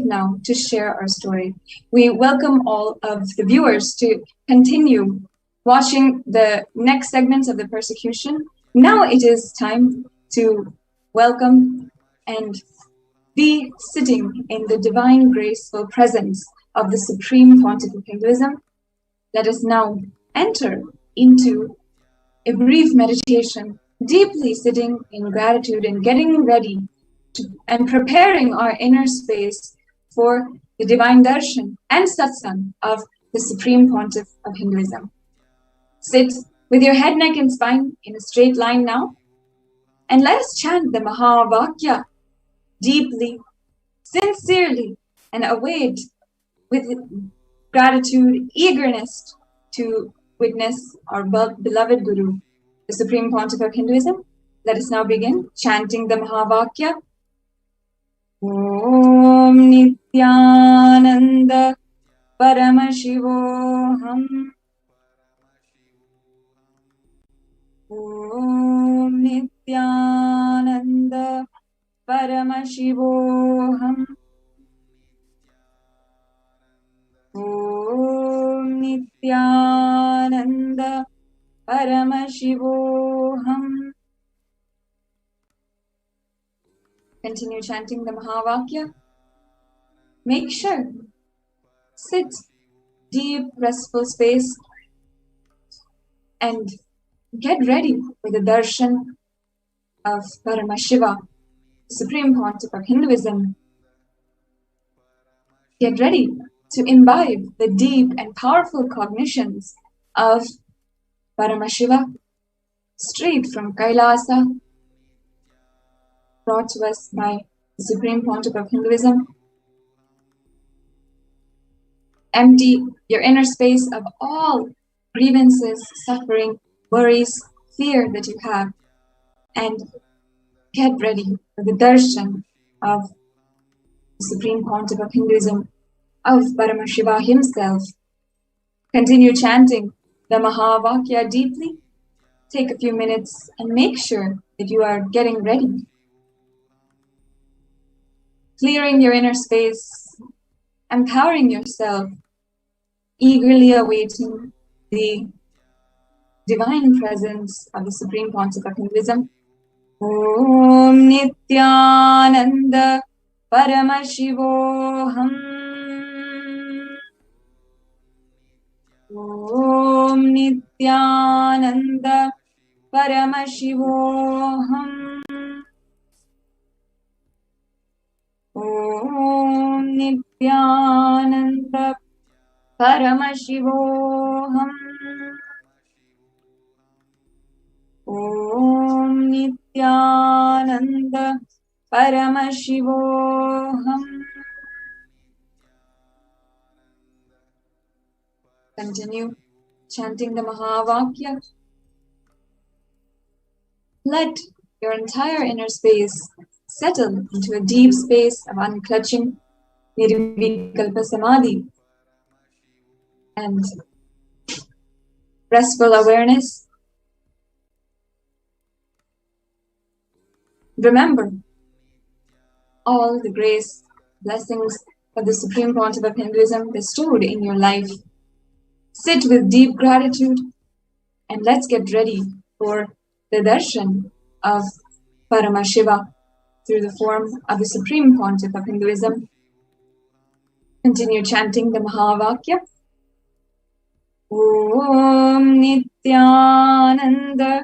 now to share our story. We welcome all of the viewers to continue watching the next segments of the persecution. Now it is time to welcome and be sitting in the divine graceful presence of the Supreme Pontiff of Hinduism. Let us now enter into a brief meditation, deeply sitting in gratitude and getting ready and preparing our inner space for the divine darshan and satsang of the Supreme Pontiff of Hinduism. Sit with your head, neck, and spine in a straight line now, and let us chant the Mahavakya deeply, sincerely, and await with gratitude, eagerness to witness our beloved Guru, the Supreme Pontiff of Hinduism. Let us now begin chanting the Mahavakya. Om Nithyananda Paramashivoham. Om Nithyananda Paramashivoham. Om Nithyananda Paramashivoham. Continue chanting the Mahavakya. Make sure, sit, deep, restful space, and get ready for the darshan of Paramashiva, Supreme Pontiff of Hinduism. Get ready to imbibe the deep and powerful cognitions of Paramashiva, straight from Kailasa, brought to us by the Supreme Pontiff of Hinduism. Empty your inner space of all grievances, suffering, worries, fear that you have, and get ready for the darshan of the Supreme Pontiff of Hinduism, of Paramashiva himself. Continue chanting the Mahavakya deeply. Take a few minutes and make sure that you are getting ready. Clearing your inner space, empowering yourself, eagerly awaiting the divine presence of the Supreme Pontiff of Hinduism. Om Nithyananda Paramashivoham. Om Nithyananda Paramashivoham. Om Nithyananda Paramashivoham. Om Nithyananda Paramashivoham. Continue chanting the Mahavakya. Let your entire inner space settle into a deep space of unclutching Nirvikalpa Samadhi and restful awareness. Remember all the grace, blessings of the Supreme Pontiff of Hinduism bestowed in your life. Sit with deep gratitude and let's get ready for the darshan of Paramashiva through the form of the Supreme Pontiff of Hinduism. Continue chanting the Mahavakya. Om Nithyananda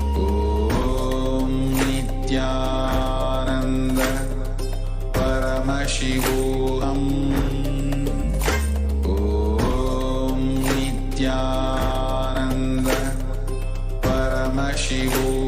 शिवो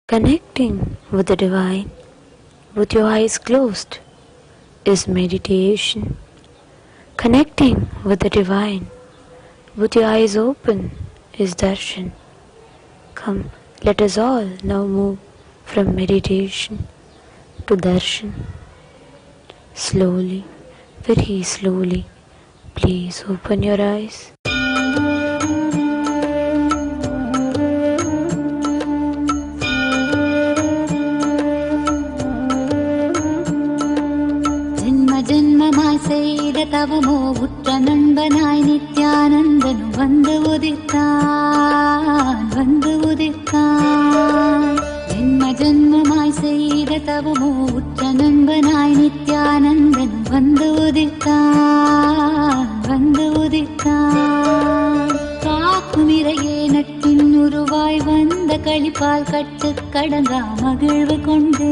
Connecting with the divine with your eyes closed is meditation. Connecting with the divine with your eyes open is darshan. Come, let us all now move from meditation to darshan. Slowly, very slowly, please open your eyes. செய்த தவமோ உற்ற நண்பனாய் நித்யானந்தன் வந்து உதித்தான் ஜென்ம ஜென்மமாய் செய்த தவமோ உற்ற நண்பனாய் நித்யானந்தன் வந்து உதித்தான் காக்குமிரையே நட்டின் உருவாய் வந்த களிப்பால் கட்டு கடங்கா மகிழ்வு கொண்டே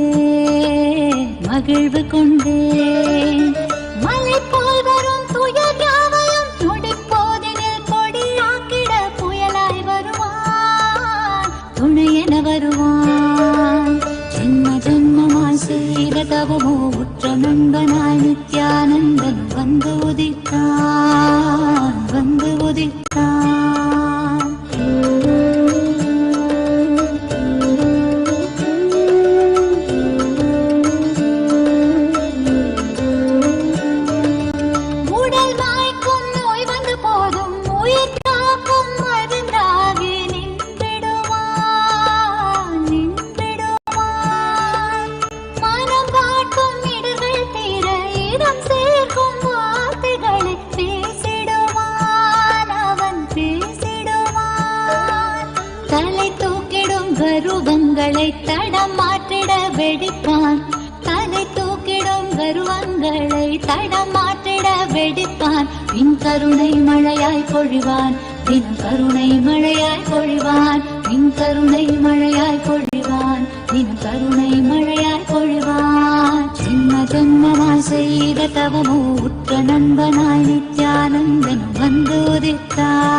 மலை போல் வரும் துயர் யாவையும் துடிப்போதினில் கொடியாக்கிட புயலாய் வருவான் துணையென வருவான் ஜென்ம ஜென்மமாய் செய்த தவமோ உற்ற நண்பனாய் நித்யானந்தன் வந்து உதித்தான் கருவங்களை தடமாற்றிட வெடிப்பான் தலை தூக்கிடும் கருவங்களை தடமாற்றிட வெடிப்பான் பின் கருணை மழையாய் பொழிவான் தினம் கருணை மழையாய் பொழிவான் பின் கருணை மழையாய் பொழிவான் தினம் கருணை மழையாய் பொழிவான் ஜென்ம ஜென்மமாய் செய்த தவமோ உற்ற நண்பனாய் நித்யானந்தன் வந்து உதித்தான்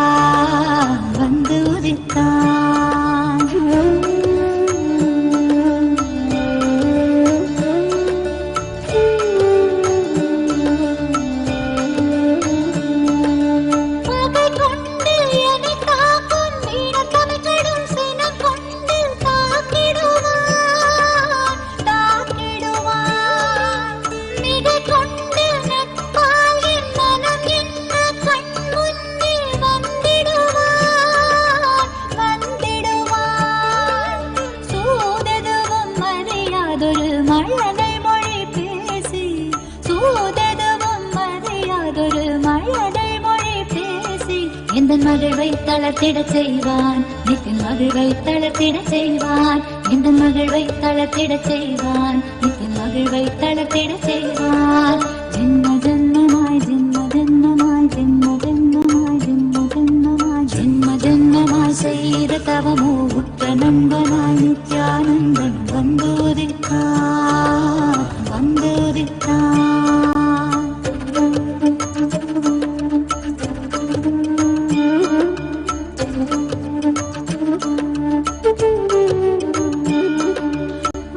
மகிழ்வை தளர்த்திட செய்வான் நித்தின் மகிழ்வை தளர்த்திட செய்வான் இந்த மகிழ்வை தளர்த்திட செய்வான் நித்தின் மகிழ்வை தளர்த்திட செய்வான் ஜென்ம ஜென்மமாய் ஜென்ம ஜென்மமாய் ஜென்ம ஜென்மமாய் ஜென்ம ஜென்மமாய் ஜென்ம ஜென்மமாய் செய்த தவமோ உற்ற நண்பனாய் நித்யானந்தன் வந்து உதித்தான்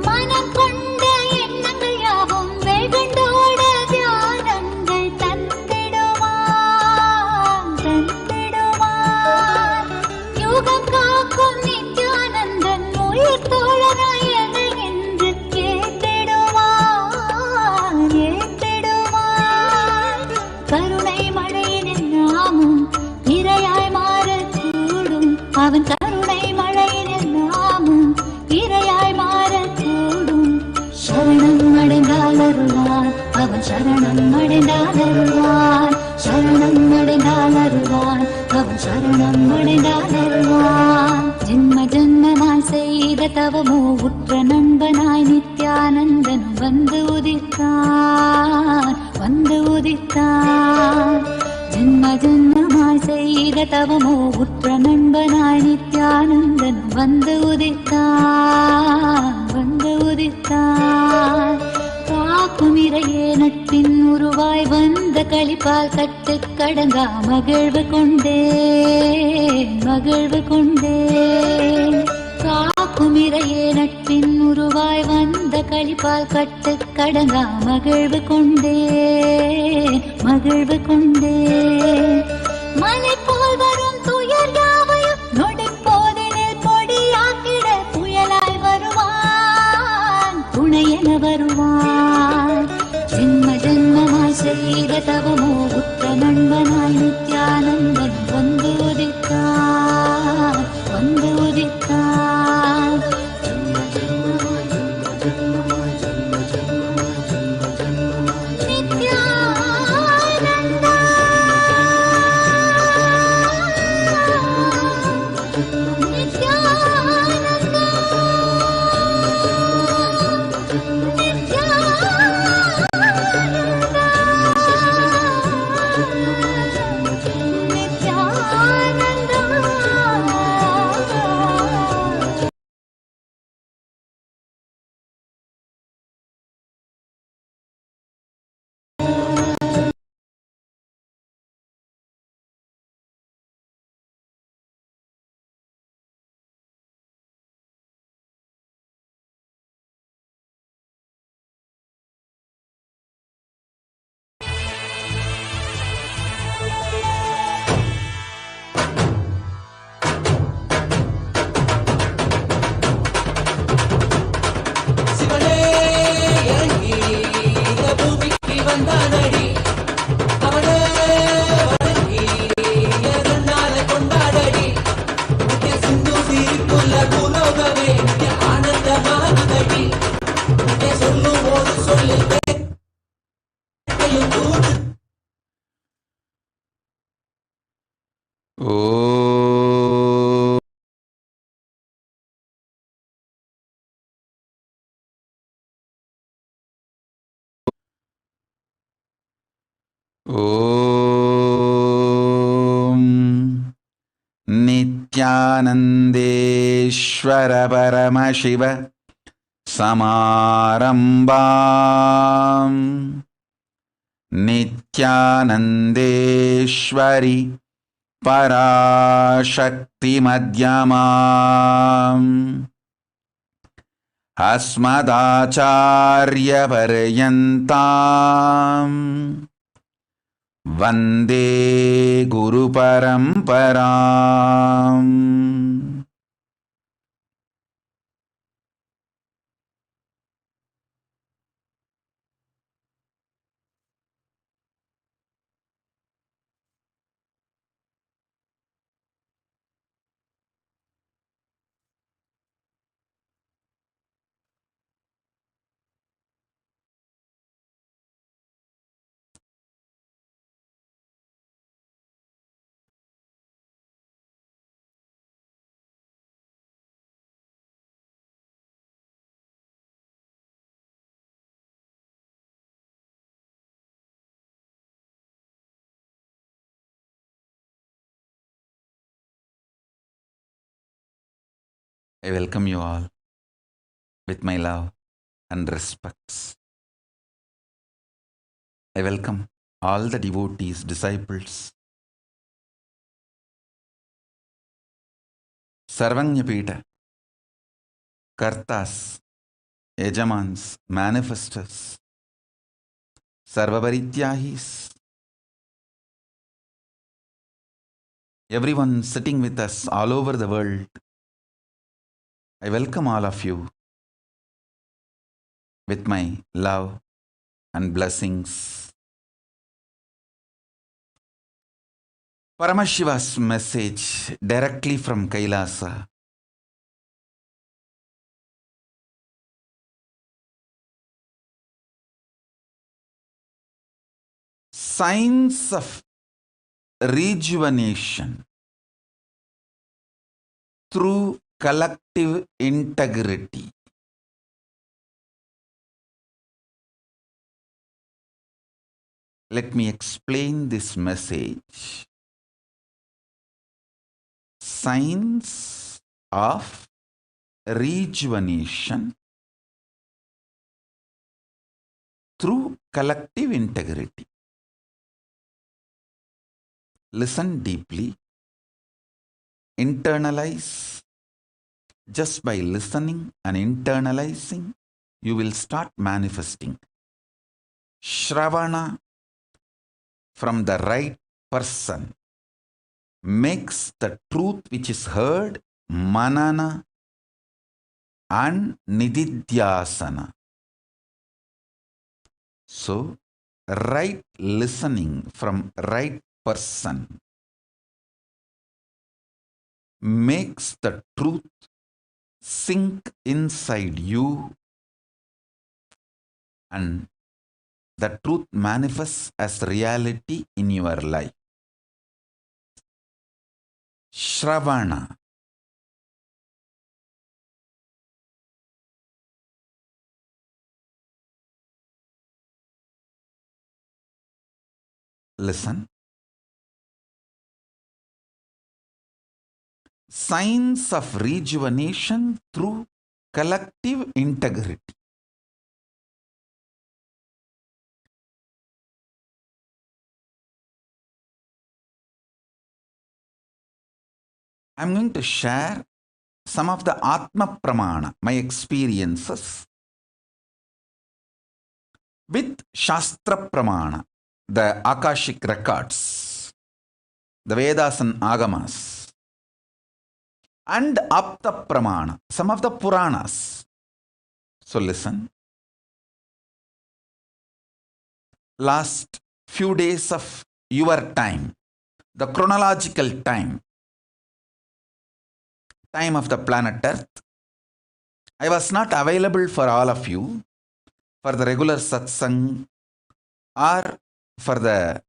மனம் கொண்ட எண்ணங்கள் யாவும் வெகுண்டோட சரணம் அடைந்தால் அருள்வான், சரணம் அடைந்தால் அருள்வான், அவன் சரணம் அடைந்தால் அருள்வான். ஜென்ம ஜென்மமாய் செய்த தவமோ உற்ற நண்பனாய் நித்யானந்தன் வந்து உதித்தான், வந்து உதித்தான். ஜென்ம ஜென்மமாய் செய்த தவமோ உற்ற நண்பனாய் நித்யானந்தன் வந்து உதித்தான், வந்து உதித்தான். காக்கும் இறையே நட்பின் உருவாய் வந்த களிப்பால் கட்டு கடங்கா மகிழ்வு கொண்டேன், மகிழ்வு கொண்டேன். காக்கும் இறையே நட்பின் உருவாய் வந்த களிப்பால் கட்டு கடங்கா மகிழ்வு கொண்டேன், மகிழ்வு கொண்டேன். மலை போல் வரும் துயர் யாவையும் நொடி போதினில் பொடியாக்கிட புயலாய் வருவான், துணையென வருவான். ஜென்ம ஜென்மமாய் செய்த தவமோ உற்ற நண்பனாய் நித்யானந்தன் வந்து உதித்தான், வந்து உதித்தான். नित्यानन्देश्वर परमशिव समारम्भाम् नित्यानन्देश्वरि पराशक्ति मध्यमाम् अस्मदाचार्य पर्यन्ताम् वन्दे गुरुपरम्पराम्. I welcome you all with my love and respects. I welcome all the devotees, disciples, Sarvanyapita, Kartas, Yajamans, Manifestors, Sarvaparityahis, everyone sitting with us all over the world. I welcome all of you with my love and blessings. Paramashiva's message directly from Kailasa. Signs of rejuvenation through collective integrity. Let me explain this message. Signs of rejuvenation through collective integrity. Listen deeply. Internalize. Just by listening and internalizing, you will start manifesting. Shravana from the right person makes the truth which is heard manana and nididhyasana. So, right listening from right person makes the truth sink inside you, and the truth manifests as reality in your life. Shravana. Listen. Signs of rejuvenation through collective integrity. I'm going to share some of the Atma Pramana, my experiences, with Shastra Pramana, the Akashic records, the Vedas and Agamas, and Apta Pramana, some of the Puranas. So listen. Last few days of your time, the chronological time of the planet Earth, I was not available for all of you for the regular satsang or for the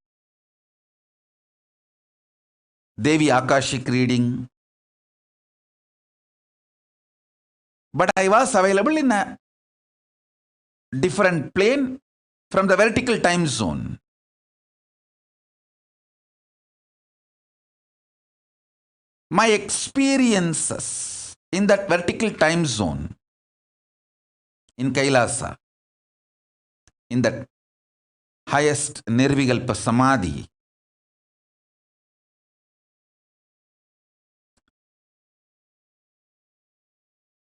Devi Akashic reading. But I was available in a different plane from the vertical time zone. My experiences in that vertical time zone, in Kailasa, in that highest Nirvikalpa Samadhi,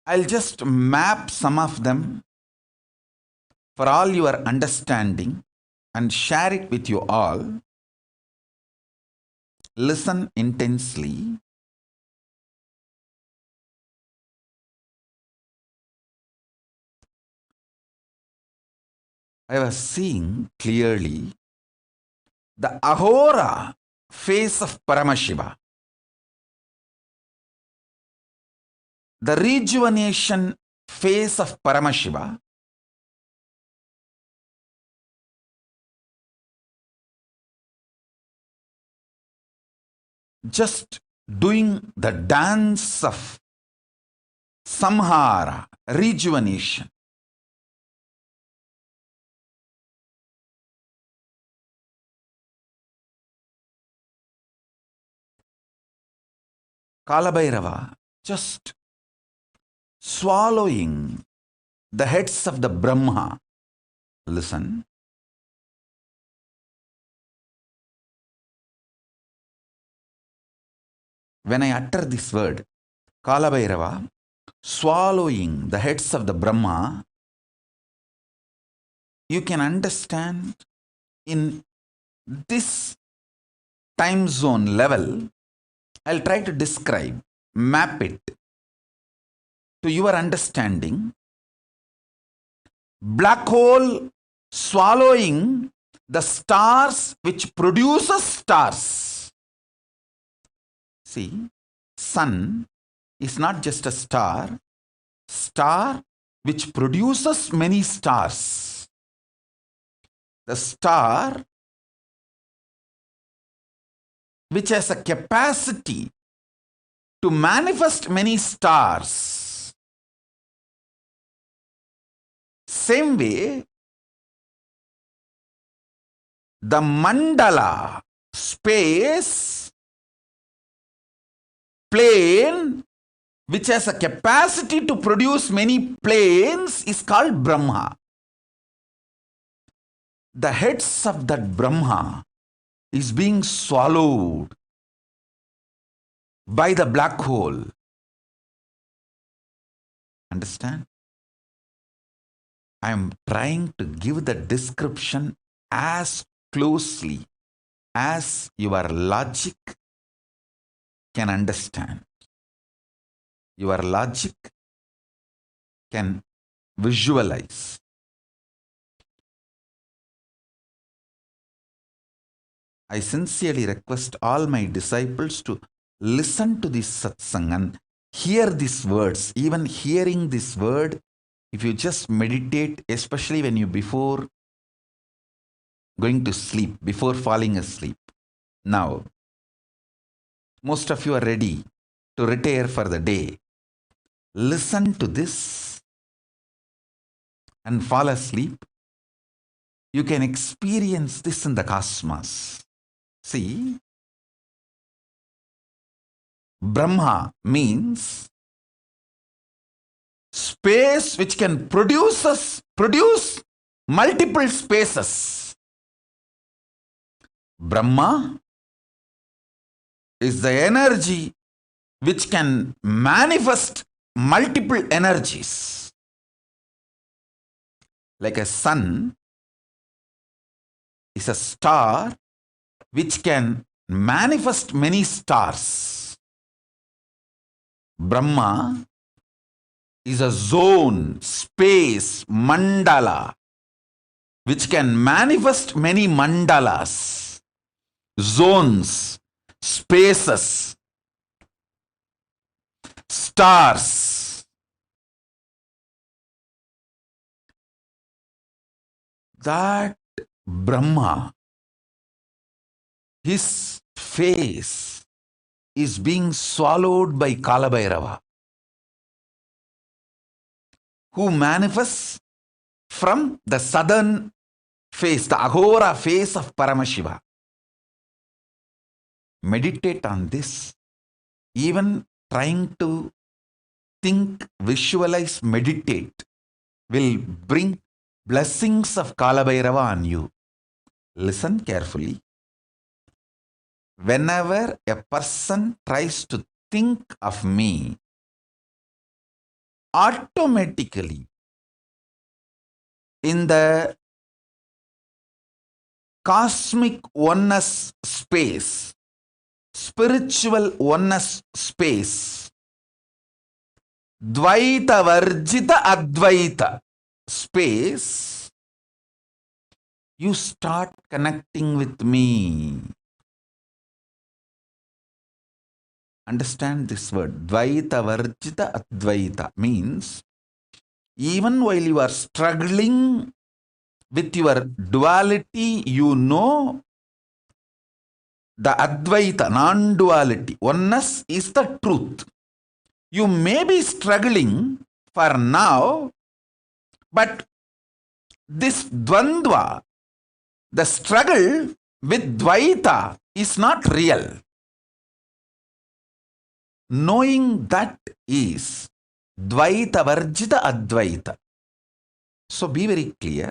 I'll just map some of them for all your understanding and share it with you all. Listen intensely. I was seeing clearly the Ahora face of Paramashiva, the rejuvenation face of Paramashiva, just doing the dance of samhara, rejuvenation. Kalabhairava just swallowing the heads of the Brahma. Listen. When I utter this word, Kalabhairava swallowing the heads of the Brahma, you can understand in this time zone level. I'll try to describe, map it to your understanding. Black hole swallowing the stars which produces stars. See, sun is not just a star which produces many stars. The star which has a capacity to manifest many stars. Same way, the mandala, space, plane, which has a capacity to produce many planes, is called Brahma. The heads of that Brahma is being swallowed by the black hole. Understand? I am trying to give the description as closely as your logic can understand. Your logic can visualize. I sincerely request all my disciples to listen to this satsang and hear these words. Even hearing this word, if you just meditate, especially when you before going to sleep, before falling asleep. Now, most of you are ready to retire for the day. Listen to this and fall asleep. You can experience this in the cosmos. See, Brahma means space which can produce multiple spaces. Brahma is the energy which can manifest multiple energies. Like a sun is a star which can manifest many stars. Brahma is a zone, space, mandala, which can manifest many mandalas, zones, spaces, stars. That Brahma, his face is being swallowed by Kalabhairava, who manifests from the southern face, the Aghora face of Paramashiva. Meditate on this. Even trying to think, visualize, meditate will bring blessings of Kalabhairava on you. Listen carefully. Whenever a person tries to think of me, automatically in the cosmic oneness space, spiritual oneness space, Dvaita Varjita Advaita space, you start connecting with me. Understand this word, Dvaita Varjita Advaita means even while you are struggling with your duality, you know the Advaita, non-duality, oneness is the truth. You may be struggling for now, but this Dvandva, the struggle with Dvaita is not real. Knowing that is Dvaita Varjita Advaita. So be very clear.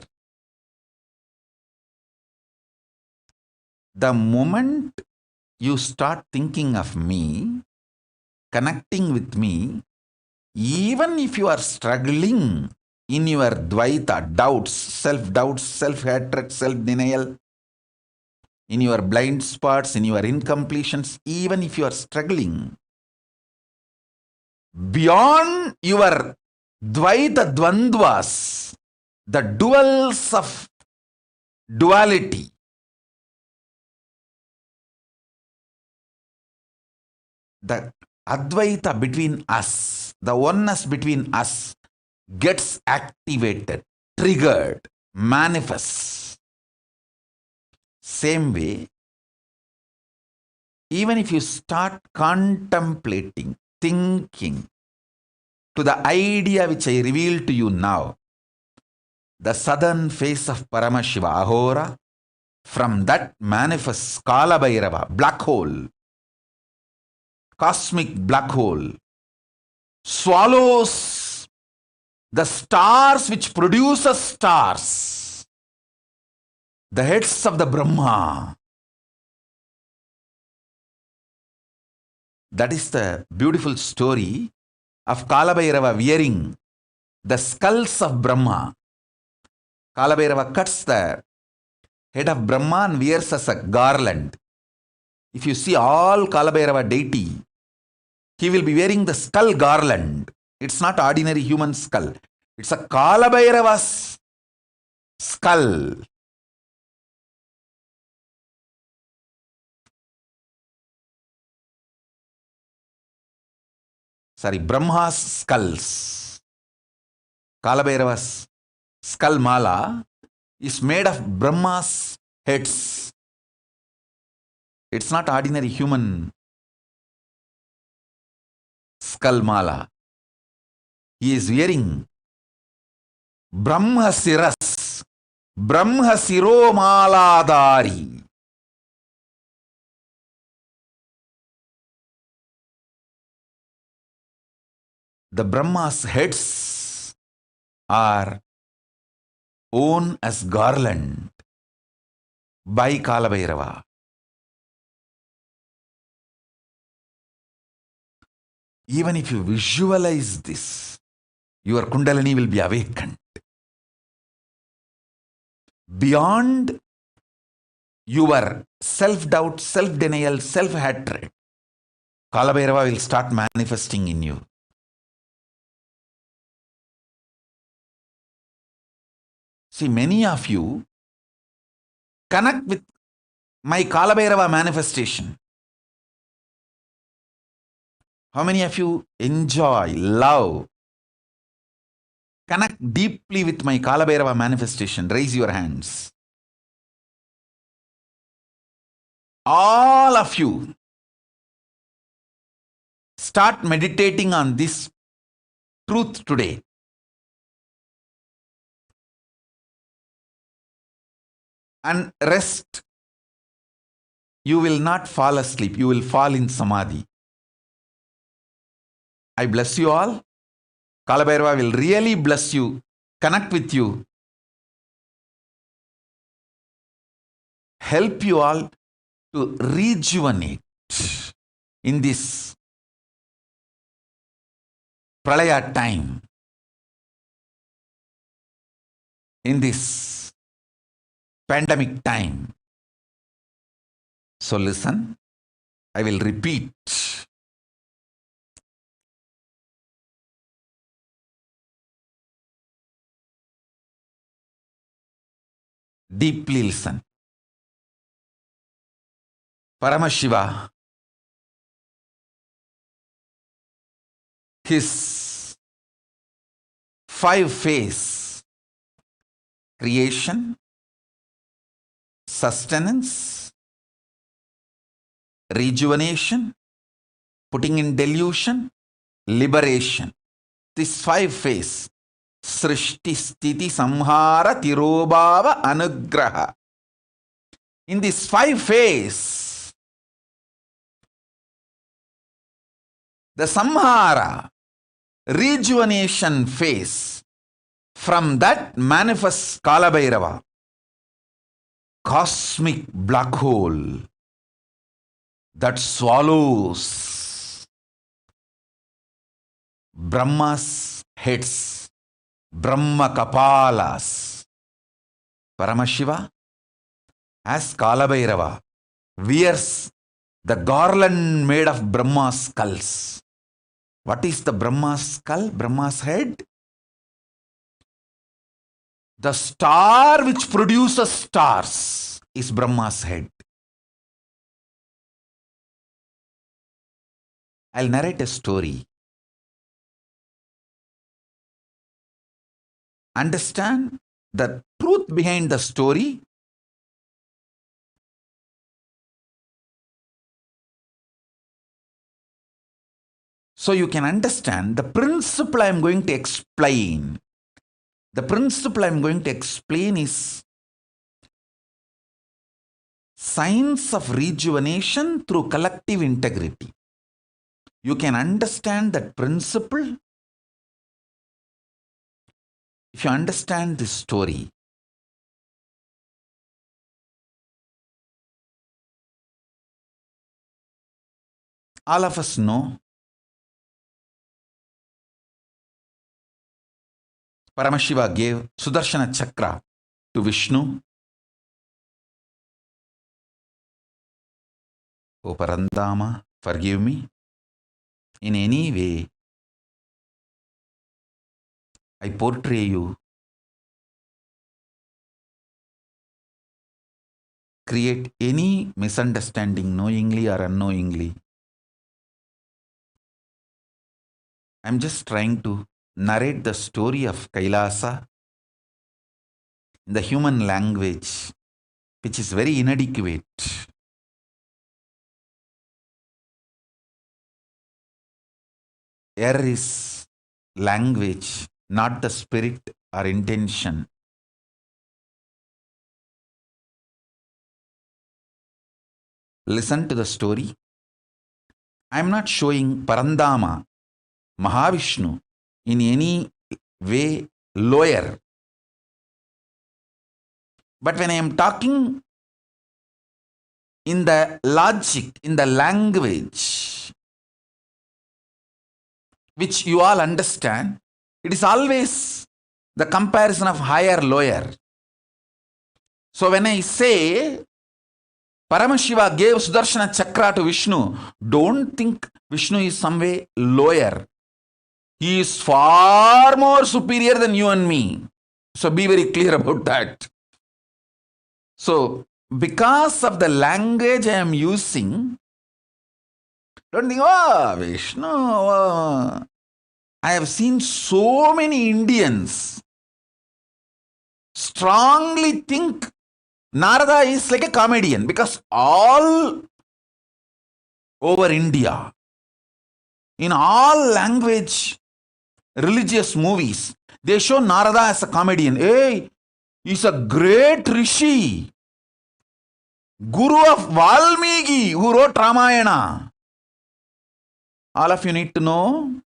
The moment you start thinking of me, connecting with me, even if you are struggling in your Dvaita, doubts, self-hatred, self-denial, in your blind spots, in your incompletions, even if you are struggling, beyond your Dvaita Dvandvas, the duals of duality, the Advaita between us, the oneness between us gets activated, triggered, manifests. Same way, even if you start contemplating, thinking to the idea which I reveal to you now, the southern face of Paramashiva, Ahora, from that manifests Kala Bhairava, black hole, cosmic black hole, swallows the stars which produces stars, the heads of the Brahma. That is the beautiful story of Kala Bhairava wearing the skulls of Brahma. Kala Bhairava cuts the head of Brahma and wears as a garland. If you see all Kala Bhairava deity, he will be wearing the skull garland. It's not ordinary human skull. It's a Kala Bhairava's skull. Sorry, Brahma's skulls. Kala Bhairava's skull mala is made of Brahma's heads. It's not ordinary human skull mala. He is wearing Brahma Siras, Brahma Siro Maladari. The Brahma's heads are worn as garland by Kala Bhairava. Even if you visualize this, your Kundalini will be awakened. Beyond your self-doubt, self-denial, self-hatred, Kala Bhairava will start manifesting in you. See, many of you connect with my Kala Bhairava manifestation. How many of you enjoy, love, connect deeply with my Kala Bhairava manifestation? Raise your hands. All of you start meditating on this truth today. And rest. You will not fall asleep. You will fall in samadhi. I bless you all. Kala Bhairava will really bless you, connect with you, help you all to rejuvenate in this pralaya time, in this pandemic time. So listen, I will repeat. Deeply listen. Paramashiva, his 5-phase creation, sustenance, rejuvenation, putting in delusion, liberation. This 5-phase, Srishti, Sthiti, Samhara, Tirobhava, Anugraha. In this 5-phase, the Samhara, rejuvenation phase, from that manifests Kala Bhairava, cosmic black hole that swallows Brahma's heads, Brahma Kapalas. Paramashiva, as Kala Bhairava, wears the garland made of Brahma's skulls. What is the Brahma's skull? Brahma's head? The star which produces stars is Brahma's head. I'll narrate a story. Understand the truth behind the story. So you can understand the principle I am going to explain. The principle I am going to explain is science of rejuvenation through collective integrity. You can understand that principle if you understand this story. All of us know Paramashiva gave Sudarshana Chakra to Vishnu. O Parandama, forgive me. In any way, I portray you, create any misunderstanding knowingly or unknowingly. I'm just trying to narrate the story of Kailasa in the human language, which is very inadequate. Error is language, not the spirit or intention. Listen to the story. I'm not showing Parandama, Mahavishnu, in any way lower. But when I am talking in the logic, in the language, which you all understand, it is always the comparison of higher, lower. So when I say Paramashiva gave Sudarshana Chakra to Vishnu, don't think Vishnu is some way lower. He is far more superior than you and me. So be very clear about that. So because of the language I am using, don't think, oh, Vishnu. Oh. I have seen so many Indians strongly think Narada is like a comedian, because all over India, in all language, religious movies, they show Narada as a comedian. Hey, he's a great rishi, guru of Valmiki, who wrote Ramayana. All of you need to know,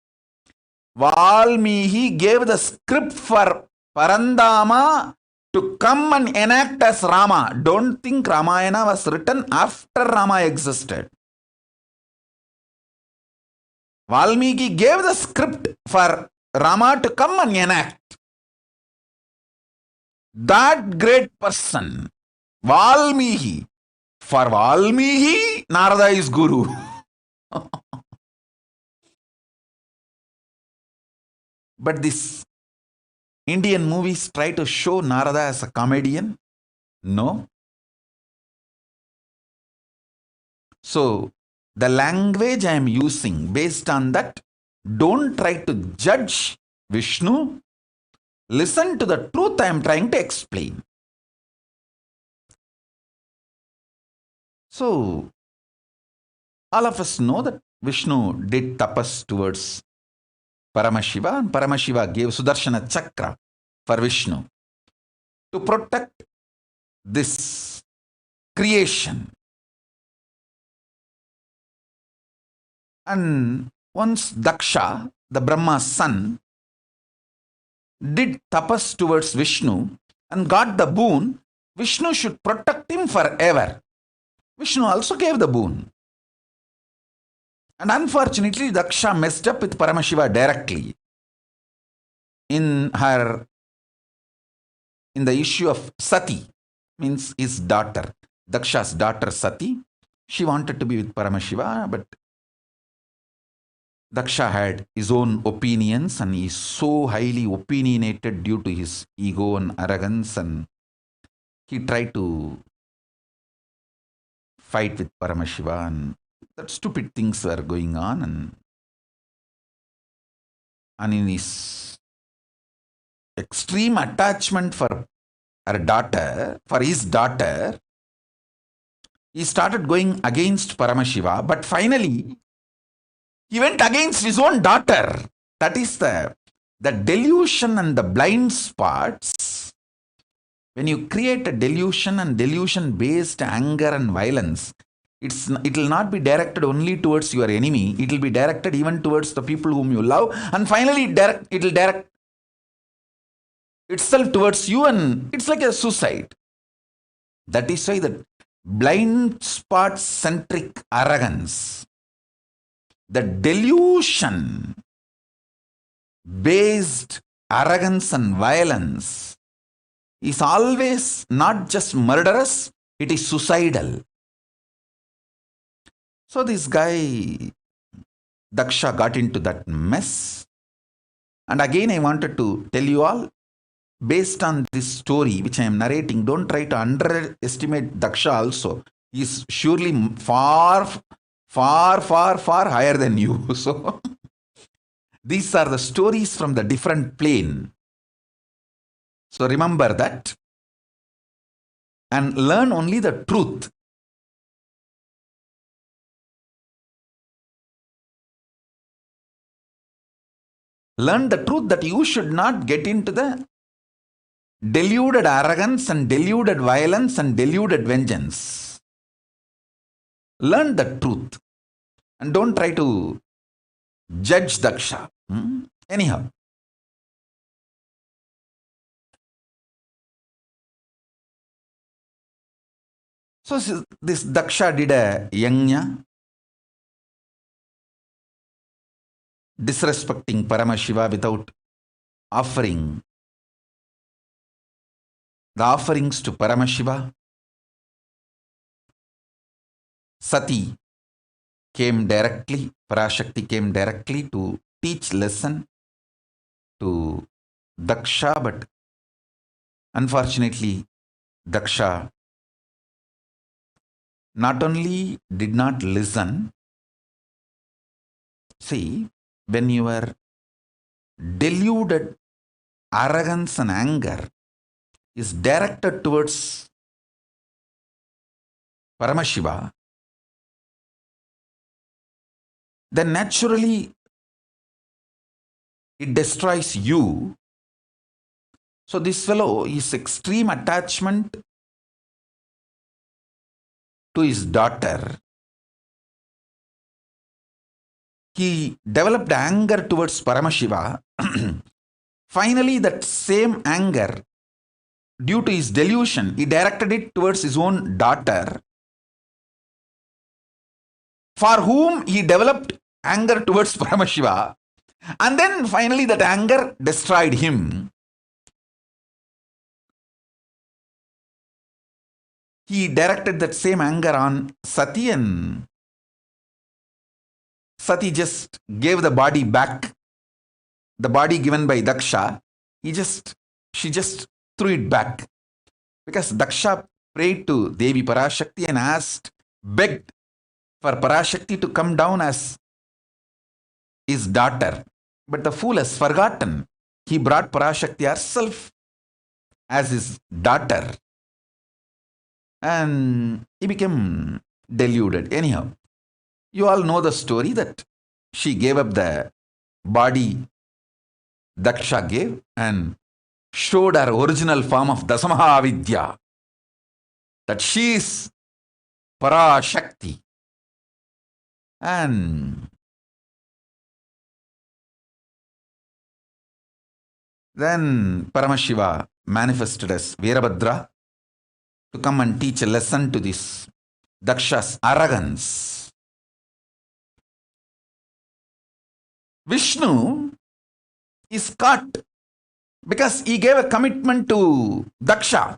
Valmiki gave the script for Parandama to come and enact as Rama. Don't think Ramayana was written after Rama existed. Valmiki gave the script for Rama to come and enact. That great person, Valmiki. For Valmiki, Narada is Guru. But this Indian movies try to show Narada as a comedian. No. So, the language I am using, based on that, don't try to judge Vishnu. Listen to the truth I am trying to explain. So, all of us know that Vishnu did tapas towards Paramashiva, and Paramashiva gave Sudarshana Chakra for Vishnu to protect this creation. And once Daksha, the Brahma's son, did tapas towards Vishnu and got the boon, Vishnu should protect him forever. Vishnu also gave the boon. And unfortunately, Daksha messed up with Paramashiva directly in the issue of Sati, means his daughter, Daksha's daughter Sati. She wanted to be with Paramashiva, but Daksha had his own opinions and he is so highly opinionated due to his ego and arrogance, and he tried to fight with Paramashiva, and that stupid things were going on, and in his extreme attachment for his daughter, he started going against Paramashiva, but finally He went against his own daughter. That is the delusion and the blind spots. When you create a delusion and delusion-based anger and violence, it will not be directed only towards your enemy. It will be directed even towards the people whom you love. And finally, it will direct itself towards you, and it's like a suicide. That is why the blind spot centric arrogance, the delusion based arrogance and violence is always not just murderous, it is suicidal. So this guy, Daksha, got into that mess. And again, I wanted to tell you all, based on this story which I am narrating, don't try to underestimate Daksha also. He is surely far higher than you. So these are the stories from the different plane. So remember that and learn only the truth. Learn the truth that you should not get into the deluded arrogance and deluded violence and deluded vengeance. Learn the truth and don't try to judge Daksha. Anyhow. So this Daksha did a yajna, disrespecting Paramashiva without offering the offerings to Paramashiva. Sati came directly, Parashakti came directly to teach lesson to Daksha, but unfortunately Daksha not only did not listen. See, when your deluded arrogance and anger is directed towards Paramashiva, then naturally it destroys you. So this fellow is extreme attachment to his daughter. He developed anger towards Paramashiva. Finally, that same anger, due to his delusion, he directed it towards his own daughter, for whom he developed anger towards Paramashiva. And then finally that anger destroyed him. He directed that same anger on Sati, and Sati just gave the body back, the body given by Daksha. She just threw it back, because Daksha prayed to Devi Parashakti and begged for Parashakti to come down as his daughter. But the fool has forgotten. He brought Parashakti herself as his daughter, and he became deluded. Anyhow, you all know the story that she gave up the body Daksha gave and showed her original form of Dasamahavidya, that she is Parashakti. And then Paramashiva manifested as Veerabhadra to come and teach a lesson to this Daksha's arrogance. Vishnu is caught because he gave a commitment to Daksha.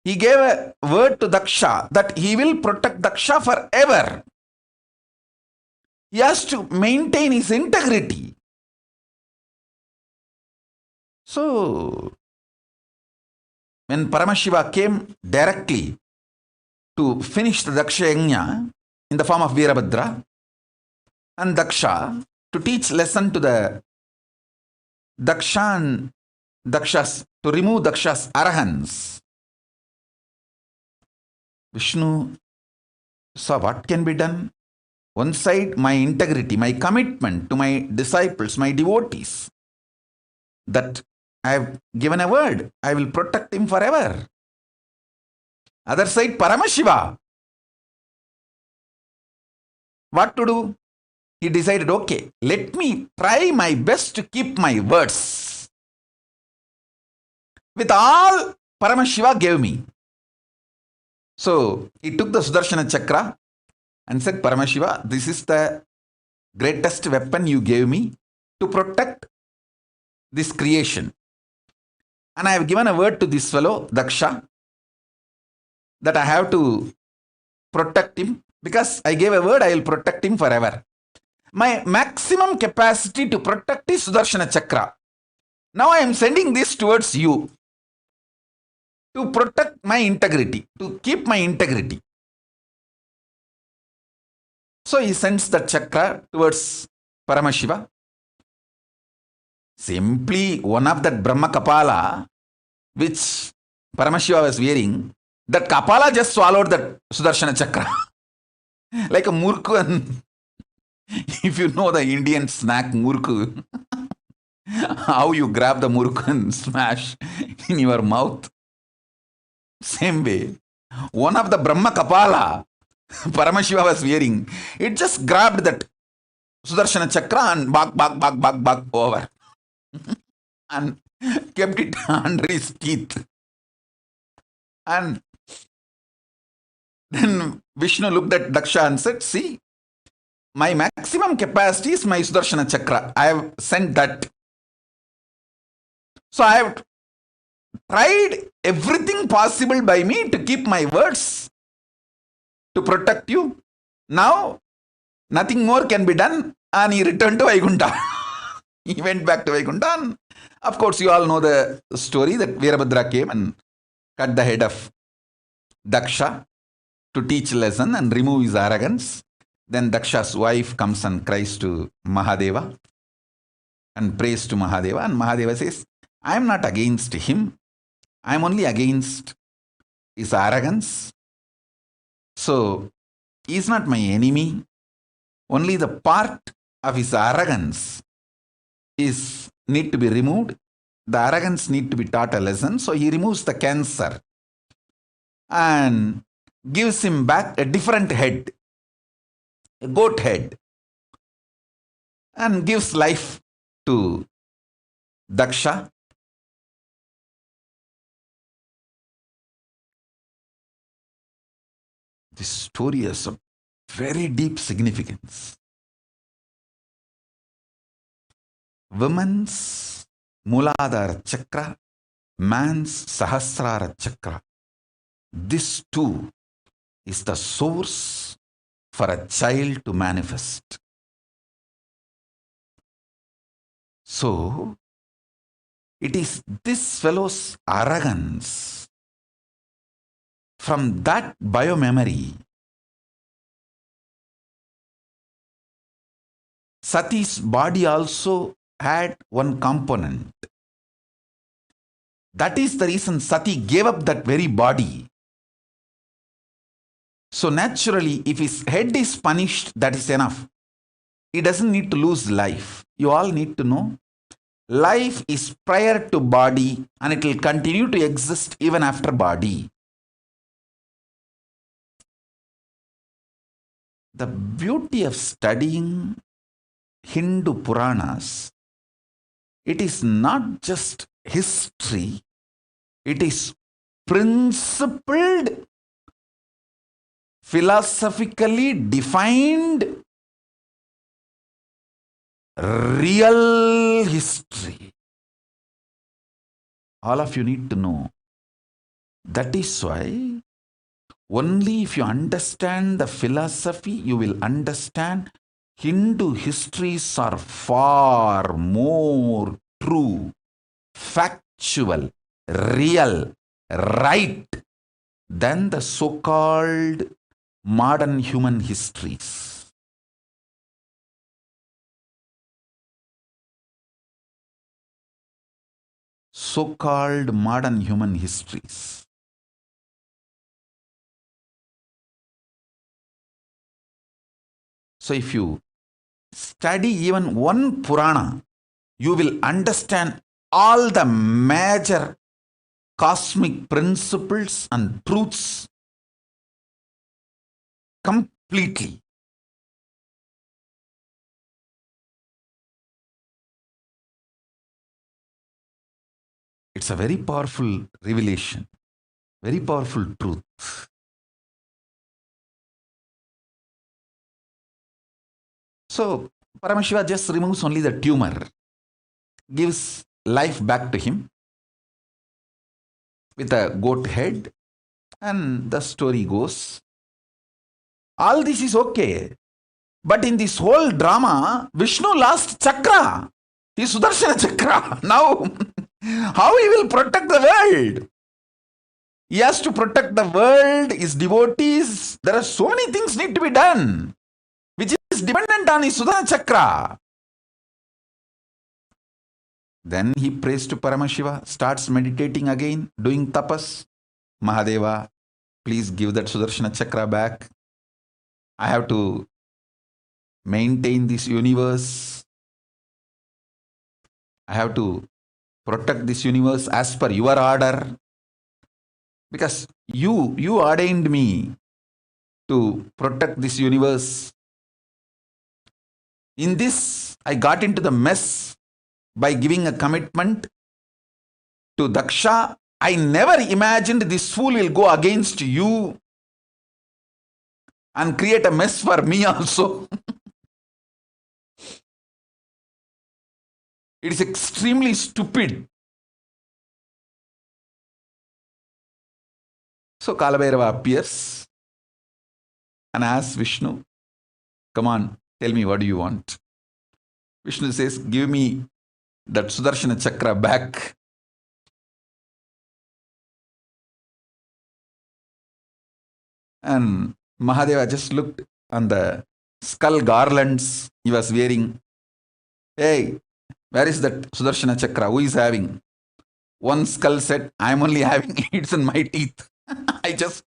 He gave a word to Daksha that he will protect Daksha forever. He has to maintain his integrity. So, when Paramashiva came directly to finish the Daksha Yajna in the form of Veerabhadra, and Daksha to teach lesson to the Daksha and Daksha's, to remove Daksha's arrogance, Vishnu saw what can be done. One side, my integrity, my commitment to my disciples, my devotees, that I have given a word, I will protect him forever. Other side, Paramashiva. What to do? He decided, okay, let me try my best to keep my words. With all Paramashiva gave me. So he took the Sudarshana Chakra and said, Paramashiva, this is the greatest weapon you gave me to protect this creation. And I have given a word to this fellow, Daksha, that I have to protect him. Because I gave a word, I will protect him forever. My maximum capacity to protect is Sudarshana Chakra. Now I am sending this towards you to protect my integrity, to keep my integrity. So he sends the chakra towards Paramashiva. Simply one of that Brahma Kapala, which Paramashiva was wearing, that Kapala just swallowed that Sudarshana Chakra. Like a murku. And if you know the Indian snack murku, how you grab the murku and smash in your mouth. Same way, one of the Brahma Kapala Paramashiva was wearing, it just grabbed that Sudarshana Chakra and bag over and kept it under his teeth. And then Vishnu looked at Daksha and said, see, my maximum capacity is my Sudarshana Chakra. I have sent that. So I have tried everything possible by me to keep my words, to protect you. Now, nothing more can be done. And he returned to Vaikuntha. He went back to Vaikuntha. And of course, you all know the story that Veerabhadra came and cut the head of Daksha to teach lesson and remove his arrogance. Then Daksha's wife comes and cries to Mahadeva and prays to Mahadeva. And Mahadeva says, I am not against him. I am only against his arrogance. So, he is not my enemy. Only the part of his arrogance need to be removed. The arrogance need to be taught a lesson. So, he removes the cancer and gives him back a different head, a goat head, and gives life to Daksha. This story has a very deep significance. Women's Muladhara Chakra, man's Sahasrara Chakra. This too is the source for a child to manifest. So, it is this fellow's arrogance. From that biomemory, Sati's body also had one component. That is the reason Sati gave up that very body. So naturally, if his head is punished, that is enough. He doesn't need to lose life. You all need to know, life is prior to body and it will continue to exist even after body. The beauty of studying Hindu Puranas, it is not just history, it is principled, philosophically defined, real history. All of you need to know. That is why only if you understand the philosophy, you will understand Hindu histories are far more true, factual, real, right than the so-called modern human histories. So-called modern human histories. So if you study even one Purana, you will understand all the major cosmic principles and truths completely. It's a very powerful revelation, very powerful truth. So Paramashiva just removes only the tumor, gives life back to him with a goat head, and the story goes. All this is okay. But in this whole drama, Vishnu lost chakra. His Sudarshana chakra. Now, how he will protect the world? He has to protect the world, his devotees. There are so many things need to be done, which is dependent on his Sudarshana chakra. Then he prays to Paramashiva, starts meditating again, doing tapas. Mahadeva, please give that Sudarshana chakra back. I have to maintain this universe. I have to protect this universe as per your order. Because you ordained me to protect this universe. In this, I got into the mess by giving a commitment to Daksha. I never imagined this fool will go against you and create a mess for me also. It is extremely stupid. So Kalabhairava appears and asks Vishnu, come on, tell me, what do you want? Vishnu says, give me that Sudarshana chakra back. And Mahadeva just looked on the skull garlands he was wearing. Hey, where is that Sudarshana chakra? Who is having? One skull said, I'm only having it, it's in my teeth. I just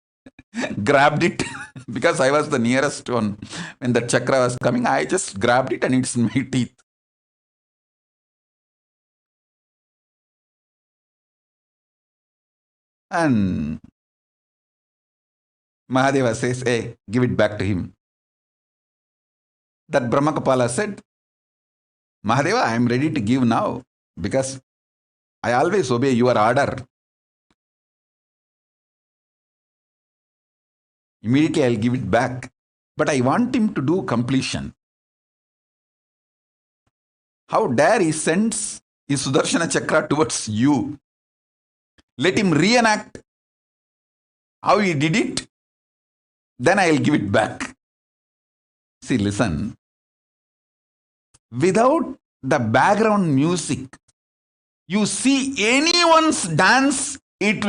grabbed it because I was the nearest one. When the chakra was coming, I just grabbed it and it's in my teeth. And Mahadeva says, hey, give it back to him. That Brahmakapala said, Mahadeva, I am ready to give now because I always obey your order. Immediately I'll give it back. But I want him to do completion. How dare he sends his Sudarshana chakra towards you? Let him reenact how he did it. Then I'll give it back. See, listen. Without the background music, you see anyone's dance, it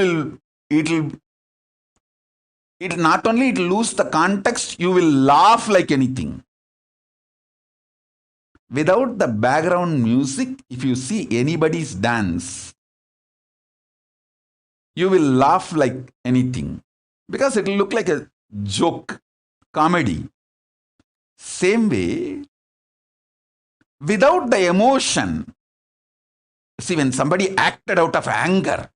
not only it lose the context, you will laugh like anything. Without the background music, if you see anybody's dance, you will laugh like anything because it will look like a joke, comedy. Same way, without the emotion, see, when somebody acted out of anger,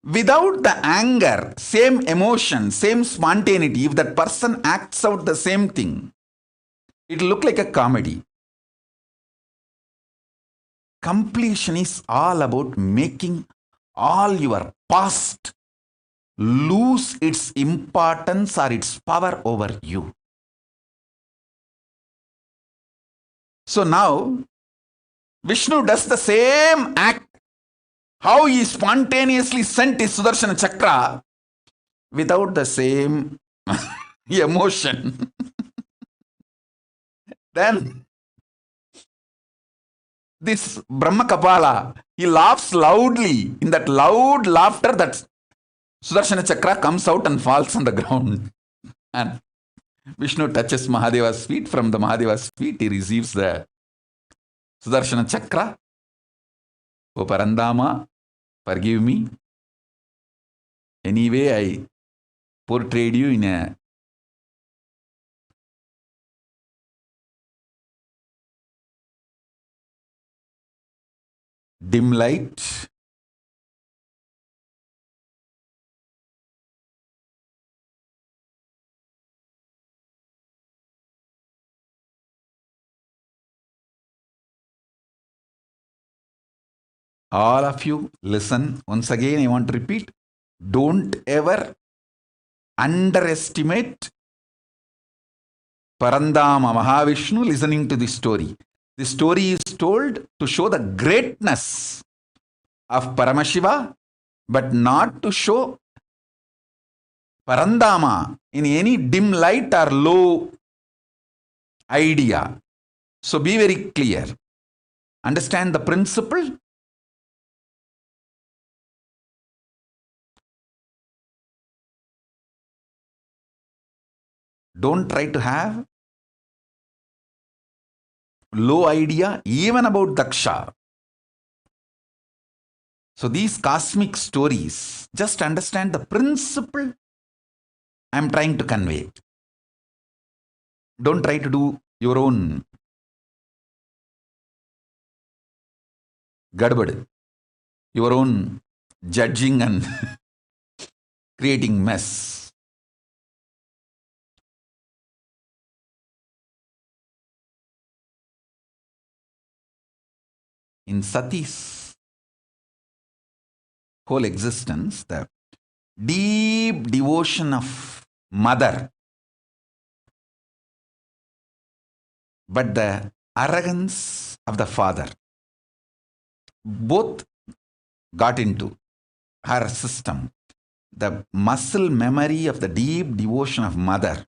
without the anger, same emotion, same spontaneity, if that person acts out the same thing, it will look like a comedy. Completion is all about making all your past lose its importance or its power over you. So now, Vishnu does the same act. How he spontaneously sent his Sudarshana chakra without the same emotion. Then this Brahmakapala, he laughs loudly. In that loud laughter, that Sudarshana chakra comes out and falls on the ground. And Vishnu touches Mahadeva's feet. From the Mahadeva's feet, he receives the Sudarshana chakra. O Parandama, forgive me. Anyway, I portrayed you in a dim light, all of you listen. Once again, I want to repeat, don't ever underestimate Parandama Mahavishnu listening to this story. This story is told to show the greatness of Paramashiva, but not to show Parandama in any dim light or low idea. So be very clear. Understand the principle. Don't try to have low idea even about Daksha. So these cosmic stories, just understand the principle I am trying to convey. Don't try to do your own gadbad, your own judging and creating mess. In Sati's whole existence, the deep devotion of mother, but the arrogance of the father, both got into her system. The muscle memory of the deep devotion of mother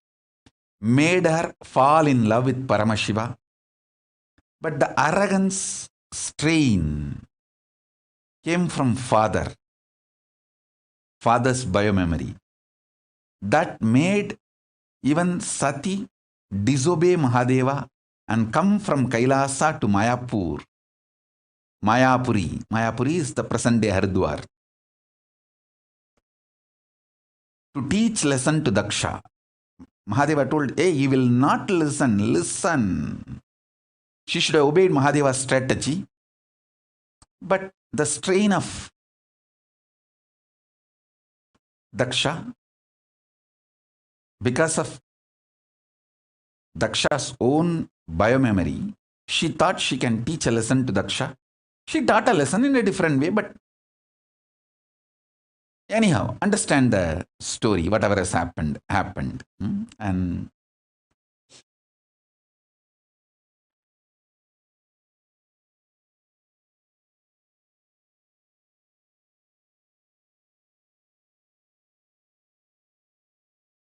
made her fall in love with Paramashiva, but the arrogance strain came from father's biomemory. That made even Sati disobey Mahadeva and come from Kailasa to Mayapur. Mayapuri is the present day Haridwar, to teach lesson to Daksha. Mahadeva told, hey, he will not listen. She should have obeyed Mahadeva's strategy. But the strain of Daksha, because of Daksha's own biomemory, she thought she can teach a lesson to Daksha. She taught a lesson in a different way, but anyhow, understand the story, whatever has happened. And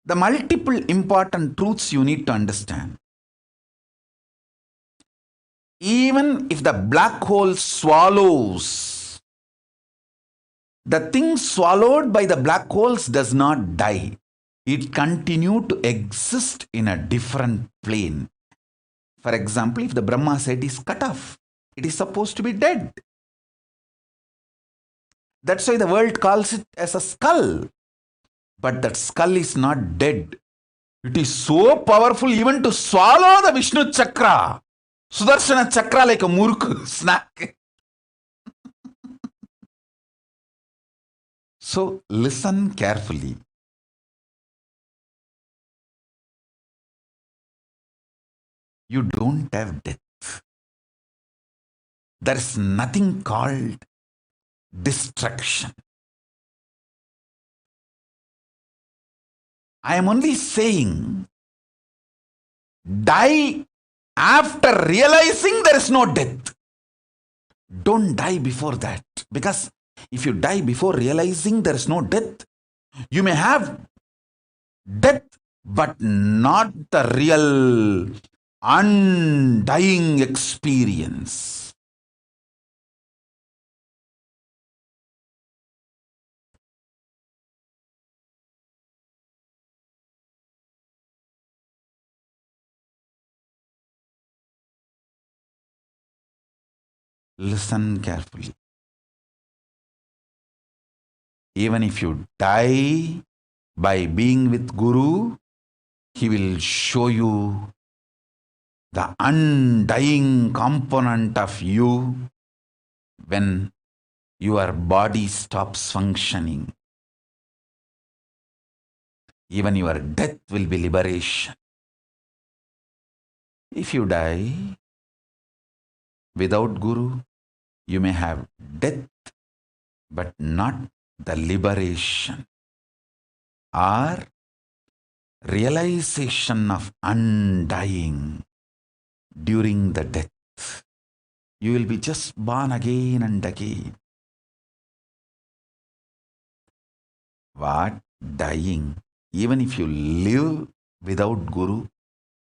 the multiple important truths you need to understand. Even if the black hole swallows, the thing swallowed by the black holes does not die. It continues to exist in a different plane. For example, if the Brahma's head is cut off, it is supposed to be dead. That's why the world calls it as a skull. But that skull is not dead. It is so powerful even to swallow the Vishnu chakra. Sudarshana chakra like a murk snack. So listen carefully. You don't have death. There is nothing called destruction. I am only saying, die after realizing there is no death. Don't die before that. Because if you die before realizing there is no death, you may have death, but not the real undying experience. Listen carefully. Even if you die by being with Guru, he will show you the undying component of you when your body stops functioning. Even your death will be liberation. If you die without Guru, you may have death, but not the liberation or realization of undying during the death. You will be just born again and again. What? Dying. Even if you live without Guru,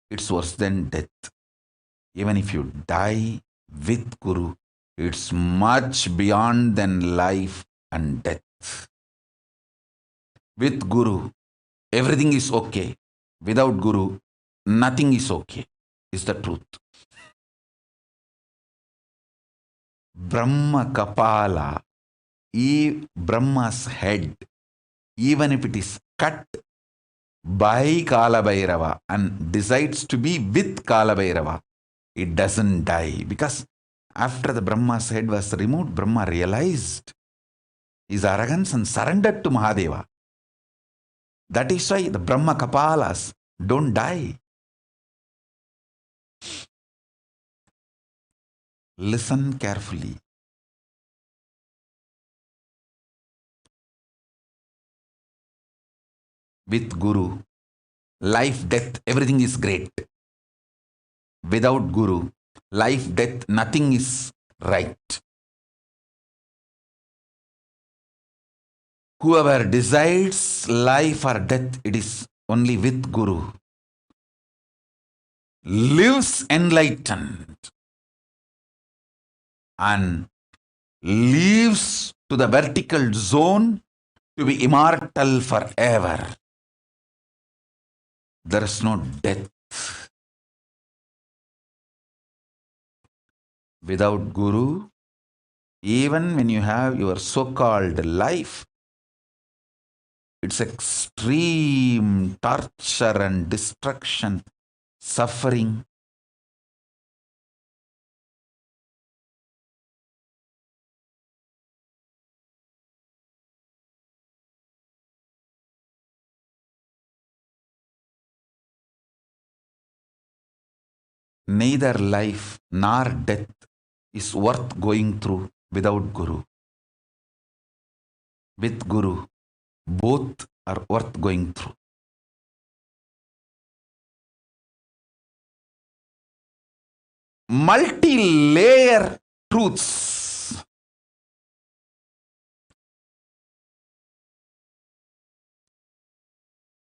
it's worse than death. Even if you die with Guru, it's much beyond than life and death. With Guru, everything is okay. Without Guru, nothing is okay, is the truth. Brahma Kapala, Brahma's head, even if it is cut by Kala Bhairava and decides to be with Kala Bhairava, it doesn't die. Because after the Brahma's head was removed, Brahma realized his arrogance and surrendered to Mahadeva. That is why the Brahma Kapalas don't die. Listen carefully. With Guru, life, death, everything is great. Without Guru, life, death, nothing is right. Whoever decides life or death, it is only with Guru, lives enlightened and lives to the vertical zone to be immortal forever. There is no death. Without Guru, even when you have your so-called life, it's extreme torture and destruction, suffering. Neither life nor death is worth going through without Guru. With Guru, both are worth going through. Multi-layer truths.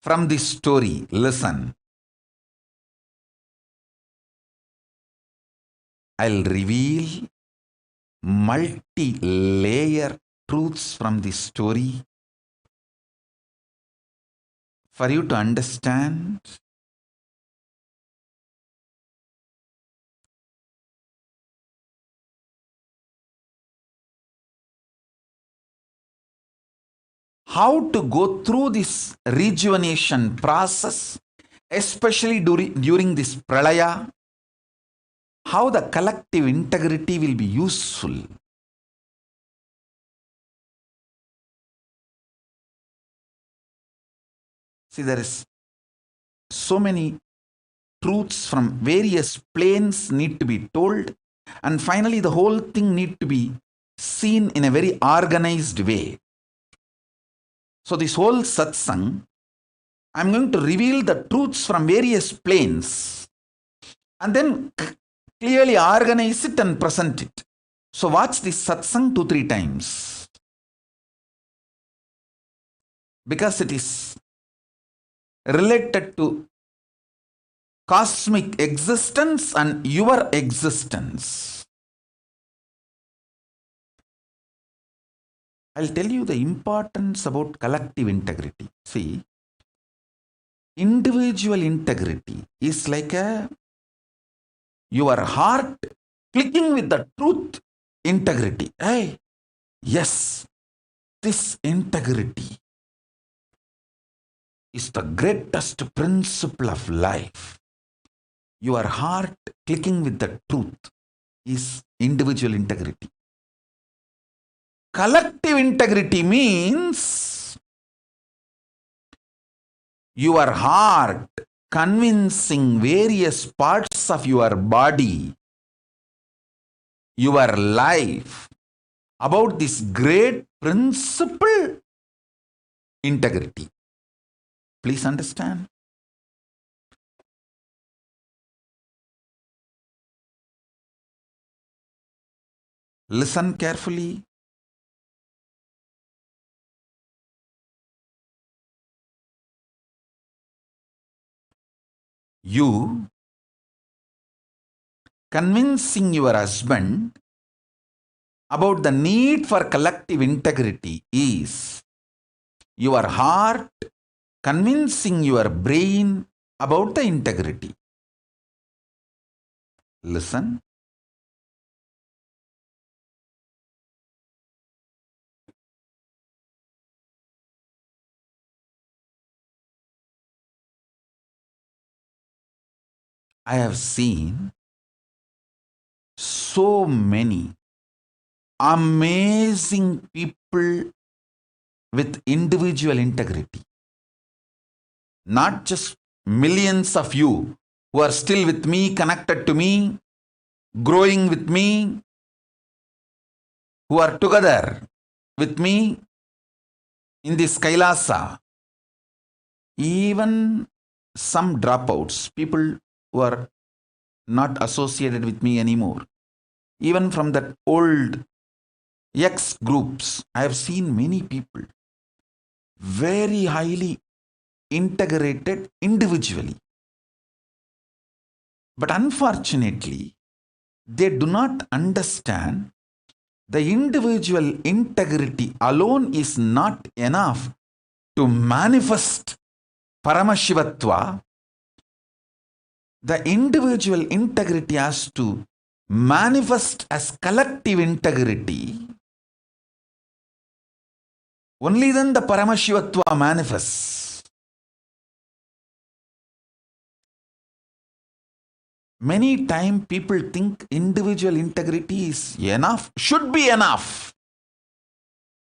From this story, listen. I'll reveal multi-layer truths from this story for you to understand how to go through this rejuvenation process, especially during this pralaya, how the collective integrity will be useful. See, there is so many truths from various planes need to be told, and finally the whole thing need to be seen in a very organized way. So this whole satsang, I'm going to reveal the truths from various planes and then clearly organize it and present it. So watch this satsang 2-3 times, because it is related to cosmic existence and your existence. I'll tell you the importance about collective integrity. See, individual integrity is like your heart clicking with the truth integrity. Hey, yes, this integrity is the greatest principle of life. Your heart clicking with the truth is individual integrity. Collective integrity means your heart convincing various parts of your body, your life, about this great principle, integrity. Please understand. Listen carefully. You convincing your husband about the need for collective integrity is your heart convincing your brain about the integrity. Listen. I have seen so many amazing people with individual integrity. Not just millions of you who are still with me, connected to me, growing with me, who are together with me in this Kailasa. Even some dropouts, people who are not associated with me anymore. Even from that old X groups, I have seen many people very highly integrated individually. But unfortunately, they do not understand the individual integrity alone is not enough to manifest Paramashivatva. The individual integrity has to manifest as collective integrity. Only then the Paramashivatva manifests. Many times people think individual integrity is enough, should be enough.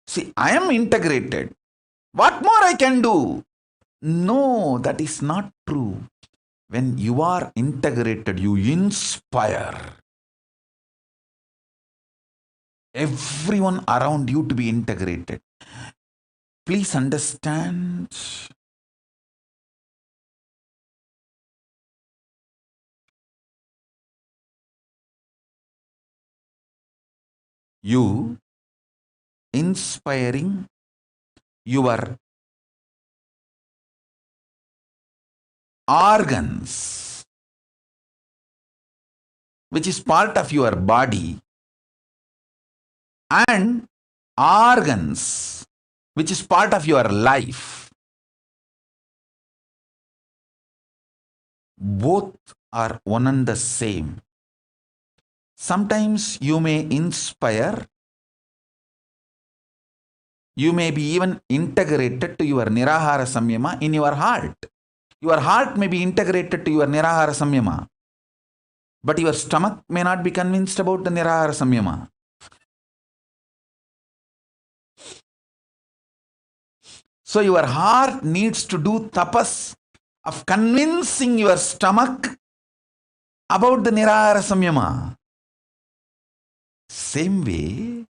See, I am integrated. What more I can do? No, that is not true. When you are integrated, you inspire everyone around you to be integrated. Please understand. You inspiring your organs, which is part of your body, and organs, which is part of your life. Both are one and the same. Sometimes you may inspire, you may be even integrated to your Nirahara Samyama in your heart. Your heart may be integrated to your Nirahara Samyama, but your stomach may not be convinced about the Nirahara Samyama. So your heart needs to do tapas of convincing your stomach about the Nirahara Samyama. Same way,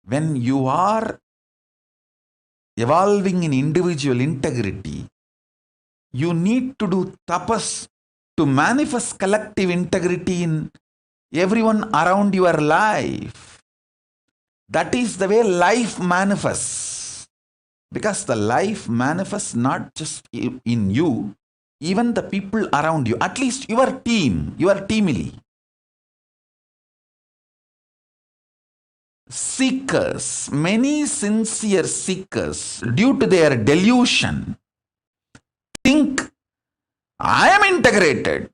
when you are evolving in individual integrity, you need to do tapas to manifest collective integrity in everyone around your life. That is the way life manifests. Because the life manifests not just in you, even the people around you, at least your teamily. Seekers, many sincere seekers, due to their delusion, think, I am integrated.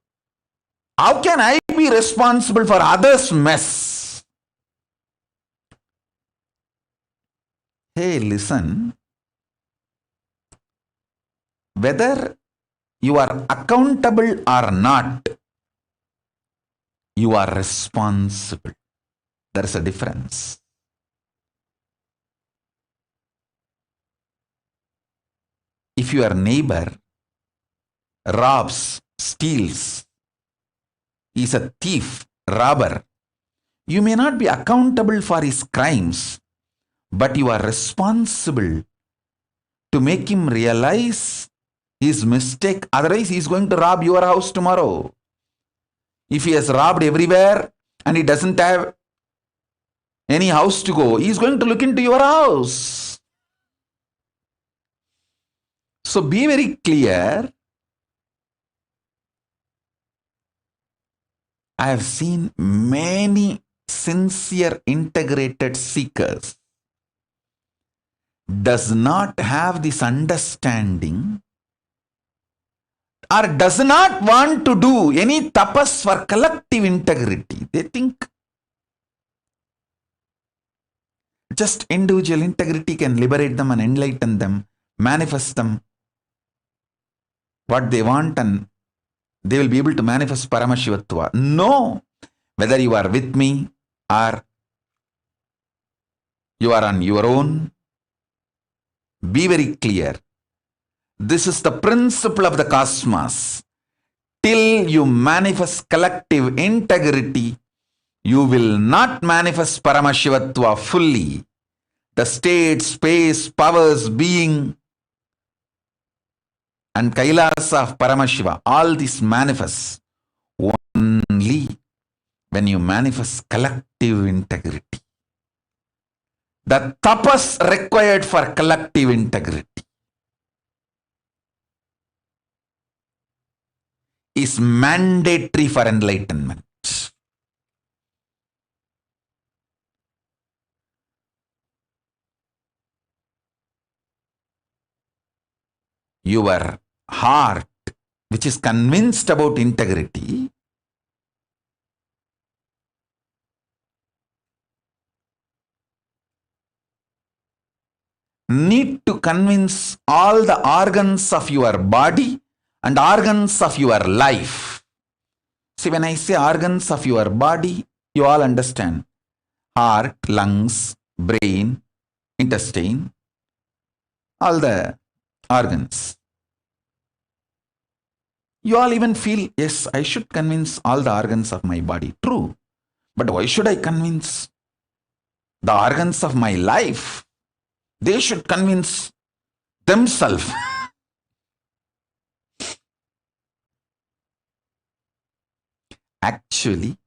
How can I be responsible for others' mess? Hey, listen. Whether you are accountable or not, you are responsible. There is a difference. if your neighbor robs, steals, is a thief, robber, you may not be accountable for his crimes, but you are responsible to make him realize his mistake. Otherwise, he is going to rob your house tomorrow. If he has robbed everywhere and he doesn't have any house to go, he is going to look into your house. So be very clear. I have seen many sincere integrated seekers does not have this understanding or does not want to do any tapas for collective integrity. They think just individual integrity can liberate them and enlighten them, manifest them what they want, and they will be able to manifest Paramashivatva. No, whether you are with me or you are on your own, be very clear. This is the principle of the cosmos. Till you manifest collective integrity, you will not manifest Paramashivatva fully. The state, space, powers, being, and Kailasa of Paramashiva, all this manifests only when you manifest collective integrity. The tapas required for collective integrity is mandatory for enlightenment. Your heart, which is convinced about integrity, need to convince all the organs of your body and organs of your life. See, when I say organs of your body, you all understand. Heart, lungs, brain, intestine, all the organs. You all even feel, yes, I should convince all the organs of my body. True. But why should I convince the organs of my life? They should convince themselves. Actually,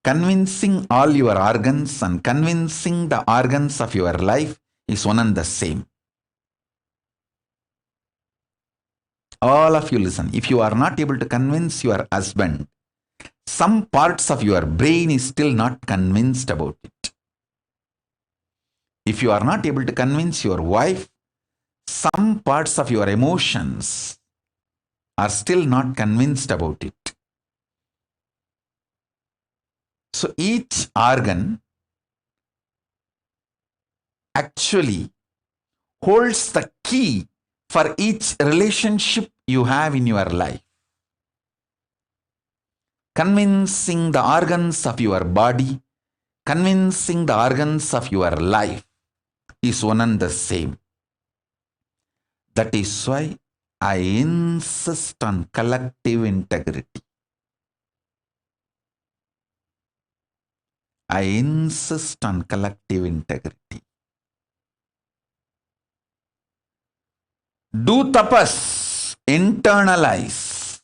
convincing all your organs and convincing the organs of your life is one and the same. All of you listen. If you are not able to convince your husband, some parts of your brain is still not convinced about it. If you are not able to convince your wife, some parts of your emotions are still not convinced about it. So each organ actually holds the key for each relationship you have in your life. Convincing the organs of your body, convincing the organs of your life is one and the same. That is why I insist on collective integrity. I insist on collective integrity. Do tapas, internalize.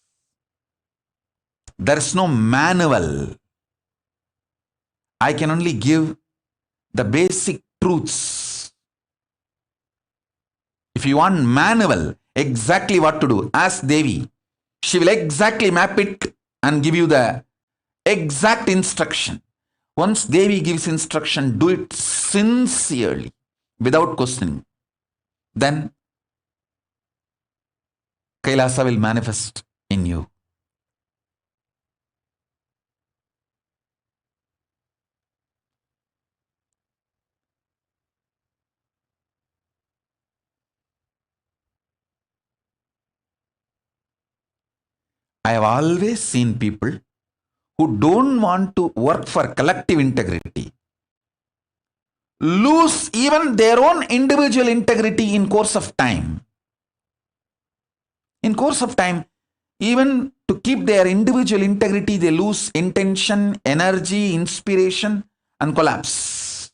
There is no manual. I can only give the basic truths. If you want manual, exactly what to do, ask Devi. She will exactly map it and give you the exact instruction. Once Devi gives instruction, do it sincerely, without questioning. Then Kailasa will manifest in you. I have always seen people who don't want to work for collective integrity lose even their own individual integrity in course of time. In course of time, even to keep their individual integrity, they lose intention, energy, inspiration, and collapse.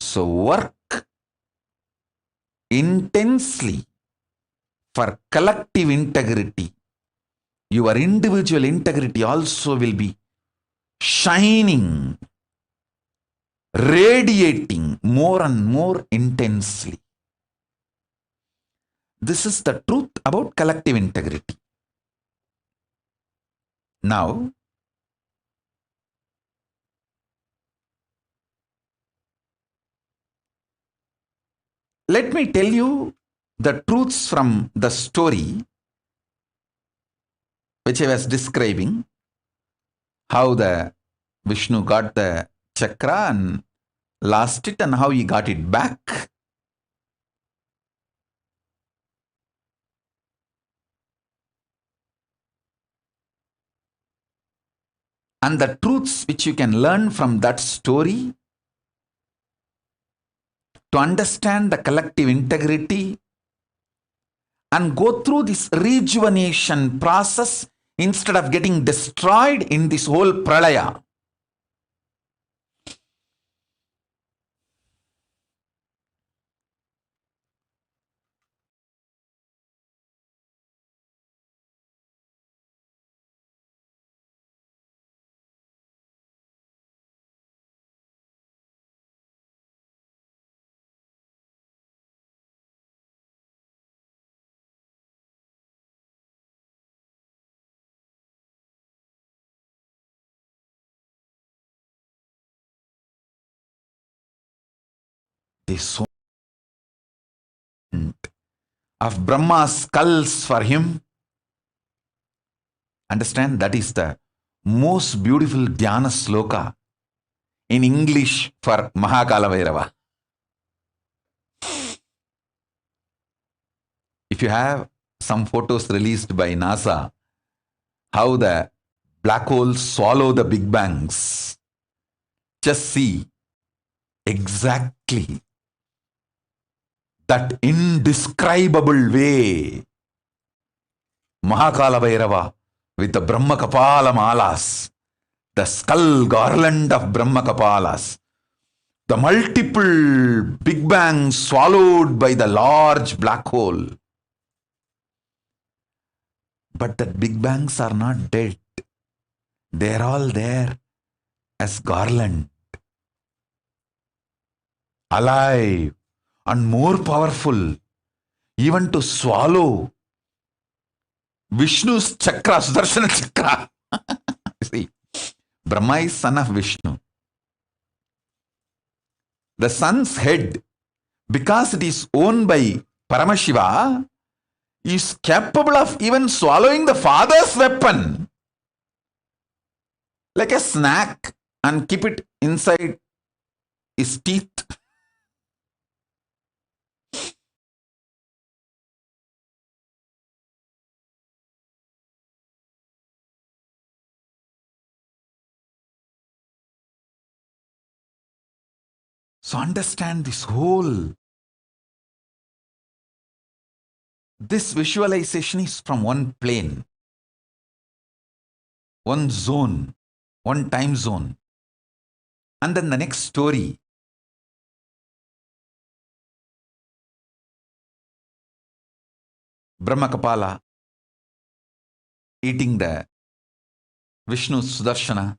So work intensely for collective integrity. Your individual integrity also will be shining, radiating more and more intensely. This is the truth about collective integrity. Now, let me tell you the truths from the story which I was describing, how the Vishnu got the chakra and lost it and how he got it back. And the truths which you can learn from that story to understand the collective integrity and go through this rejuvenation process instead of getting destroyed in this whole pralaya. This of Brahma's skulls for him. Understand, that is the most beautiful dhyana sloka in English for Mahakala Bhairava. If you have some photos released by NASA, how the black holes swallow the big bangs, just see exactly that indescribable way Mahakala Bhairava with the Brahma Kapala Malas, the skull garland of Brahma Kapalas, the multiple big bangs swallowed by the large black hole. But the big bangs are not dead. They are all there as garland, alive and more powerful, even to swallow Vishnu's chakra, Sudarshana chakra. See, Brahma is son of Vishnu. The son's head, because it is owned by Paramashiva, is capable of even swallowing the father's weapon like a snack and keep it inside his teeth. So understand this whole. This visualization is from one plane, one zone, one time zone. And then the next story. Brahma Kapala eating the Vishnu Sudarshana.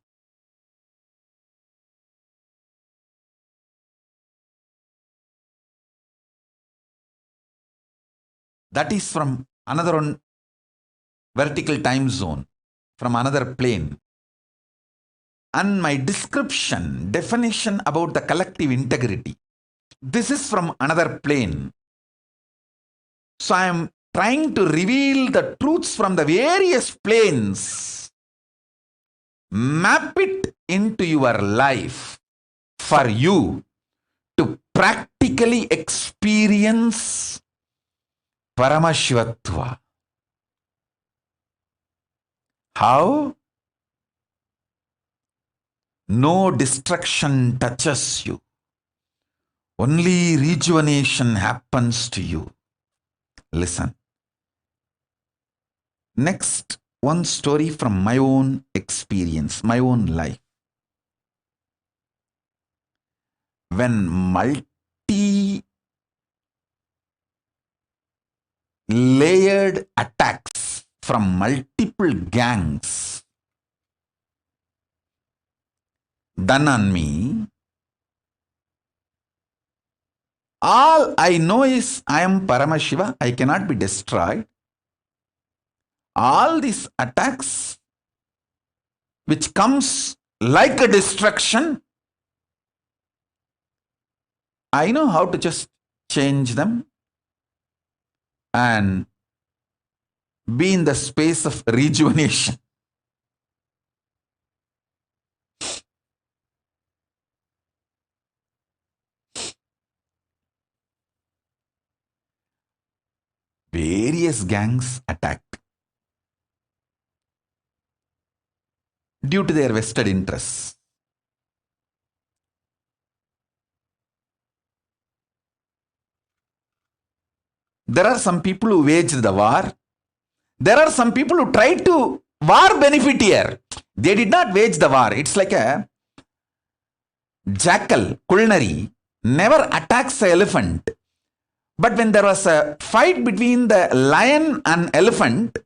That is from another one vertical time zone, from another plane. And my definition about the collective integrity, this is from another plane. So I am trying to reveal the truths from the various planes, map it into your life for you to practically experience Paramashivatva. How? No destruction touches you. only rejuvenation happens to you. Listen. Next, one story from my own experience, my own life. When multi-layered attacks from multiple gangs done on me, all I know is I am Paramashiva, I cannot be destroyed. All these attacks which comes like a destruction, I know how to just change them and be in the space of rejuvenation. Various gangs attacked due to their vested interests. There are some people who waged the war. There are some people who tried to war beneficiary. They did not wage the war. It's like a jackal, culinary, never attacks an elephant. But when there was a fight between the lion and elephant,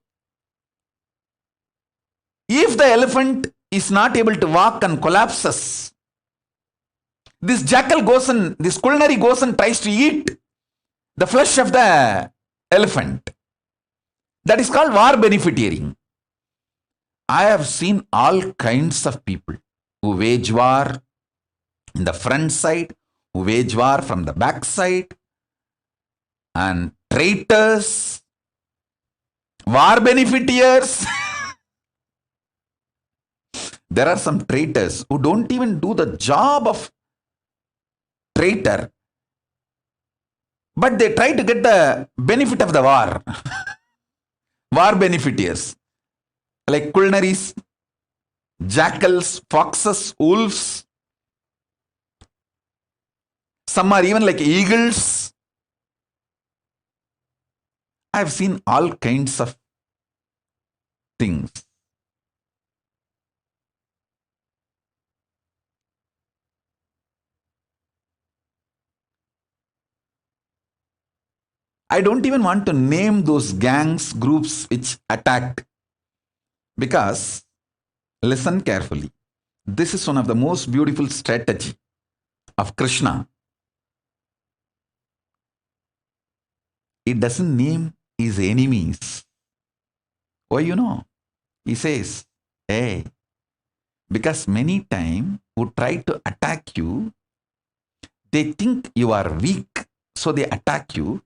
if the elephant is not able to walk and collapses, this jackal goes and, this culinary goes and tries to eat the flesh of the elephant. That is called war beneficiating. I have seen all kinds of people who wage war in the front side, who wage war from the back side, and traitors, war beneficiaries. There are some traitors who don't even do the job of traitor, but they try to get the benefit of the war. War beneficiaries, like culinaries, jackals, foxes, wolves. Some are even like eagles. I have seen all kinds of things. I don't even want to name those gangs, groups which attacked, because, listen carefully, this is one of the most beautiful strategy of Krishna. He doesn't name his enemies. Why you know? He says, hey, because many times who try to attack you, they think you are weak, so they attack you.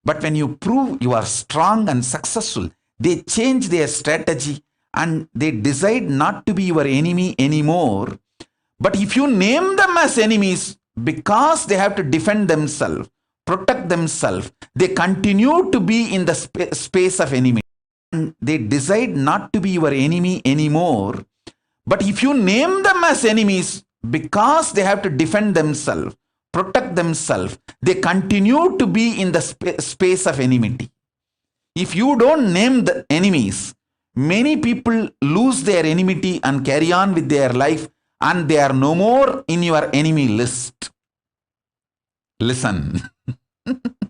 But when you prove you are strong and successful, they change their strategy and they decide not to be your enemy anymore. But if you name them as enemies, because they have to defend themselves, protect themselves, they continue to be in the space of enemy. And they decide not to be your enemy anymore. But if you name them as enemies, because they have to defend themselves, protect themselves, they continue to be in the space of enmity. If you don't name the enemies, many people lose their enmity and carry on with their life, and they are no more in your enemy list. Listen,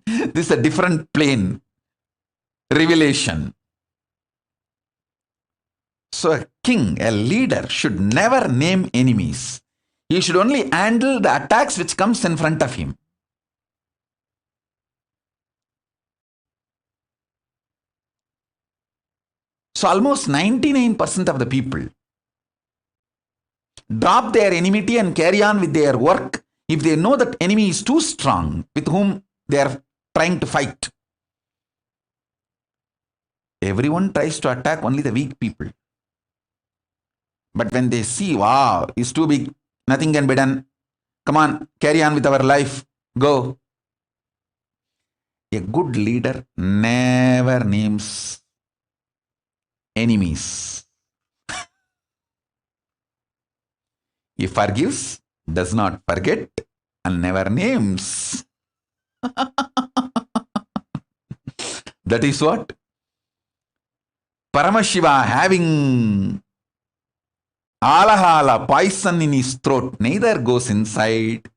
this is a different plane. Revelation. So a king, a leader should never name enemies. He should only handle the attacks which comes in front of him. So almost 99% of the people drop their enmity and carry on with their work if they know that enemy is too strong with whom they are trying to fight. Everyone tries to attack only the weak people. But when they see, wow, he's too big, nothing can be done. Come on, carry on with our life. Go. A good leader never names enemies. He forgives, does not forget, and never names. That is what Paramashiva having alahala poison in his throat, neither goes inside.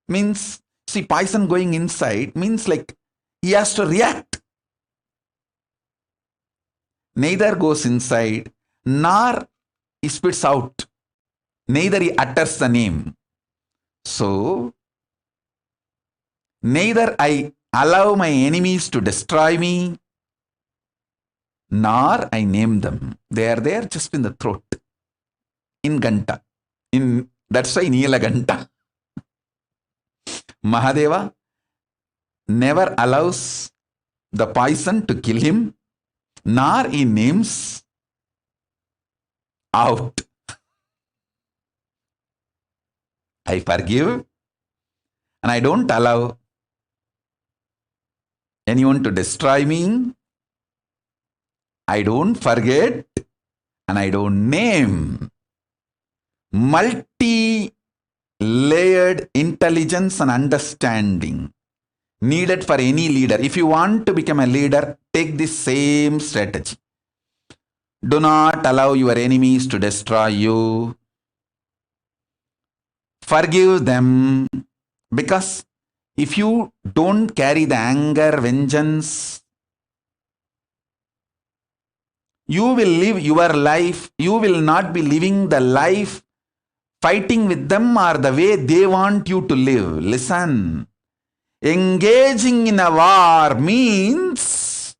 Means, see, poison going inside means like he has to react. Neither goes inside, nor he spits out. Neither he utters the name. So, neither I allow my enemies to destroy me, nor I name them. They are there just in the throat. In Ganta. That's why Neela Ganta. Mahadeva never allows the poison to kill him, nor he names out. I forgive and I don't allow anyone to destroy me. I don't forget and I don't name. Multi-layered intelligence and understanding needed for any leader. If you want to become a leader, take this same strategy. Do not allow your enemies to destroy you. Forgive them, because if you don't carry the anger, vengeance, you will live your life. You will not be living the life fighting with them or the way they want you to live. Listen, engaging in a war means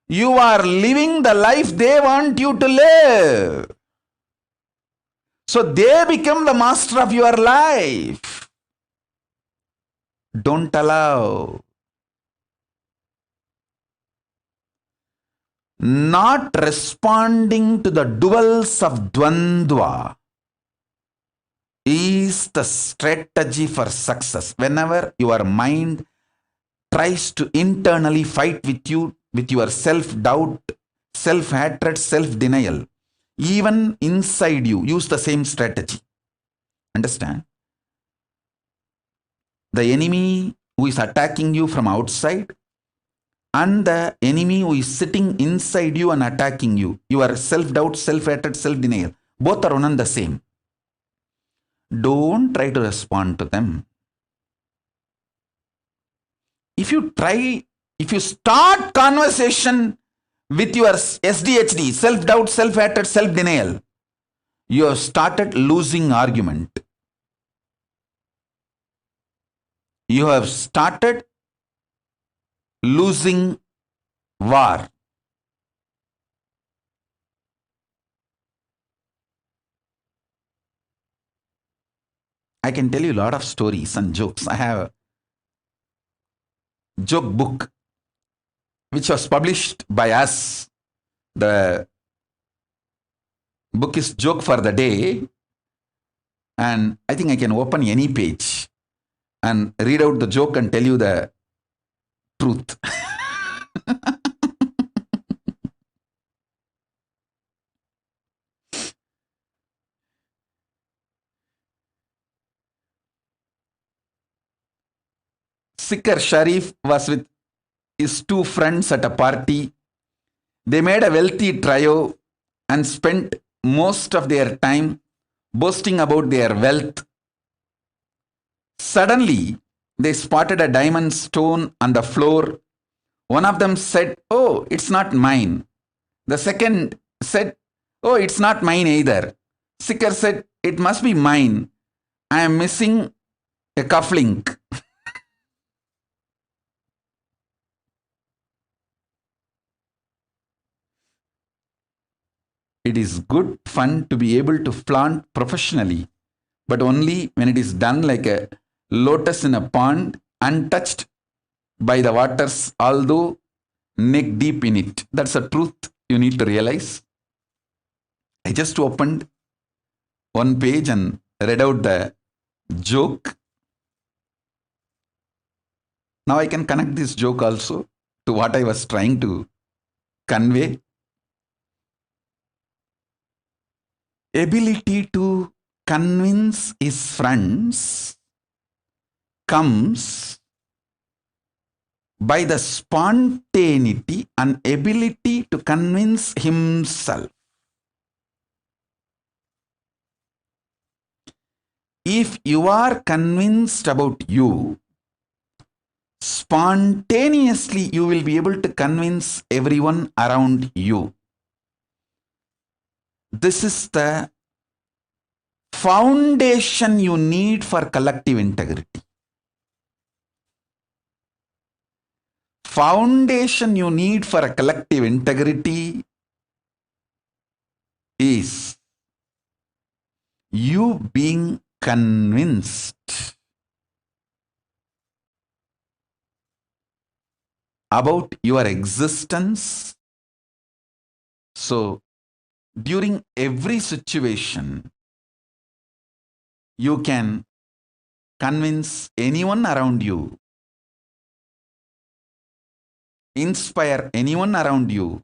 you are living the life they want you to live. So they become the master of your life. Don't allow. Not responding to the duels of Dvandva is the strategy for success. Whenever your mind tries to internally fight with you, with your self-doubt, self-hatred, self-denial, even inside you, use the same strategy. Understand? The enemy who is attacking you from outside and the enemy who is sitting inside you and attacking you, your self-doubt, self-hatred, self-denial, both are one and the same. Don't try to respond to them. If you start conversation with your SDHD, self-doubt, self-hatred, self-denial, you have started losing argument. You have started losing war. I can tell you a lot of stories and jokes. I have a joke book which was published by us. The book is Joke for the Day, and I think I can open any page and read out the joke and tell you the truth. Sikar Sharif was with his two friends at a party. They made a wealthy trio and spent most of their time boasting about their wealth. Suddenly, they spotted a diamond stone on the floor. One of them said, "Oh, it's not mine." The second said, "Oh, it's not mine either." Sikar said, "It must be mine. I am missing a cufflink." It is good fun to be able to flaunt professionally, but only when it is done like a lotus in a pond, untouched by the waters, although neck deep in it. That's a truth you need to realize. I just opened one page and read out the joke. Now I can connect this joke also to what I was trying to convey. ability to convince his friends comes by the spontaneity and ability to convince himself. If you are convinced about you, spontaneously you will be able to convince everyone around you. This is the foundation you need for collective integrity. Foundation you need for a collective integrity is you being convinced about your existence. So, during every situation, you can convince anyone around you, inspire anyone around you,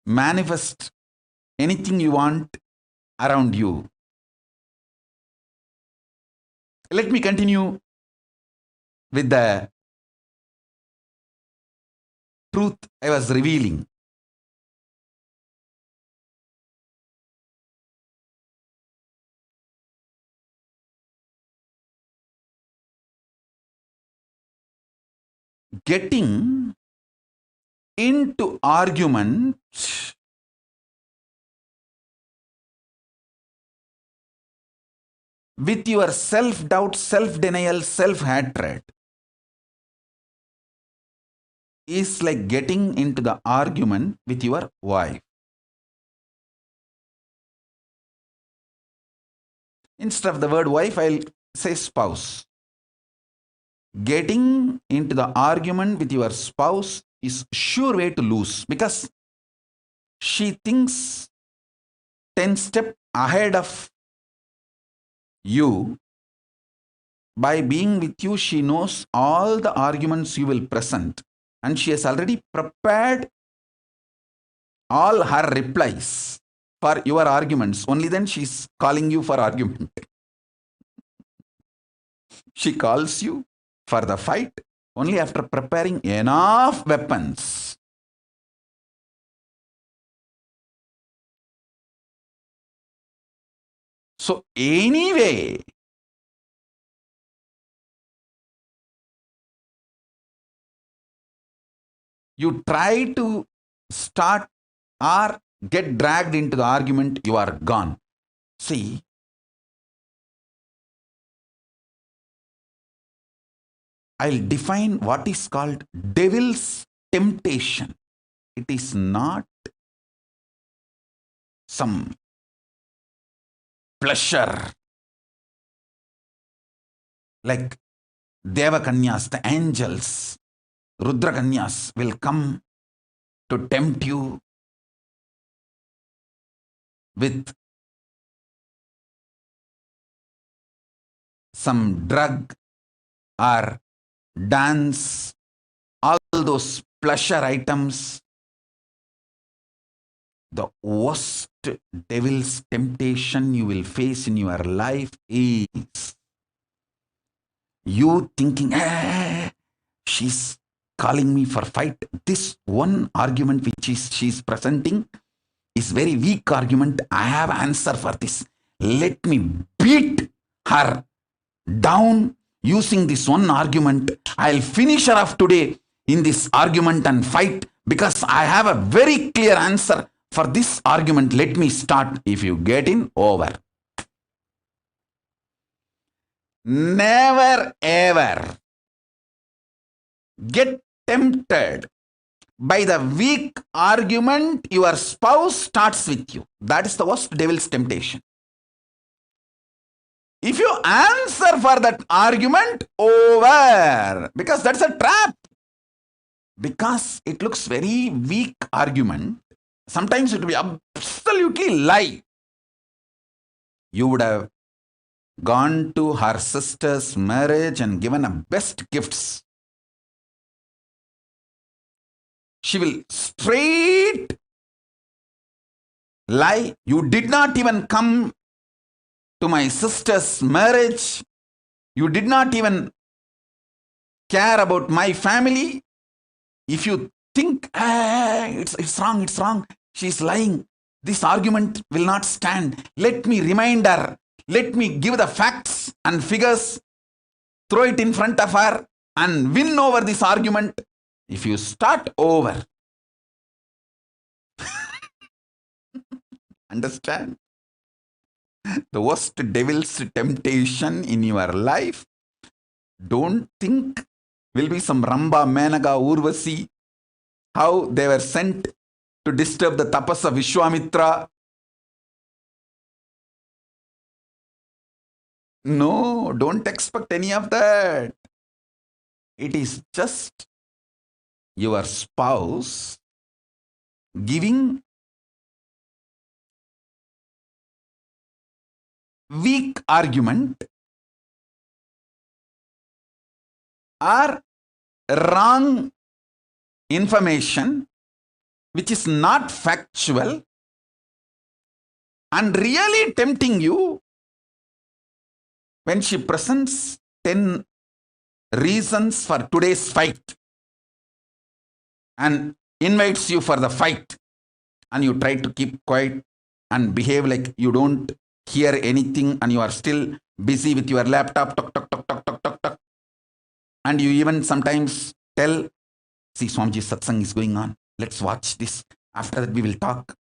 manifest anything you want around you. Let me continue with the truth I was revealing. Getting into argument with your self-doubt, self-denial, self-hatred is like getting into the argument with your wife. Instead of the word wife, I'll say spouse. Getting into the argument with your spouse is sure way to lose, because she thinks 10 steps ahead of you. By being with you, she knows all the arguments you will present, and she has already prepared all her replies for your arguments. Only then she's calling you for argument. She calls you for the fight only after preparing enough weapons. So anyway, you try to start or get dragged into the argument, you are gone. See, I'll define what is called devil's temptation. It is not some pleasure like Devakanyas, the angels, Rudrakanyas will come to tempt you with some drug or dance, all those pleasure items. The worst devil's temptation you will face in your life is you thinking, she's calling me for fight. This one argument which she's presenting is very weak argument. I have answer for this. Let me beat her down using this one argument. I'll finish her off today in this argument and fight because I have a very clear answer for this argument. Let me start. If you get in, over. Never ever get tempted by the weak argument your spouse starts with you. That is the worst devil's temptation. If you answer for that argument, over. Because that's a trap. Because it looks very weak argument. Sometimes it will be absolutely lie. You would have gone to her sister's marriage and given her best gifts. She will straight Lie, you did not even come to my sister's marriage. You did not even care about my family. If you think, it's wrong, she's lying, this argument will not stand. Let me remind her. Let me give the facts and figures, throw it in front of her and win over this argument. If you start over, understand? The worst devil's temptation in your life, don't think will be some Ramba, Menaga, Urvasi, how they were sent to disturb the tapas of Vishwamitra. No, don't expect any of that. It is just your spouse giving weak argument or wrong information which is not factual and really tempting you when she presents 10 reasons for today's fight and invites you for the fight, and you try to keep quiet and behave like you don't hear anything and you are still busy with your laptop, and you even sometimes tell, see, Swamiji's satsang is going on, let's watch this, after that we will talk.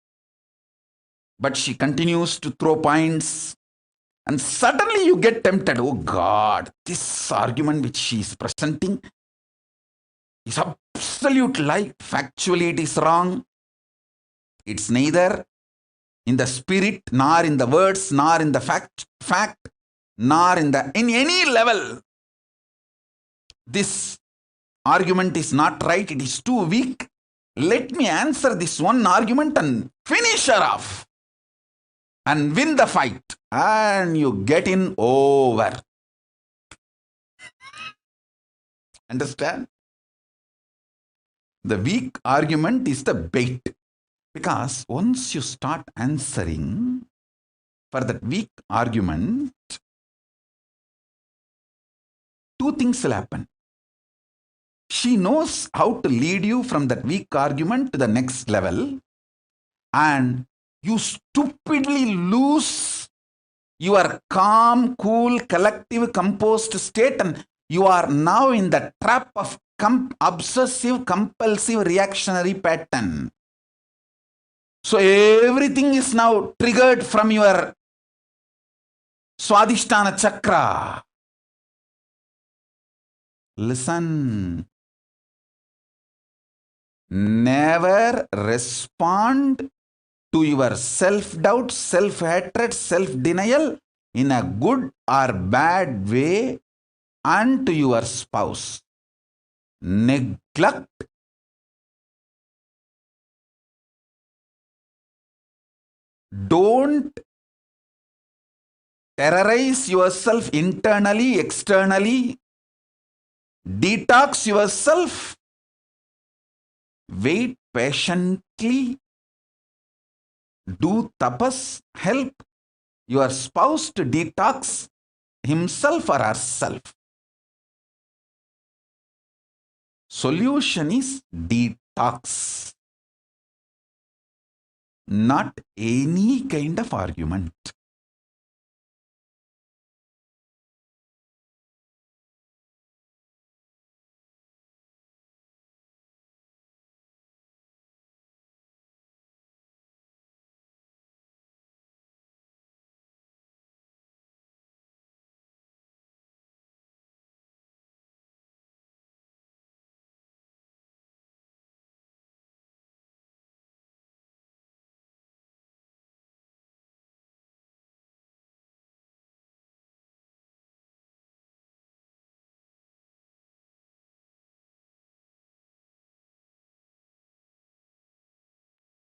But she continues to throw points, and suddenly you get tempted. Oh God, this argument which she is presenting is absolute lie. Factually, it is wrong. It's neither in the spirit, nor in the words, nor in the fact, nor in any level. This argument is not right. It is too weak. Let me answer this one argument and finish her off and win the fight. And you get in over. Understand? The weak argument is the bait. Because once you start answering for that weak argument, two things will happen. She knows how to lead you from that weak argument to the next level, and you stupidly lose your calm, cool, collective, composed state, and you are now in the trap of obsessive, compulsive, reactionary pattern. So everything is now triggered from your Swadhisthana chakra. Listen. Never respond to your self-doubt, self-hatred, self-denial in a good or bad way and to your spouse. Neglect. Don't terrorize yourself internally, externally. Detox yourself. Wait patiently. Do tapas. Help your spouse to detox himself or herself. Solution is detox. Not any kind of argument.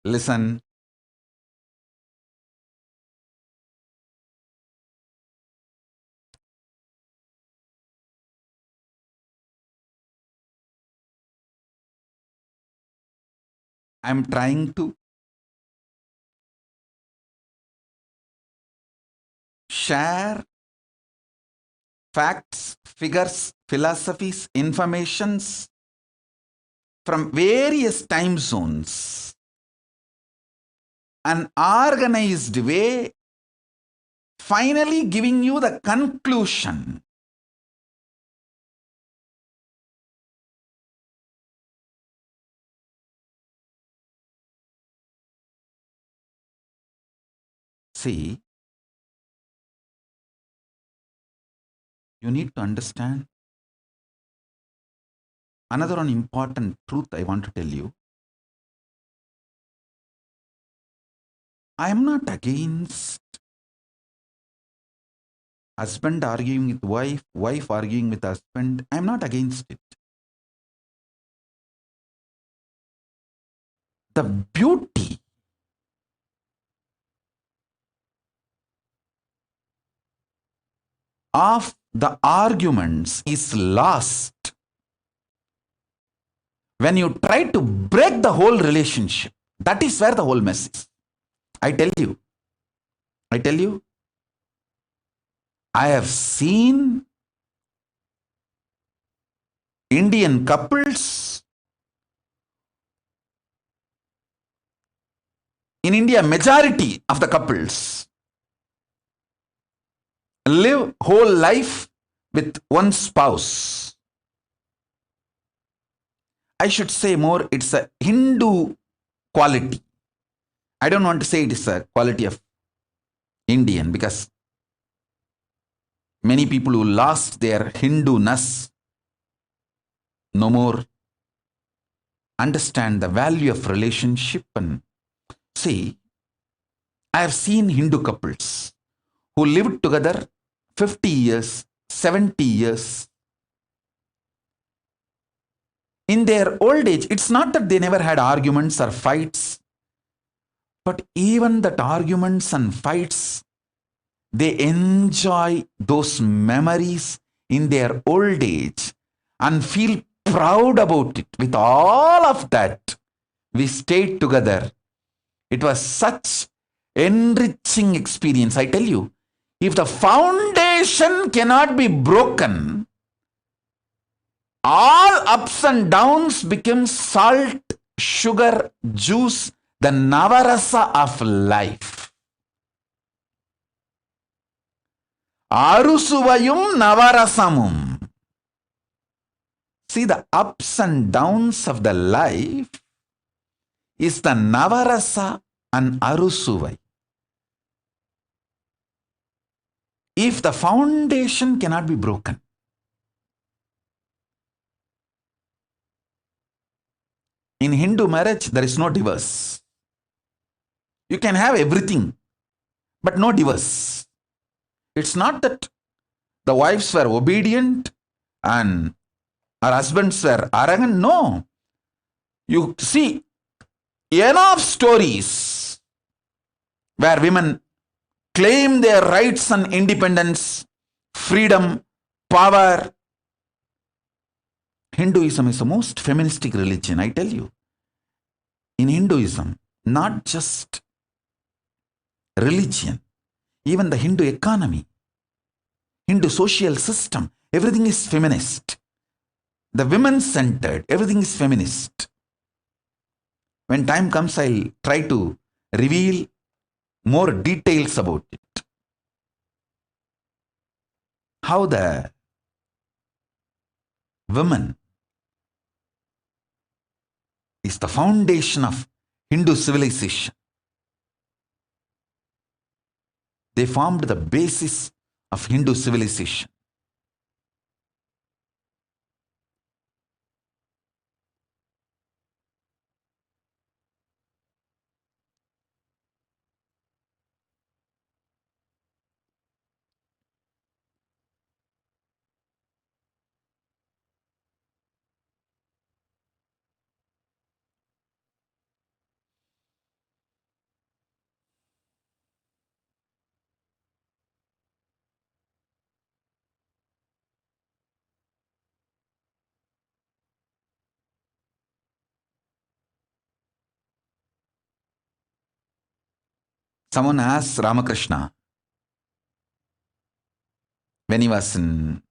Listen. I'm trying to share facts, figures, philosophies, informations from various time zones, an organized way, finally giving you the conclusion. See, you need to understand another one important truth I want to tell you. I am not against husband arguing with wife, wife arguing with husband. I am not against it. The beauty of the arguments is lost when you try to break the whole relationship. That is where the whole mess is. I tell you, I have seen Indian couples. In India, majority of the couples live whole life with one spouse. I should say more, it's a Hindu quality. I don't want to say it is a quality of Indian, because many people who lost their Hindu-ness no more understand the value of relationship. And see, I have seen Hindu couples who lived together 50 years, 70 years. In their old age, it's not that they never had arguments or fights, but even that arguments and fights, they enjoy those memories in their old age and feel proud about it. With all of that, we stayed together. It was such enriching experience. I tell you, if the foundation cannot be broken, all ups and downs become salt, sugar, juice, the navarasa of life. Arusuvayum navarasamum. See, the ups and downs of the life is the navarasa and arusuvai. If the foundation cannot be broken, in Hindu marriage, there is no divorce. You can have everything, but no divorce. It's not that the wives were obedient and our husbands were arrogant. No. You see enough stories where women claim their rights and independence, freedom, power. Hinduism is the most feministic religion, I tell you. In Hinduism, not just religion, even the Hindu economy, Hindu social system, everything is feminist. The women-centered, everything is feminist. When time comes, I'll try to reveal more details about it. How the woman is the foundation of Hindu civilization. They formed the basis of Hindu civilization. Someone asked Ramakrishna, when he was in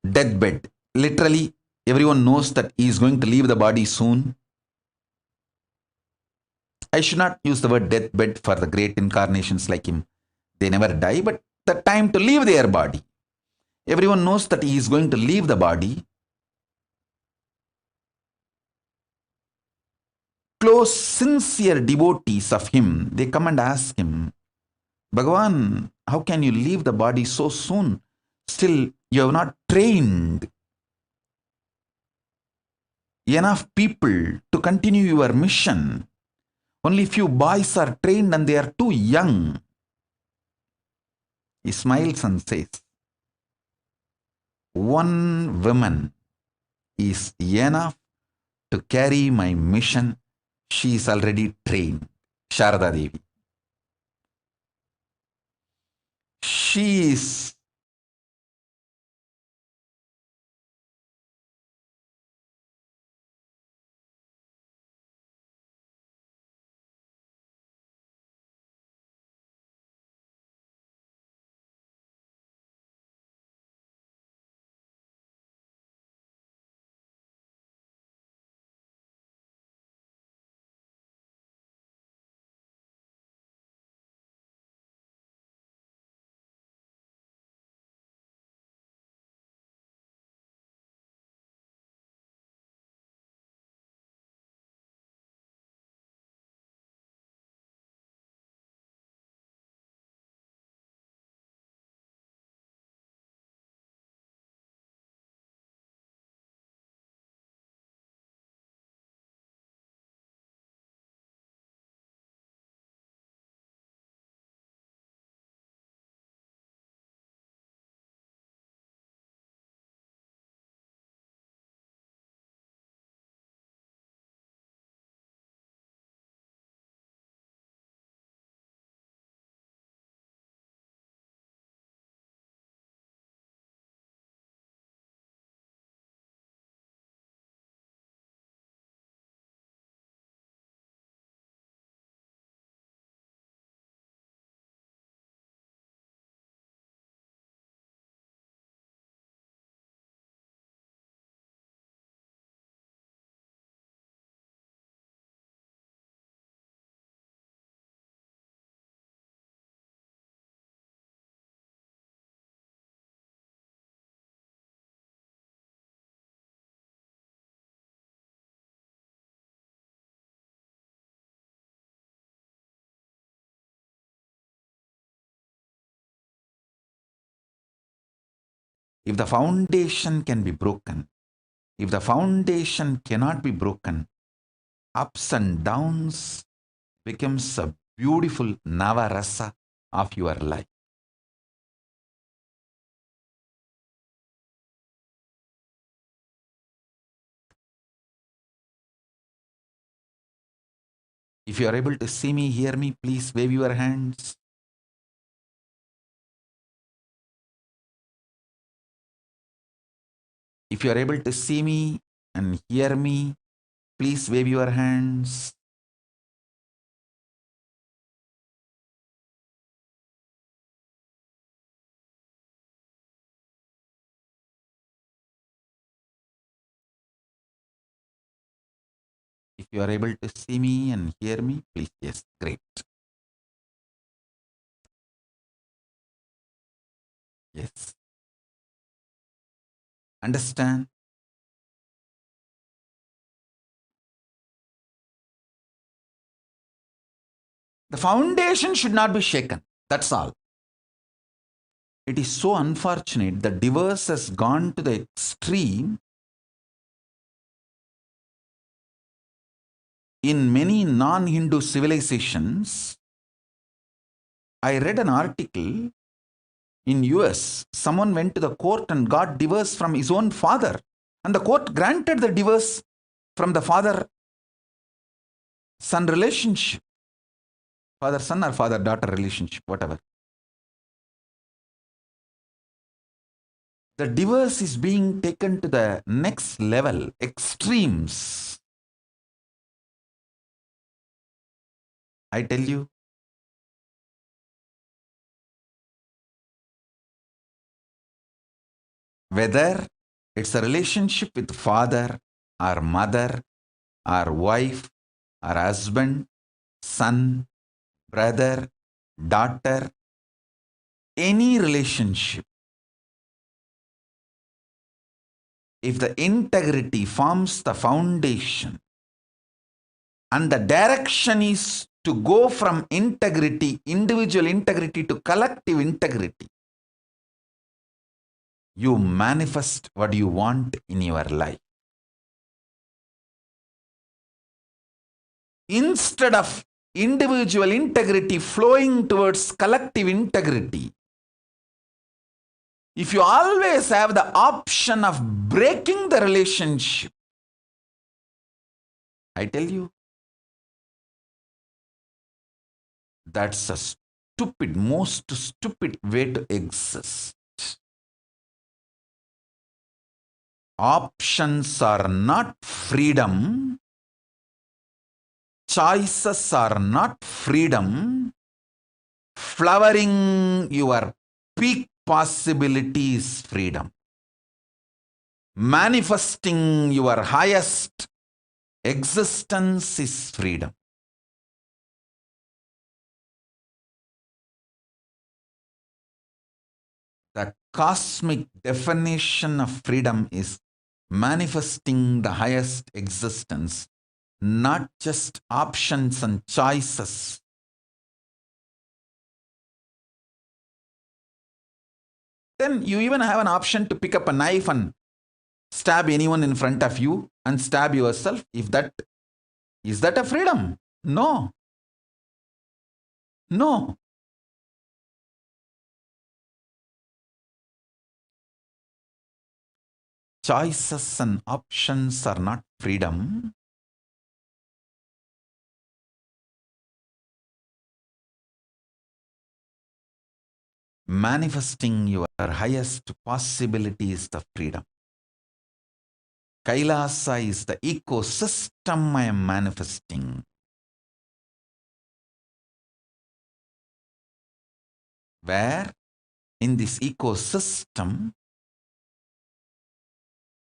deathbed. Literally, everyone knows that he is going to leave the body soon. I should not use the word deathbed for the great incarnations like him. They never die, but the time to leave their body. Everyone knows that he is going to leave the body. Close, sincere devotees of him, they come and ask him, Bhagavan, how can you leave the body so soon? Still, you have not trained enough people to continue your mission. Only few boys are trained and they are too young. He smiles and says, one woman is enough to carry my mission. She is already trained. Sharada Devi. She is if the foundation can be broken, if the foundation cannot be broken, ups and downs becomes a beautiful navarasa of your life. If you are able to see me, hear me, please wave your hands. If you are able to see me and hear me, please wave your hands. If you are able to see me and hear me, please, yes, great. Yes. Understand? The foundation should not be shaken. That's all. It is so unfortunate that divorce has gone to the extreme in many non-Hindu civilizations. I read an article in US. Someone went to the court and got divorce from his own father, and the court granted the divorce from the father-son relationship. Father-son or father-daughter relationship, whatever. The divorce is being taken to the next level, extremes. I tell you, Whether it's a relationship with father or mother or wife or husband, son, brother, daughter, any relationship, if the integrity forms the foundation and the direction is to go from integrity, individual integrity to collective integrity, you manifest what you want in your life. Instead of individual integrity flowing towards collective integrity, if you always have the option of breaking the relationship, I tell you, that's a stupid, most stupid way to exist. Options are not freedom. Choices are not freedom. Flowering your peak possibility is freedom. Manifesting your highest existence is freedom. The cosmic definition of freedom is manifesting the highest existence, not just options and choices. Then you even have an option to pick up a knife and stab anyone in front of you and stab yourself. Is that a freedom? No. No. Choices and options are not freedom. Manifesting your highest possibility is the freedom. Kailasa is the ecosystem I am manifesting. Where in this ecosystem,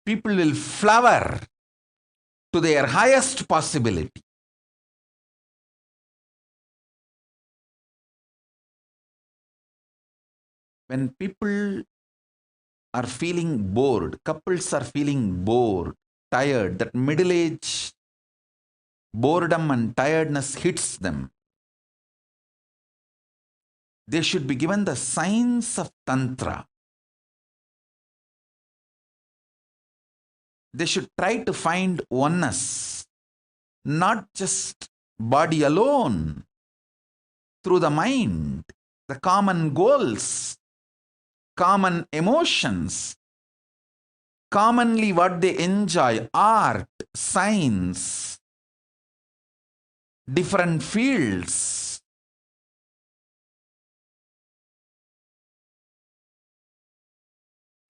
people will flower to their highest possibility. When people are feeling bored, couples are feeling bored, tired, that middle age boredom and tiredness hits them, they should be given the science of Tantra. They should try to find oneness, not just body alone, through the mind, the common goals, common emotions, commonly what they enjoy, art, science, different fields.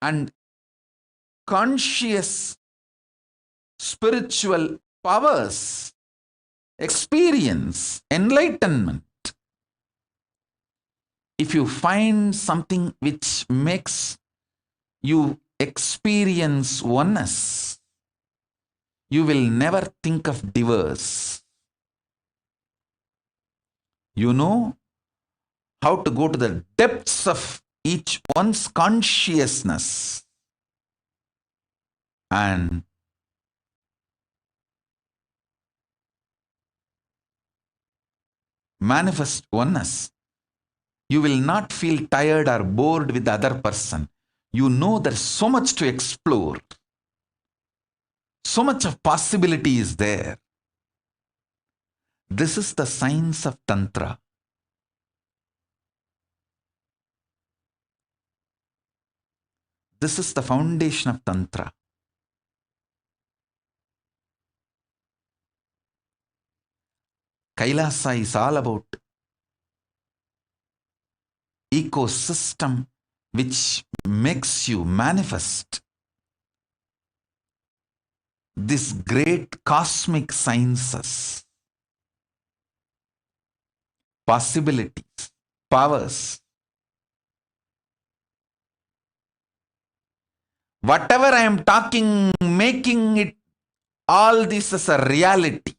And conscious spiritual powers, experience, enlightenment. If you find something which makes you experience oneness, you will never think of divorce. You know how to go to the depths of each one's consciousness and manifest oneness. You will not feel tired or bored with the other person. You know there's so much to explore. So much of possibility is there. This is the science of Tantra. This is the foundation of Tantra. Kailasa is all about ecosystem which makes you manifest this great cosmic sciences, possibilities, powers. Whatever I am talking, making it all this as a reality.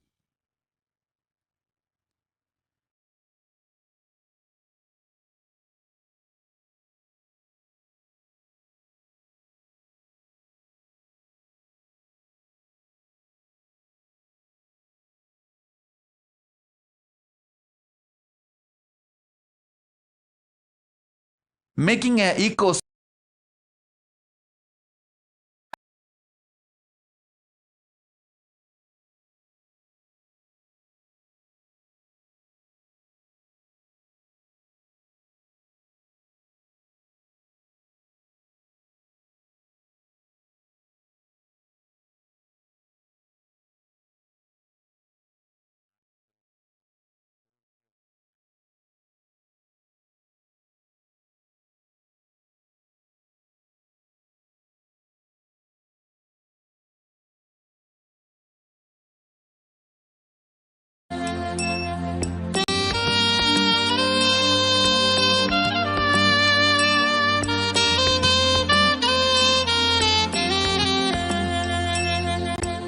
Making a ecosystem.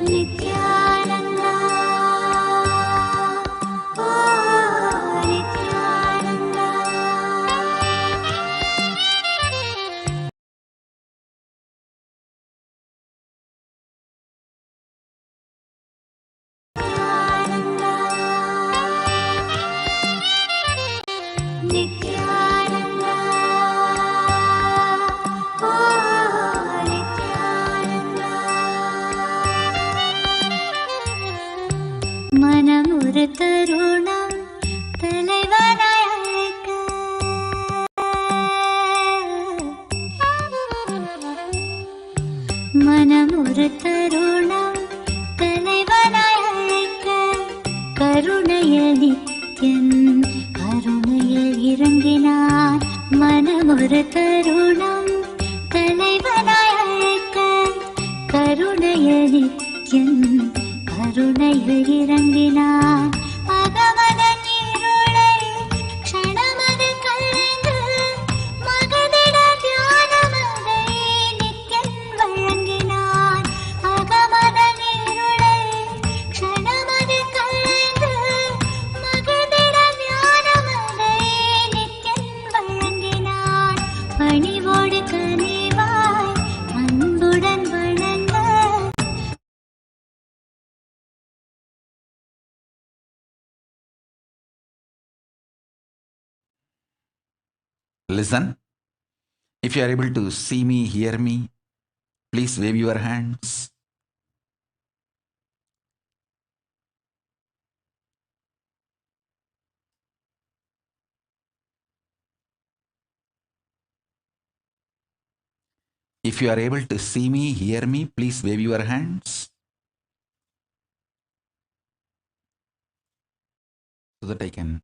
Nithyananda, Nithyananda. Nithyananda, Nithyananda. மனமுறு தருணம் தலைவனாய் அழைக்க மனமுறு தருணம் தலைவனாய் அழைக்க கருணையில் நித்யன் கருணையில் இறங்கினான் மனமுறு தருணம் தலைவனாய் அழைக்க கருணையில் நித்யன் கருணையில் இறங்கினான் அகமத நீருளை க்ஷணமது கலந்து மகதிட தியானமதை நித்யன் வழங்கினான் அகமத நீருளை க்ஷணமது கலந்து மகதிட தியானமதை நித்யன் வழங்கினான் பணிவோடு கனிவாய் அன்புடன் வணங்க Listen. If you are able to see me, hear me, please wave your hands. If you are able to see me, hear me, please wave your hands so that I can.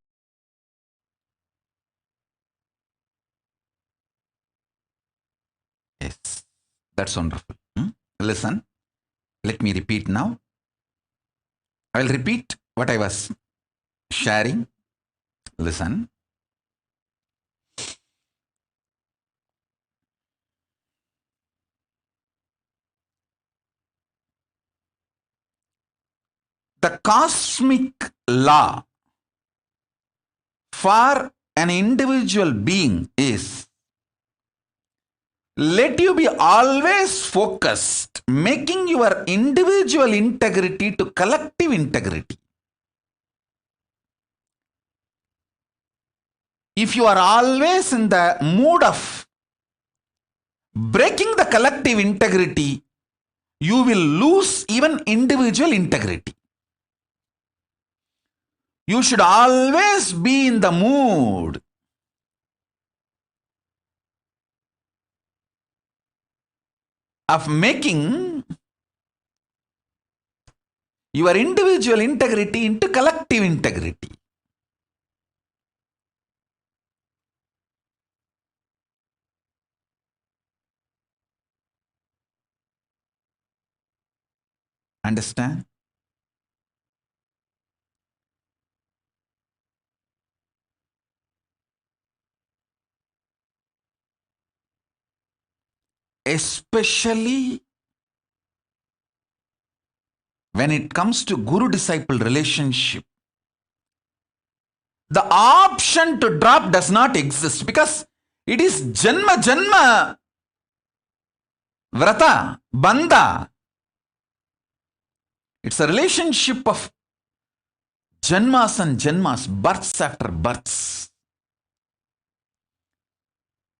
Yes, that's wonderful. Listen, let me repeat now. I will repeat what I was sharing. Listen. The cosmic law for an individual being is let you be always focused, making your individual integrity to collective integrity. If you are always in the mood of breaking the collective integrity, you will lose even individual integrity. You should always be in the mood of making your individual integrity into collective integrity. Understand? especially when it comes to guru-disciple relationship, the option to drop does not exist because it is janma vrata, bandha. It's a relationship of janmas and janmas, births after births.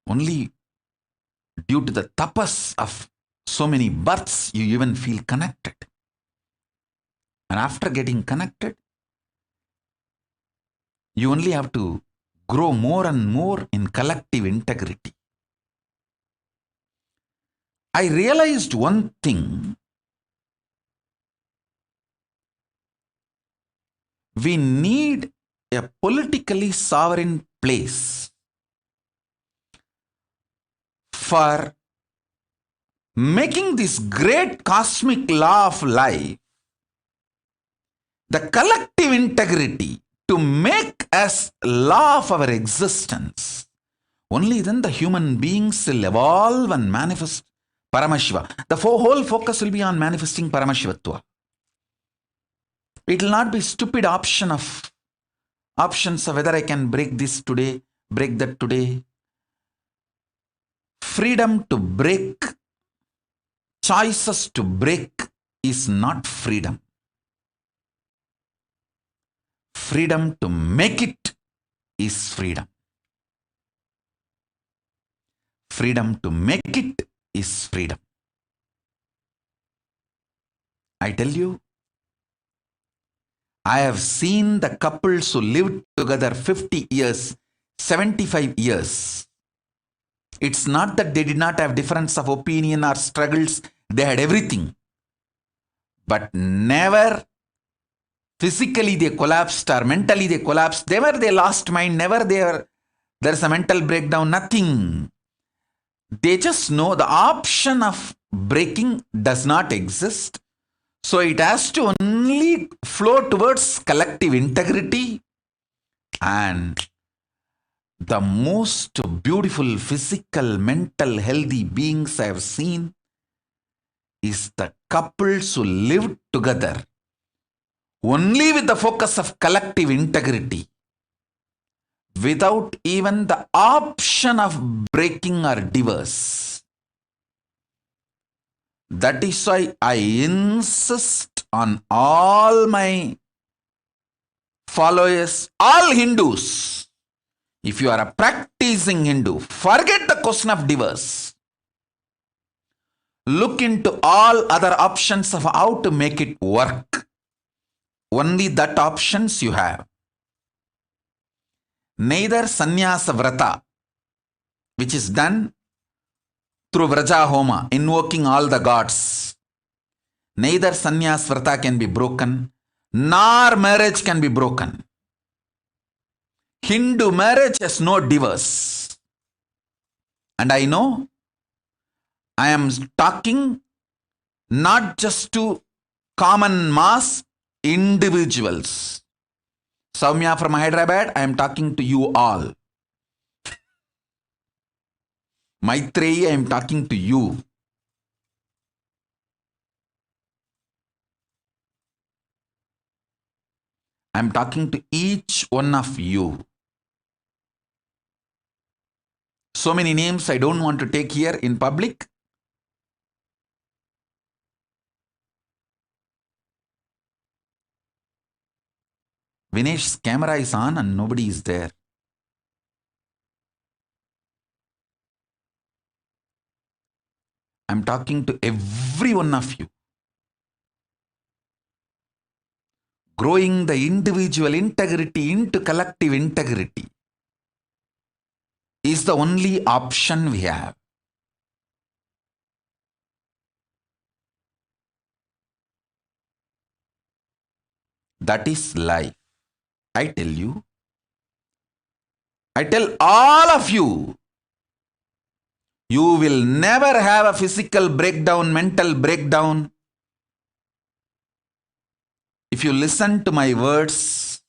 Only due to the tapas of so many births, you even feel connected. And after getting connected, you only have to grow more and more in collective integrity. I realized one thing. We need a politically sovereign place for making this great cosmic law of life, the collective integrity, to make as law of our existence. Only then the human beings will evolve and manifest Paramashiva. The whole focus will be on manifesting Paramashivatva. It will not be stupid options of whether I can break this today, break that today. Freedom to break, choices to break is not freedom. Freedom to make it is freedom. Freedom to make it is freedom. I tell you, I have seen the couples who lived together 50 years, 75 years. It's not that they did not have difference of opinion or struggles. They had everything. But never physically they collapsed or mentally they collapsed. Never they lost mind. Never there's a mental breakdown. Nothing. They just know the option of breaking does not exist. So it has to only flow towards collective integrity. And the most beautiful physical, mental, healthy beings I have seen is the couples who live together only with the focus of collective integrity, without even the option of breaking or divorce. That is why I insist on all my followers, all Hindus. If you are a practicing Hindu, forget the question of divorce. Look into all other options of how to make it work. Only that options you have. Neither sannyasa vrata, which is done through Vraja Homa, invoking all the gods. Neither sannyas vrata can be broken, nor marriage can be broken. Hindu marriage has no divorce. And I know I am talking not just to common mass individuals. Soumya from Hyderabad, I am talking to you all. Maitreyi, I am talking to you. I am talking to each one of you. So many names I don't want to take here in public. Vinesh's camera is on and nobody is there. I'm talking to every one of you. Growing the individual integrity into collective integrity is the only option we have. That is life. I tell you. I tell all of you. You will never have a physical breakdown, mental breakdown. If you listen to my words,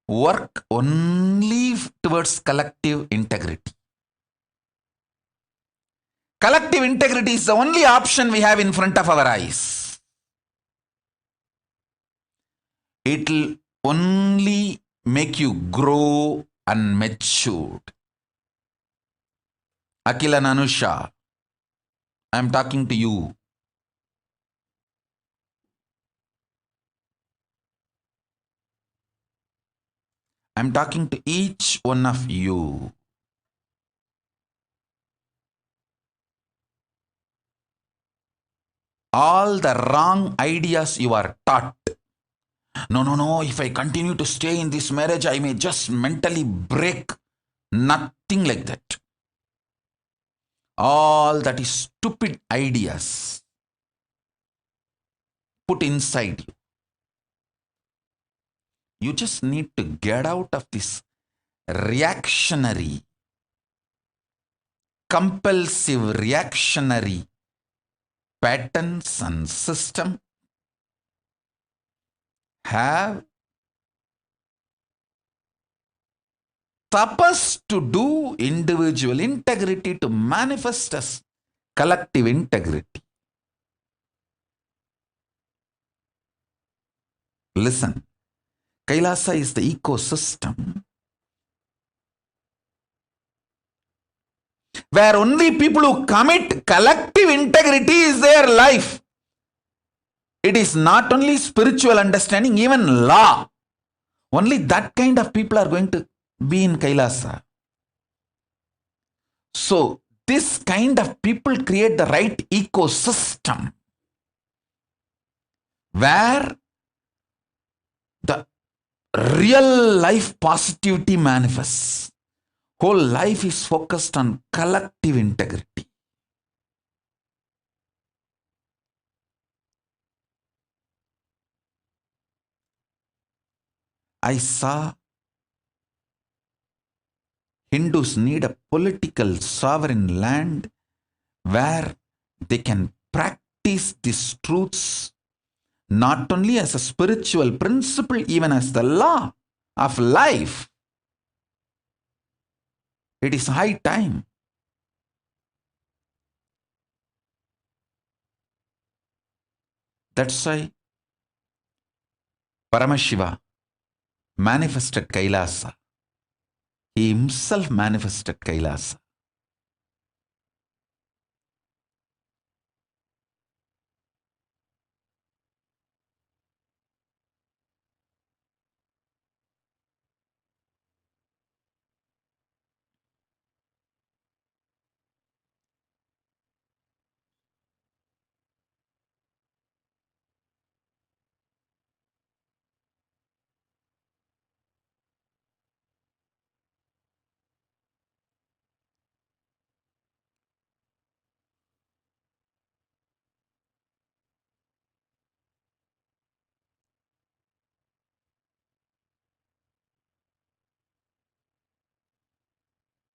work only towards collective integrity. Collective integrity is the only option we have in front of our eyes. It will only make you grow and matured. Akila and Anusha, I am talking to you. I am talking to each one of you. All the wrong ideas you are taught. No, if I continue to stay in this marriage, I may just mentally break. Nothing like that. All that is stupid ideas put inside you. You just need to get out of this reactionary, compulsive reactionary patterns and system. Have tapas to do individual integrity to manifest as collective integrity. Listen, Kailasa is the ecosystem where only people who commit collective integrity is their life. It is not only spiritual understanding, even law. Only that kind of people are going to be in Kailasa. So, this kind of people create the right ecosystem where the real life positivity manifests. Whole life is focused on collective integrity. I saw Hindus need a political sovereign land where they can practice these truths not only as a spiritual principle, even as the law of life. It is high time. That's why Paramashiva manifested Kailasa. He himself manifested Kailasa.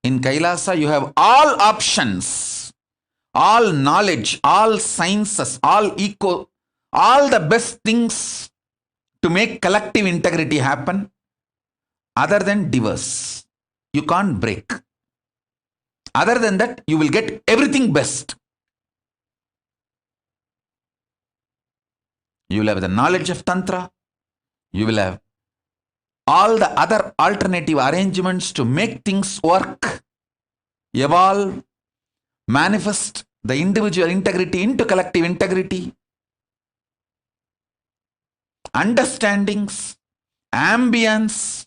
In Kailasa, you have all options, all knowledge, all sciences, all the best things to make collective integrity happen, other than divorce. You can't break. Other than that, you will get everything best. You will have the knowledge of Tantra. You will have all the other alternative arrangements to make things work, evolve, manifest the individual integrity into collective integrity, understandings, ambience,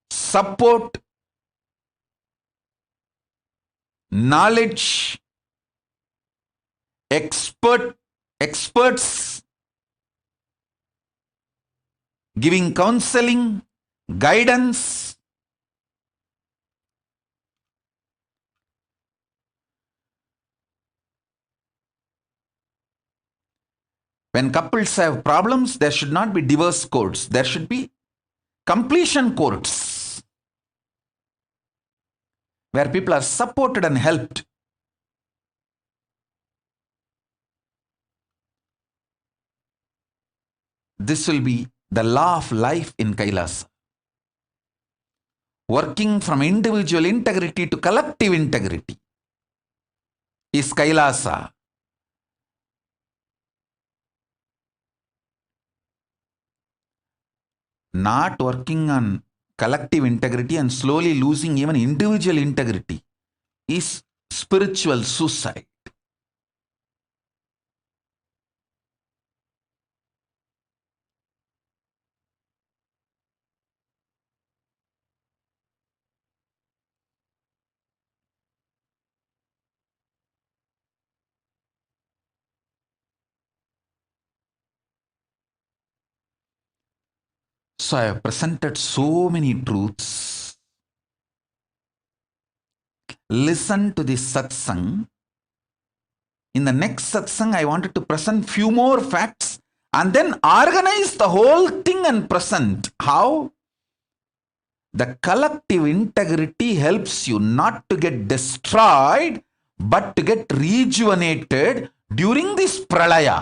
support, knowledge, experts giving counseling, guidance. When couples have problems, there should not be divorce courts. There should be completion courts where people are supported and helped. This will be the law of life in Kailasa. Working from individual integrity to collective integrity is Kailasa. Not working on collective integrity and slowly losing even individual integrity is spiritual suicide. So I have presented so many truths. Listen to this satsang. In the next satsang, I wanted to present few more facts and then organize the whole thing and present how the collective integrity helps you not to get destroyed, but to get rejuvenated during this pralaya,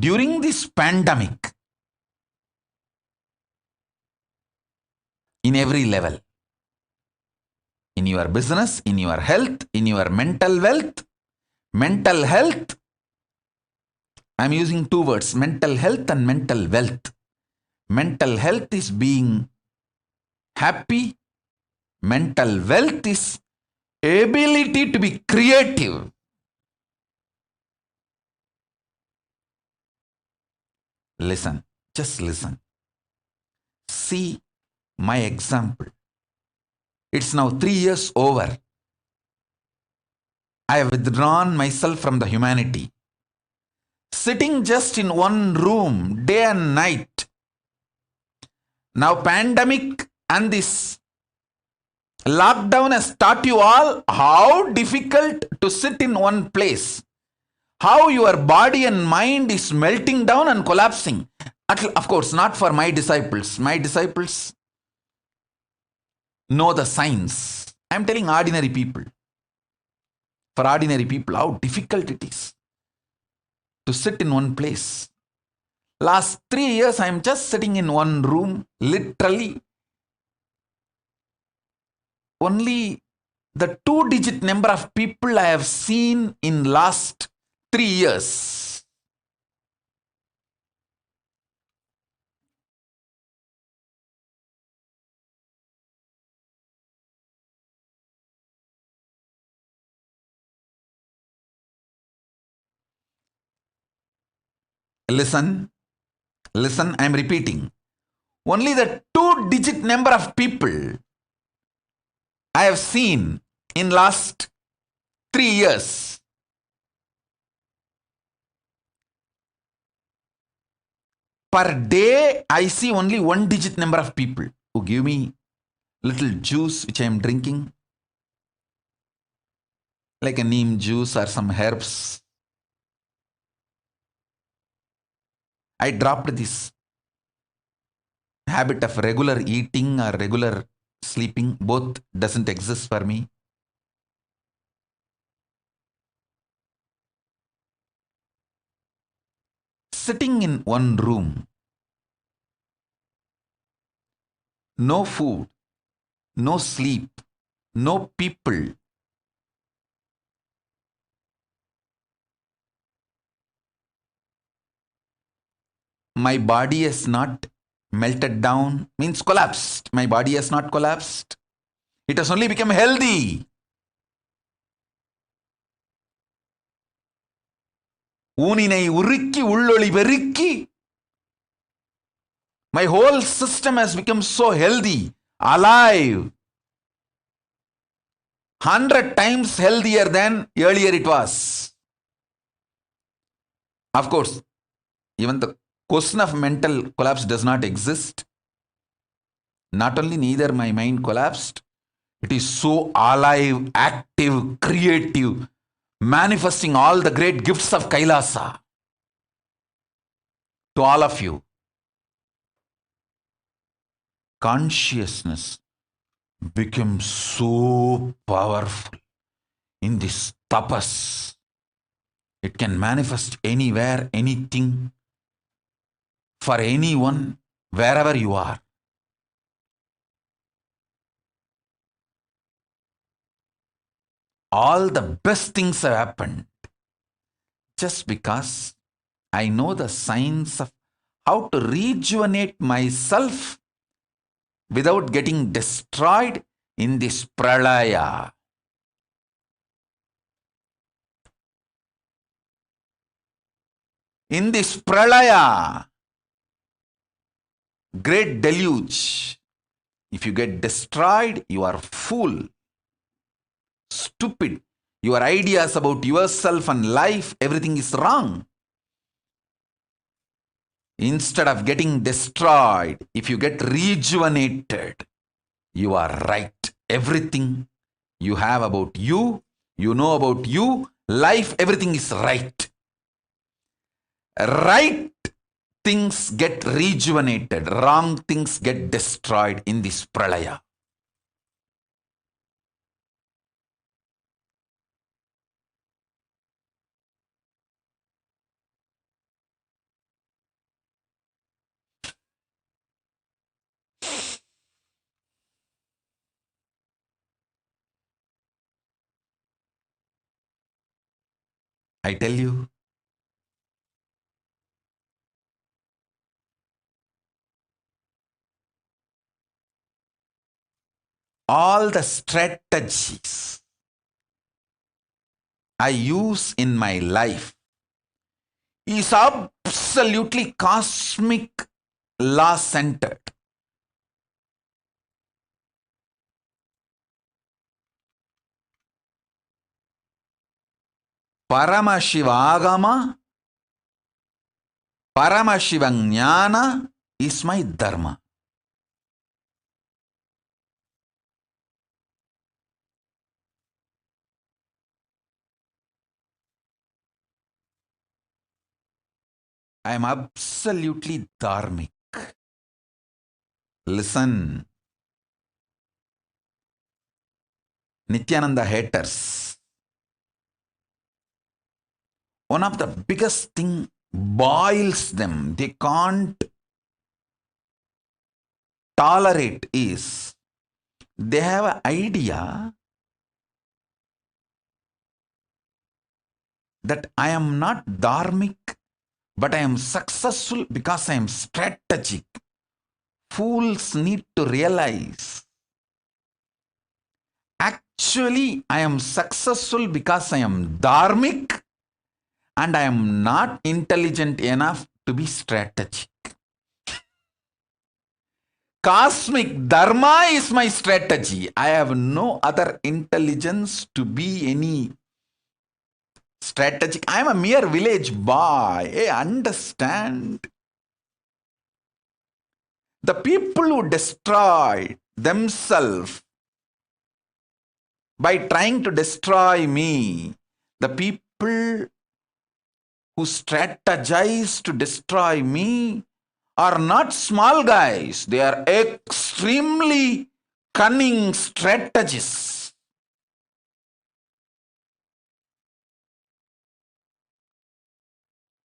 during this pandemic, in every level. In your business, in your health, in your mental wealth. Mental health, I'm using two words, mental health and mental wealth. Mental health is being happy. Mental wealth is ability to be creative. Listen, just listen. See my example. It's now 3 years over. I have withdrawn myself from the humanity. Sitting just in one room, day and night. Now pandemic and this lockdown has taught you all how difficult to sit in one place. How your body and mind is melting down and collapsing. Of course, not for my disciples. My disciples know the science. I am telling ordinary people. For ordinary people, how difficult it is to sit in one place. Last 3 years, I am just sitting in one room, literally. Only the 2-digit number of people I have seen in last 3 years. Listen, I am repeating. Only the 2-digit number of people I have seen in last 3 years. Per day, I see only 1-digit number of people who give me little juice which I am drinking. Like a neem juice or some herbs. I dropped this habit of regular eating or regular sleeping. Both doesn't exist for me. Sitting in one room. No food. No sleep. No people. My body has not melted down, means collapsed. My body has not collapsed. It has only become healthy. ஊனினை உருக்கி உள்ளொளி பெருக்கி. My whole system has become so healthy, alive. 100 times healthier than earlier it was. Of course, even the question of mental collapse does not exist. Not only neither my mind collapsed, it is so alive, active, creative, manifesting all the great gifts of Kailasa to all of you. Consciousness becomes so powerful in this tapas. It can manifest anywhere, anything. for anyone, wherever you are. All the best things have happened just because I know the science of how to rejuvenate myself without getting destroyed in this pralaya. In this pralaya, great deluge, if you get destroyed, you are fool, stupid. Your ideas about yourself and life, everything is wrong. Instead of getting destroyed, if you get rejuvenated, you are right. Everything you have about you, you know about you, life, everything is right. Right things get rejuvenated, wrong things get destroyed in this pralaya. I tell you, all the strategies I use in my life is absolutely cosmic law centered. Paramashivagama, Paramashivajnana is my dharma. I am absolutely dharmic. Listen, Nithyananda haters, one of the biggest thing boils them, they can't tolerate is they have an idea that I am not dharmic, but I am successful because I am strategic. Fools need to realize, actually, I am successful because I am dharmic and I am not intelligent enough to be strategic. Cosmic dharma is my strategy. I have no other intelligence to be any strategic. I am a mere village boy. Hey, understand? The people who destroy themselves by trying to destroy me, the people who strategize to destroy me are not small guys. They are extremely cunning strategists.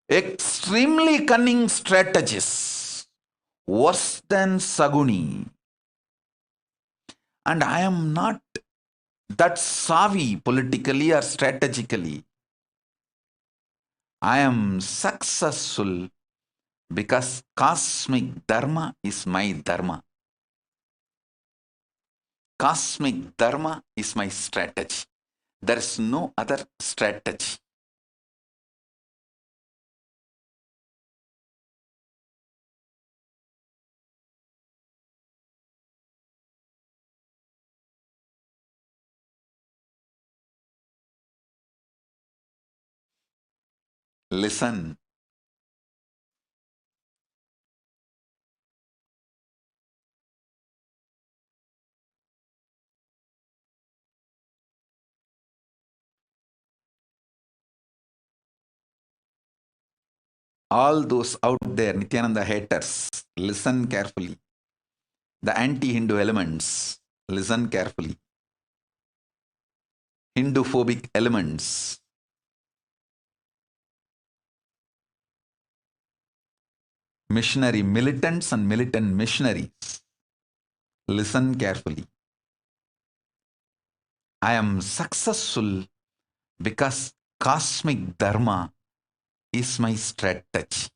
Extremely cunning strategists. Worse than Saguni. And I am not that savvy politically or strategically. I am successful because cosmic dharma is my dharma. Cosmic dharma is my strategy. There is no other strategy. Listen. All those out there, Nithyananda haters, listen carefully. The anti-Hindu elements, listen carefully. Hindu-phobic elements. missionary militants and militant missionaries, listen carefully. I am successful because cosmic dharma is my strategy.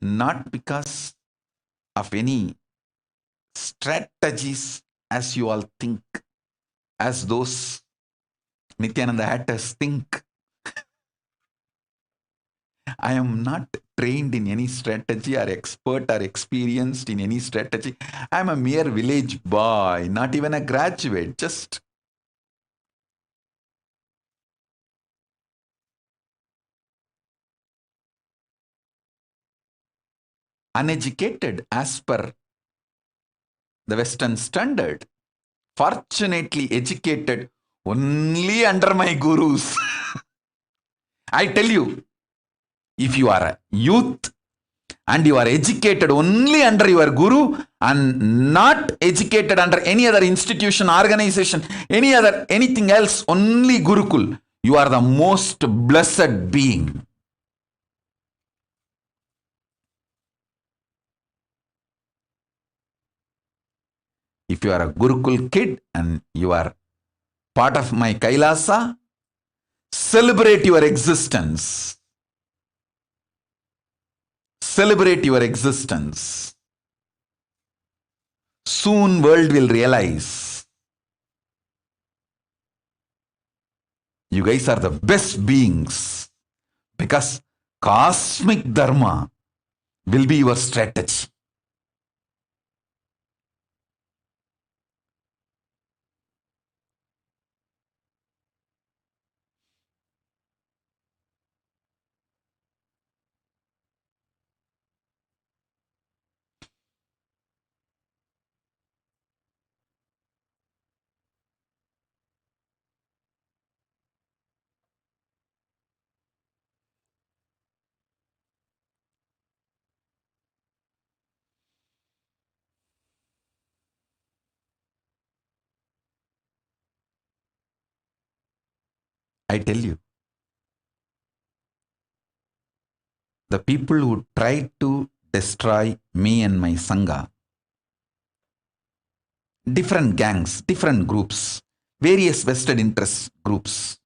Not because of any strategies as you all think, as those Nithyananda had us think. I am not trained in any strategy or expert or experienced in any strategy. I am a mere village boy, not even a graduate, just uneducated as per the Western standard. Fortunately educated only under my gurus. I tell you, if you are a youth and you are educated only under your guru and not educated under any other institution, organization, anything else, only Gurukul, you are the most blessed being. If you are a Gurukul kid and you are part of my Kailasa, celebrate your existence. Celebrate your existence. Soon world will realize you guys are the best beings because cosmic dharma will be your strategy. I tell you, the people who tried to destroy me and my Sangha, different gangs, different groups, various vested interest groups,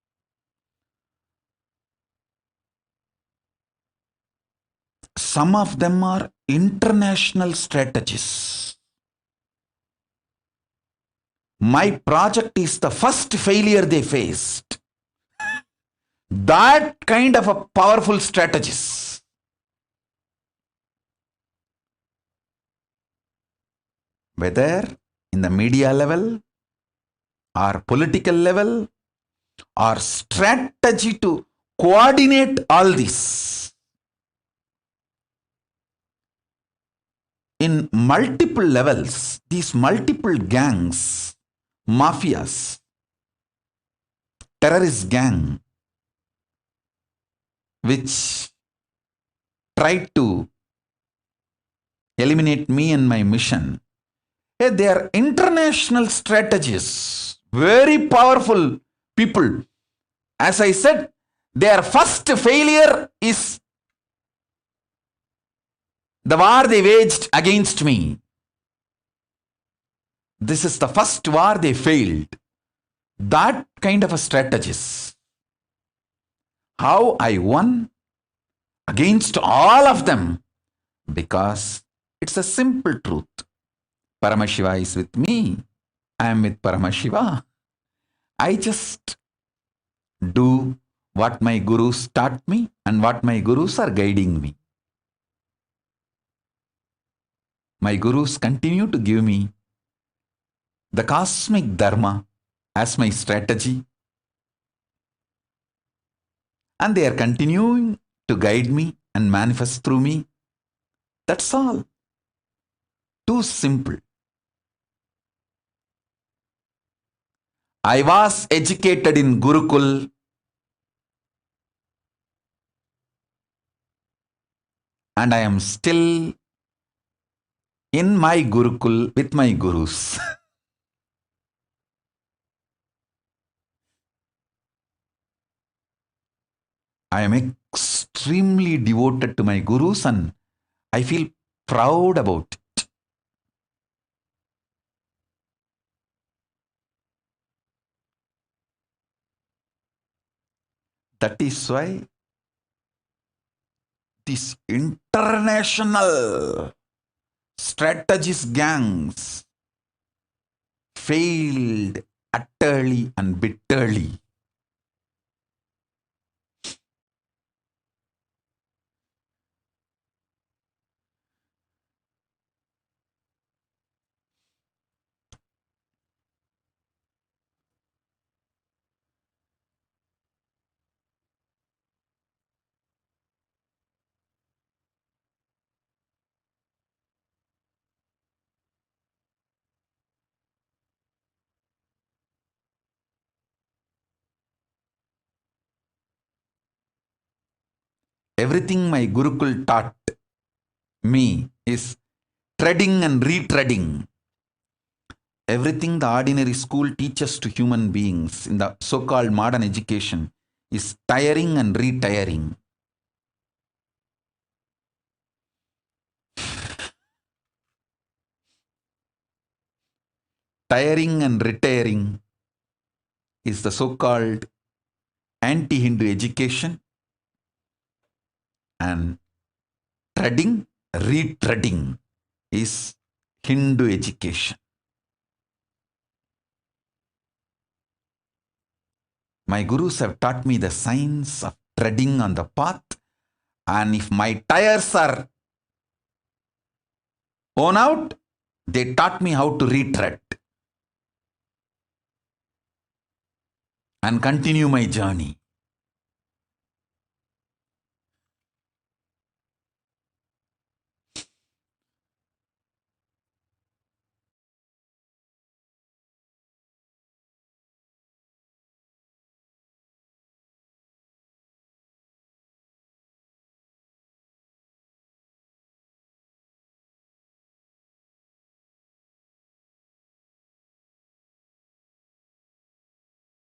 some of them are international strategists. My project is the first failure they faced. That kind of a powerful strategist. Whether in the media level or political level or strategy to coordinate all this. In multiple levels, these multiple gangs, mafias, terrorist gang, which tried to eliminate me and my mission, they are international strategists, very powerful people. As I said, their first failure is the war they waged against me. This is the first war they failed. That kind of a strategist. How I won against all of them? Because it's a simple truth. Paramashiva is with me. I am with Paramashiva. I just do what my gurus taught me and what my gurus are guiding me. My gurus continue to give me the cosmic dharma as my strategy, and they are continuing to guide me and manifest through me. That's all. Too simple. I was educated in Gurukul and I am still in my Gurukul with my gurus. I am extremely devoted to my gurus and I feel proud about it. That is why these international strategist gangs failed utterly and bitterly. Everything my Gurukul taught me is treading and retreading. Everything the ordinary school teaches to human beings in the so-called modern education is tiring and retiring. Tiring and retiring is the so-called anti-Hindu education, and treading, retreading is Hindu education. My gurus have taught me the science of treading on the path, and if my tires are worn out, they taught me how to retread and continue my journey.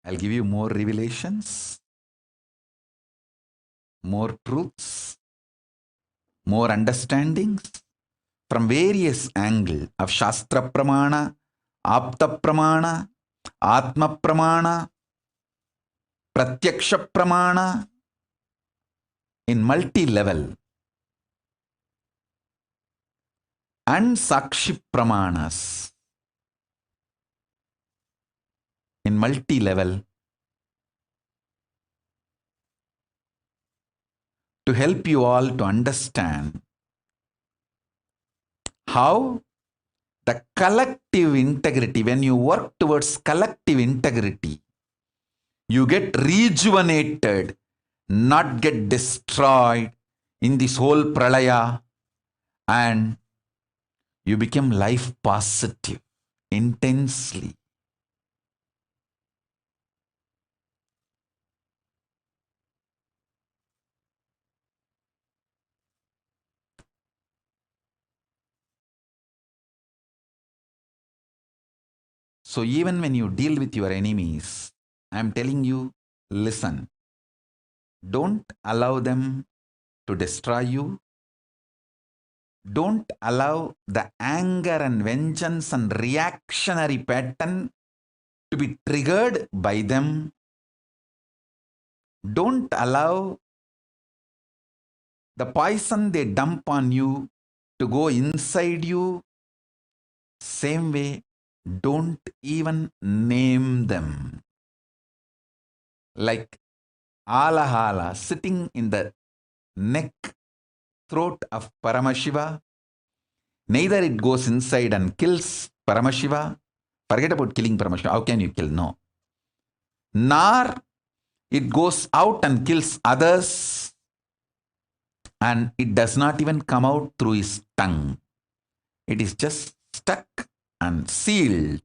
I'll give you more revelations, more truths, more understandings from various angles of Shastra Pramana, Apta Pramana, Atma Pramana, Pratyaksha Pramana, in multi-level, and Sakshi Pramanas in multi-level, to help you all to understand how the collective integrity, when you work towards collective integrity, you get rejuvenated, not get destroyed in this whole pralaya, and you become life positive intensely. So even when you deal with your enemies, I'm telling you, listen. Don't allow them to destroy you. Don't allow the anger and vengeance and reactionary pattern to be triggered by them. Don't allow the poison they dump on you to go inside you. Same way, don't even name them. Like Alahala sitting in the neck, throat of Paramashiva. Neither it goes inside and kills Paramashiva. Forget about killing Paramashiva. How can you kill? No. Nor it goes out and kills others, and it does not even come out through his tongue. It is just stuck and sealed.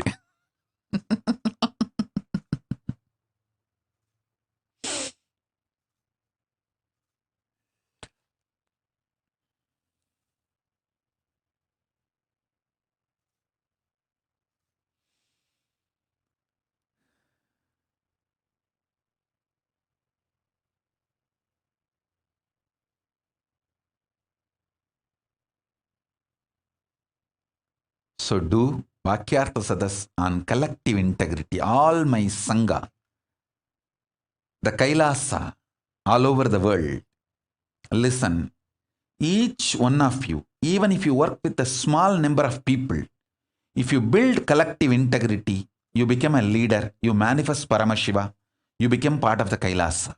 So do Vakyartha Sadas on collective integrity. All my Sangha, the Kailasa, all over the world, listen. Each one of you, even if you work with a small number of people, if you build collective integrity, you become a leader, you manifest Paramashiva, you become part of the Kailasa.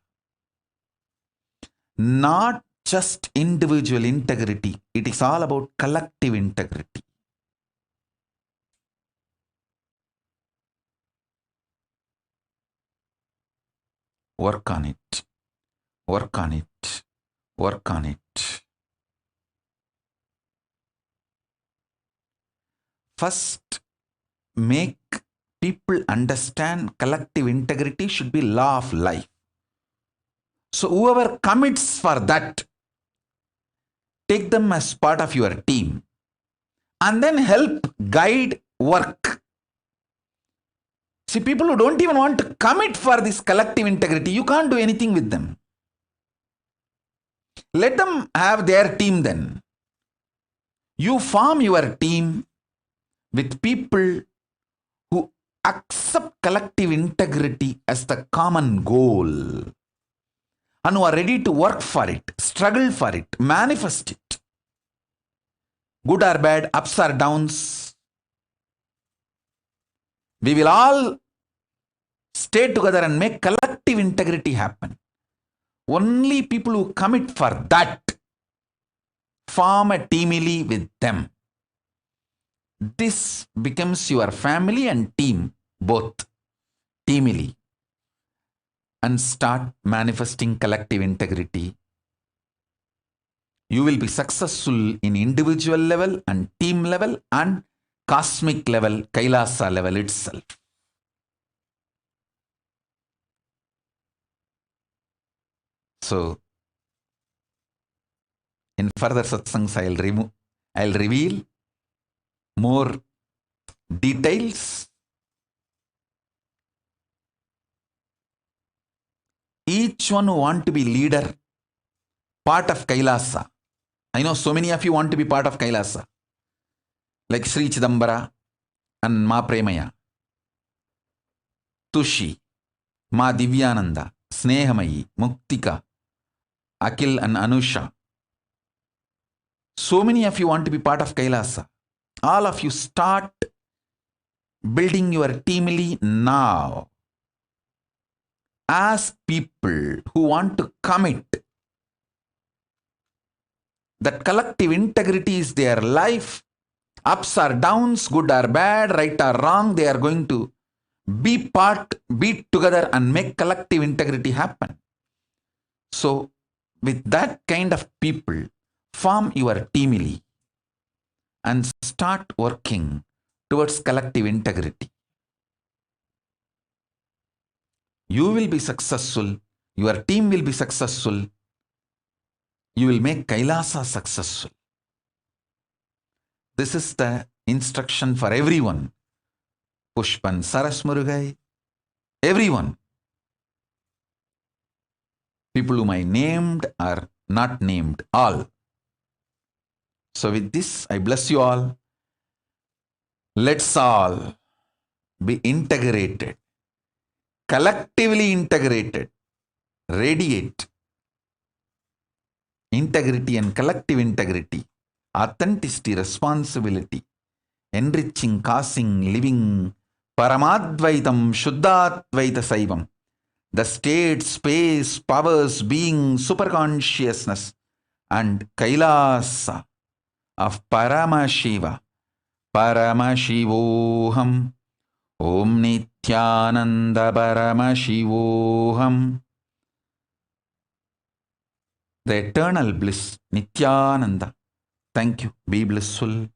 Not just individual integrity, it is all about collective integrity. Work on it, work on it, work on it. First, make people understand collective integrity should be law of life. So whoever commits for that, take them as part of your team and then help guide work. See, people who don't even want to commit for this collective integrity, you can't do anything with them. Let them have their team then. You form your team with people who accept collective integrity as the common goal and who are ready to work for it, struggle for it, manifest it. Good or bad, ups or downs, we will all stay together and make collective integrity happen. Only people who commit for that form a teamily with them. This becomes your family and team, both teamily, and start manifesting collective integrity. You will be successful in individual level and team level and cosmic level, Kailasa level itself. So, in further satsangs, I'll reveal more details. Each one who want to be leader, part of Kailasa. I know so many of you want to be part of Kailasa, like Sri Chidambara and Ma Premaya, Tushi, Ma Divyananda, Snehamayi, Muktika, Akil and Anusha. So many of you want to be part of Kailasa. All of you start building your teamly now. Ask people who want to commit that collective integrity is their life. Ups or downs, good or bad, right or wrong, they are going to be together and make collective integrity happen. So, with that kind of people, form your teamily and start working towards collective integrity. You will be successful, your team will be successful, you will make Kailasa successful. This is the instruction for everyone. Pushpan Saras Murugai, everyone. People whom I named or not named, all. So with this, I bless you all. Let's all be integrated, collectively integrated, radiate. Integrity and collective integrity, authenticity, responsibility, enriching, causing, living, Paramadvaitam, Shuddhadvaita Saivam, the state, space, powers, being, superconsciousness, and Kailasa of Paramashiva, Paramashivoham, Om Nithyananda Paramashivoham. The eternal bliss, Nithyananda. Thank you. Be blissful.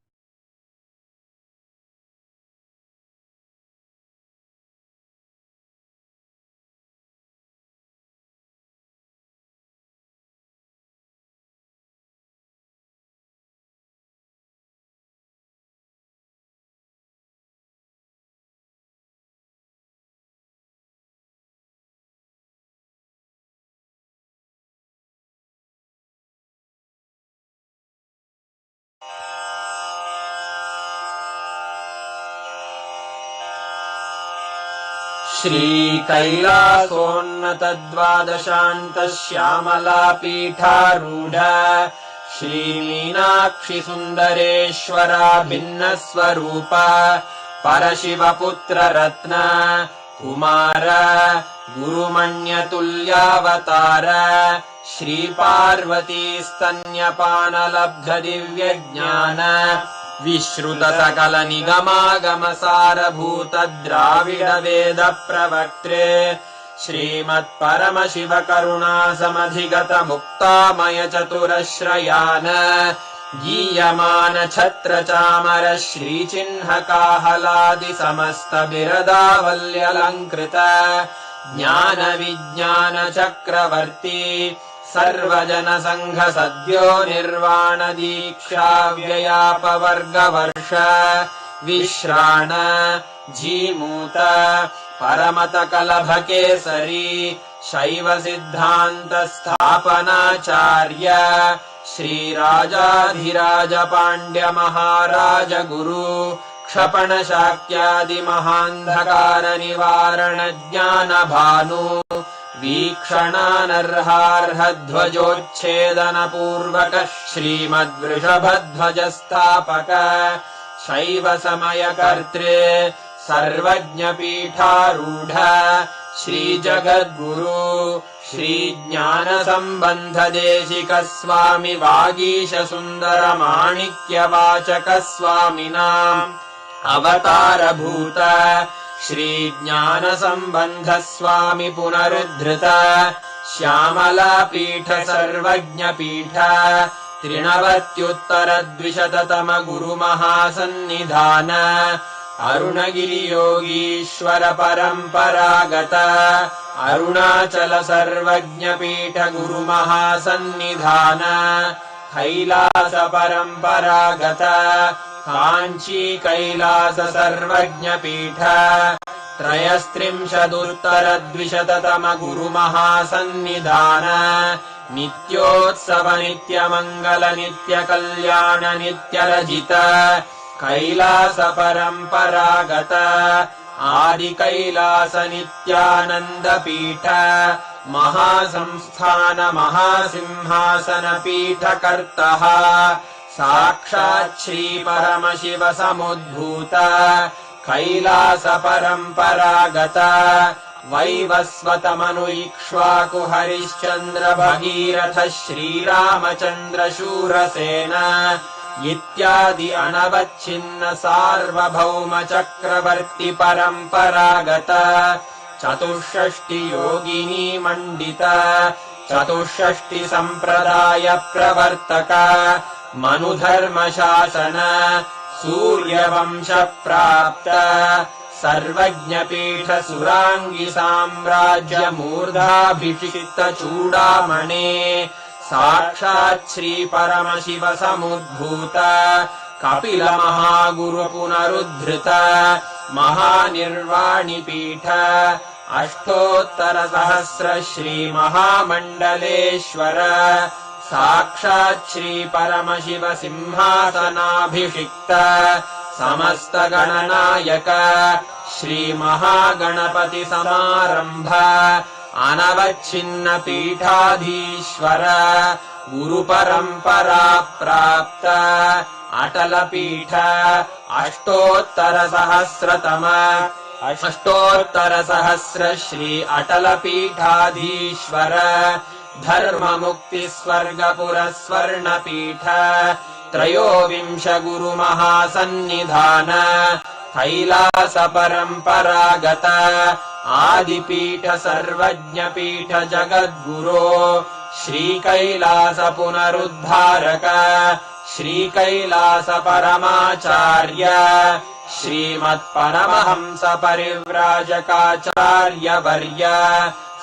श्रीकैलासोन्नतद्वादशान्तश्यामलापीठारूढ श्रीमीनाक्षि सुन्दरेश्वरा भिन्नस्वरूप परशिवपुत्र रत्न कुमार गुरुमण्यतुल्यावतार श्रीपार्वती स्तन्यपानलब्ध दिव्यज्ञान विश्रुत सकल निगमागमसारभूत द्राविड वेद प्रवक्त्रे श्रीमत्परमशिव करुणा समधिगत मुक्तामय चतुरश्रयान गीयमान छत्र चामर श्रीचिह्न काहलादि समस्त बिरदावल्यलङ्कृत ज्ञान विज्ञान चक्रवर्ती सर्वजन संघ सद्यो निर्वाण दीक्षा व्ययापवर्गवर्ष विश्राण जीमूत परमत कलभ केसरी शैव सिद्धान्त स्थापनाचार्य श्रीराजाधिराज पाण्ड्य महाराज गुरु क्षपण शाक्यादि महान्धकार निवारण ज्ञान भानु वीक्षणानर्हार्हध्वजोच्छेदन पूर्वक श्रीमद्वृषभध्वज स्थापक शैव समय कर्त्रे सर्वज्ञ पीठारूढ श्री जगद्गुरु श्री ज्ञान संबंध देशिक स्वामी वागीश सुंदर माणिक्य वाचक स्वामिनाम् अवतार भूत श्री ज्ञान संबंध स्वामी पुनरुद्धृत श्यामला पीठ सर्वज्ञ पीठ त्रिनवत्युत्तर द्विशततम गुरु महासन्निधान अरुणगिरि योगीश्वर परंपरागत अरुणाचल सर्वज्ञ पीठ गुरु महासन्निधान कैलास परंपरागत कांची कैलास सर्वज्ञ पीठ त्रयस्त्रिंशदुत्तर द्विशततम गुरु महासन्निधान नित्योत्सव नित्य मंगल नित्य कल्याण नित्य रजित कैलास परंपरागत आदि कैलास नित्यानंद पीठ महासंस्थान महासिंहासन पीठ कर्तः साक्षात् श्री परमशिव समुद्भूत कैलास परंपरागत वैवस्वत मनु इक्ष्वाकु हरिश्चंद्र भगीरथ श्रीरामचंद्र शूरसेन इत्यादि अनवच्छिन्न सार्वभौम चक्रवर्ति परंपरागत चतुष्षष्टि योगिनी मंडित चतुष्षष्टि संप्रदाय प्रवर्तक मनुधर्म शासन सूर्यवंश प्राप्त सर्वज्ञ पीठ सुरांगी साम्राज्य मूर्धाभिषिक्त चूडामणे साक्षात् श्री परमशिव समुद्भूत कपिल महागुरु पुनरुद्धृत महानिर्वाणि पीठ अष्टोत्तर सहस्र श्री महामंडलेश्वर साक्षात् श्री परमशिव सिंहासनाभिषिक्त समस्त गणनायक श्री महागणपति समारंभ अनवच्छिन्न पीठाधीश्वर गुरु परंपरा प्राप्त अटल पीठ अष्टोत्तर सहस्र श्री अटल पीठाधीश्वर धर्म मुक्ति स्वर्गपुर स्वर्ण पीठ त्रयोविंश गुरु महासन्निधान कैलास परंपरागत आदिपीठ सर्वज्ञ पीठ जगद्गुरो श्री कैलास पुनरुद्धारक श्री कैलास परमाचार्य श्रीमत्परमहंस परिव्राजकाचार्य वर्य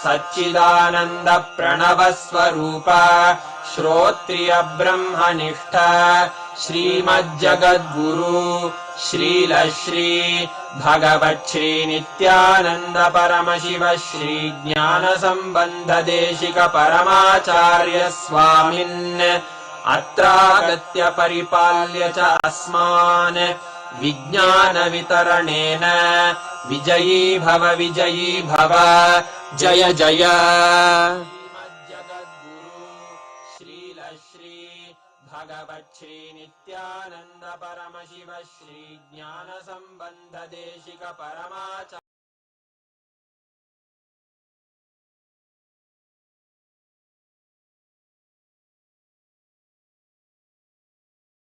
सच्चिदानंद प्रणव स्वरूप श्रोत्रिय ब्रह्मनिष्ठ श्रीमज्जगद्गुरु श्रील श्री भगवत् श्री नित्यानंद परमशिव श्री ज्ञान संबंध देशिक परमाचार्य स्वामिन् अत्रागत्य परिपाल्य च अस्मान् विज्ञानवितरणेन विजयी भव जय जय श्री भगवत् श्री नित्यानंद परमशिव श्री ज्ञान संबंध देशिक परमाचार्य